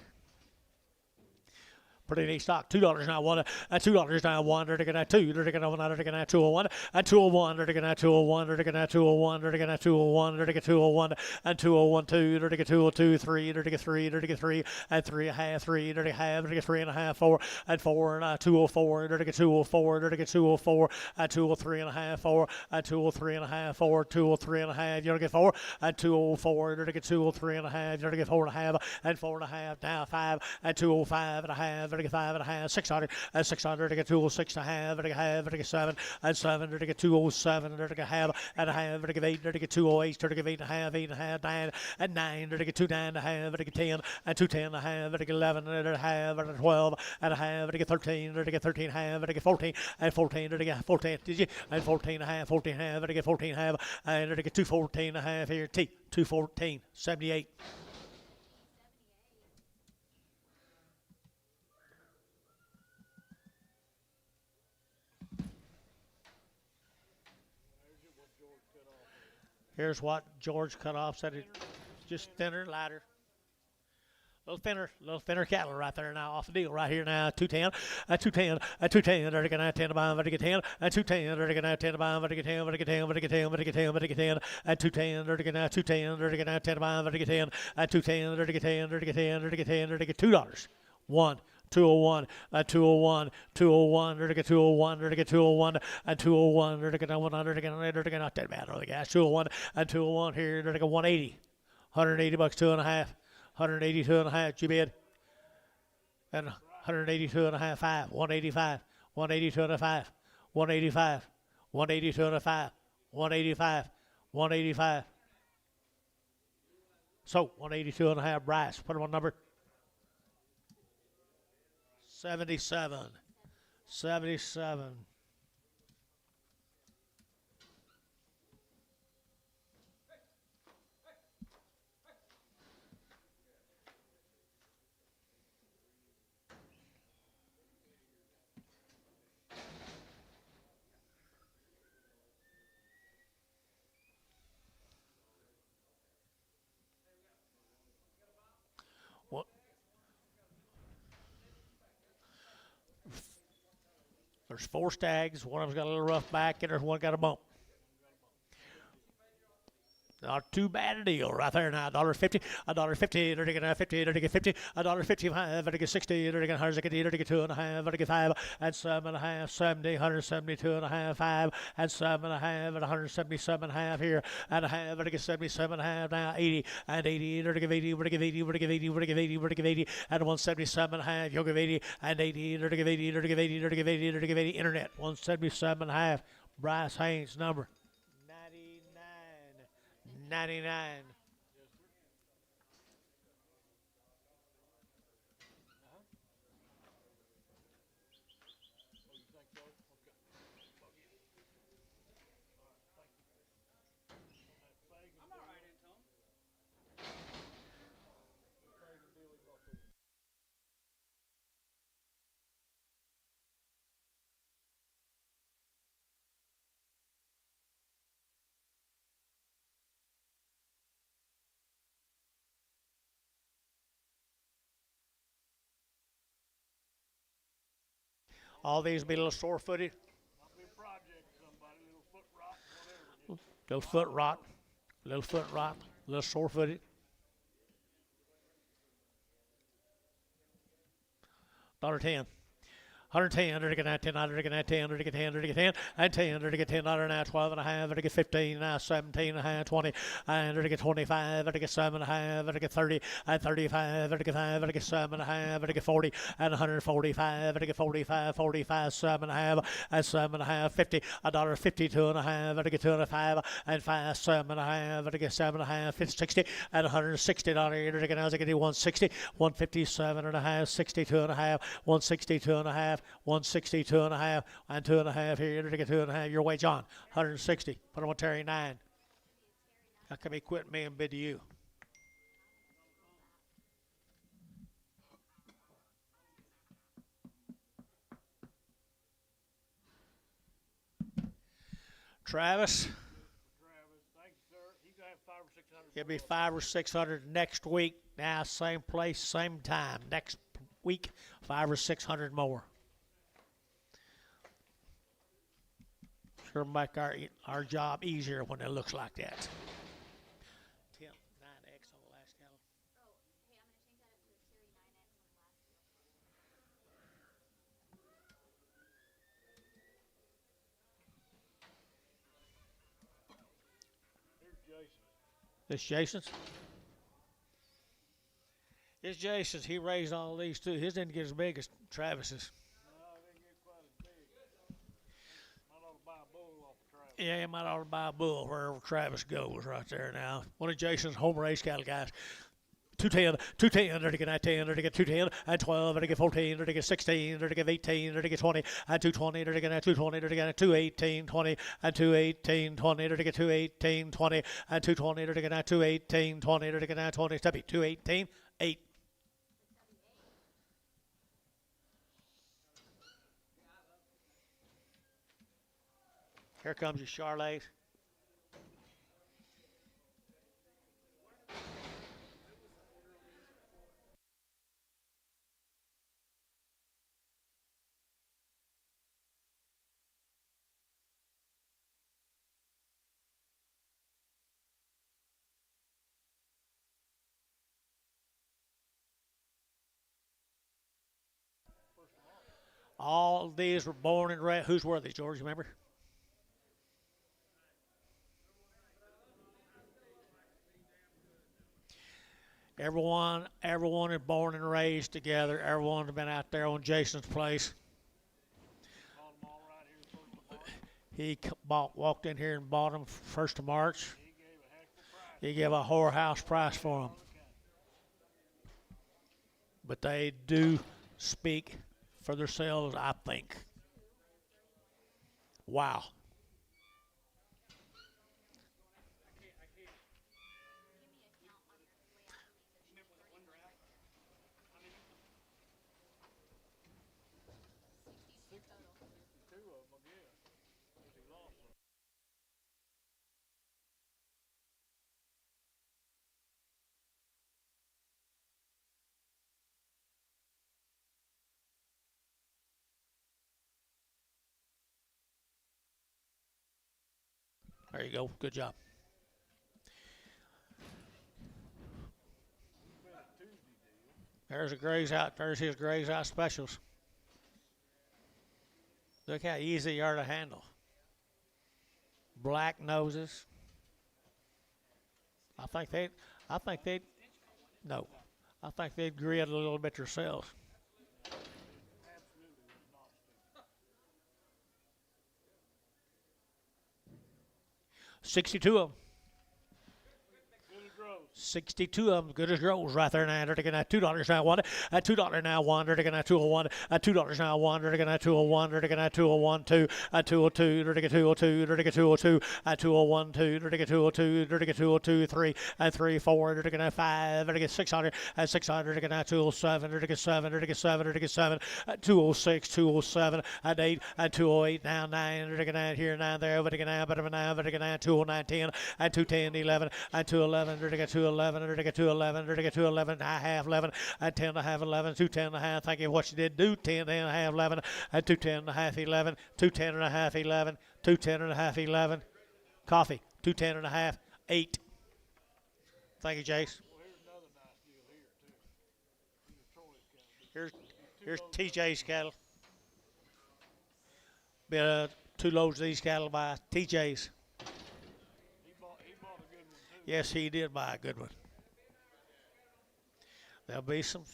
Pretty neat stock. $2 now one. $2 now one. They're taking that two. They're taking that one. They're taking that 201. 201. They're taking that 201. They're taking that 201. They're taking that 201. They're taking 201 and 201 2. They're taking 202 3. They're taking 3. They're taking 3 and 3 and a half 3. They're taking half. They're taking 3 and a half 4 and 4 and 204. They're taking 204. They're taking 204 and 203 and a half 4 and 203 and a half 4 203 and a half. You're gonna get 4 and 204. They're taking 203 and a half. You're gonna get 4 and a half and 4 and a half. Now 5 and 205 and a half. 5 and a half, 600, and 600, to get 206 and a half, to get 7, and 7, to get 207, to get half, and a half, to get 8, to get 208, to get 8 and a half, 8 and a half, 9, and 9, to get 29 and a half, to get 10, and 210 and a half, to get 11 and a half, and 12 and a half, to get 13, to get 13 and a half, to get 14, and 14, to get 14, did you? And 14 and a half, 14 and a half, to get 14 and a half, and to get 214 and a half here, 214, 78. Here's what George cut off. Said it just thinner, lighter. A little thinner cattle right there now off the deal right here now. 210, 210, 210. They're going to 10 to buy, but to get 10, 210. They're going to 10 to buy, but to get 10, but to get 10, but to get 10, but to get 10, but to get 10, 210. They're going to 210. They're going to 10 to buy, but to get 10, 210. They're to get 10, they're to get 10, they're to get 10, they're to get $2. 1. 201, 201, 201, they're to get 201, they're to get 201, 201, they're to get 100, they're to get not that bad on the gas. 201, 201 here, they're to get 180, $180, 2 and a half, 182 and a half, you bid, and 182 and a half, 5, 185, 182 and a 5, 185, 182 and a 5, 185, 185. So 182 and a half, Bryce, put him on number 77. 77. What? There's 4 stags. One of them's got a little rough back, and there's one got a bump. Not too bad a deal right there now. $1.50, $1.50, $50, $50, $1.55, $60, $100, 2 and a half, 5 and 7 and a half, 70, 172 and a half, 5 and 7 and a half, and 177 and a half here, and a half, 77 and a half now, 80 and 80, 80, 80, 80, 80, and 177 and a half, you'll give 80 and 80, 80, 80, 80, 80, internet, 177 and a half. Bryce Haynes number 99. All these be a little sore-footed. Might be a project for somebody, little foot rot, whatever. Little foot rot. Little foot rot. Little sore-footed. $1.10. 110, 110, 110, 110, 110, and 10, 110, now 12 and a half, 15, now 17 and a half, 20, and 25, 7 and a half, 30, and 35, 7 and a half, 40, and 145, 45, 45, 7 and a half, and 7 and a half, 50, $1.52 and a half, 2 and a 5, and 5, 7 and a half, 7 and a half, 60, and $160, now I can do 160, 157 and a half, 62 and a half, 162 and a half, 162 and a half, and 2 and a half here. You're 2 and a half. Your way, John. 160. Put on Terry 9. How come he quit me and bid to you? Travis. Travis, thank you, sir. He's gonna have 500 or 600. It'll be 500 or 600 next week. Now, same place, same time. Next week, 500 or 600 more. Sure make our job easier when it looks like that. 9X on the last cattle. Oh, hey, I'm gonna change that up to a Terry 9X on the last deal. Here's Jason. This Jason's? It's Jason's. He raised all these too. His didn't get as big as Travis's. No, I didn't get quite as big. Might ought to buy a bull off of Travis. Yeah, you might ought to buy a bull wherever Travis goes right there now. One of Jason's home raised cattle guys. 210, 210, 10, 210, and 12, 14, 16, 18, 20, and 220, 220, 218, 20, and 218, 20, 218, 20, and 220, 218, 20, 20, stubby, 218, 8. Here comes your Charlotte. All these were born and raised. Whose were these, George? You remember? Everyone is born and raised together. Everyone's been out there on Jason's place. Bought them all right here first of March. He walked in here and bought them 1st of March. He gave a heck of a price. He gave a whorehouse price for them. But they do speak for themselves, I think. Wow. Two of them, I guess. Because he lost them. There you go. Good job. There's a graze out. There's his graze out specials. Look how easy they are to handle. Black noses. I think they'd, no. I think they'd grit a little bit themselves. 62 of them. 62 of them, good as grows right there now. They're taking that $2 now, one. At $2 now, one. They're taking that 201. At $2 now, one. They're taking that 201. They're taking that 201, two. At 202, they're taking 202. They're taking 202. At 201, two. They're taking 202. They're taking 202, three. At 3, 4. They're taking that 5. They're taking 600. At 600, they're taking that 207. They're taking 7. They're taking 7. They're taking 7. At 206, 207. At 8. At 208, now 9. They're taking that here, 9 there. They're taking that, but they're taking that 209, 10. At 210, 11. At 211, they're taking 211. They're taking 211. They're taking 211. I half 11. At 10 and a half 11. 210 and a half. Thank you. What you did do. 10 and a half 11. At 210 and a half 11. 210 and a half 11. 210 and a half 11. Coffee. 210 and a half 8. Thank you, Jace. Here's TJ's cattle. Be 2 loads of these cattle by TJ's. Yes, he did buy a good one. There'll be some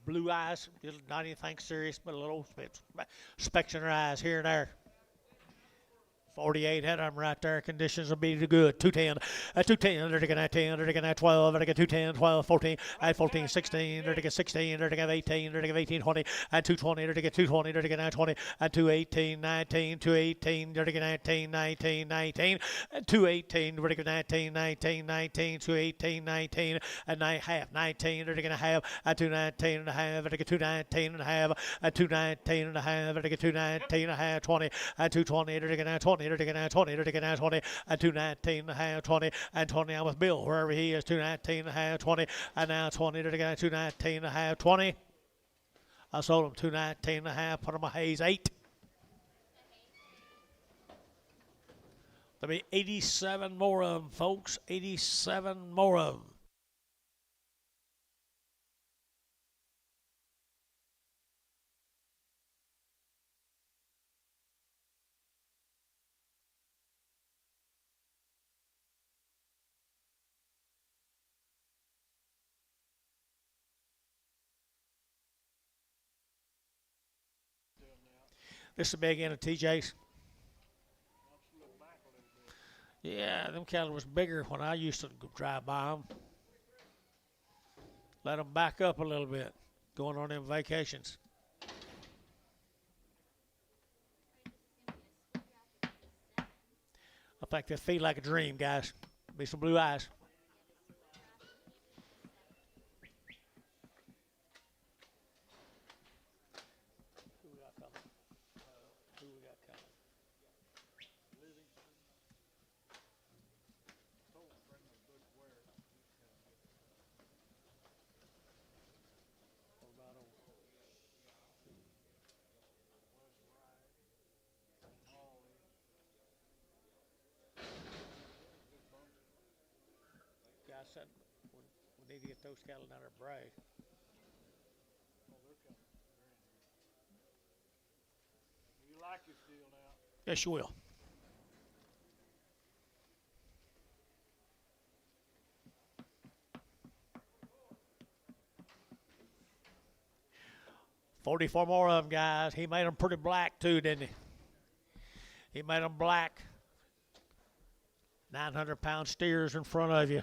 blue eyes, not anything serious, but a little specks in their eyes here and there. 48 head of them right there. Conditions will be good. 210. At 210, they're taking that 10. They're taking that 12. They're taking 210, 12, 14. At 14, 16. They're taking 16. They're taking 18. They're taking 18, 20. At 220, they're taking 220. They're taking 20. At 218, 19. 218, they're taking 19, 19, 19. At 218, we're taking 19, 19, 19. 218, 19. At half, 19. They're taking a half. At 219 and a half. They're taking 219 and a half. At 219 and a half. They're taking 219 and a half. 20. At 220, they're taking 20. They're taking 20, they're taking 20, and 219 and a half, 20, and 20. I'm with Bill, wherever he is, 219 and a half, 20, and now 20, they're taking 219 and a half, 20. I sold them 219 and a half, put them on Hayes 8. There'll be 87 more of them, folks, 87 more of them. This will be again at TJ's. Yeah, them cattle was bigger when I used to drive by them. Let them back up a little bit, going on them vacations. I think they feel like a dream, guys. Be some blue eyes. I said we need to get those cattle down there brag. You like this deal now? Yes, you will. $44 more of them, guys. He made them pretty black too, didn't he? He made them black. 900-pound steers in front of you.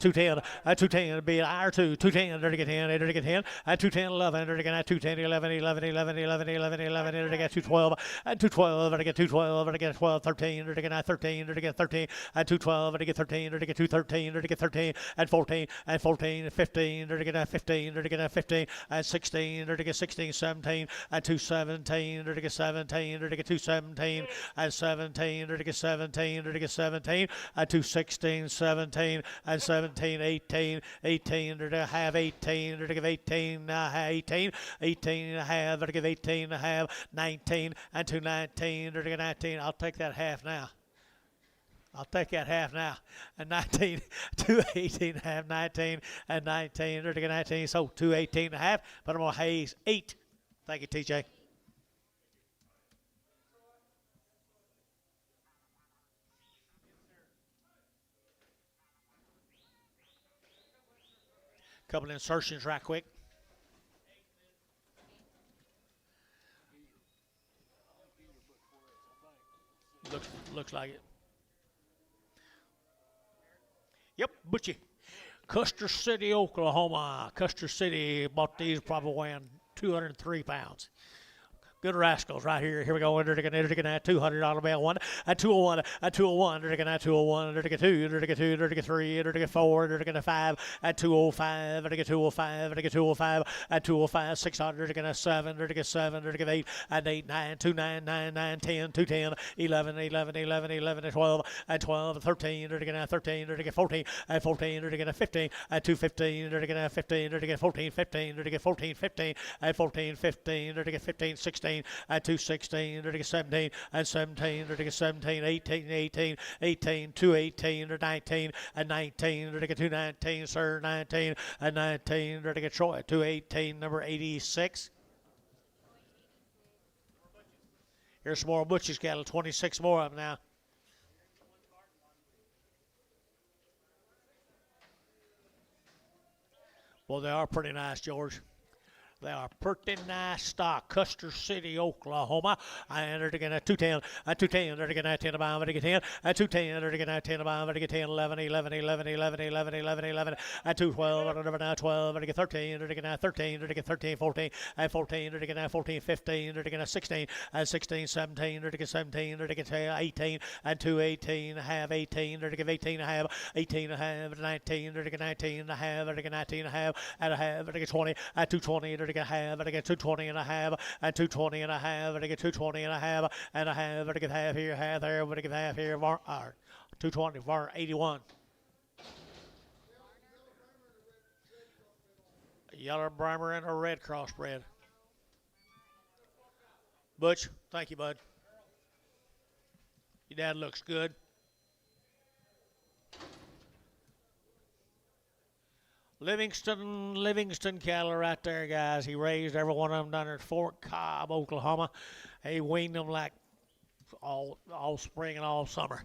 210, 210 would be an hour 2, 210, they're to get 10, they're to get 10, 210, 11, they're to get 210, 11, 11, 11, 11, 11, 11, they're to get 212, 212, they're to get 212, they're to get 12, 13, they're to get 13, they're to get 13, 212, they're to get 13, they're to get 213, they're to get 13, 14, 14, 15, they're to get 15, they're to get 15, 16, they're to get 16, 17, 217, they're to get 17, they're to get 217, 17, they're to get 17, they're to get 17, 216, 17, 17, 18, 18, they're to have 18, they're to give 18, 18, 18 and a half, they're to give 18 and a half, 19, and 219, they're to get 19. I'll take that half now. I'll take that half now. And 19, 218 and a half, 19, and 19, 19, so 218 and a half. But I'm going to Hayes 8. Thank you, TJ. Couple insertions right quick. Looks like it. Yep, Butchie. Custer City, Oklahoma. Custer City bought these probably weighing 203 pounds. Good rascals right here. Here we go. Under the $200 bill. One, a 201, a 201, under the 201, under the 2, under the 2, under the 3, under the 4, under the 5, a 205, under the 205, under the 205, a 205, 600, under the 7, under the 7, under the 8, and 8, 9, 2, 9, 9, 9, 10, 2, 10, 11, 11, 11, 11, and 12, and 12, 13, under the 13, under the 14, and 14, under the 15, and 215, under the 15, under the 14, 15, under the 14, 15, and 14, 15, under the 15, 16, and 216, under the 17, and 17, under the 17, 18, 18, 18, 218, under 19, and 19, under the 219, sir, 19, and 19, under the Troy, 218, number 86. Here's some more Butchie's cattle, 26 more of them now. Well, they are pretty nice, George. They are pretty nice stock. Custer City, Oklahoma. I entered again at 210, at 210, entered again at 10 about, at 10, at 210, entered again at 10 about, at 10, 11, 11, 11, 11, 11, 11, 11, at 212, entered now 12, entered again 13, entered again at 13, entered again 13, 14, at 14, entered again at 14, 15, entered again at 16, at 16, 17, entered again 17, entered again 18, and 218, half 18, entered again 18, half 18, half 19, entered again 19, half, entered again 19, half, at a half, entered again 20, at 220, entered again half, and I get 220 and a half, and 220 and a half, and I get 220 and a half, and a half, and I get half here, half there, and I get half here, 220, var 81. A yellow Brimer and a red crossbred. Butch, thank you, bud. Your dad looks good. Livingston cattle right there, guys. He raised every one of them down there at Fort Cobb, Oklahoma. He weaned them like all spring and all summer.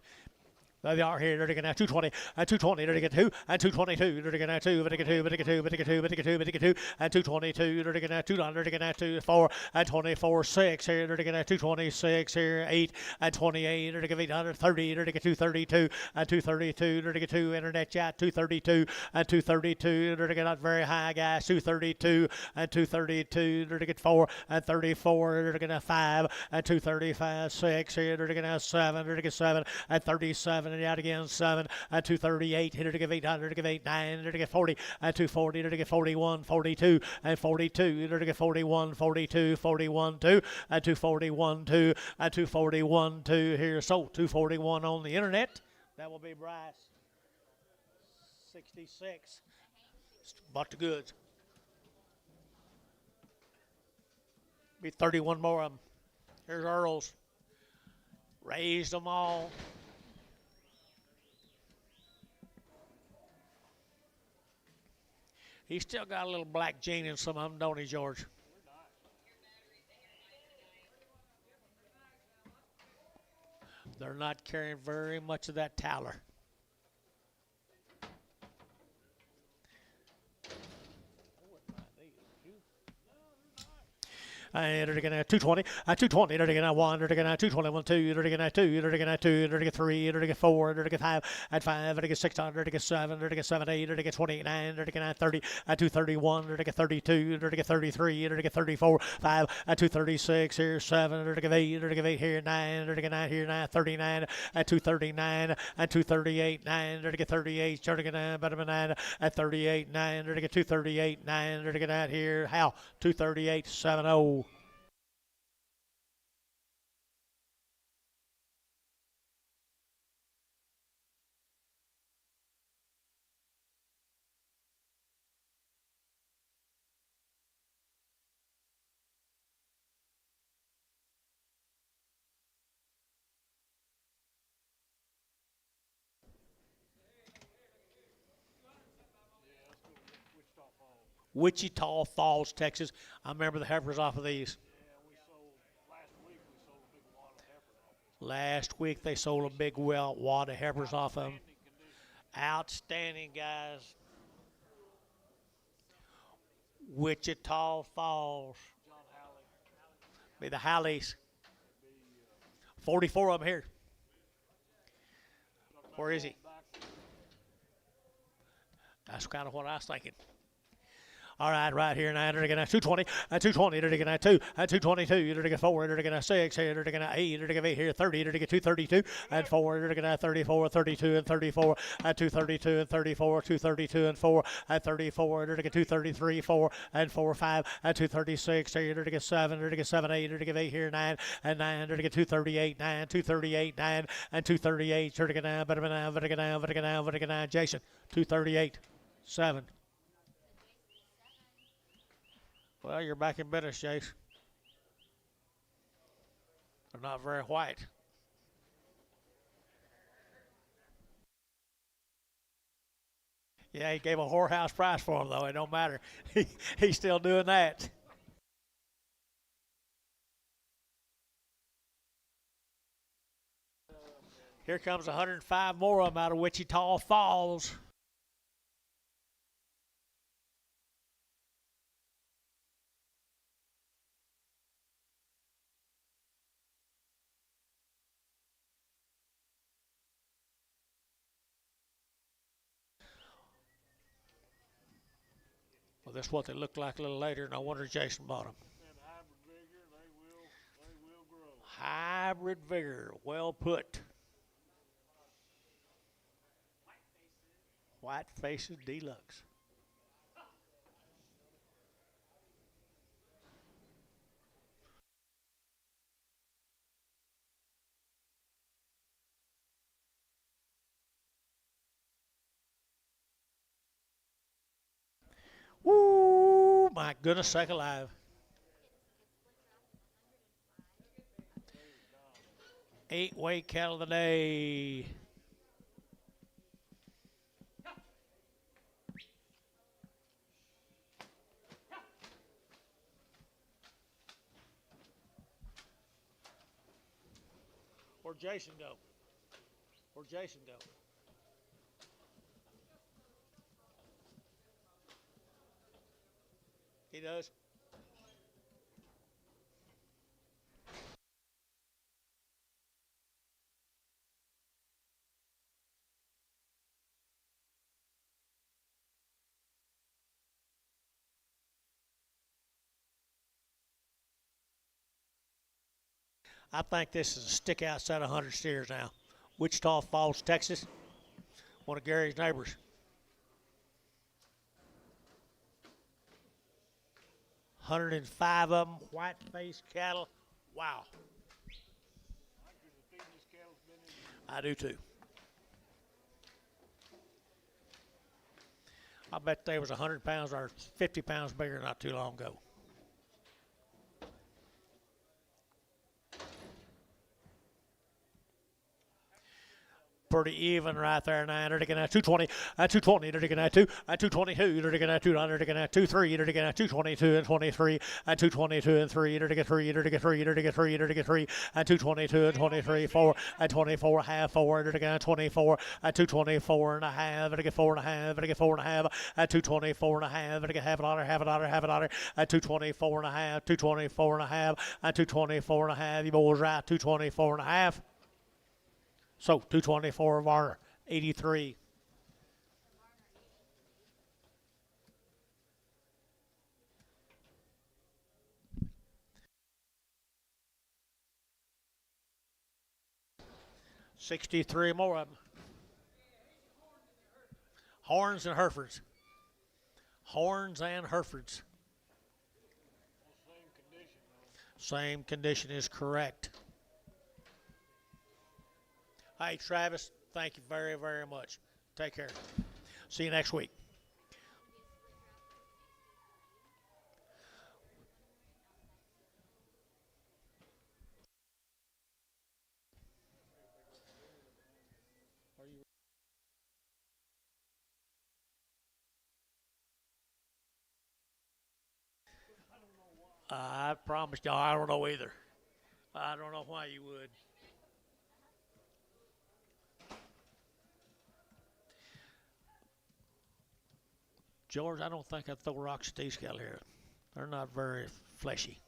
There they are here. They're going to 220, and 220, they're going to 2, and 222, they're going to 2, but they get 2, but they get 2, but they get 2, but they get 2, but they get 2, and 222, they're going to 2, they're going to 2, 4, and 24, 6 here, they're going to 226 here, 8, and 28, they're going to 830, they're going to 232, and 232, they're going to 2, internet chat, 232, and 232, they're going to not very high, guys, 232, and 232, they're going to 4, and 34, they're going to 5, and 235, 6 here, they're going to 7, they're going to 7, and 37, and out again 7 and 238 here to give 800 to give 89 here to get 40 and 240 here to get 41 42 and 42 here to get 41 42 41 2 and 241 2 and 241 2 here, so 241 on the internet. That will be Bryce 66. Bought the goods. Be 31 more of them. Here's Earl's. Raised them all. He's still got a little black gene in some of them, don't he, George? They're not carrying very much of that Towler. And they're going to 220, 220, they're going to 1, they're going to 221, 2, they're going to 2, they're going to 2, they're going to 3, they're going to 4, they're going to 5, and 5, they're going to 6, they're going to 7, they're going to 7, 8, they're going to 29, they're going to 30, and 231, they're going to 32, they're going to 33, they're going to 34, 5, and 236 here, 7, they're going to 8, they're going to 8 here, 9, they're going to 9 here, 9, 39, and 239, and 238, 9, they're going to 38, they're going to 9, and 38, 9, they're going to 238, 9, they're going to here, how, 238, 70. Wichita Falls, Texas. I remember the heifers off of these. Yeah, we sold, last week we sold a big wad of heifers off. Last week they sold a big wad of heifers off of them. Outstanding, guys. Wichita Falls. John Halley. Be the Hallies. 44 of them here. Where is he? That's kind of what I was thinking. All right here now. They're going to 220, 220. They're going to 2, 222. They're going to 4. They're going to 6. They're going to 8. They're going to 8 here 30. They're going to 232 and 4. They're going to 34, 32 and 34. 232 and 34. 232 and 4. 34. They're going to 233, 4 and 4, 5 and 236. They're going to 7. They're going to 7, 8. They're going to 8 here 9 and 9. They're going to 238, 9, 238, 9 and 238. They're going to Jason 238, 7. Well, you're back in business, Jace. They're not very white. Yeah, he gave a whorehouse price for him, though. It don't matter. He's still doing that. Here comes 105 more of them out of Wichita Falls. Well, that's what they look like a little later, and I wonder if Jason bought them. And hybrid vigor, they will grow. Hybrid vigor, well put. White Faces Deluxe. Woo! My goodness, sake alive. 8 weight cattle today. Where'd Jason go? Where'd Jason go? He does. I think this is a stick outside 100 steers now. Wichita Falls, Texas. One of Gary's neighbors. 105 of them, white-faced cattle. Wow. I do too. I bet they was 100 pounds or 50 pounds bigger not too long ago. Pretty even right there now. They're looking at 220, 220. They're looking at 222. They're looking at 200. They're looking at 23. They're looking at 222 and 23 and 222 and 3. They're looking at 3. They're looking at 3. They're looking at 3. They're looking at 3 and 222 and 23, 4 and 24, half 4. They're looking at 24 and 224 and a half. They're looking at 4 and a half. They're looking at 4 and a half and 224 and a half. They're looking at half a dollar, half a dollar, half a dollar and 224 and a half, 224 and a half and 224 and a half. You boys right, 224 and a half. So 224 of our 83. $63 more of them. Horns and Herefords. Horns and Herefords. Same condition is correct. Hey, Travis, thank you very, very much. Take care. See you next week. I promise y'all, I don't know either. I don't know why you would. George, I don't think I'd throw rocks at these cattle here. They're not very fleshy.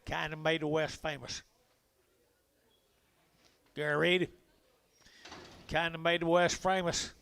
Kind of made the West famous. Gary Reed, kind of made the West famous.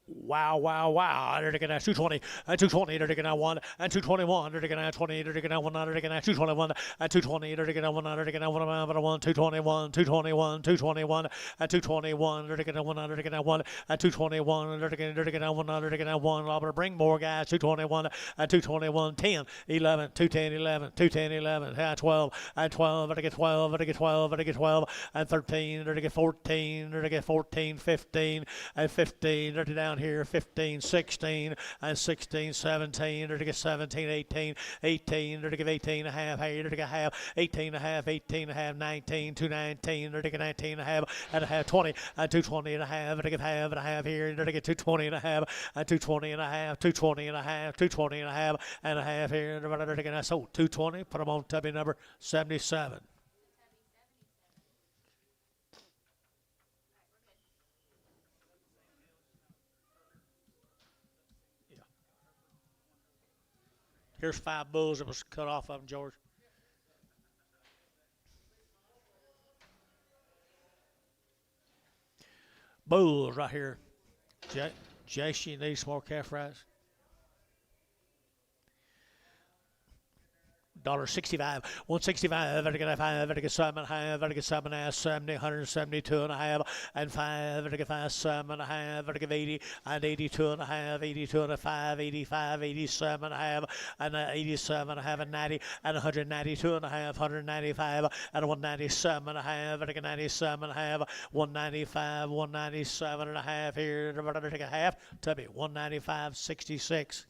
Wow, wow, wow. They're taking out 220, and 220, they're taking out 1, and 221, they're taking out 20, they're taking out 1, they're taking out 221, and 220, they're taking out 1, they're taking out 1, 221, 221, 221, and 221, they're taking out 1, they're taking out 1, and 221, they're taking out 1, they're taking out 1. I'm going to bring more guys, 221, and 221, 10, 11, 210, 11, 210, 11, 12, and 12, they're taking 12, they're taking 12, they're taking 12, and 13, they're taking 14, they're taking 14, 15, and 15, they're down here 15, 16, and 16, 17, they're to get 17, 18, 18, they're to give 18 and a half, hey, they're to get half, 18 and a half, 18 and a half, 19, 219, they're to get 19 and a half, 20, and 220 and a half, they're to get half and a half here, they're to get 220 and a half, and 220 and a half, 220 and a half, 220 and a half here, they're to get, so 220, put them on tubby number 77. Here's 5 bulls that was cut off of them, George. Bulls right here. Jason needs more calf rights. $1.65, 165, vertical 5, vertical 7 half, vertical 7 half, 70, 172 and a half, and 5, vertical 5, 7 and a half, vertical 80, and 82 and a half, 82 and a 5, 85, 87 and a half, and 87 and a half, and 90, and 192 and a half, 195, and 197 and a half, vertical 97 and a half, 195, 197 and a half here, vertical half, tubby, 195, 66.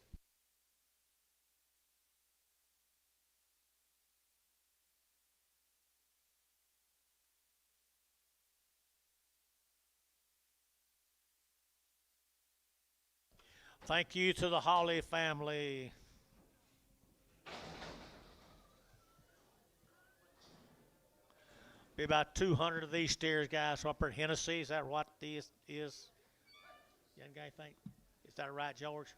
Thank you to the Holly family. Be about 200 of these steers, guys, up at Hennessy. Is that what this is? Young guy think? Is that right, George?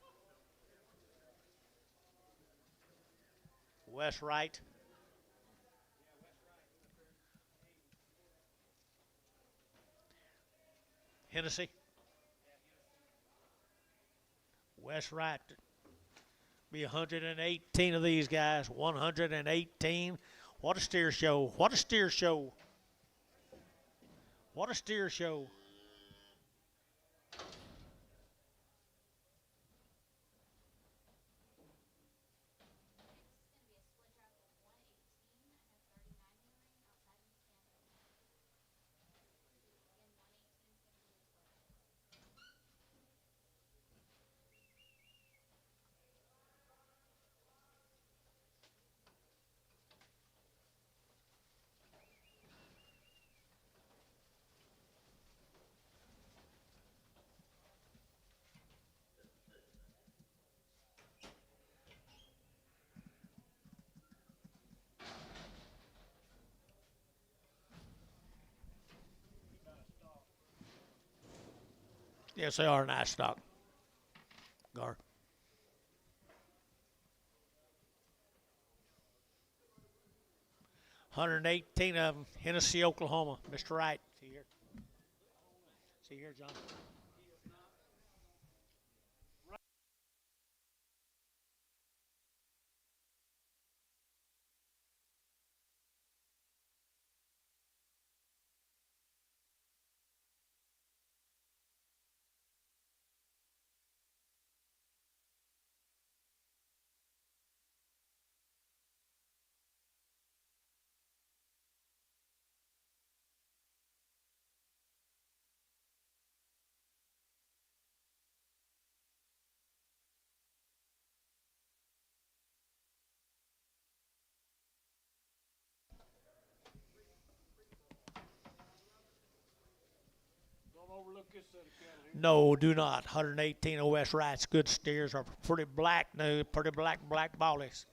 West right. Hennessy. West right. Be 118 of these guys. 118. What a steer show. What a steer show. What a steer show. Yes, they are nice stock. Gar. $118 of them, Hennessy, Oklahoma. Mr. Wright. See here. See here, John. Don't overlook this set of cattle here. No, do not. 118 OS Wrights. Good steers are pretty black now. Pretty black ballies.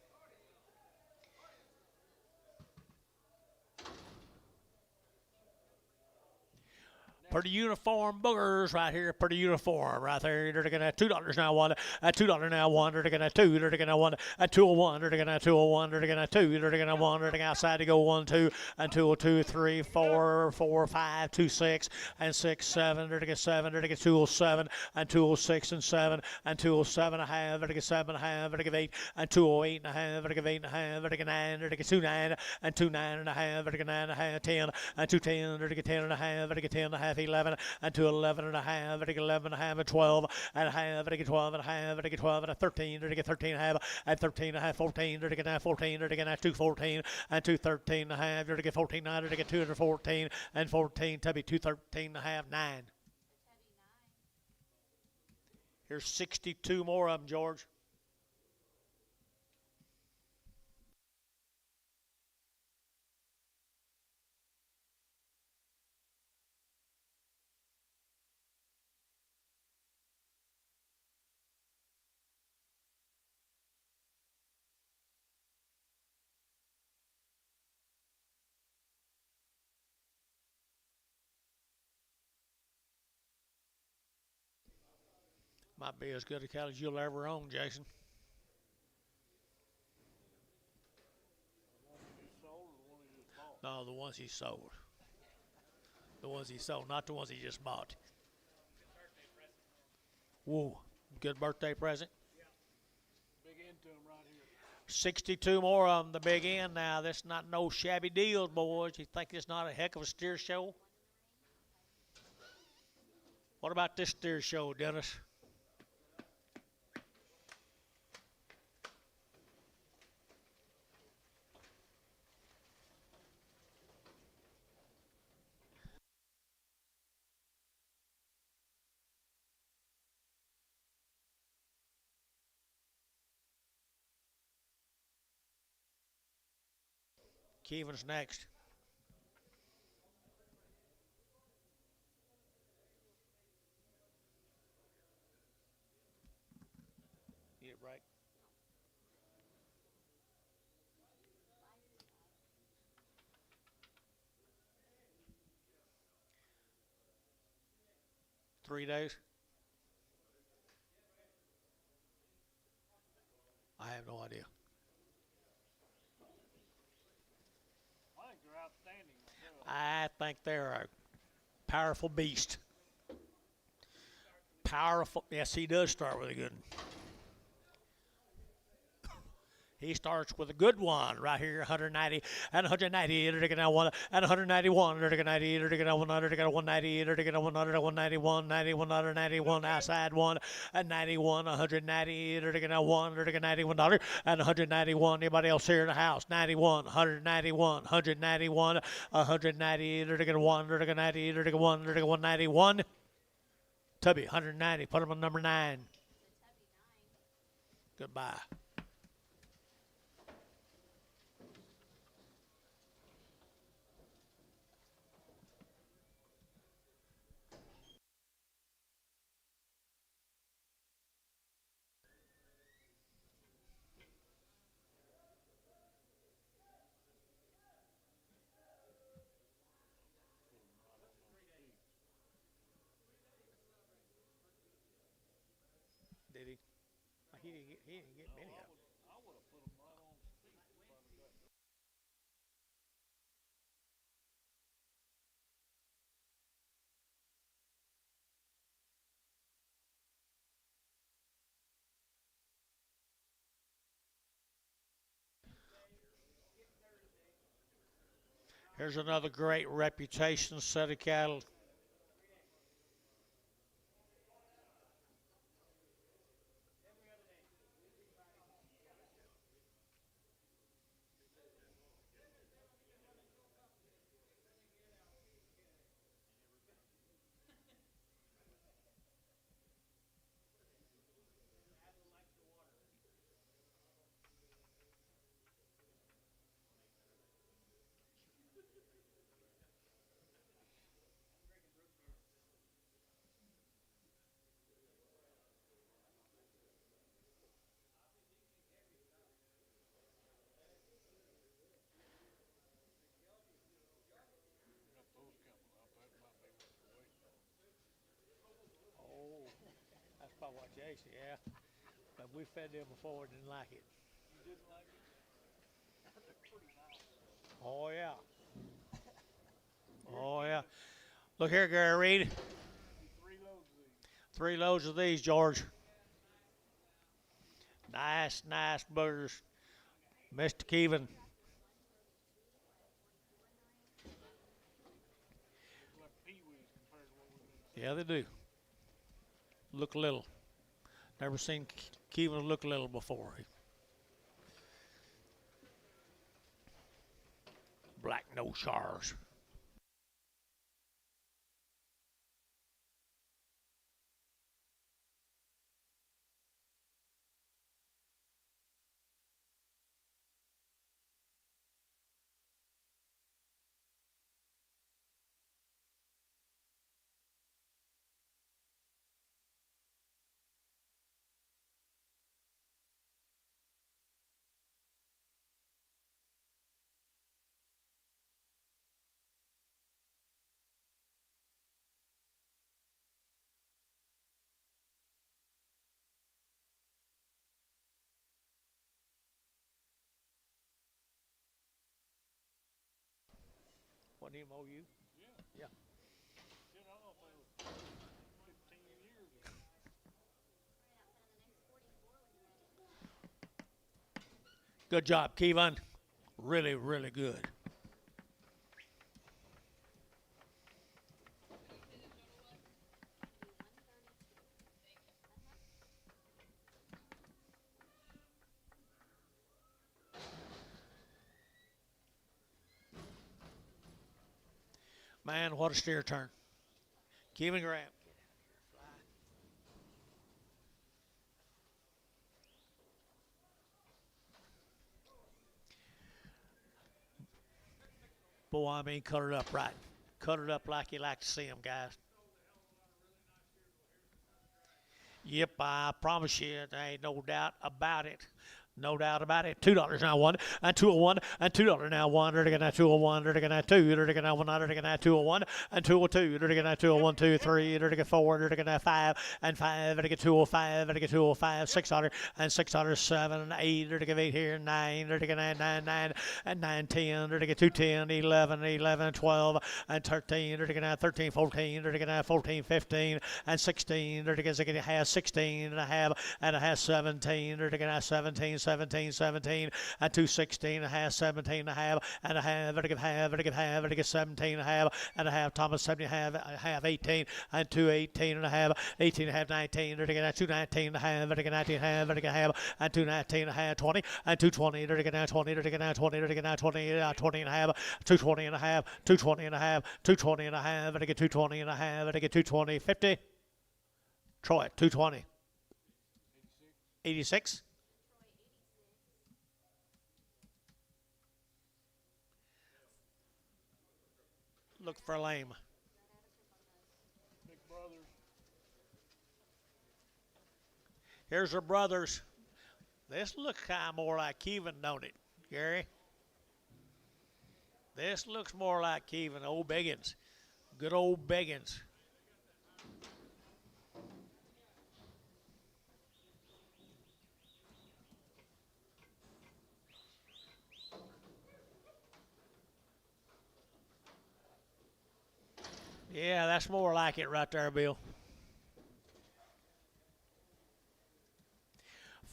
Pretty uniform boogers right here. Pretty uniform right there. They're gonna $2 now one. $2 now one. They're gonna two. They're gonna one. $201. They're gonna $201. They're gonna two. They're gonna one. They're gonna outside to go 1 2 and 202 3 4 4 5 2 6 and 6 7. They're gonna 7. They're gonna 207 and 206 and 7 and 207 and a half. They're gonna 7 and a half. They're gonna 8 and 208 and a half. They're gonna 8 and a half. They're gonna 9. They're gonna 29 and 29 and a half. They're gonna 9 and a half. 10 and 210. They're gonna 10 and a half. They're gonna 10 and a half. 11 and 211 and a half. They're gonna 11 and a half and 12 and a half. They're gonna 12 and a half. They're gonna 12 and a 13. They're gonna 13 and a half and 13 and a half. 14. They're gonna 14. They're gonna 214 and 213 and a half. They're gonna 14 9. They're gonna 214 and 14. Tubby 213 and a half. 9. Here's 62 more of them, George. Might be as good a cattle as you'll ever own, Jason. No, the ones he sold. The ones he sold, not the ones he just bought. Whoa, good birthday present. Big end to 'em right here. 62 more of them, the big end now. That's not no shabby deals, boys. You think it's not a heck of a steer show? What about this steer show, Dennis? Keevan's next. Get it right. Three days? I have no idea. I think they're outstanding myself. I think they're a powerful beast. Powerful. Yes, he does start with a good one. He starts with a good one right here, 190 and 190. They're going to one and 191. They're going to 90. They're going to 100. They're going to 190. They're going to 100. 191. 91. 191. Outside one and 91. 190. They're going to one. They're going to $91 and 191. Anybody else here in the house? 91. 191. 191. 190. They're going to one. They're going to 90. They're going to one. They're going to 191. Tubby, 190. Put him on number 9. Goodbye. didn't get many of them. I would have put them right on his feet if I'd have got. Here's another great reputation set of cattle. Got those coming up. That might be what they're waiting on. Oh, that's probably what Jason, yeah. But we fed them before, didn't like it. You didn't like it? They're pretty nice. Oh, yeah. Oh, yeah. Look here, Gary Reed. 3 loads of these. 3 loads of these, George. Nice, nice boogers. Mr. Keevan. Like peewees compared to what we've been. Yeah, they do. Look little. Never seen Keevan look little before. Black nose shars. Wasn't him OU? Yeah. Yeah. Shit, I don't know if they were 15 years ago. Good job, Keevan. Really, really good. Man, what a steer turn. Keevan Graham. Boy, I mean, cut it up right. Cut it up like you like to see them, guys. Yep, I promise you, there ain't no doubt about it. No doubt about it. $2 now one, and 201, and $2 now one. They're gonna 201, they're gonna 2, they're gonna 1, they're gonna 201, and 202, they're gonna 201, 2, 3, they're gonna 4, they're gonna 5, and 5, they're gonna 205, they're gonna 205, 600, and 600, 7, and 8, they're gonna 8 here, 9, they're gonna 9, 9, and 9, 10, they're gonna 210, 11, 11, 12, and 13, they're gonna 13, 14, they're gonna 14, 15, and 16, they're gonna have 16 and a half, and a half 17, they're gonna 17, 17, 17, and 216 and a half, 17 and a half, and a half, and a half, and a half, and a 17 and a half, and a half, Thomas 70 and a half, 18, and 218 and a half, 18 and a half, 19, they're gonna 219 and a half, and a 19 and a half, and a half, and 219 and a half, 20, and 220, they're gonna 20, they're gonna 20, they're gonna 20, 20 and a half, 220 and a half, 220 and a half, 220 and a half, and a 220 and a half, and a 220, 50. Troy, 220. 86. Look for lame. Big brothers. Here's her brothers. This looks kind of more like Keevan, don't it, Gary? This looks more like Keevan, old Biggins. Good old Biggins. Yeah, that's more like it right there, Bill.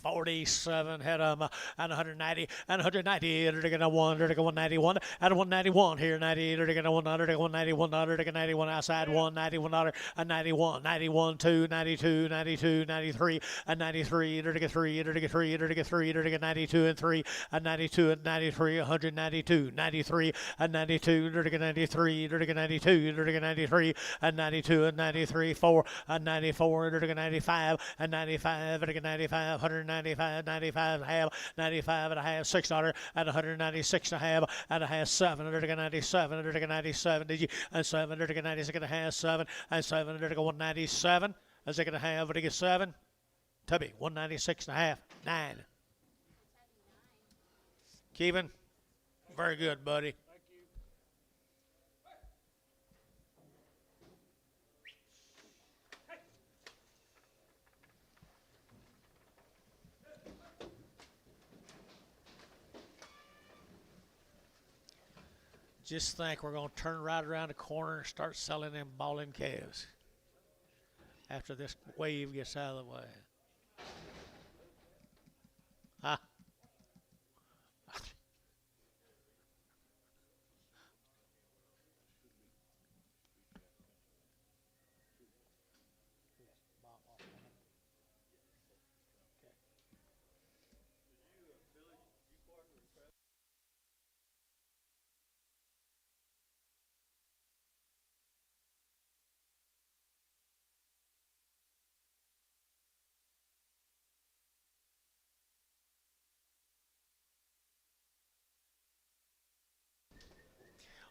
47 head and 190 and 190 and 191 and 191 here 90 and 191 outside 191 and 91 91 2 92 92 93 and 93 and 3 and 3 and 3 and 92 and 3 and 92 and 93 192 93 and 92 and 93 and 92 and 93 and 92 and 93 4 and 94 and 95 and 95 and 95 195 95 and a half 95 and a half $6 and 196 and a half 797 did you and 796 and a half 7 and 197 and 6 and a half but you get 7 Tubby 196 and a half 9 Kevin very good buddy. Just think we're going to turn right around the corner and start selling them balling calves after this wave gets out of the way. Huh?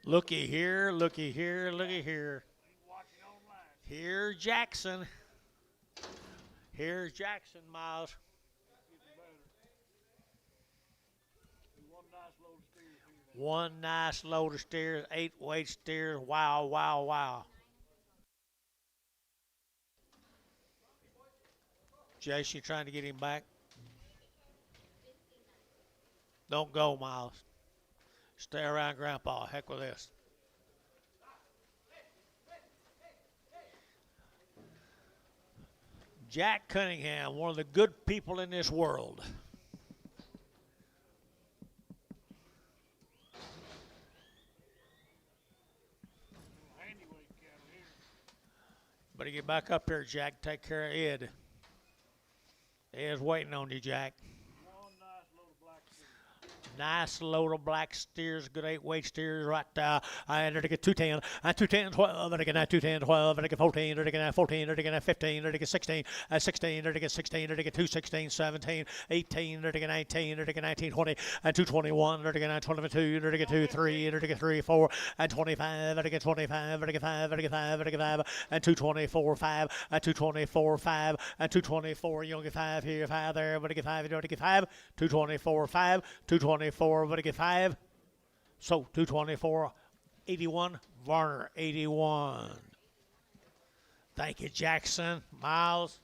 Looky here, looky here, looky here. Here's Jackson. Here's Jackson, Miles. One nice load of steers, 8 weight steers. Wow, wow, wow. Jace, you trying to get him back? Don't go, Miles. Stay around Grandpa. Heck with this. Jack Cunningham, one of the good people in this world. Better get back up here, Jack. Take care of Ed. Ed's waiting on you, Jack. Nice load of black steers, good 8 weight steers right there. I enter to get 210, and 210, 12, and I get 210, 12, and I get 14, and I get 14, and I get 15, and I get 16, and 16, and I get 16, and I get 216, 17, 18, and I get 19, and I get 19, 20, and 221, and I get 22, and I get 23, and I get 3, 4, and 25, and I get 25, and I get 5, and I get 5, and I get 5, and 224, 5, and 224, 5, and 224. You don't get 5 here, 5 there, but I get 5, you don't get 5, 224, 5, 224. But I get 5. So 224, 81, Varner 81. Thank you, Jackson, Miles,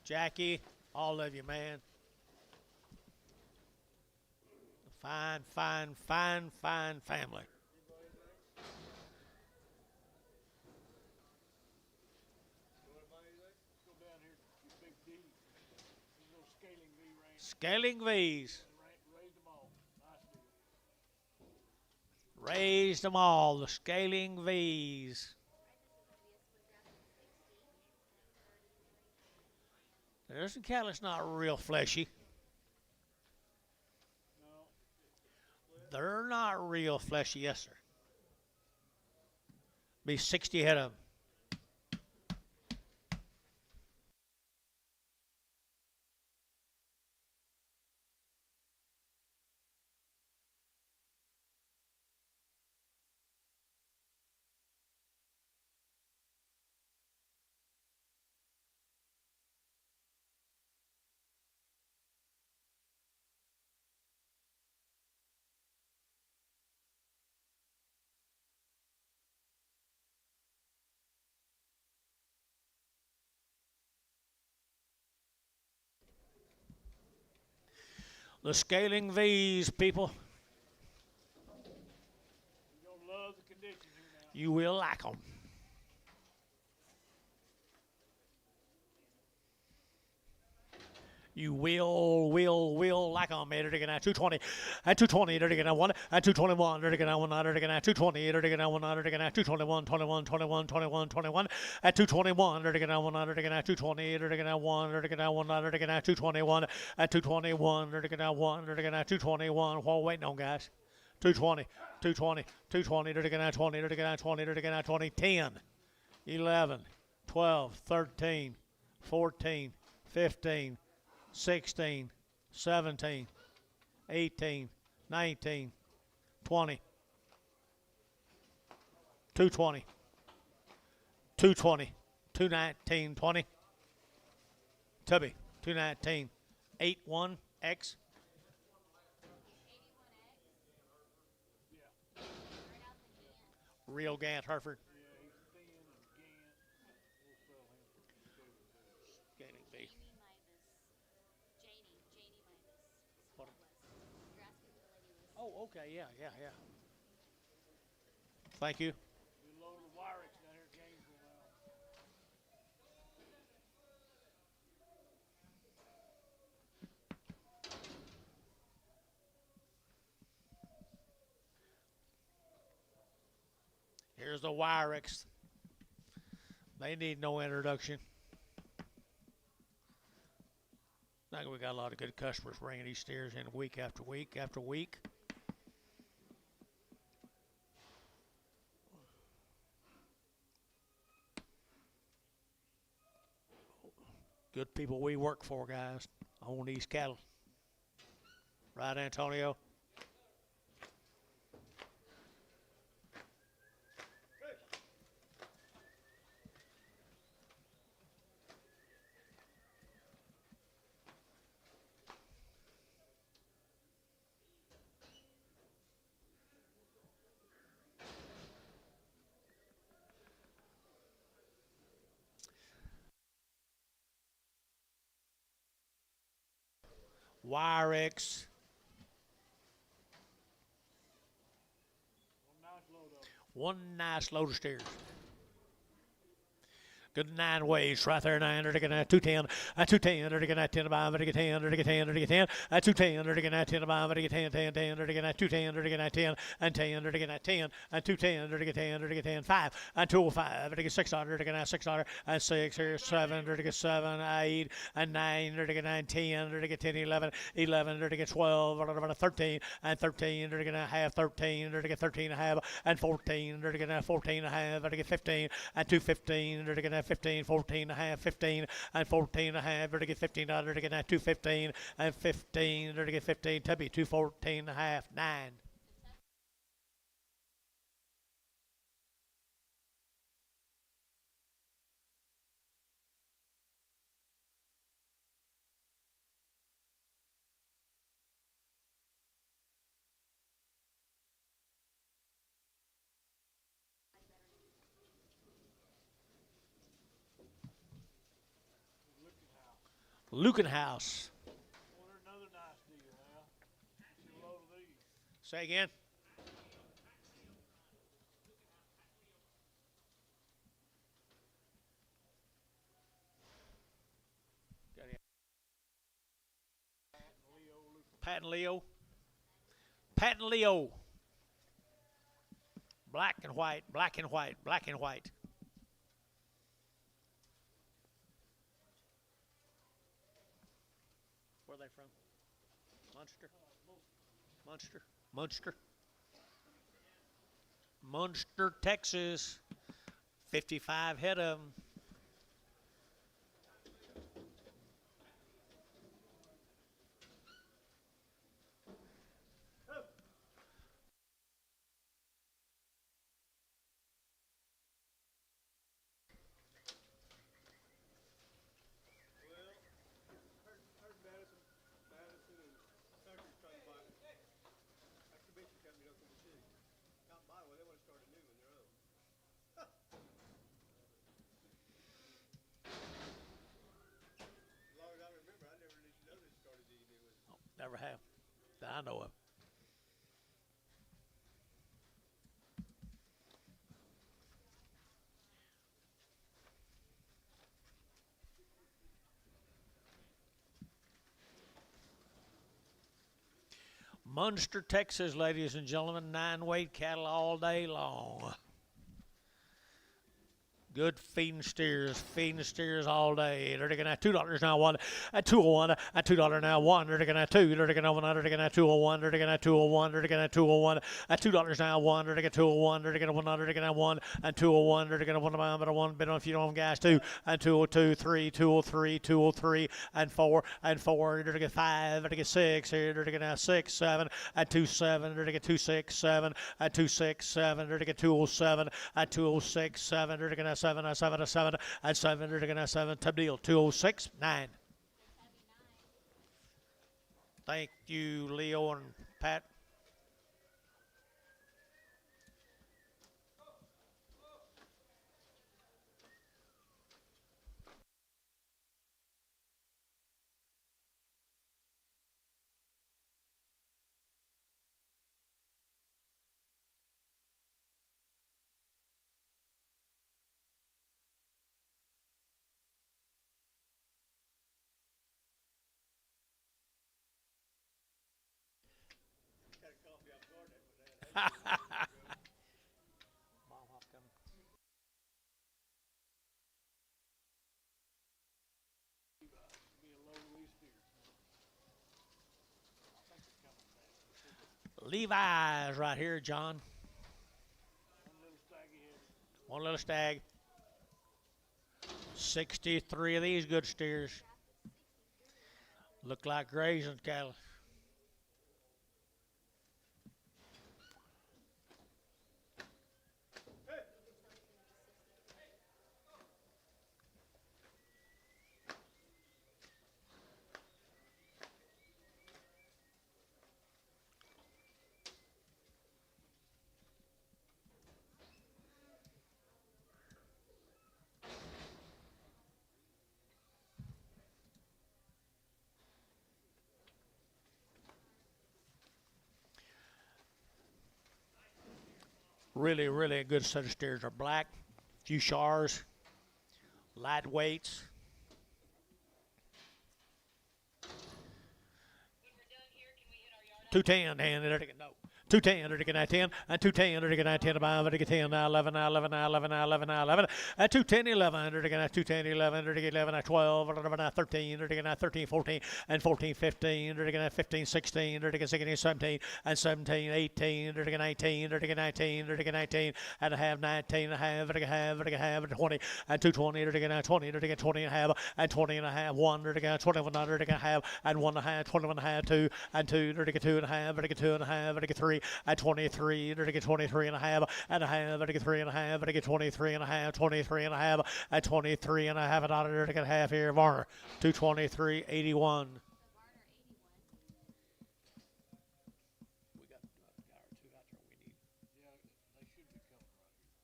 Jackie, all of you, man. Fine, fine, fine, fine family. Scaling V's. Raised them all, the Scaling V's. There's some cattle that's not real fleshy. They're not real fleshy, yes, sir. Be 60 head of them. The Scaling V's, people. You're gonna love the condition here now. You will like them. You will like on me. Dirty at 220. At 220, dirty at 1. At 221, dirty at 1. Dirty at 220, dirty at 1. Dirty at 221, 21, 21, 21, 21. At 221, dirty at 1. Dirty at 220, dirty at 1. Dirty at 1. Dirty at 221. At 221, dirty at 1. Dirty at 221. What are we waiting on, guys? 220, 220, 220, dirty at 20, dirty at 20, dirty at 20, 10, 11, 12, 13, 14, 15, 16, 17, 18, 19, 20, 220, 220, 219, 20. Tubby, 219, 81X. Real Gant Hereford. Yeah, he's thin and Gant. We'll sell him for Gaining fee. Janie Mavis. What? You're asking for the lady list. Oh, okay, yeah. Thank you. We load the Wyrex down here at Gainesville now. Here's the Wyrex. They need no introduction. I think we got a lot of good customers bringing these steers in week after week after week. Good people we work for, guys, own these cattle. Right, Antonio? Wyrex. One nice load of steers. Good 9 ways right there. 9, to get 210. At 210, to get 10 by, to get 10, to get 10, to get 10. At 210, to get 10 by, to get 10, 10, 10, to get 210, to get 10, and 10, to get 10, and 210, to get 10, to get 10, 5, and 205, to get 600, to get 600, and 6, here, 7, to get 7, 8, and 9, to get 9, 10, to get 10, 11, 11, to get 12, 13, and 13, to get a half, 13, to get 13 and a half, and 14, to get 14 and a half, to get 15, and 215, to get 15, 14 and a half, 15, and 14 and a half, to get 15, to get 215, and 15, to get 15, Tubby, 214 and a half, 9. Lukenhouse. Well, there's another nice deal now. See a load of these. Say again. Pat and Leo. Pat and Leo. Black and white, black and white, black and white. Where are they from? Munster? Munster? Munster? Munster, Texas. 55 head of them. Never have. That I know of. Munster, Texas, ladies and gentlemen. 9-weight cattle all day long. Good feeding steers all day. They're taking at $2 now, one at 201, at $2 now, one. They're taking at two. They're taking over. They're taking at 201. They're taking at 201. They're taking at 201 at $2 now, one. They're taking 201. They're taking 1. They're taking at 1 and 201. They're taking 1 but 1 bit on if you don't have gas, 2 and 202, 3, 203, 203 and 4 and 4. They're taking 5. They're taking 6 here. They're taking at 6, 7 at 27. They're taking 2, 6, 7 at 2, 6, 7. They're taking 207 at 206, 7. They're taking at 7 at 7 at 7 at 7. They're taking at 7. Tub deal 206, 9. Thank you, Leo and Pat. Levi's right here, John. One little stag. 63 of these good steers. Look like grazing cattle. Really, really a good set of steers. Are black, few shars, light weights. When we're done here, can we hit our yard? 210, and they're taking no. 210, they're taking at 10, and 210, they're taking at 10, about they're taking 10, now 11, now 11, now 11, now 11, now 11, at 210, 11, they're taking at 210, 11, they're taking 11 at 12, they're at 13, they're taking at 13, 14, and 14, 15, they're taking at 15, 16, they're taking 16, 17, and 17, 18, they're taking 18, they're taking 19, they're taking 19, and a half, 19 and a half, they're taking half, they're taking half, and 20, and 220, they're taking at 20, they're taking 20 and a half, and 20 and a half, 1, they're taking 21, they're taking half, and 1 and a half, 21 and a half, 2, and 2, they're taking 2 and a half, they're taking 2 and a half, they're taking 3, at 23, they're taking 23 and a half, they're taking 3 and a half, they're taking 23 and a half, 23 and a half, at 23 and a half, they're taking half here, Varner, 223, 81. We got a guy or two out there we need. Yeah, they should be coming right here.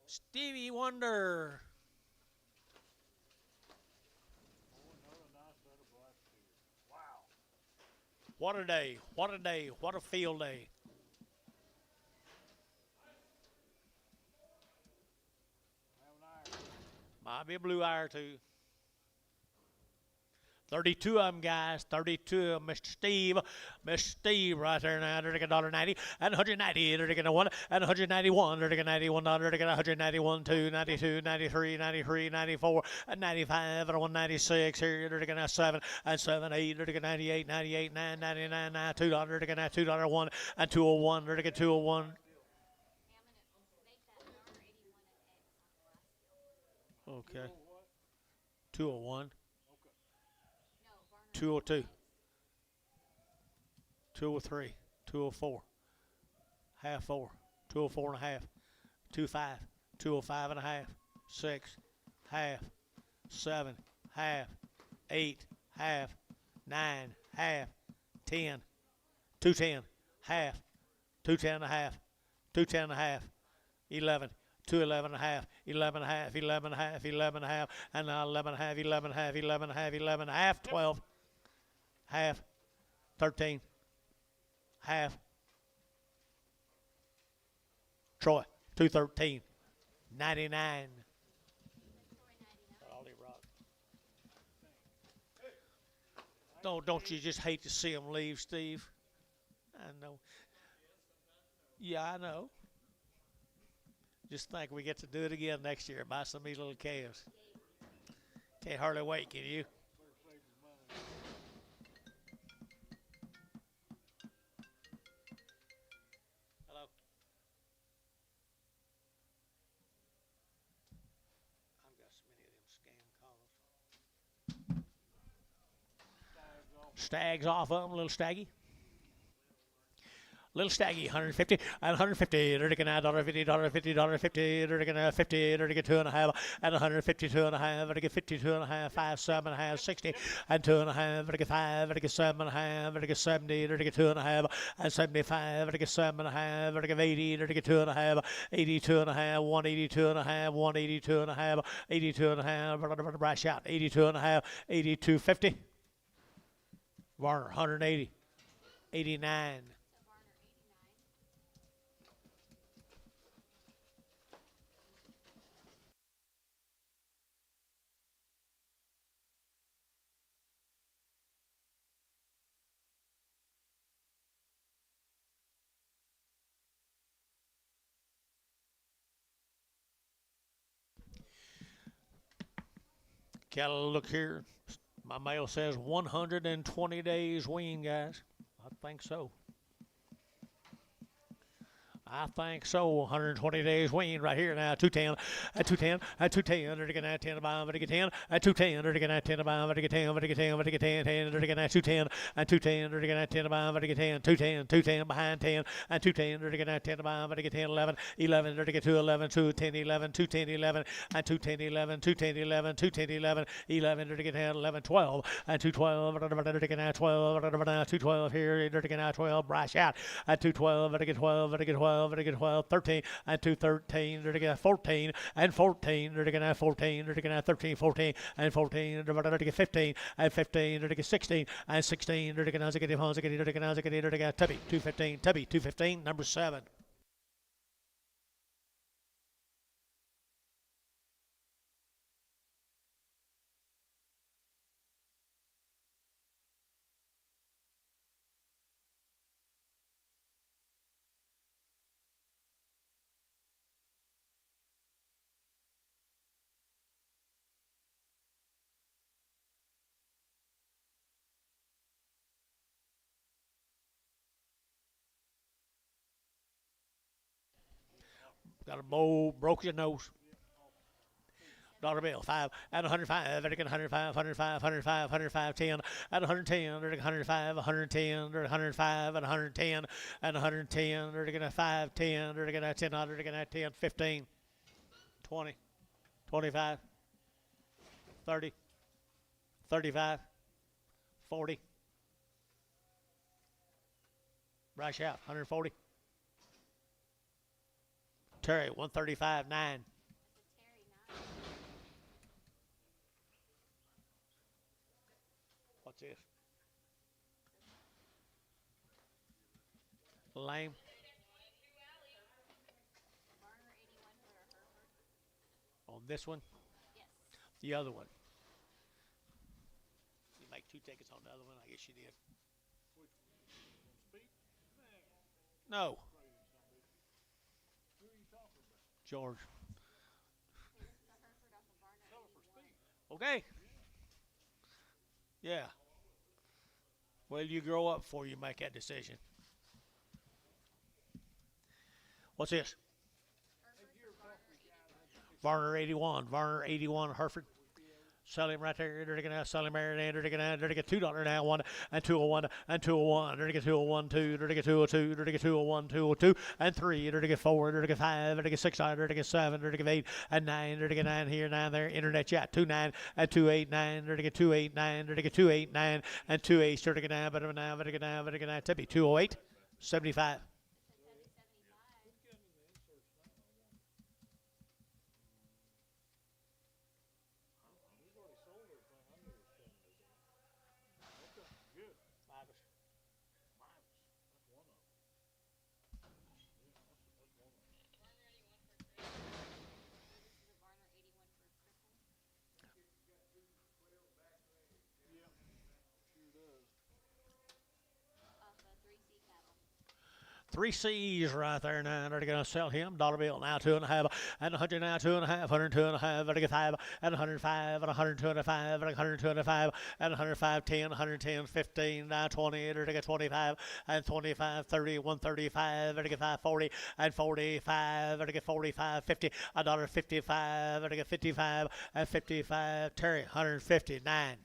Stevie Wonder. Oh, another nice set of black steers. Wow. What a day. What a day. What a field day. Have an iron. Might be a blue eye or two. 32 of them, guys. 32 of Mr. Steve. Mr. Steve right there now. They're taking $1.90 and 190. They're taking a 1 and 191. They're taking $91. They're taking 191, 2, 92, 93, 93, 94, and 95, and 196. Here they're taking a 7 and 7, 8. They're taking 98, 98, 9, 99, 9, $2. They're taking a $2, 1 and 201. They're taking 201. Okay. 201. 202, 203, 204, half 4, 204 and a half, 25, 205 and a half, 6, half, 7, half, 8, half, 9, half, 10, 210, half, 210 and a half, 210 and a half, 11, 211 and a half, 11 and a half, 11 and a half, 11 and a half, and now 11 and a half, 11 and a half, 11 and a half, 11 and a half, 12. Half, 13, half, Troy, 213. 99. Don't you just hate to see them leave, Steve? I know. Yeah, I know. Just think we get to do it again next year. Buy some of these little calves. Can't hardly wait, can you? Hello. I've got so many of them scam calls. Stags off of them, little staggy. Little Staggy, 150 and 150. They're taking $1.50, $50, $50. They're taking 50. They're taking 2.5 and 152.5. They're taking 52.5, 5, 7.5, 60 and 2.5. They're taking 5. They're taking 7.5. They're taking 70. They're taking 2.5 and 75. They're taking 7.5. They're taking 80. They're taking 2.5, 82.5, 182.5, 182.5, 82.5. Brash out, 82.5, 82.50. Warner, 180, 89. Cattle, look here. My mail says 120 days wean, guys. I think so. I think so. 120 days wean right here now. 210, at 210, at 210. They're taking that 10 about, but 10, at 210. They're taking that 10 about, but 10, but 10, but 10, 10. They're taking that 210, at 210. They're taking that 10 about, but 10, 210, 210 behind 10, at 210. They're taking that 10 about, but 10, 11, 11. They're taking 211, 210, 11, 210, 11, at 210, 11, 210, 11, 210, 11, 11. They're taking that 11, 12, at 212. They're taking that 12, 212 here. They're taking that 12. Brash out at 212. They're taking 12. They're taking 12. They're taking 12, 13, and 213. They're taking 14, and 14. They're taking 14. They're taking 13, 14, and 14. They're taking 15, and 15. They're taking 16, and 16. They're taking they're taking Tubby, 215, Tubby, 215, number 7. Got a bowl, broke your nose. Dollar bill, 5 and 105. They're taking 105, 105, 105, 105, 10 and 110. They're taking 105, 110. They're 105 and 110 and 110. They're taking 5, 10. They're taking 10. They're taking 10, 15, 20, 25, 30, 35, 40. Brash out, 140. Terry, 135, 9. What's this? Lame. On this one? Yes. The other one. You make 2 tickets on the other one? I guess you did. No. George. Okay. Yeah. Well, you grow up before you make that decision. What's this? Varner 81. Varner 81 Hereford. Sell him right there. They're going to sell him there. They're going to get $2 now. 1 and 201 and 201. They're going to get 201, 2. They're going to get 202. They're going to get 201, 202 and 3. They're going to get 4. They're going to get 5. They're going to get 6. They're going to get 7. They're going to get 8 and 9. They're going to get 9 here, 9 there. Internet chat 29 and 289. They're going to get 289. They're going to get 289 and 28. They're going to get 9. But now, but now, but now. Tippy 208, 75. Three C's right there now. They're going to sell him. Dollar bill now 2.5 and 100 now 2.5, 102.5, 105 and 105 and 125 and 125 and 105, 10, 110, 15, now 20, they're going to get 25 and 25, 30, 135, they're going to get 40 and 45, they're going to get 45, 50, $1.55, they're going to get 55 and 55, Terry, 159. Terry 9.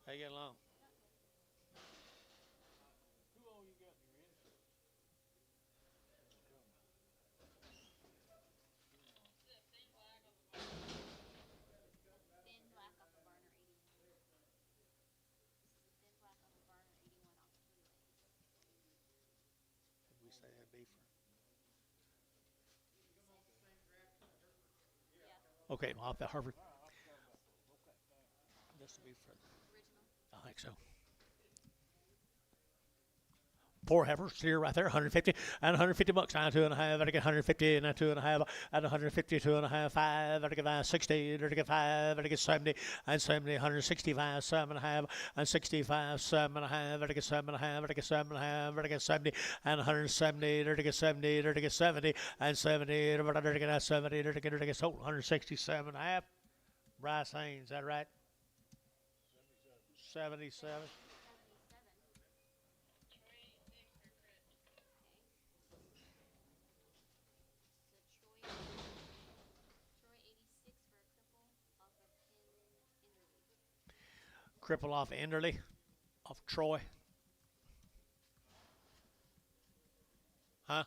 How you getting along? Who all you got in your insurance? Thin black off of burner 81. This is a thin black off of burner 81 off of Relays. We say that'd be for. Yeah. Okay, off the Harvard. This will be for. Original. I think so. Four heifers here right there, 150 and 150 bucks. Now 2.5. I get 150 and 2.5 and 150, 2.5, 5. I get 60. I get 5. I get 70 and 70, 165, 7.5 and 65, 7.5. I get 7.5. I get 7.5. I get 70 and 170. I get 70. I get 70 and 70. I get 70. I get sold 167.5. Bryce Haynes, is that right? 77. 77. So Troy 86 for a cripple off of Enderby. Cripple off Enderley, off Troy. Huh?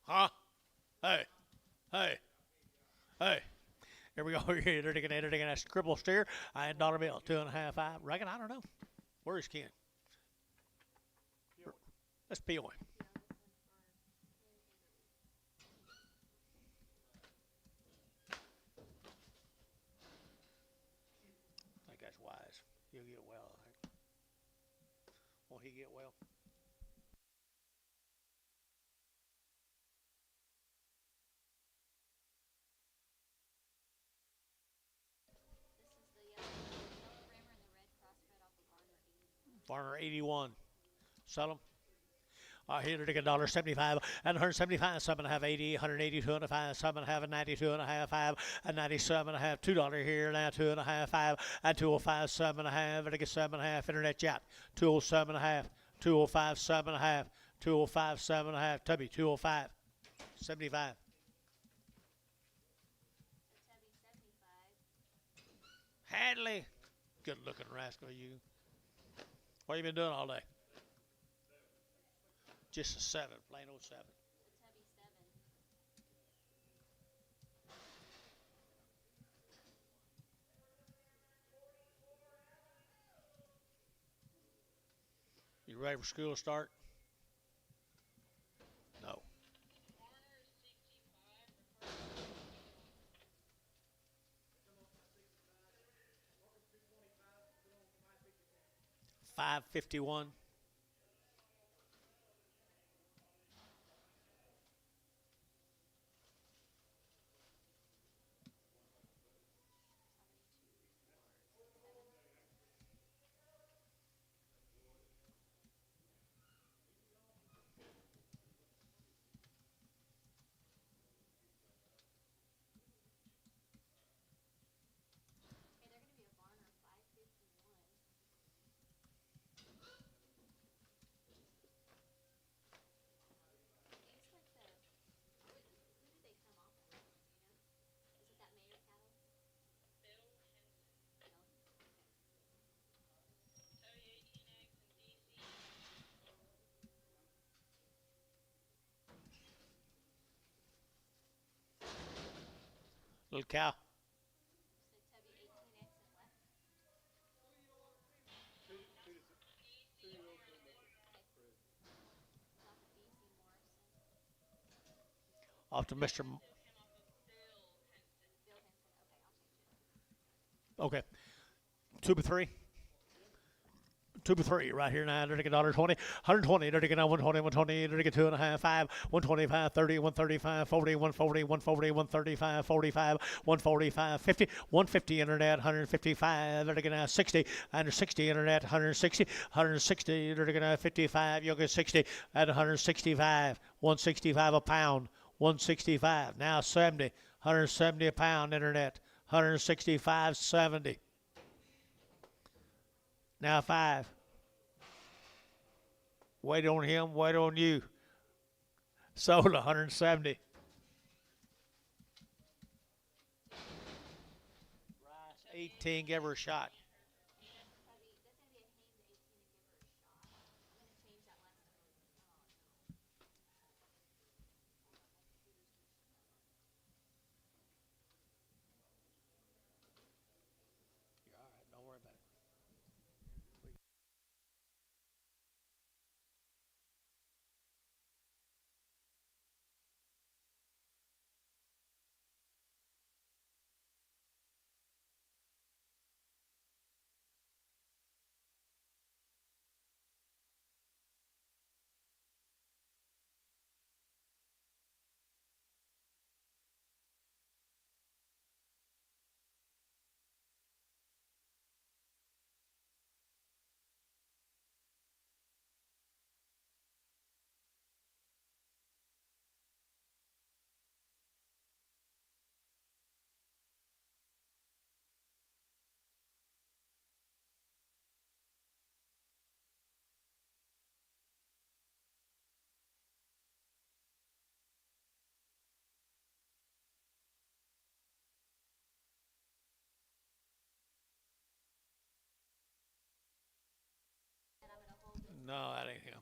Huh? Hey. Hey. Hey. Here we go. They're taking that cripple steer. I had dollar bill, 2.5, 5. Reckon, I don't know. Where's Ken? Let's peel him. I think that's wise. He'll get well, I think. Won't he get well? This is the yellow rimmer and the red crossbred off of Farmer Barner 81. 81. Sell them. Here to get $1.75 and 175, 7.5, 80, 180, 2.5, 7.5, and 92.5, 5, and 97.5, $2 here now, 2.5, 5, and 205, 7.5, and I get 7.5, internet chat, 207.5, 205, 7.5, 205, 7.5, Tubby, 205, 75. The Tubby 75. Hadley, good looking rascal, you. What have you been doing all day? Just a 7, plain old 7. The Tubby 7. You ready for school to start? No. $5.51. Hey, they're going to be a Barner 551. These like the, who did they come off of? You know? Is it that mayor cattle? Bill Henson. Little cow. So Tubby 18X and left. Off of DC Morrison. Off to Mr. Bill Henson. Okay, I'll change it. Okay. 2 by 3. 2 by 3 right here now. They're $1.20, 120. They're now 120, 120. They're 2.5, 5, 125, 30, 135, 40, 140, 140, 135, 45, 145, 50, 150 internet, 155. They're now 60, and 60 internet, 160, 160. They're now 55. You'll get 60 at 165, 165 a pound, 165. Now 70, 170 a pound internet, 165.70. Now 5. Wait on him, wait on you. Sold 170. Rice 18, give her a shot. You're all right, don't worry about it. No, that ain't him.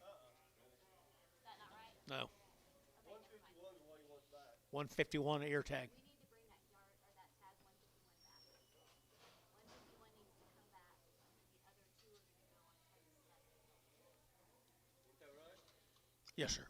No. 151 ear tag. Yes, sir.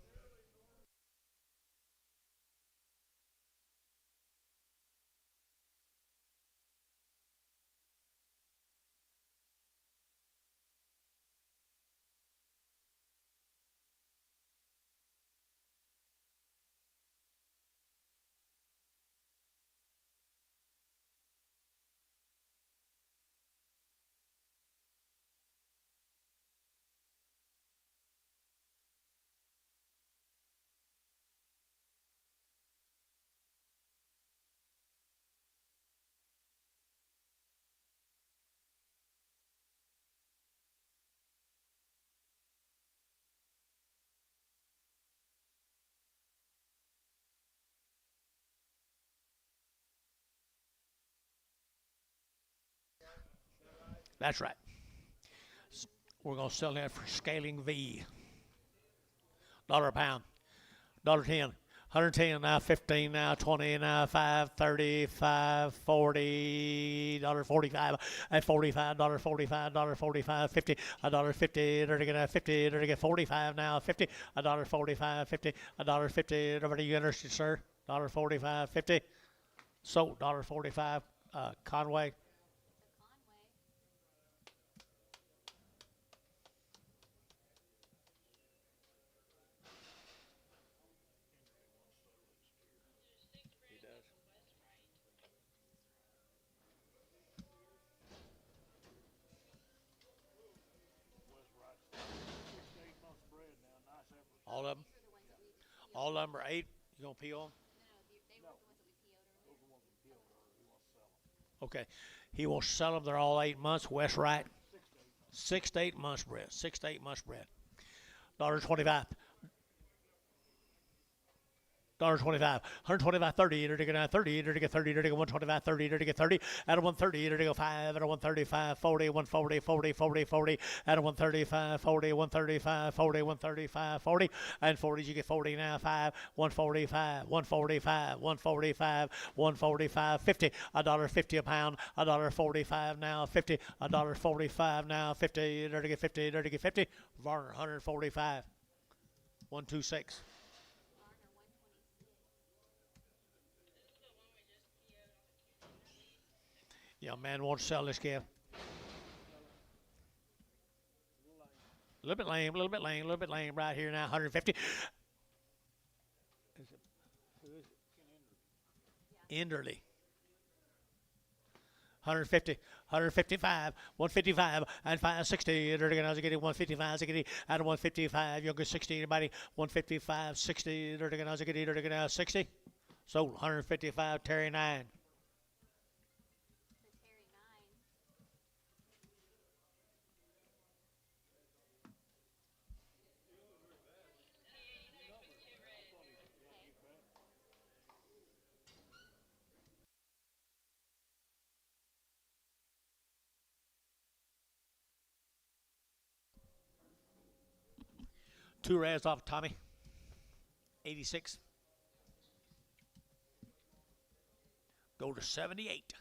That's right. We're going to sell that for scaling V. Dollar a pound. $1.10. 110 now, 15 now, 20 now, 5, 35, 40, $45, at $45, $45, $45, 50, $50, they're gonna 50, they're gonna 45 now, 50, $45, 50, $50. Are you interested, sir? $45, 50. So $45, Conway. All of them? All of them are 8. You gonna peel them? Okay. He will sell them. They're all 8 months. West right. 6 to 8 months bred. 6 to 8 months bred. $1.25. $1.25. 125, 30, to get 30, to get 30, to get 125, 30, to get 30, out of 130, to go 5, out of 135, 40, 140, 40, 40, 40, out of 135, 40, 135, 40, 135, 40, and 40s, you get 40 now, 5, 145, 145, 145, 145, 50, $1.50 a pound, $1.45 now, 50, $1.45 now, 50, to get 50, to get 50, Varner, 145, 126. Young man won't sell this calf. A little bit lame, a little bit lame, a little bit lame right here now. 150. Is it, who is it? Enderley. 150, 155, 155, and 560. They're going to get it 155, 60, and 155. You'll get 60, anybody? 155, 60. They're going to get it 60. Sold 155, Terry 9. For Terry 9. Two reds off Tommy. 86. Go to 78.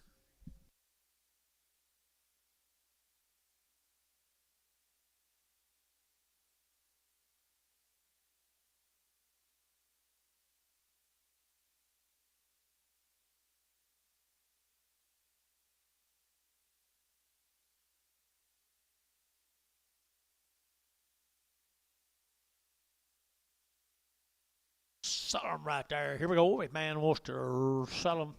Sell them right there. Here we go. If man wants to sell them.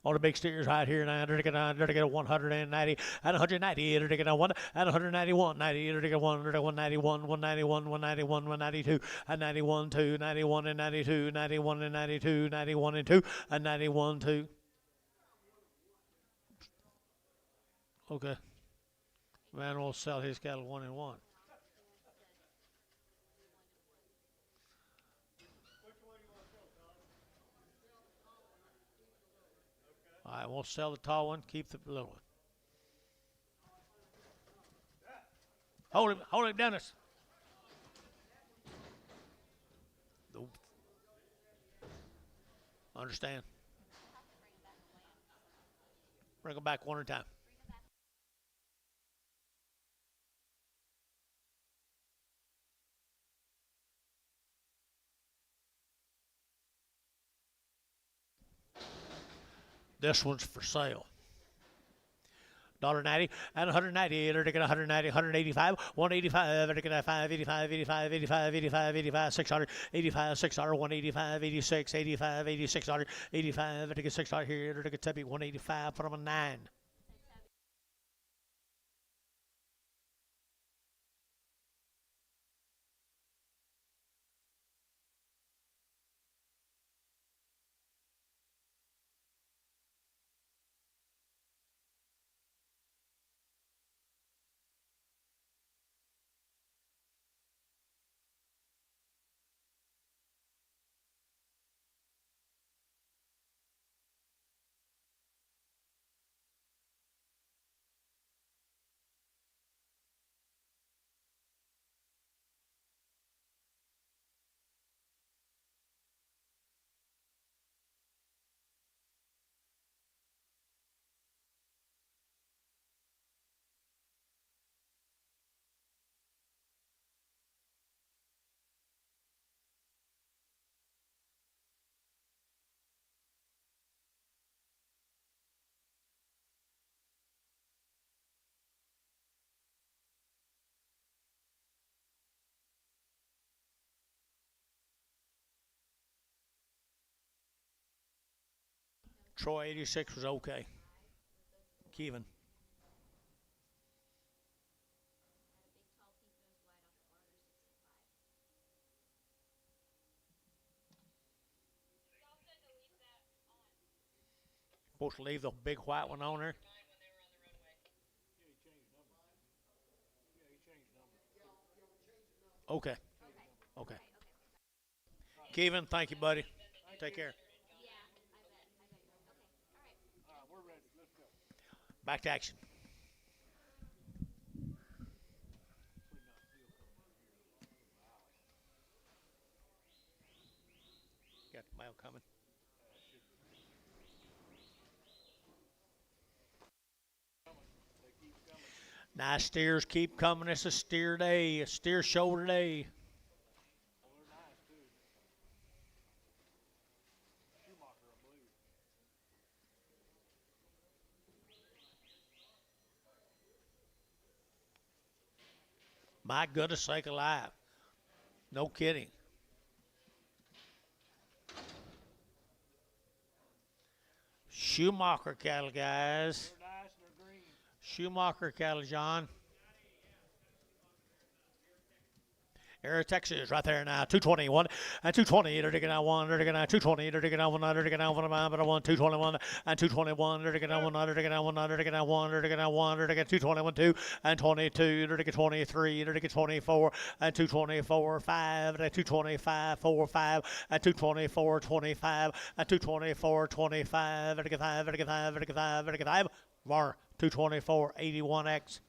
On the big steers right here now, they're going to get a 190 and 190. They're going to 1 and 191, 90. They're going to 191, 191, 191, 192, and 91, 2, 91 and 92, 91 and 92, 91 and 2, and 91, 2. Okay. Man will sell his cattle 1 and 1. I won't sell the tall one. Keep the little one. Hold him, Dennis. Nope. Understand. Bring him back one at a time. This one's for sale. $1.90 and 190. They're taking 190, 185, 185. They're taking 585, 85, 85, 85, 85, 600, 85, 600, 185, 86, 85, 8600, 85. They're taking 600 here. They're taking 185. Put them on 9. Troy 86 was okay. Kevin. Supposed to leave the big white one on there. Okay. Okay. Kevin, thank you, buddy. Take care. Back to action. Got the mail coming. Nice steers keep coming. It's a steer day, a steer shoulder day. My goodness sake alive. No kidding. Schumacher cattle, guys. They're nice and they're green. Schumacher cattle, John. Air Texas right there now, 221 and 220. They're taking out one. They're taking out 220. They're taking out one. They're taking out one. But I want 221 and 221. They're taking out one. They're taking out one. They're taking out one. They're taking out one. They're taking 221 2 and 22. They're taking 23. They're taking 24 and 224 5 and 225 4 5 and 224 25 and 224 25. They're taking 5. They're taking 5. They're taking 5. They're taking 5. More 224 81X.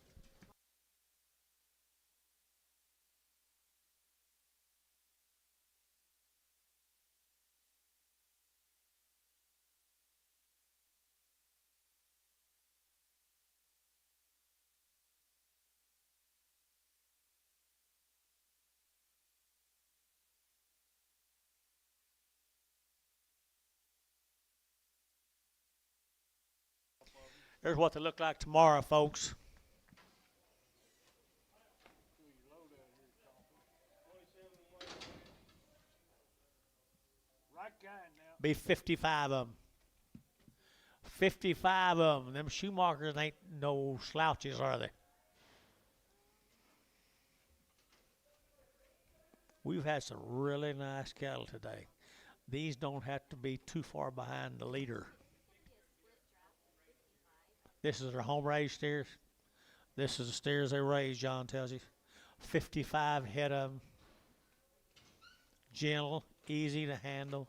Here's what they look like tomorrow, folks. Right kind now. Be 55 of them. 55 of them. Them Schumachers ain't no slouches, are they? We've had some really nice cattle today. These don't have to be too far behind the leader. This is their home raised steers. This is the steers they raised, John tells you. 55 head of them. Gentle, easy to handle.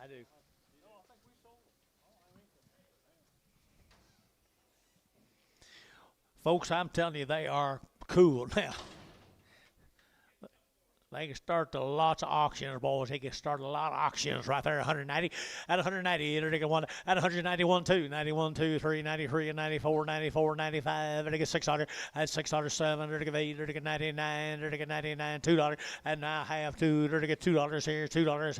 I do. Folks, I'm telling you, they are cool now. They can start to lots of auctions, boys. They can start a lot of auctions right there. 190 at 190. They're taking one at 191 2, 91 2, 3, 93 and 94, 94, 95. They're taking 600 at 607. They're taking 8. They're taking 99. They're taking 99. $2 and now half 2. They're taking $2 here. $2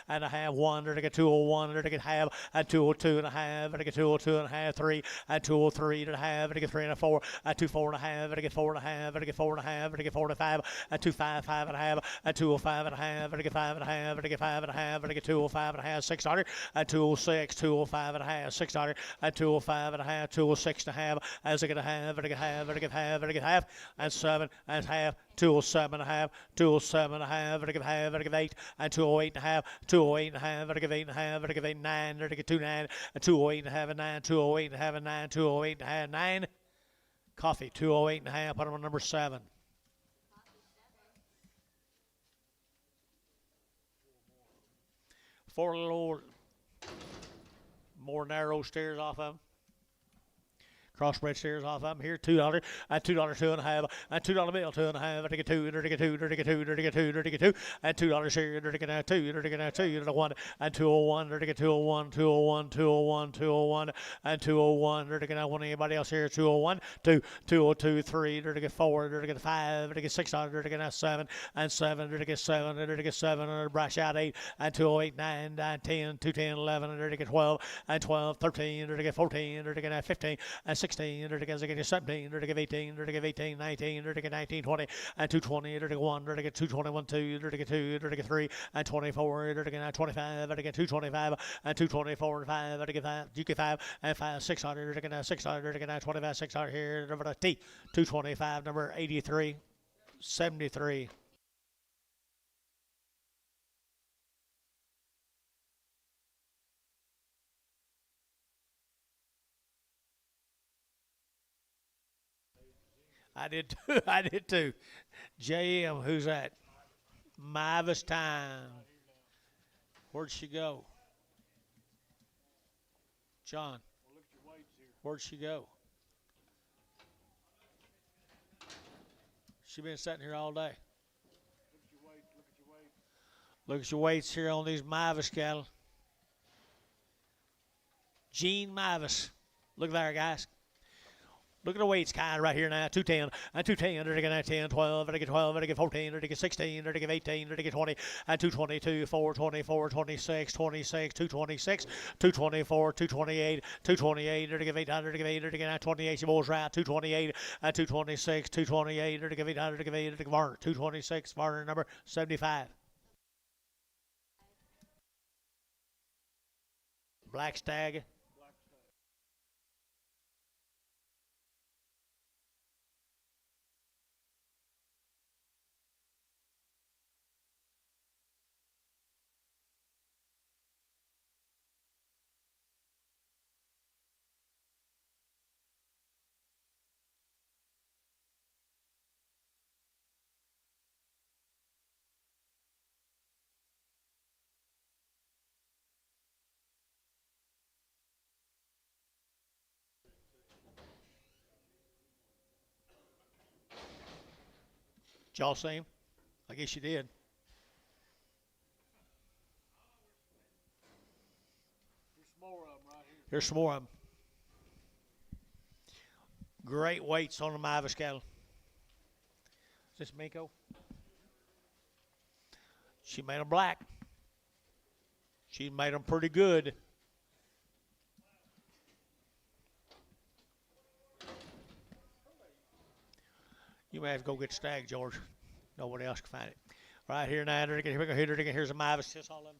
and a half 1. They're taking 201. They're taking half at 202 and a half. They're taking 202 and a half 3 at 203 and a half. They're taking 3 and a 4 at 24 and a half. They're taking 4 and a half. They're taking 4 and a half. They're taking 4 and a 5 at 255 and a half. At 205 and a half, at 5 and a half, at 5 and a half, at 205 and a half, 600, at 206, 205 and a half, 600, at 205 and a half, 206 and a half, as I get a half, at a half, at a half, at a half, and 7 and a half, 207 and a half, 207 and a half, at a half, at a 8, and 208 and a half, 208 and a half, at a 8 and a half, at a 8 9, at a 29, at 208 and a half, and 9, 208 and a half, and 9, 208 and a half, 9. Coffee, 208 and a half, put them on number 7. Four little more narrow stairs off of them. Crossbred steers off of them here. $2 at $2 2 and a half at $2 bill 2 and a half. I take a 2. I take a 2. I take a 2. I take a 2. I take a 2 at $2 here. I take a 2. I take a 2. You know 1 and 201. I take a 201. 201. 201. 201 and 201. I take a 1. Anybody else here? 201. 2. 202. 3. I take a 4. I take a 5. I take a 600. I take a 7 and 7. I take a 7. I take a 7. And I brush out 8 and 208 9 9 10 210 11. I take a 12 and 12 13. I take a 14. I take a 15 and 16. 16, Erdiga 17, Erdiga 18, Erdiga 18, 19, Erdiga 19, 20, and 220, Erdiga 1, Erdiga 221, 2, Erdiga 2, Erdiga 3, and 24, Erdiga 25, Erdiga 225, and 224, and 5, Erdiga 5, UK 5, and 5, 600, Erdiga 600, Erdiga 25, 600 here, number T, 225, number 83, 73. I did too. I did too. JM, who's that? Mavis Time. Where'd she go? John. Where'd she go? She been sitting here all day. Look at your weight, look at your weight. Look at your weights here on these Mavis cattle. Gene Mavis. Look there, guys. Look at the weights kind of right here now. 210 and 210. There to get 10, 12. There to get 12. There to get 14. There to get 16. There to get 18. There to get 20 and 222, 424, 26, 26, 226, 224, 228, 228. There to get 800. There to get 8. There to get 28. She was right. 228 and 226, 228. There to get 800. There to get 8. There to get Varner. 226. Varner number 75. Black Stag. Did y'all see him? I guess you did. There's some more of them right here. Here's some more of them. Great weights on the Mavis cattle. Is this Miko? She made them black. She made them pretty good. You may have to go get Stag, George. Nobody else can find it. Right here now, here's a Mavis. Here's all of them.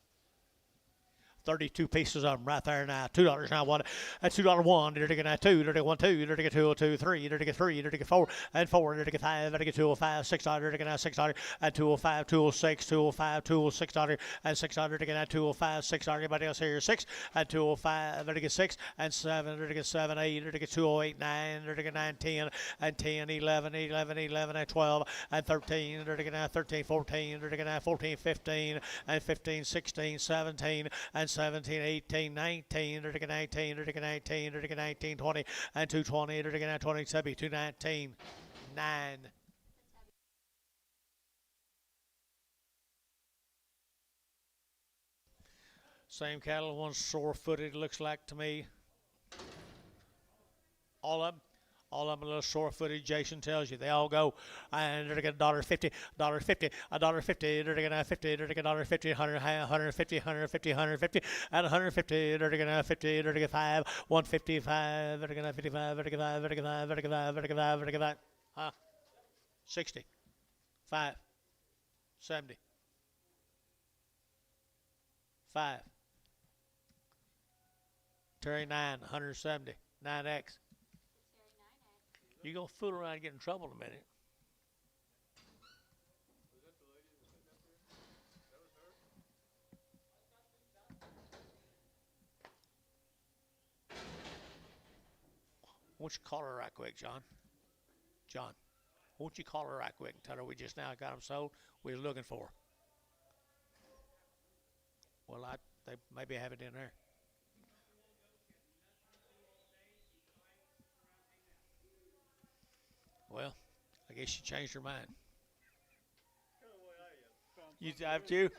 32 pieces of them right there now. $2 now. One. That's $2.01. There to get 2. There to get 1, 2. There to get 2, 2, 3. There to get 3. There to get 4 and 4. There to get 5. There to get $2.05. $6. There to get $6 and $2.05. $2.06. $2.05. $2.06 and $6. There to get $2.05. $6. Anybody else here? 6 and $2.05. There to get 6 and 7. There to get 7, 8. There to get 2.08. 9. There to get 9, 10 and 10, 11, 11, 11 and 12 and 13. There to get 13, 14. There to get 14, 15 and 15, 16, 17 and 17, 18, 19, there to get 19, there to get 19, there to get 19, 20, and 220, there to get 20, 219, 9. Same cattle, one sore-footed, looks like to me. All of them. All of them a little sore-footed, Jason tells you. They all go, and they're going to get $1.50, $1.50, $1.50, they're going to get 50, they're going to get $1.50, 100, 150, 150, 150, and 150, they're going to get 50, they're going to get 5, 155, they're going to get 55, they're going to get 5, they're going to get 5, they're going to get 5, they're going to get 5, they're going to get 5, 60, 5, 70, 5, Terry 9, 170, 9X. You're going to fool around and get in trouble in a minute. Won't you call her right quick, John? John, won't you call her right quick and tell her we just now got them sold? We was looking for her. Well, they maybe have it in there. Well, I guess she changed her mind. You have to?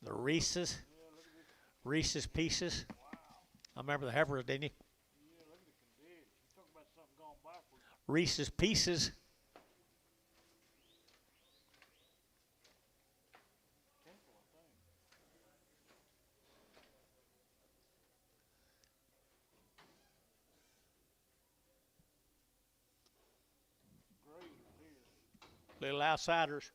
The Reese's? Reese's Pieces? I remember the heifers, didn't you? Yeah, look at the condition. You talk about something going backwards. Reese's Pieces. Little outsiders.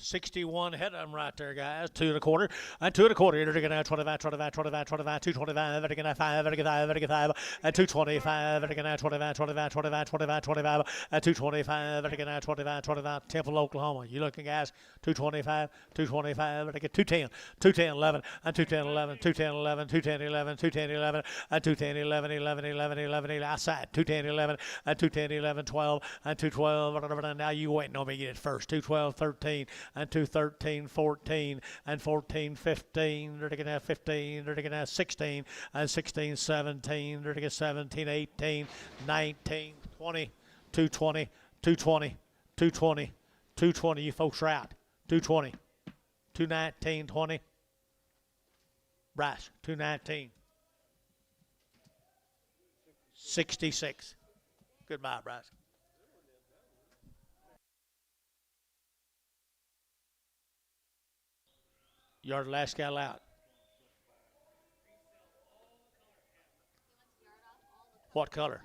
61 head of them right there, guys. 2 1/4 and 2 1/4. You're going to get 25, 25, 25, 25, 225. They're going to 5, they're going to 5, they're going to 5, and 225. They're going to 25, 25, 25, 25, 25, and 225. They're going to 25, 25. Temple, Oklahoma. You looking, guys? 225, 225. They're going to 210, 210, 11, and 210, 11, 210, 11, 210, 11, 210, 11, and 210, 11, 11, 11, 11, outside. 210, 11, and 210, 11, 12, and 212. And now you waiting on me to get it first. 212, 13. and 213, 14, and 14, 15. They're taking out 15. They're taking out 16, and 16, 17. They're taking 17, 18, 19, 20, 220, 220, 220, 220. You folks are out. 220, 219, 20. Bryce, 219. 66. Goodbye, Bryce. You're the last gal out. What color?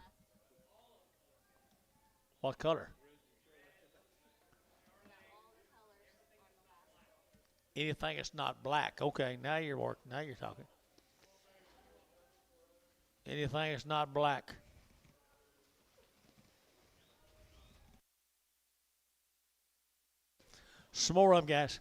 What color? Anything that's not black. Okay, now you're working. Now you're talking. Anything that's not black. Some more of them, guys.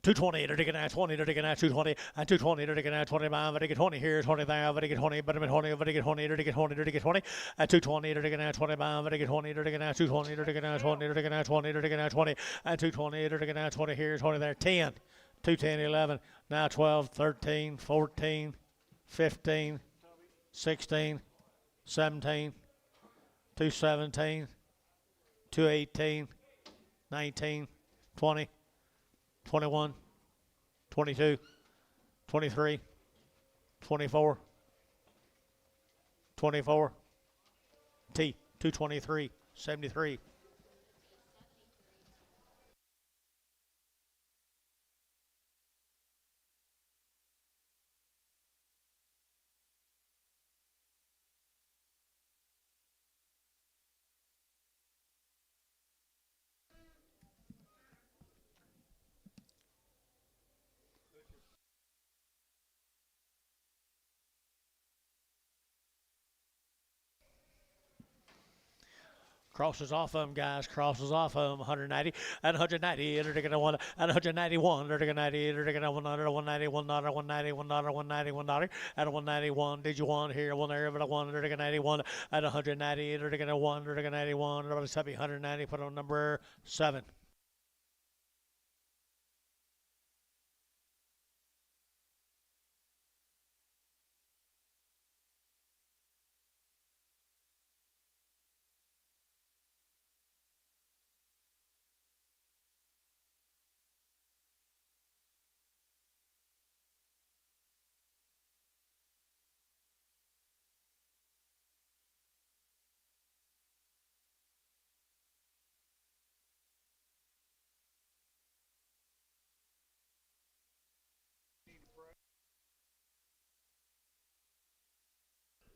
$220, they're taking out 20, they're taking out 220, and 220, they're taking out 25, they get 20 here, 20 there, they get 20, but I'm 20, they get 20, they get 20, they get 20, at 220, they're taking out 25, they get 20, they're taking out 220, they're taking out 20, they're taking out 20, they're taking out 20, and 220, they're taking out 20 here, 20 there, 10, 210, 11, now 12, 13, 14, 15, 16, 17, 217, 218, 19, 20, 21, 22, 23, 24, 24, T, 223, 73. Crosses off of them, guys. Crosses off of them. 190 and 190. They're taking a one and 191. They're taking 90. They're taking a 100, 190, 190, 190, 190, 190, and 191. Did you want here? One there, but a one. They're taking 91 and 190. They're taking a one. They're taking 91. They're going to 190. Put on number 7.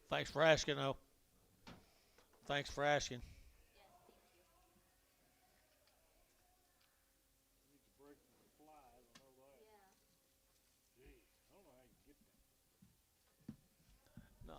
Thanks for asking, though. Thanks for asking. No.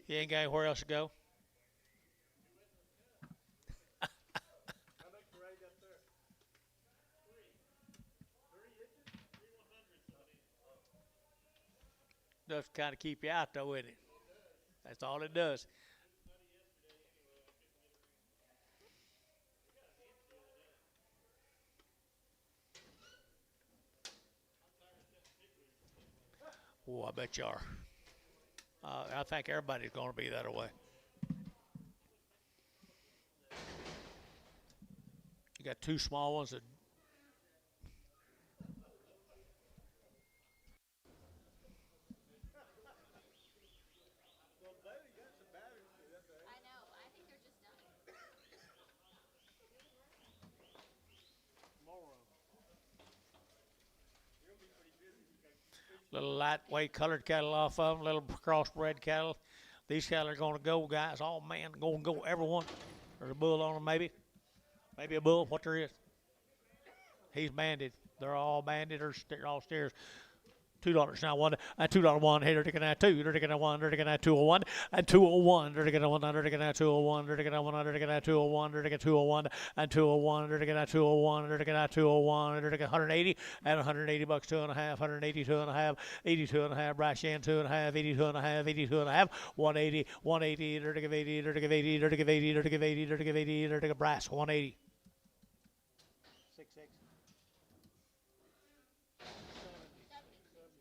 You ain't got anywhere else to go? Does kind of keep you out, though, isn't it? That's all it does. Oh, I bet you are. I think everybody's going to be that way. You got two small ones that. I know. I think they're just done. Little lightweight colored cattle off of them, little crossbred cattle. These cattle are going to go, guys. Oh, man, going to go everyone. There's a bull on them, maybe. Maybe a bull. What there is? He's banded. They're all banded or all steers. $2 now. One and $2 here. They're gonna two. They're gonna one. They're gonna 201 and 201. They're gonna 100. They're gonna 201. They're gonna 100. They're gonna 201. They're gonna 201 and 201. They're gonna 201. They're gonna 201. They're gonna 180 and $180. 2.5. 182 and a half. 82 and a half. Brash in 2.5. 82 and a half. 82 and a half. 180. 180. They're gonna 80. They're gonna 80. They're gonna 80. They're gonna 80. They're gonna 80. They're gonna brass 180. 66.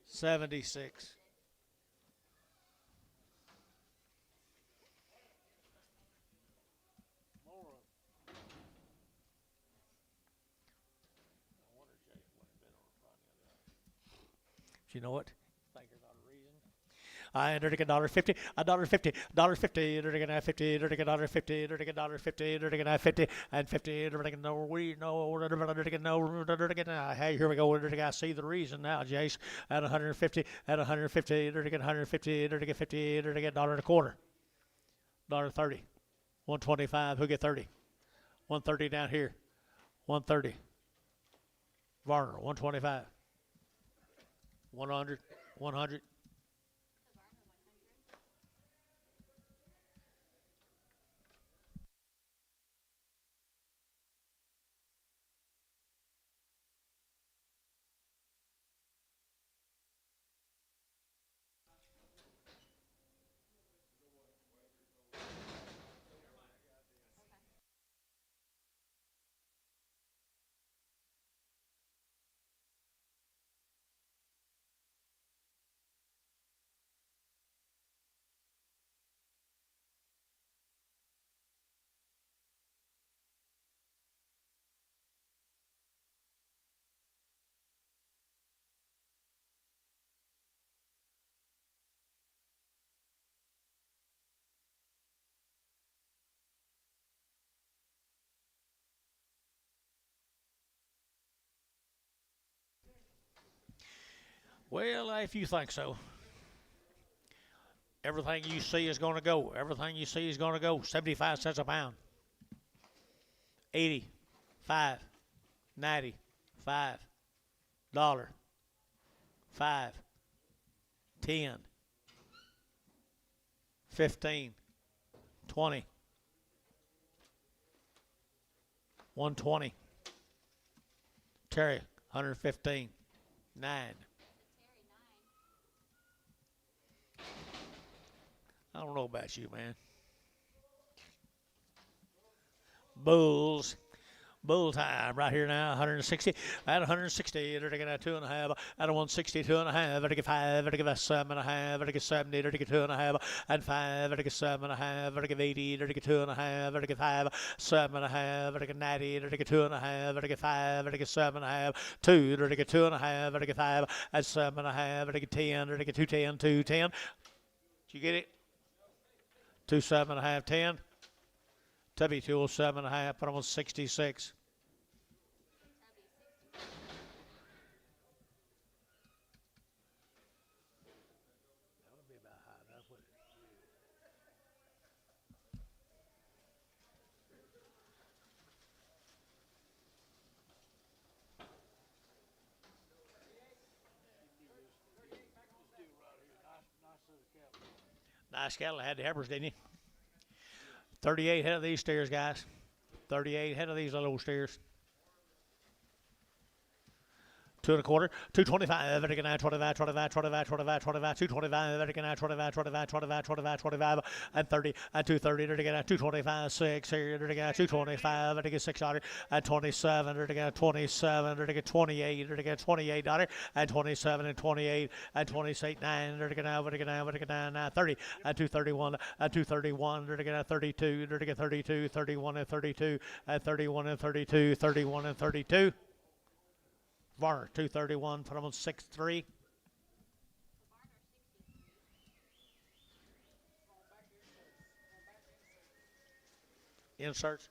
76. You know what? Think there's not a reason. I entered a $1.50, $1.50, $1.50, they're gonna have 50, they're gonna $1.50, they're gonna $1.50, they're gonna 50 and 50, they're gonna know we know, they're gonna know, they're gonna. Hey, here we go. They're gonna see the reason now, Jace. At 150, at 150, they're gonna 150, they're gonna 50, they're gonna $1.25, $1.30, 125. Who get 30? 130 down here, 130. Varner, 125. 100, 100. Well, if you think so. Everything you see is going to go. Everything you see is going to go. 75 cents a pound. 80, 5, 90, 5, $1, 5, 10, 15, 20, 120. Terry, 115, 9. I don't know about you, man. Bulls. Bull time right here now, 160. At 160, they're taking a 2.5. At a 160, 2.5. They're taking 5. They're taking 7.5. They're taking 70. They're taking 2.5. And 5. They're taking 7.5. They're taking 80. They're taking 2.5. They're taking 5. 7.5. They're taking 90. They're taking 2.5. They're taking 5. They're taking 7.5. 2. They're taking 2.5. They're taking 5. And 7.5. They're taking 10. They're taking 210. 210. Did you get it? 2 7.5. 10. Tubby 207.5, put them on 66. Nice cattle. Had the heifers, didn't you? 38 head of these steers, guys. 38 head of these little steers. 2 1/4, 225, Vatican 25, 25, 25, 25, 25, 225, Vatican 25, 25, 25, 25, 25, and 30, and 230, Vatican 225, 6 here, Vatican 225, Vatican 600, and 27, Vatican 27, Vatican 28, Vatican 28, and 27, and 28, and 28, 9, Vatican 9, 30, and 231, and 231, Vatican 32, Vatican 32, 31, and 32, and 31, and 32, 31, and 32. Varner, 231, put them on 6-3. Inserts.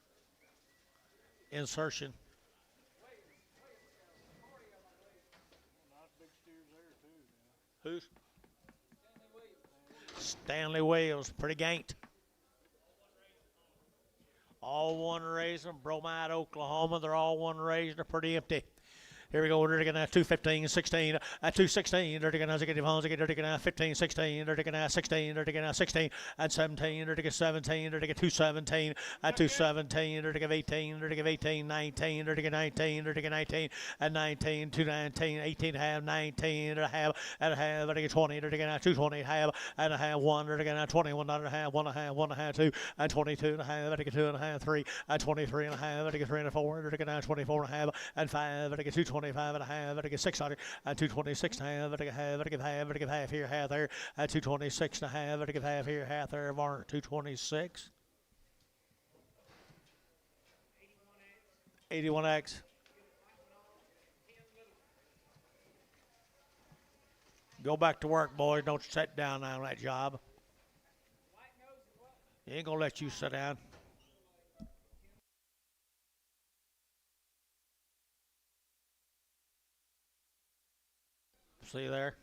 Insertion. Who's? Stanley Wales, pretty ganked. All one raised them. Bromide, Oklahoma. They're all one raised. They're pretty empty. Here we go. They're taking 215, 16, 216. They're taking 15, 16. They're taking 16. They're taking 16 and 17. They're taking 17. They're taking 217 and 217. They're taking 18. They're taking 18, 19. They're taking 19. They're taking 19 and 19, 219, 18 half, 19 and a half and a half. They're taking 20. They're taking 220 half and a half, 1. They're taking 21 and a half, 1 and a half, 1 and a half, 2 and 22 and a half. They're taking 2 and a half, 3 and 23 and a half. They're taking 3 and 4. They're taking 24 and a half and 5. They're taking 225 and a half. They're taking 600 and 226 and a half. They're taking half. They're taking half. They're taking half here, half there. At 226 and a half. They're taking half here, half there. Varner 226. 81X. Go back to work, boys. Don't sit down on that job. He ain't gonna let you sit down. See there?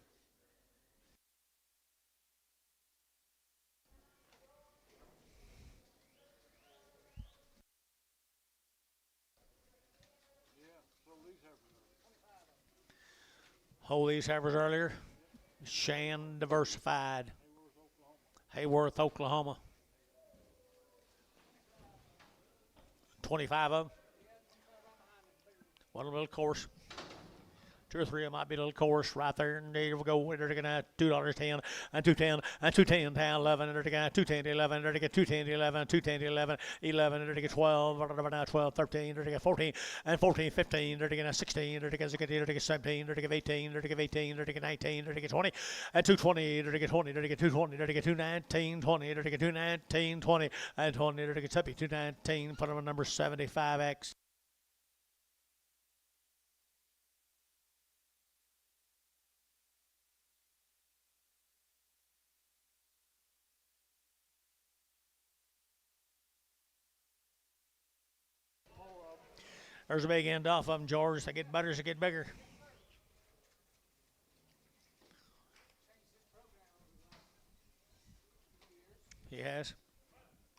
Hold these heifers earlier. Shan Diversified. Hayworth, Oklahoma. 25 of them. One little course. 2 or 3 of them might be a little course right there. And there we go. They're taking $2.10 and 210 and 210 down 11. They're taking 210 to 11. They're taking 210 to 11. 210 to 11. 11. They're taking 12. Now 12, 13. They're taking 14 and 14, 15. They're taking 16. They're taking 17. They're taking 18. They're taking 18. They're taking 19. They're taking 20 and 220. They're taking 20. They're taking 220. They're taking 219, 20. They're taking 219, 20 and 20. They're taking 219. Put them on number 75X. There's a big end off of them, George. They get better as they get bigger. He has.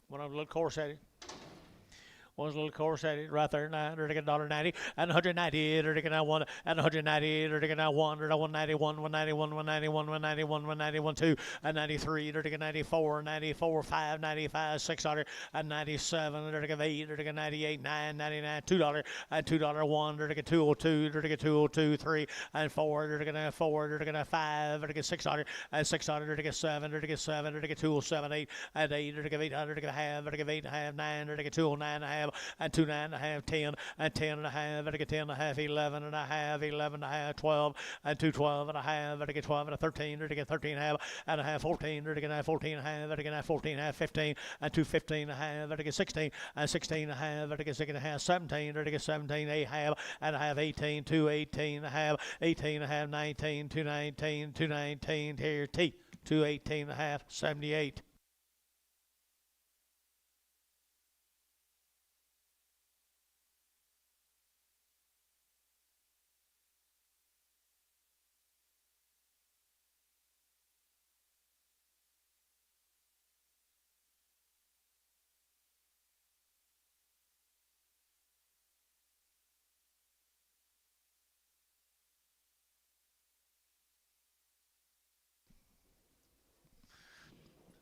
One of them a little coarse headed. One's a little coarse headed right there. They're taking $1.90 and 190. They're taking 1 and 190. They're taking 1. They're 191, 191, 191, 191, 191, 2 and 93. They're taking 94, 94, 5, 95, 600 and 97. They're taking 8. They're taking 98, 9, 99, $2 and $2.01. They're taking 202. They're taking 202, 3 and 4. They're taking 4. They're taking 5. They're taking 600 and 600. They're taking 7. They're taking 7. They're taking 207, 8 and 8. They're taking 800. They're taking half. They're taking 8 and a half, 9. They're taking 209 and a half. And 29 and a half, 10 and 10 and a half, and I get 10 and a half, 11 and a half, 11 and a half, 12 and 212 and a half, and I get 12 and a 13, and I get 13 and a half, 14, and I get 14 and a half, and I get 14 and a half, 15 and 215 and a half, and I get 16 and 16 and a half, and I get 16 and a half, 17, and I get 17, a half, and a half, 18, 218 and a half, 18 and a half, 19, 219, 219, here, T, 218 and a half, 78.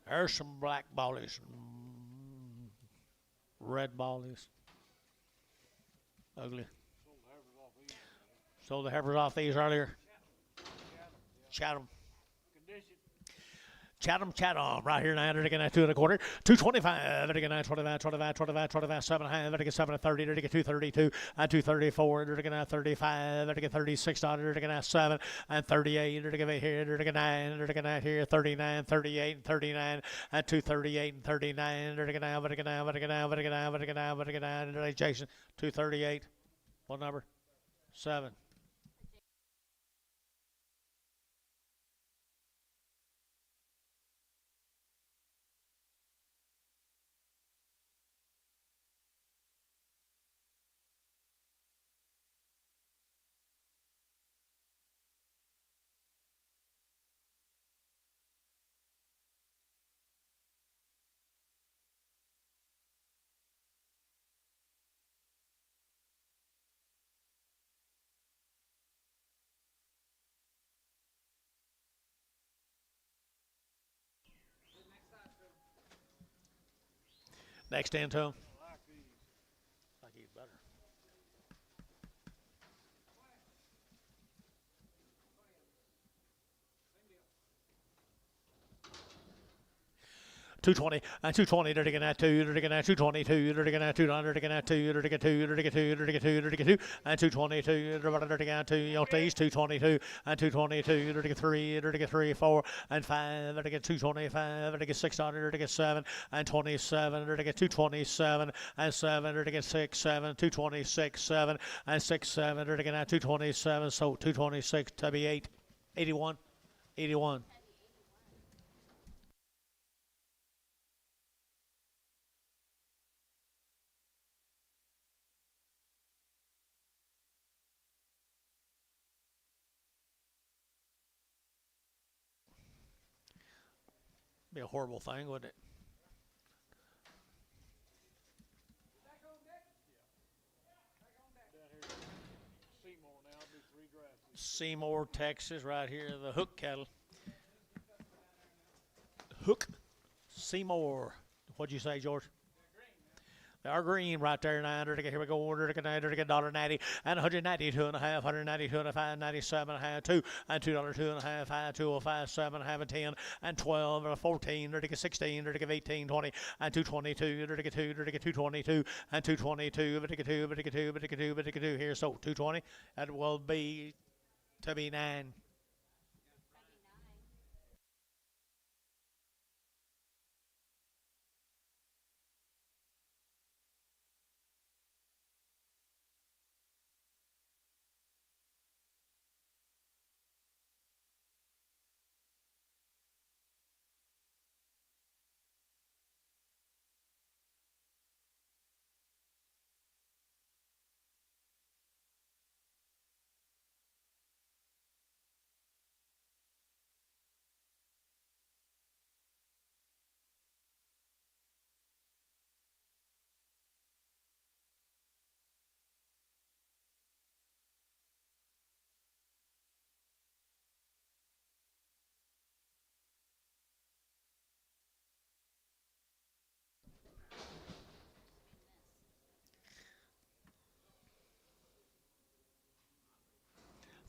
There's some black ballies, red ballies, ugly. Sold the heifers off these earlier. Chatham. Chatham, right here now. They're taking 2 1/4, 225. They're taking 25, 25, 25, 25, 7 and a half. They're taking 7 and 30. They're taking 232 and 234. They're taking 35. They're taking 36. They're taking 7 and 38. They're taking 8 here. They're taking 9. They're taking 9 here. 39, 38, and 39 and 238 and 39. They're taking 9. They're taking 9. They're taking 9. They're taking 9. They're taking 9. They're taking 9. They're taking Jason 238. What number? 7. Next in to him. I like these. I like these better. 220 and 220 to get that 2 to get that 222 to get that 200 to get that 2 to get 2 to get 2 to get 2 to get 2 and 222 to get 2 your tees 222 and 222 to get 3 to get 3 4 and 5 to get 225 to get 600 to get 7 and 27 to get 227 and 7 to get 6 7 226 7 and 6 7 to get that 227 so 226 to be 8 81 81. Be a horrible thing, wouldn't it? Down here, Seymour now, do 3 drafts. Seymour, Texas, right here, the Hook cattle. Hook, Seymour. What'd you say, George? They are green right there, 900. Here we go, order to get $1.90 and 192 and a half, 192 and a 5, 97 and a half, 2 and $2, 2 and a half, 5, 205, 7 and a half, and 10 and 12 and 14, to get 16, to get 18, 20 and 222, to get 2, to get 222 and 222, to get 2, to get 2, to get 2, to get 2 here. So 220, that will be to be 9.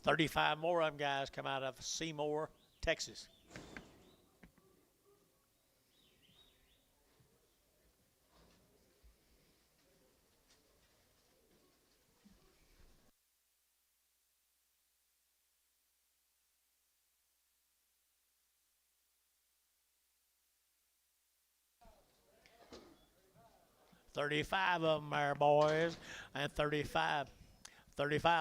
$35 more of them guys come out of Seymour, Texas. $35 of them there, boys, and 35,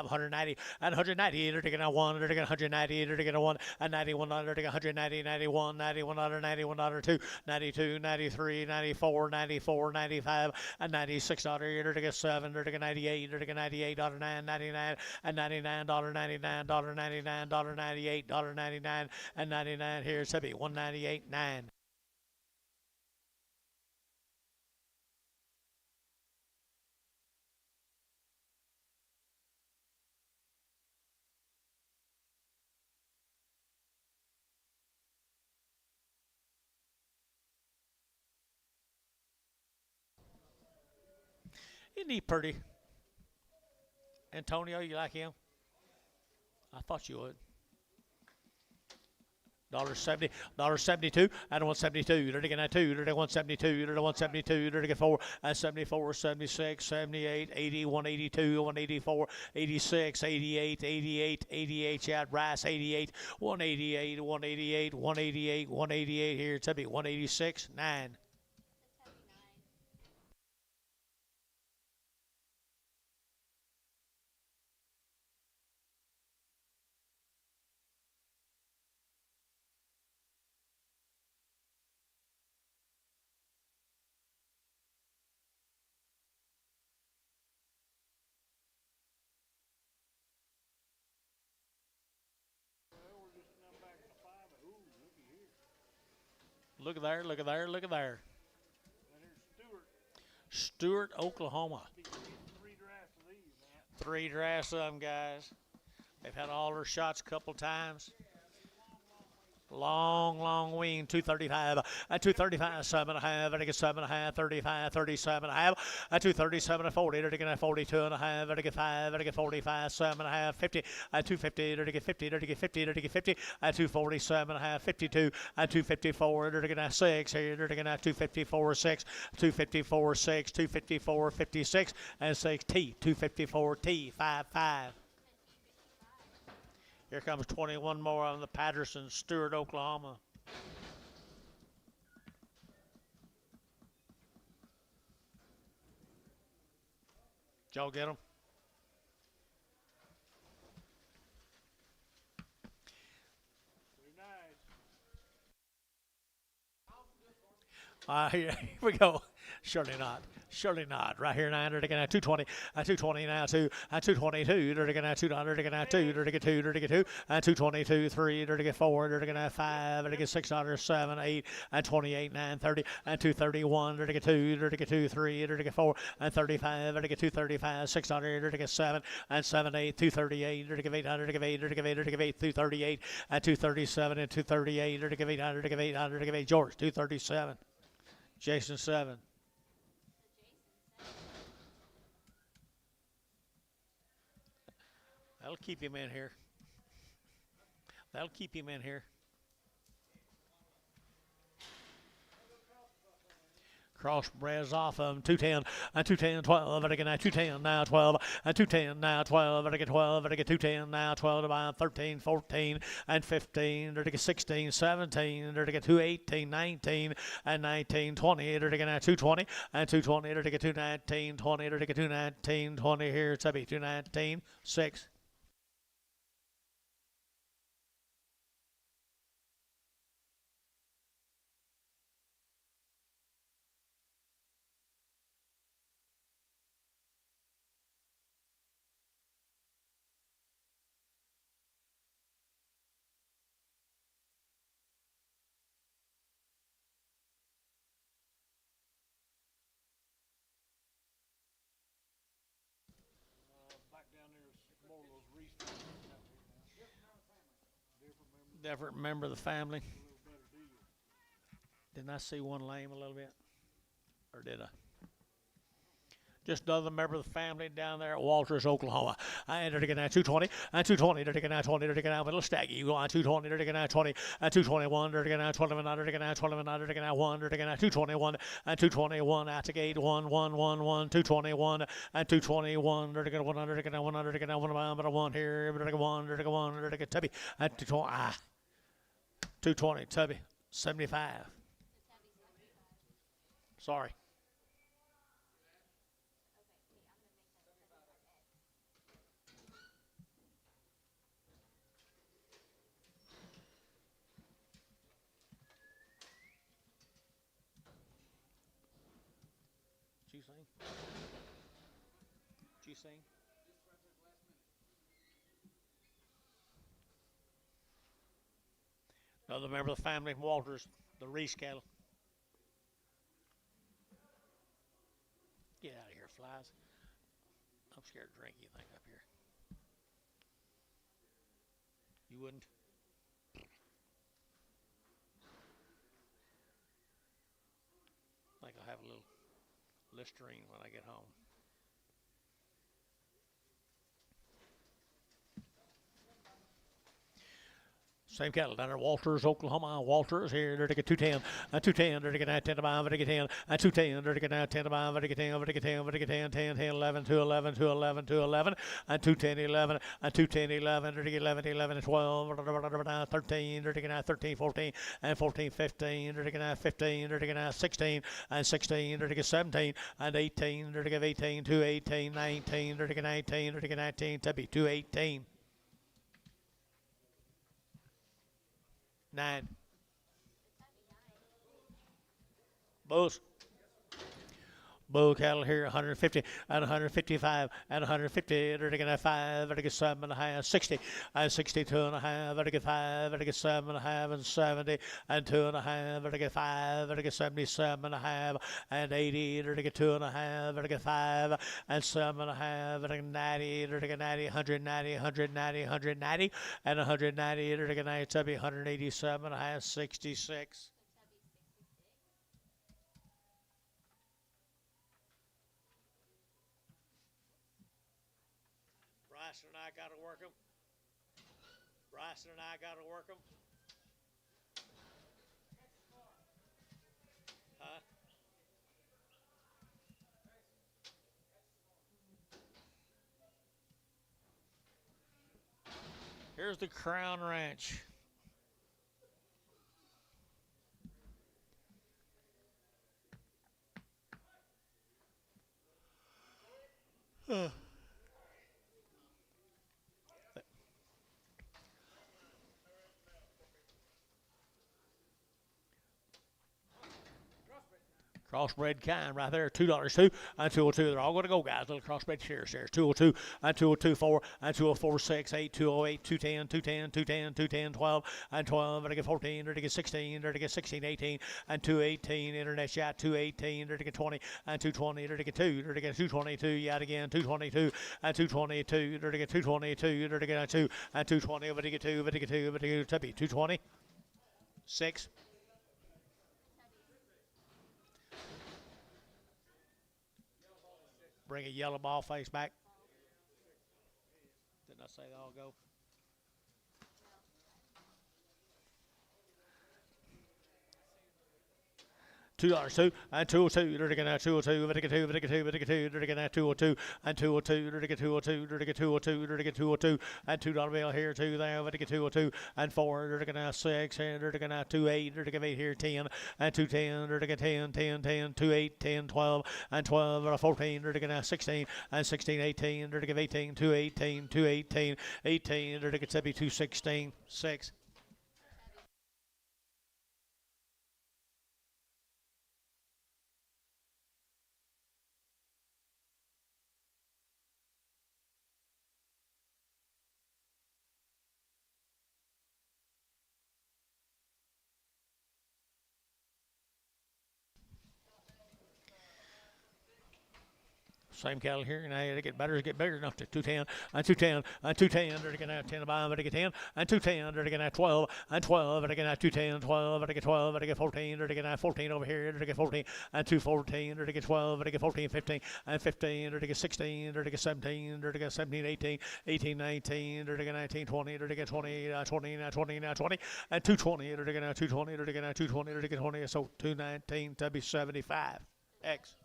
190, and 190, to get a 1, to get 190, to get a 1, and 91, to get 190, 91, 91, 91, 2, 92, 93, 94, 94, 95, and 96, to get 7, to get 98, to get 98, $9, 99, and $99, $99, $99, $98, $99, and 99 here, to be 198, 9. Isn't he pretty? Antonio, you like him? I thought you would. $1.70, $1.72, and 172, to get 2, to 172, to 172, to get 4, and 74, 76, 78, 80, 182, 184, 86, 88, 88, 88, Chad Rice, 88, 188, 188, 188, 188 here, to be 186, 9. Well, we're just now back to 5. Ooh, looky here. Look at there, look at there, look at there. And here's Stewart. Stewart, Oklahoma. He gets 3 drafts of these, man. 3 drafts of them, guys. They've had all their shots a couple times. Long wing, 235, 235, 7.5, and I get 7.5, 35, 37.5, 237 and 40, and I get 42 and a half, and I get 5, and I get 45, 7.5, 50, 250, and I get 50, and I get 50, and I get 50, 247 and a half, 52, 254, and I get 6, here, and I get 254, 6, 254, 6, 254, 56, and 6 T, 254 T, 5, 5. Here comes 21 more on the Patterson, Stewart, Oklahoma. Did y'all get them? Here we go. Surely not. Surely not. Right here, 9, 220, 220 now, 2, 222, 200, 2, 2, 222, 3, 4, 5, 6, 7, 8, 28, 9, 30, 231, 2, 3, 4, 35, 235, 600, 7, 7, 8, 238, 800, 8, 238, 237, 238, 800, George, 237. Jason 7. That'll keep him in here. That'll keep him in here. Crossbreds off of him, 210, 210, 12, and I get 210 now, 12, 210 now, 12, and I get 12, and I get 210 now, 12, about 13, 14, and 15, and I get 16, 17, and I get 218, 19, and 19, 20, and I get 220, and 220, and I get 219, 20, and I get 219, 20 here, it's 219, 6. Back down there is more of those restocks out there now. Different member of the family. A little better deal. Didn't I see one lame a little bit? Or did I? Just another member of the family down there at Walters, Oklahoma. I entered again at 220, and 220, again at 20, again at middle staggy. You go on 220, again at 20, and 221, again at 12, again at 12, again at 1, again at 221, and 221 at the gate, 1, 1, 1, 1, 221, and 221, again 100, again at 100, again at 1, but 1 here, but again 1, again 1, again Tubby, at 220, 220, Tubby, 75. Sorry. Sing? Another member of the family from Walters, the Reese cattle. Get out of here, flies. I'm scared to drink anything up here. You wouldn't? I think I'll have a little Listerine when I get home. Same cattle down there, Walters, Oklahoma. Walters here, they're to get 210, 210, they're to get 10 to 5, they're to get 10, 210, they're to get 10 to 5, they're to get 10, they're to get 10, they're to get 10, 10, 10, 11, 2, 11, 2, 11, 2, 11, and 210, 11, and 210, 11, they're to get 11, 11, 12, 13, they're to get 13, 14, and 14, 15, they're to get 15, they're to get 16, and 16, they're to get 17, and 18, they're to get 18, 2, 18, 19, they're to get 19, they're to get 19, to be 2, 18. 9. Bulls. Bull cattle here, 150 and 155 and 150. They're taking at 5. They're taking 7.5, 60 and 62 and a half. They're taking 5. They're taking 7.5 and 70 and 2.5. They're taking 5. They're taking 77.5 and 80. They're taking 2.5. They're taking 5 and 7.5. They're taking 90. They're taking 90, 190, 190, 190 and 190. They're taking 90. Tubby 187.5, 66. Bryson and I got to work them. Bryson and I got to work them. Huh? Here's the Crown Ranch. Crossbred kind right there, $2 2 and 202. They're all going to go, guys. Little crossbred shares there. 202 and 202 4 and 204 6 8 208 210 210 210 210 12 and 12. They're to get 14. They're to get 16. They're to get 16 18 and 218. Internet shot 218. They're to get 20 and 220. They're to get 2. They're to get 222 yet again 222 and 222. They're to get 222. They're to get 2 and 220. They're to get 2. They're to get 2. They're to get 220 6. Bring a yellow ball face back. Didn't I say they all go? $2 2 and 202. They're taking out 202. They're taking 2. They're taking 2. They're taking 2. They're taking out 202 and 202. They're taking 202. They're taking 202. They're taking 202 and $2 bill here 2 there. They're taking 202 and 4. They're taking out 6 and they're taking out 28. They're taking 8 here 10 and 210. They're taking 10 10 10 28 10 12 and 12 or 14. They're taking out 16 and 16 18. They're taking 18 218 218 18. They're taking 216 6. Same cattle here, and they get better, get bigger enough to 210 and 210 and 210. They're going to have 10 above, they get 10 and 210. They're going to have 12 and 12. They're going to have 210, 12. They get 12. They get 14. They're going to have 14 over here. They're going to get 14 and 214. They're going to get 12. They get 14, 15 and 15. They're going to get 16. They're going to get 17. They're going to get 17, 18, 18, 19. They're going to get 19, 20. They're going to get 20, 20, 20, 20 and 220. They're going to have 220. They're going to have 220. They're going to get 20. So 219 to be 75. X.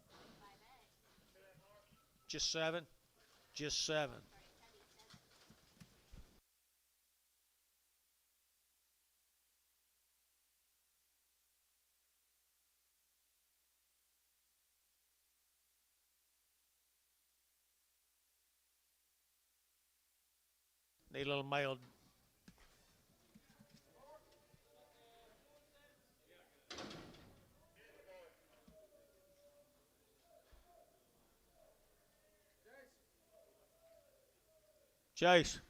Just 7. Just 7. Need a little mailed. Chase.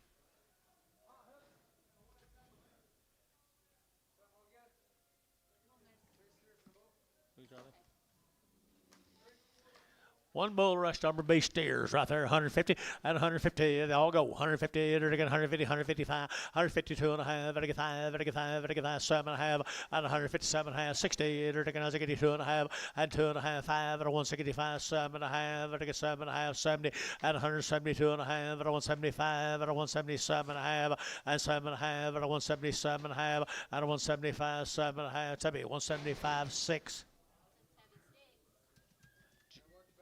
One bull rush number B steers right there, 150 and 150. They all go 150. They're getting 150, 155, 152 and a half. They're getting 5. They're getting 5. They're getting 5, 7 and a half, and 157 and a half. 60. They're getting 82 and a half, and 2 and a half. 5 and a 165, 7 and a half. They're getting 7 and a half, 70 and 172 and a half, and a 175 and a 177 and a half, and 7 and a half, and a 177 and a half, and a 175, 7 and a half. Tell me 175, 6.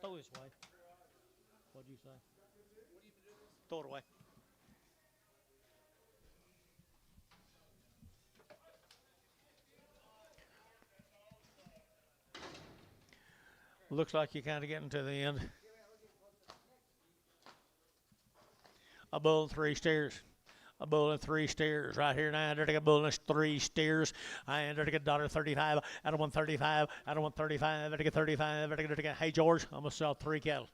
Throw this way. What'd you say? Throw it away. Looks like you're kind of getting to the end. A bull and 3 steers. A bull and 3 steers right here now. There to get bull and 3 steers. And there to get $1.35 out of 135 out of 135. There to get 35. There to get. Hey George, I'm gonna sell 3 cattle.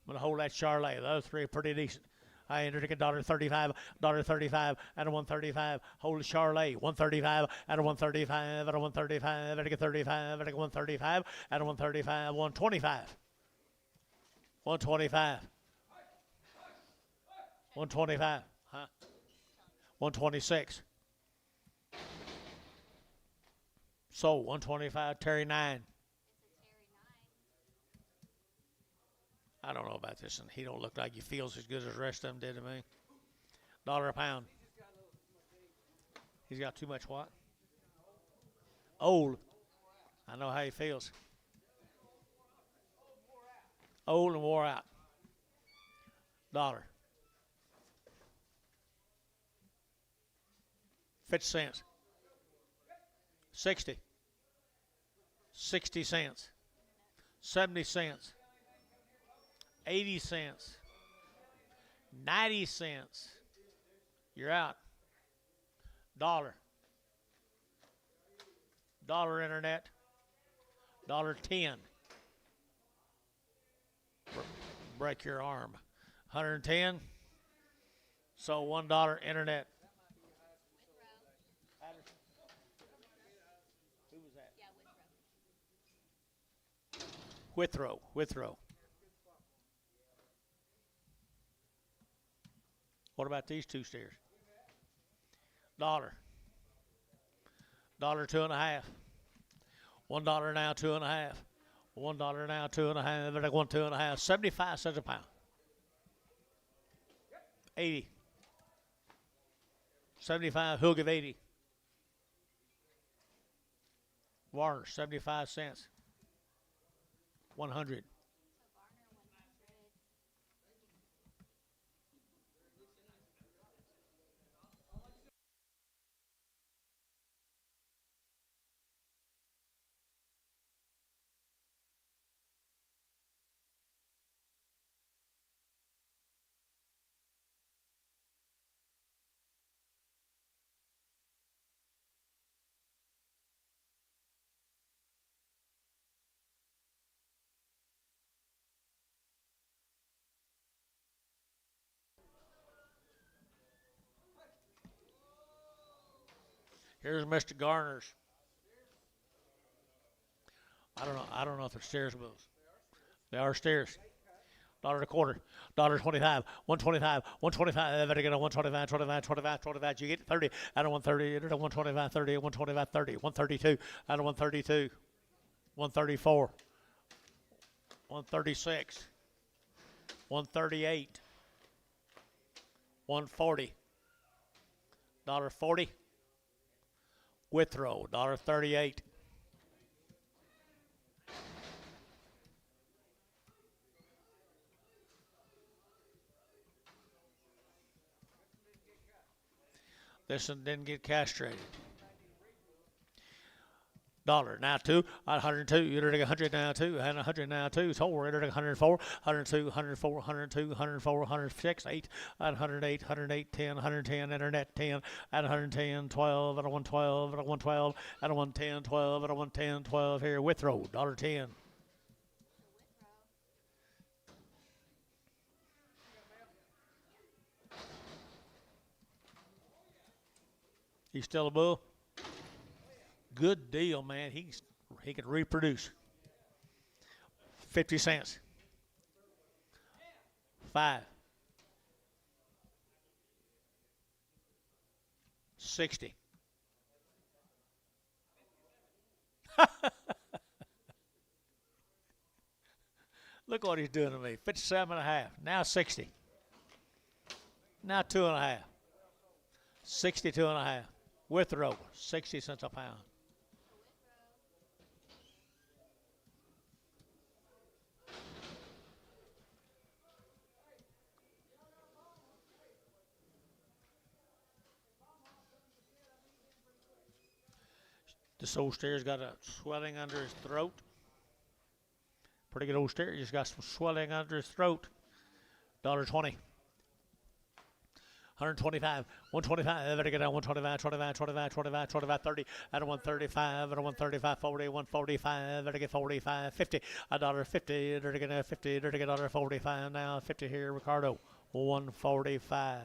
I'm gonna hold that Charlet. Those 3 are pretty decent. I entered a $1.35 out of 135. Hold the Charlet. 135 out of 135 out of 135. I get 35. I get 135 out of 135. 125. 125. 125. Huh? 126. Sold. 125. Terry 9. I don't know about this, and he don't look like he feels as good as the rest of them did to me. $1 a pound. He's got too much what? Old. I know how he feels. Old and wore out. $1. 50 cents. 60. 60 cents. 70 cents. 80 cents. 90 cents. You're out. $1. $1 internet. $1.10. Break your arm. 110. So $1 internet. Who was that? Withrow. Withrow. What about these 2 steers? $1. $2.50. $1 now, 2.5. $1 now, 2.5. Like 1, 2.5. 75 cents a pound. 80. 75. Who'll give 80? Warner, 75 cents. 100. Here's Mr. Garner's. I don't know if they're steers bulls. They are steers. $1.25. $1.25. 125. 125. Better get a 125. 25. 25. 25. You get 30 out of 130. 125. 30. 125. 30. 132 out of 132. 134. 136. 138. 140. $1.40. Withrow, $1.38. This one didn't get castrated. $1 now 2, 102. You're at 100 now 2, and 100 now 2. So we're at 104, 102, 104, 102, 104, 106, 8, at 108, 108, 10, 110, internet 10, at 110, 12, at 112, at 112, at 110, 12, at 110, 12 here. Withrow, $1.10. He's still a bull? Good deal, man. He can reproduce. 50 cents. 5. 60. Look what he's doing to me. 57.5. Now 60. Now 2.5. 62.5. Withrow. 60 cents a pound. This old steer's got a swelling under his throat. Pretty good old steer. He's got some swelling under his throat. $1.20. 125, 125, better get down 125, 25, 25, 25, 25, 30, at a 135, at a 135, 40, 145, better get 45, 50, $1.50, better get 50, better get $1.45 now, 50 here, Ricardo, 145.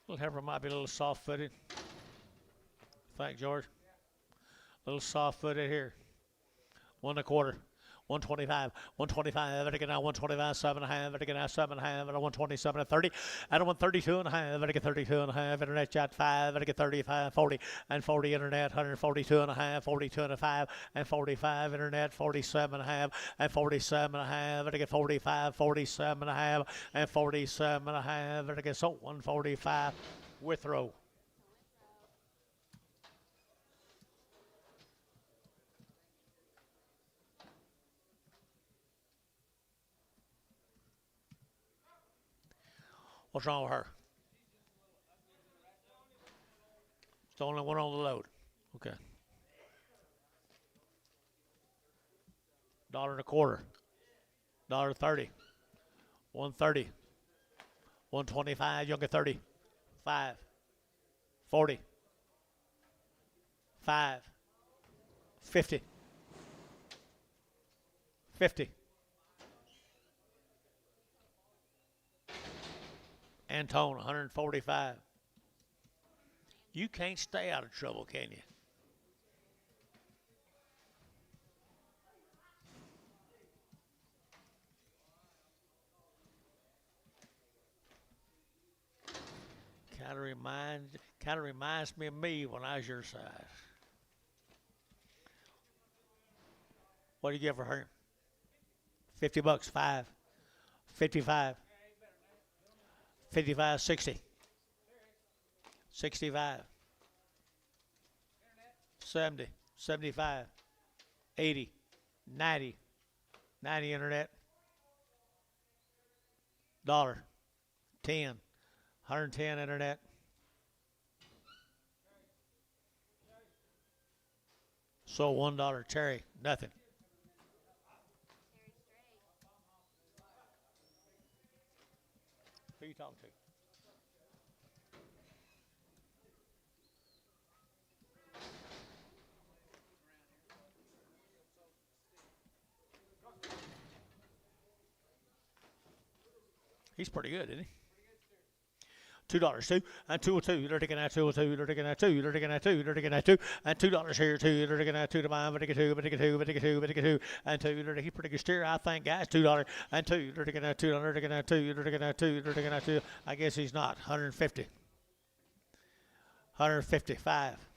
Little heifer might be a little soft-footed. Thanks, George. A little soft-footed here. 1.25. 125, 125, better get now 125, 7.5, better get now 7.5, at a 127 at 30, at a 132.5, better get 32.5, internet chat 5, better get 35, 40, and 40 internet, 142.5, 42.5, and 45 internet, 47.5, and 47.5, better get 45, 47.5, and 47.5, better get so 145 with row. What's wrong with her? It's the only one on the load. Okay. $1.25. $1.30. 130. 125. You'll get 30. 5. 40. 5. 50. 50. Antone, 145. You can't stay out of trouble, can you? Kind of reminds me of me when I was your size. What do you give for her? $50, 5. 55. 55, 60. 65. 70. 75. 80. 90. 90 internet. $1. 10. 110 internet. So $1 cherry, nothing. Who are you talking to? He's pretty good, isn't he? $2, 2, and 202. They're taking that 202. They're taking that 2. They're taking that 2. They're taking that 2, and $2 here, 2. They're taking that 2 to mine. But they get 2. But they get 2. But they get 2. But they get 2, and 2. They're taking pretty good steer, I think, guys. $2 and 2. They're taking that 2. They're taking that 2. They're taking that 2. They're taking that 2. I guess he's not. 150. 155.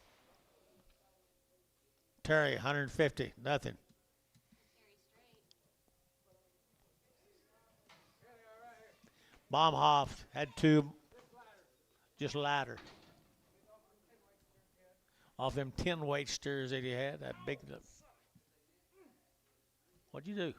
Terry, 150. Nothing. Baumhoff had 2. Just ladder. Off them 10 weight steers that he had, that big. What'd you do?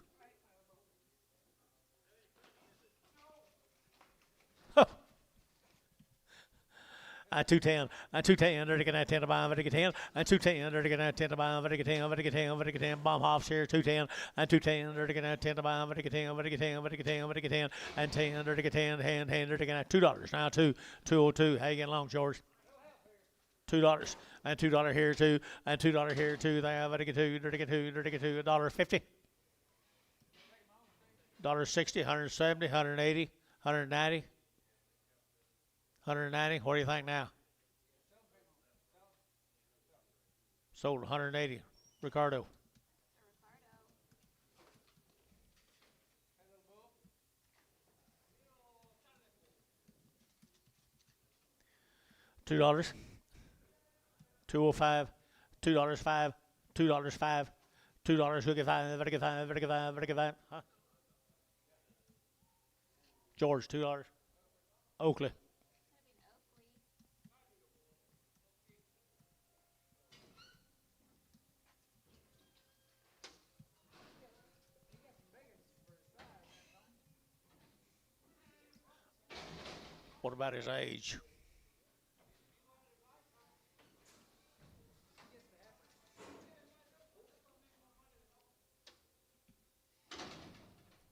And 210, and 210, they're taking that 10 to buy, but they get 10, and 210, they're taking that 10 to buy, but they get 10, but they get 10, but they get 10, Baumhoff's here, 210, and 210, they're taking that 10 to buy, but they get 10, but they get 10, but they get 10, but they get 10, and 10, they're taking 10, hand, they're taking that $2. Now 202, how you getting along, George? $2, and $2 here, 2, and $2 here, 2, there, but they get 2, they're taking 2, they're taking 2, $1.50. $1.60, 170, 180, 190. 190. What do you think now? Sold 180. Ricardo. $2. 205. $2.05. $2.05. $2. Who get 5? Better get 5. Better get 5. Better get 5. Huh? George, $2. Oakley. What about his age?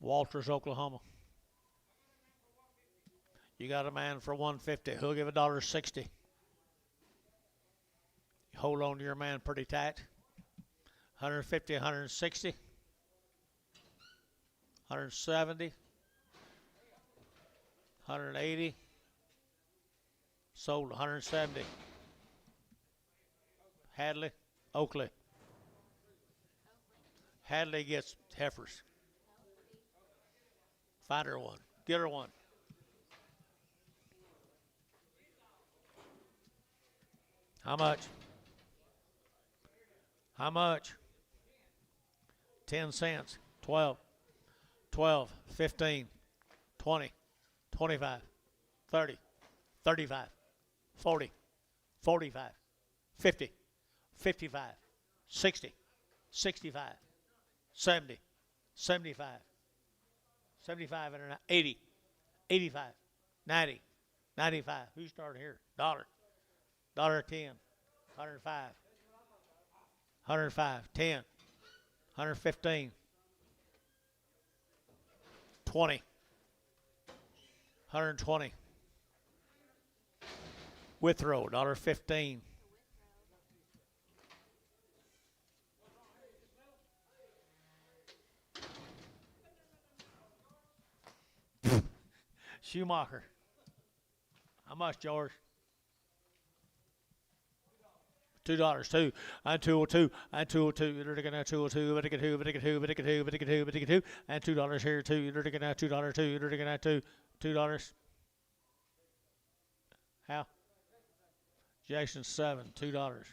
Walters, Oklahoma. You got a man for 150. He'll give $1.60. Hold on to your man pretty tight. 150, 160, 170, 180. Sold 170. Hadley, Oakley. Hadley gets heifers. Find her one. Get her one. How much? How much? 10 cents. 12. 12. 15. 20. 25. 30. 35. 40. 45. 50. 55. 60. 65. 70. 75. 75 and 80. 85. 90. 95. Who started here? $1. $1.10. 105. 105. 10. 115. 20. 120. Withrow, $1.15. Schumacher. How much, George? $2 too. And 202. And 202. You're looking at 202. But $2. And $2 here too. You're looking at $2 too. You're looking at $2. How? Jason 7. $2.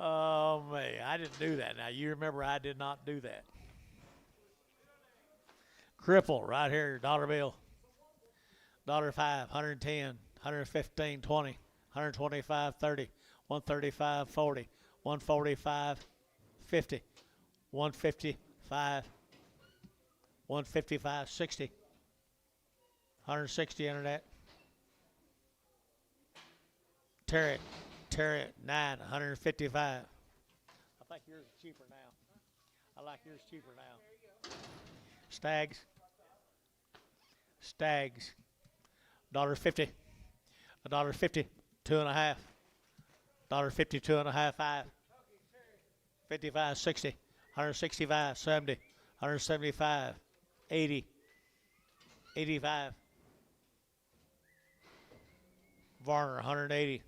Oh, man, I didn't do that. Now, you remember I did not do that. Cripple, right here, dollar bill. $5, 110, 115, 20, 125, 30, 135, 40, 145, 50, 155, 155, 60, 160 internet. Terry, 9, 155. I think yours is cheaper now. I like yours cheaper now. Stags. $1.50. $1.50. 2.5. $1.50. 2.5. 5. 55. 60. 165. 70. 175. 80. 85. Varner. 180.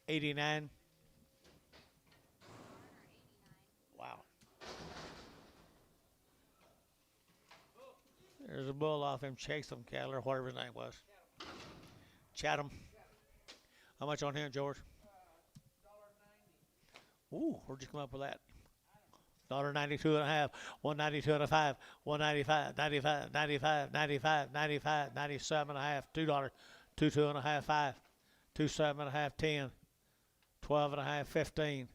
89. Wow. There's a bull off him, Chatham cattle or whatever his name was. Chatham. How much on him, George? Ooh, where'd you come up with that? $1.92.5, 192.5, 195, 95, 95, 95, 95, 97.5, $2, 22.5, 5, 27.5, 10, 12.5, 15,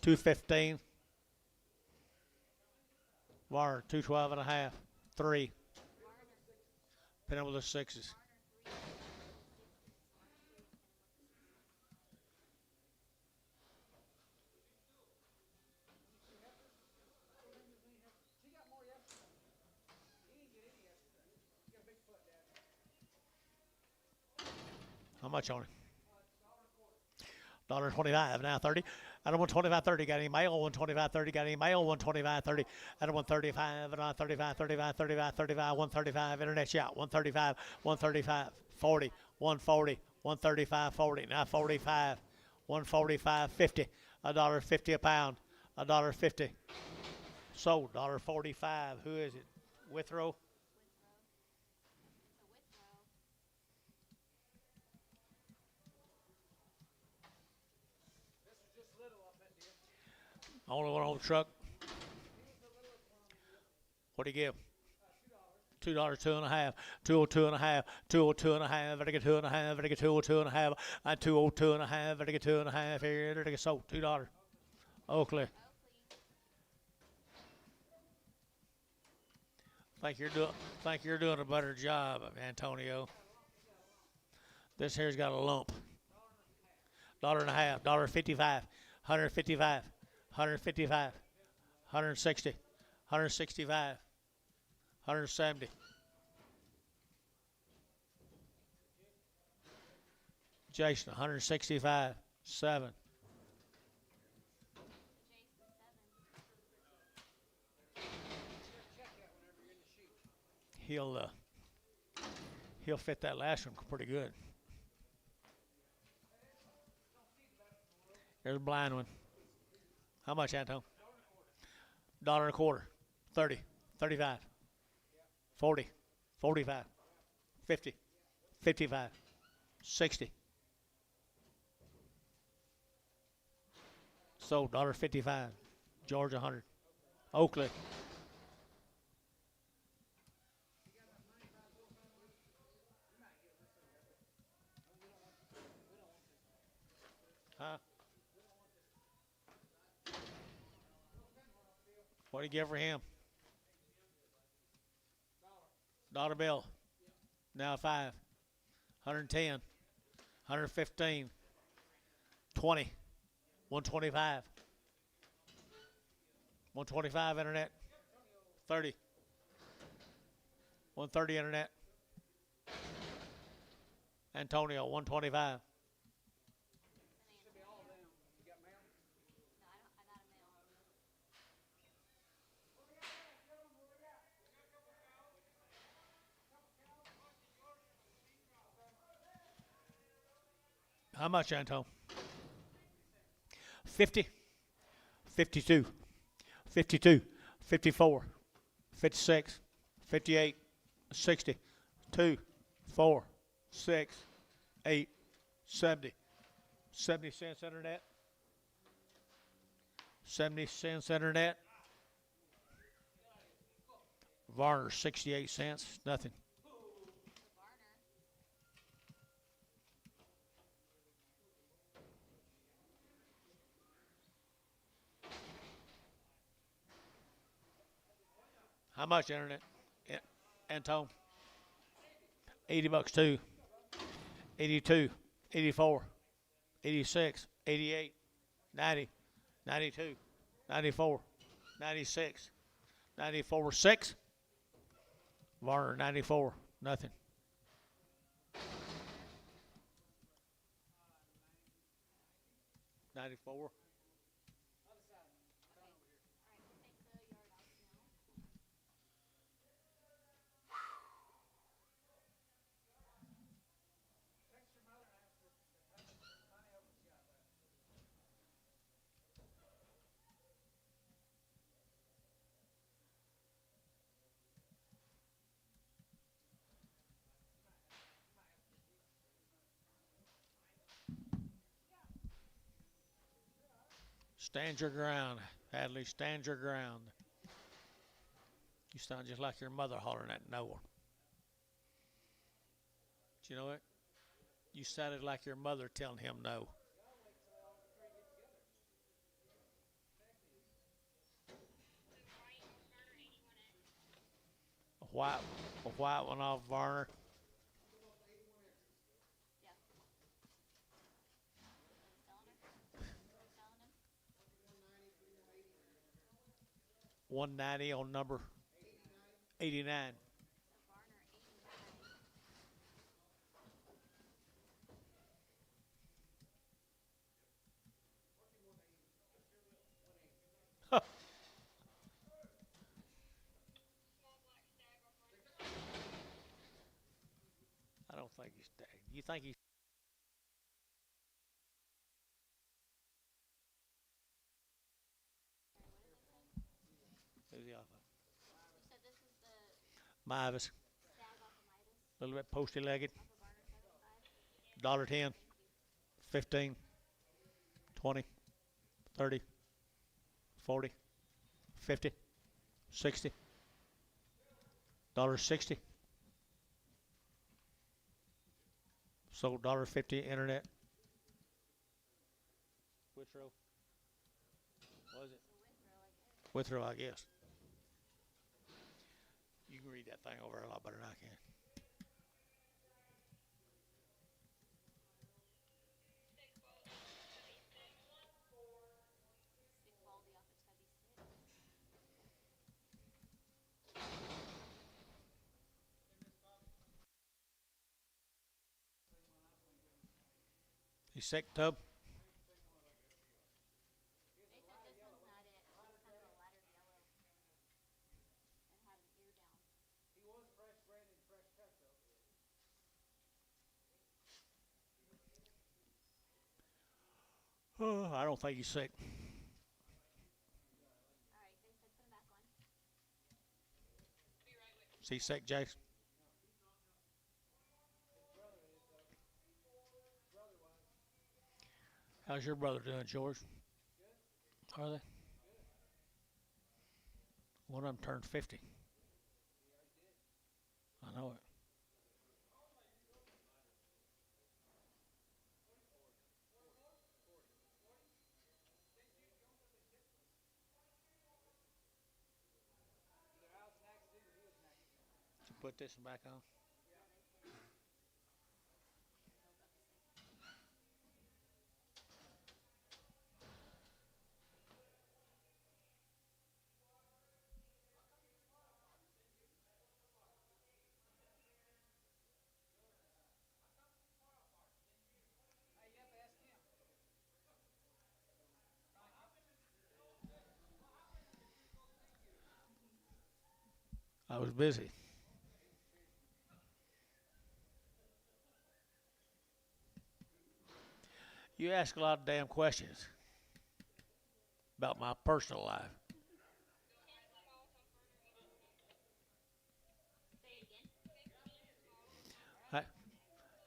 215. Warner, 212.5, 3. Pinning with the 6s. How much on it? $1.25 now 30. At 125.30 got any mail. 125.30 got any mail. 125.30 at 135 and 35, 35, 35, 35, 135 internet shot. 135, 135, 40, 140, 135, 40. Now 45, 145, 50. $1.50 a pound. $1.50. Sold $1.45. Who is it? Withrow. Only one on the truck. What do you give? $2, 2.5, 202.5, 202.5, I get 2.5, I get 202.5, and 202.5, I get 2.5 here, I get sold $2. Oakley. Think you're doing a better job, Antonio. This here's got a lump. $1.50, $1.55, 155, 155, 160, 165, 170. Jason, 165, 7. He'll fit that last one pretty good. There's a blind one. How much, Anton? $1.25. 30, 35, 40, 45, 50, 55, 60. Sold $1.55. George 100. Oakley. Huh? What do you give for him? Dollar bill. Now 5. 110. 115. 20. 125. 125 internet. 30. 130 internet. Antonio 125. How much, Anton? 50, 52, 52, 54, 56, 58, 60, 2, 4, 6, 8, 70. 70 cents internet. 70 cents internet. Varner 68 cents. Nothing. How much internet? Anton? 80 bucks too. 82, 84, 86, 88, 90, 92, 94, 96, 94, 6. Varner 94, nothing. $94. Stand your ground, Hadley. Stand your ground. You sound just like your mother hollering at Noah. Do you know it? You sounded like your mother telling him no. A white one off Varner. $190 on number 89. I don't think he's tagged. You think he's who's the alpha? You said this is the Mavis. stag off of Midas. A little bit posty legged. Off of Barner 75. $1.10. 15. 20. 30. 40. 50. 60. $1.60. Sold $1.50 internet. Which row? Was it? Withrow, I guess. You can read read that thing over a lot better than I can. Stick baldy off a tubby stick. You sick, Tub? They said this one's not it. It's kind of a lighter yellow. And had an ear down. Oh, I don't think he's sick. Alright, they said put him back on. Is he sick, Jace? How's your brother doing, George? Are they? One of them turned 50. I know it. You put this one back on. I was busy. You ask a lot of damn questions about my personal life. Say it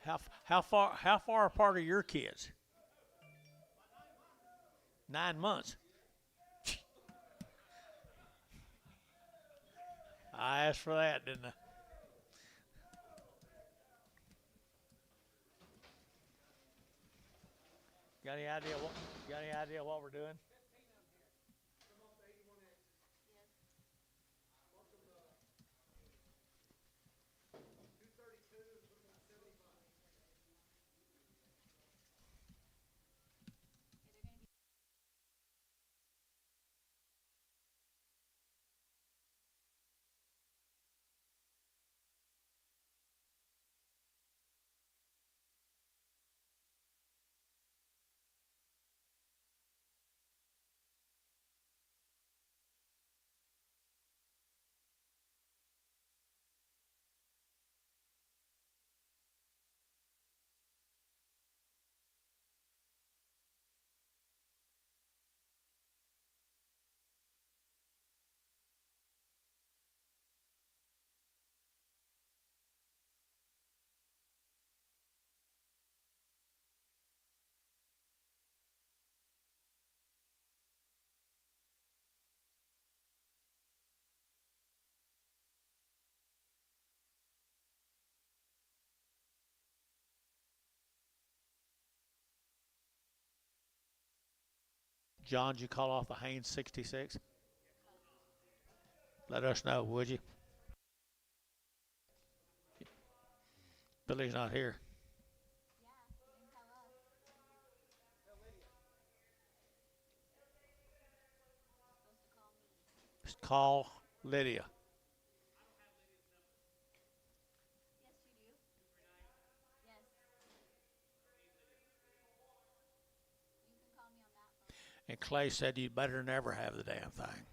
again. How far apart are your kids? 9 months. I asked for that, didn't I? Got any idea what we're doing? John, did you call off the Haynes 66? Let us know, would you? Billy's not here. Yeah, you can tell us. You're supposed to call me. Just call Lydia. Yes, you do. Yes. You can call me on that phone. And Clay said you'd better never have the damn thing.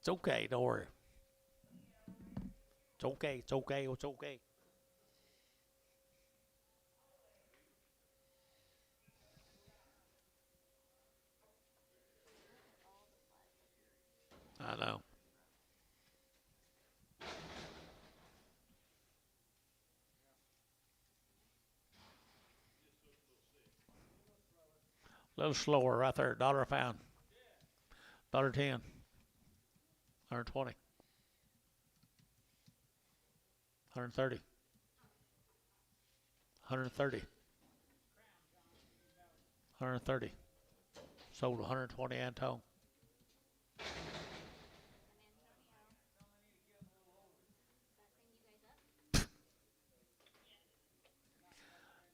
It's okay, don't worry. It's okay, it's okay, it's okay. I know. A little slower right there, $1 a pound. $1.10. 120. 130. 130. 130. Sold 120 Anton.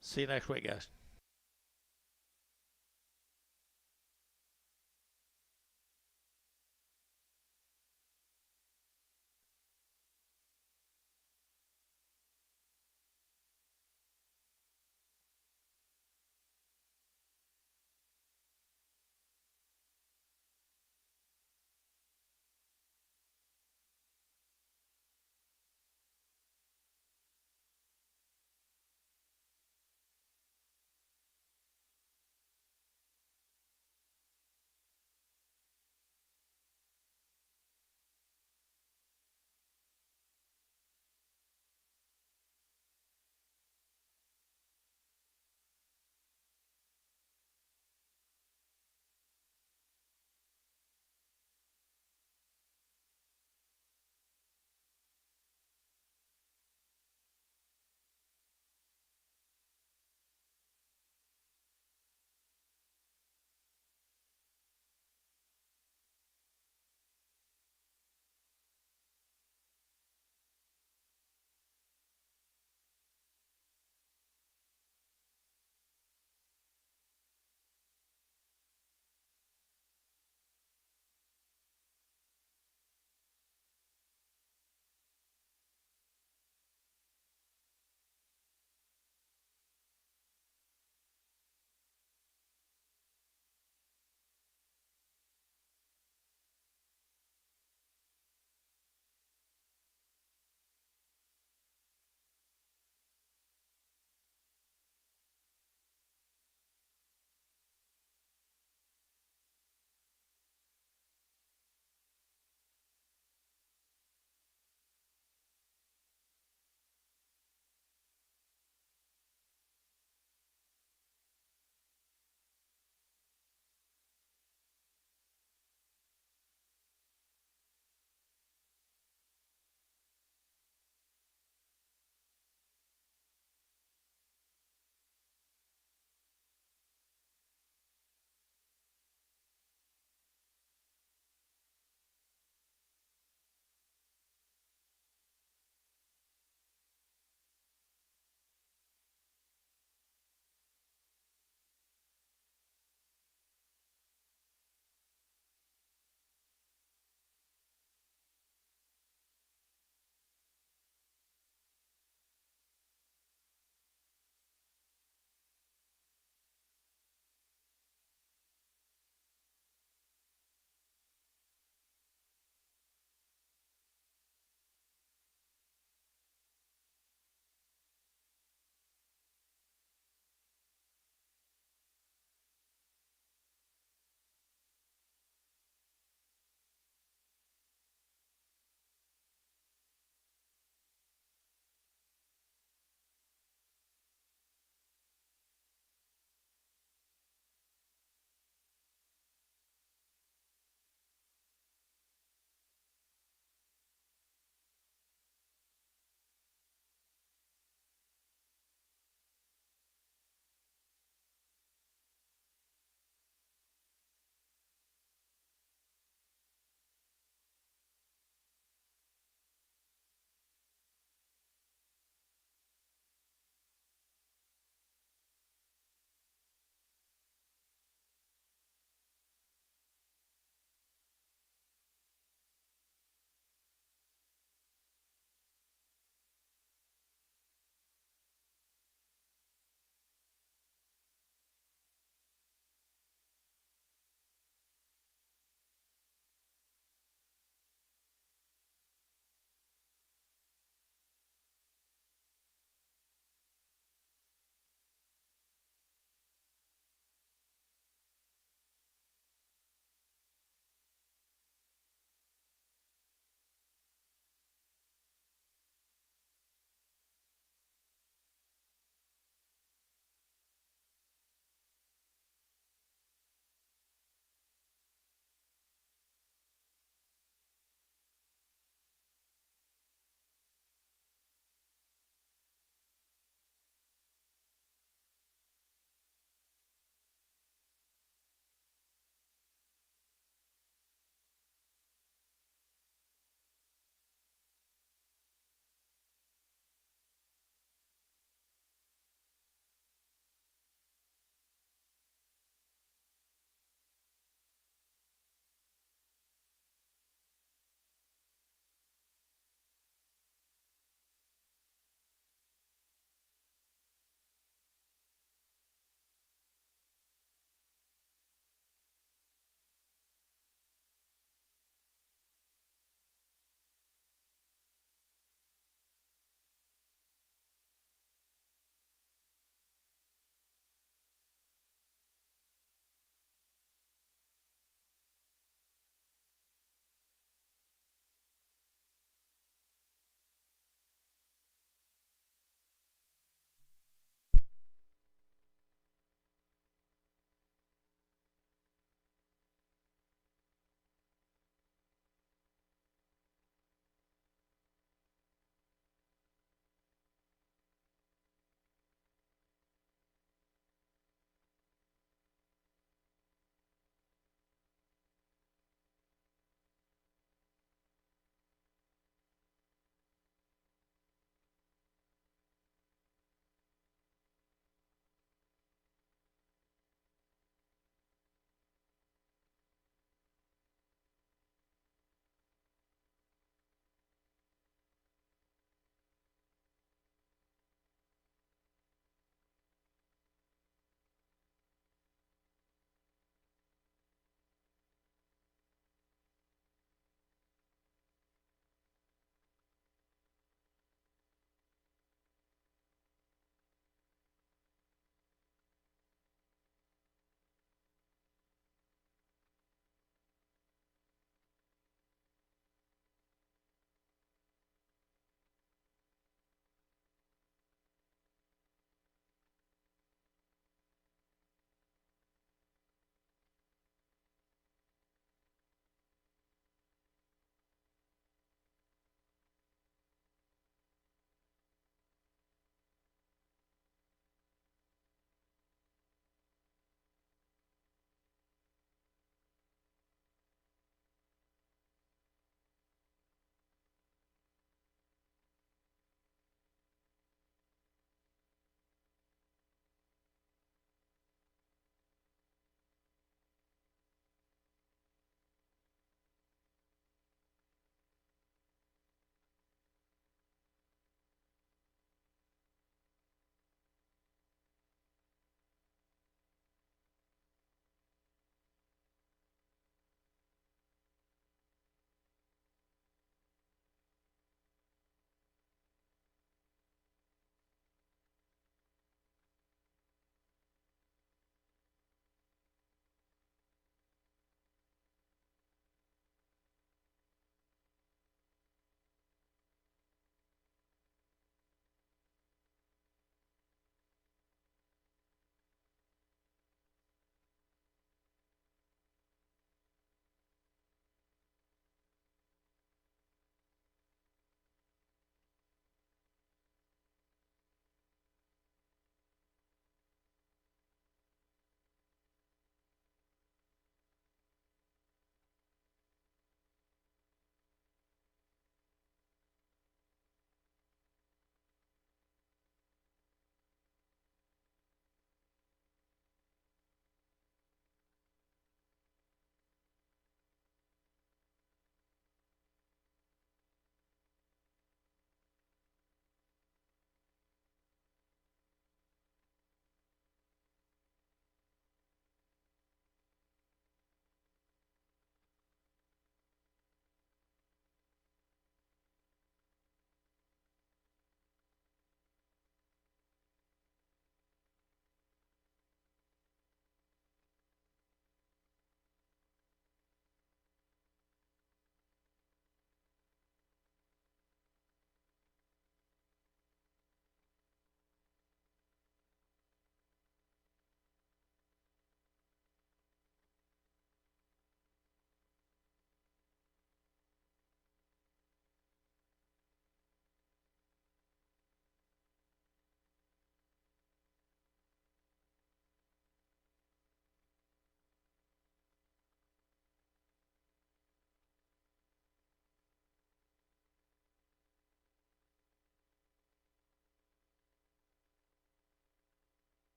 See you next week, guys.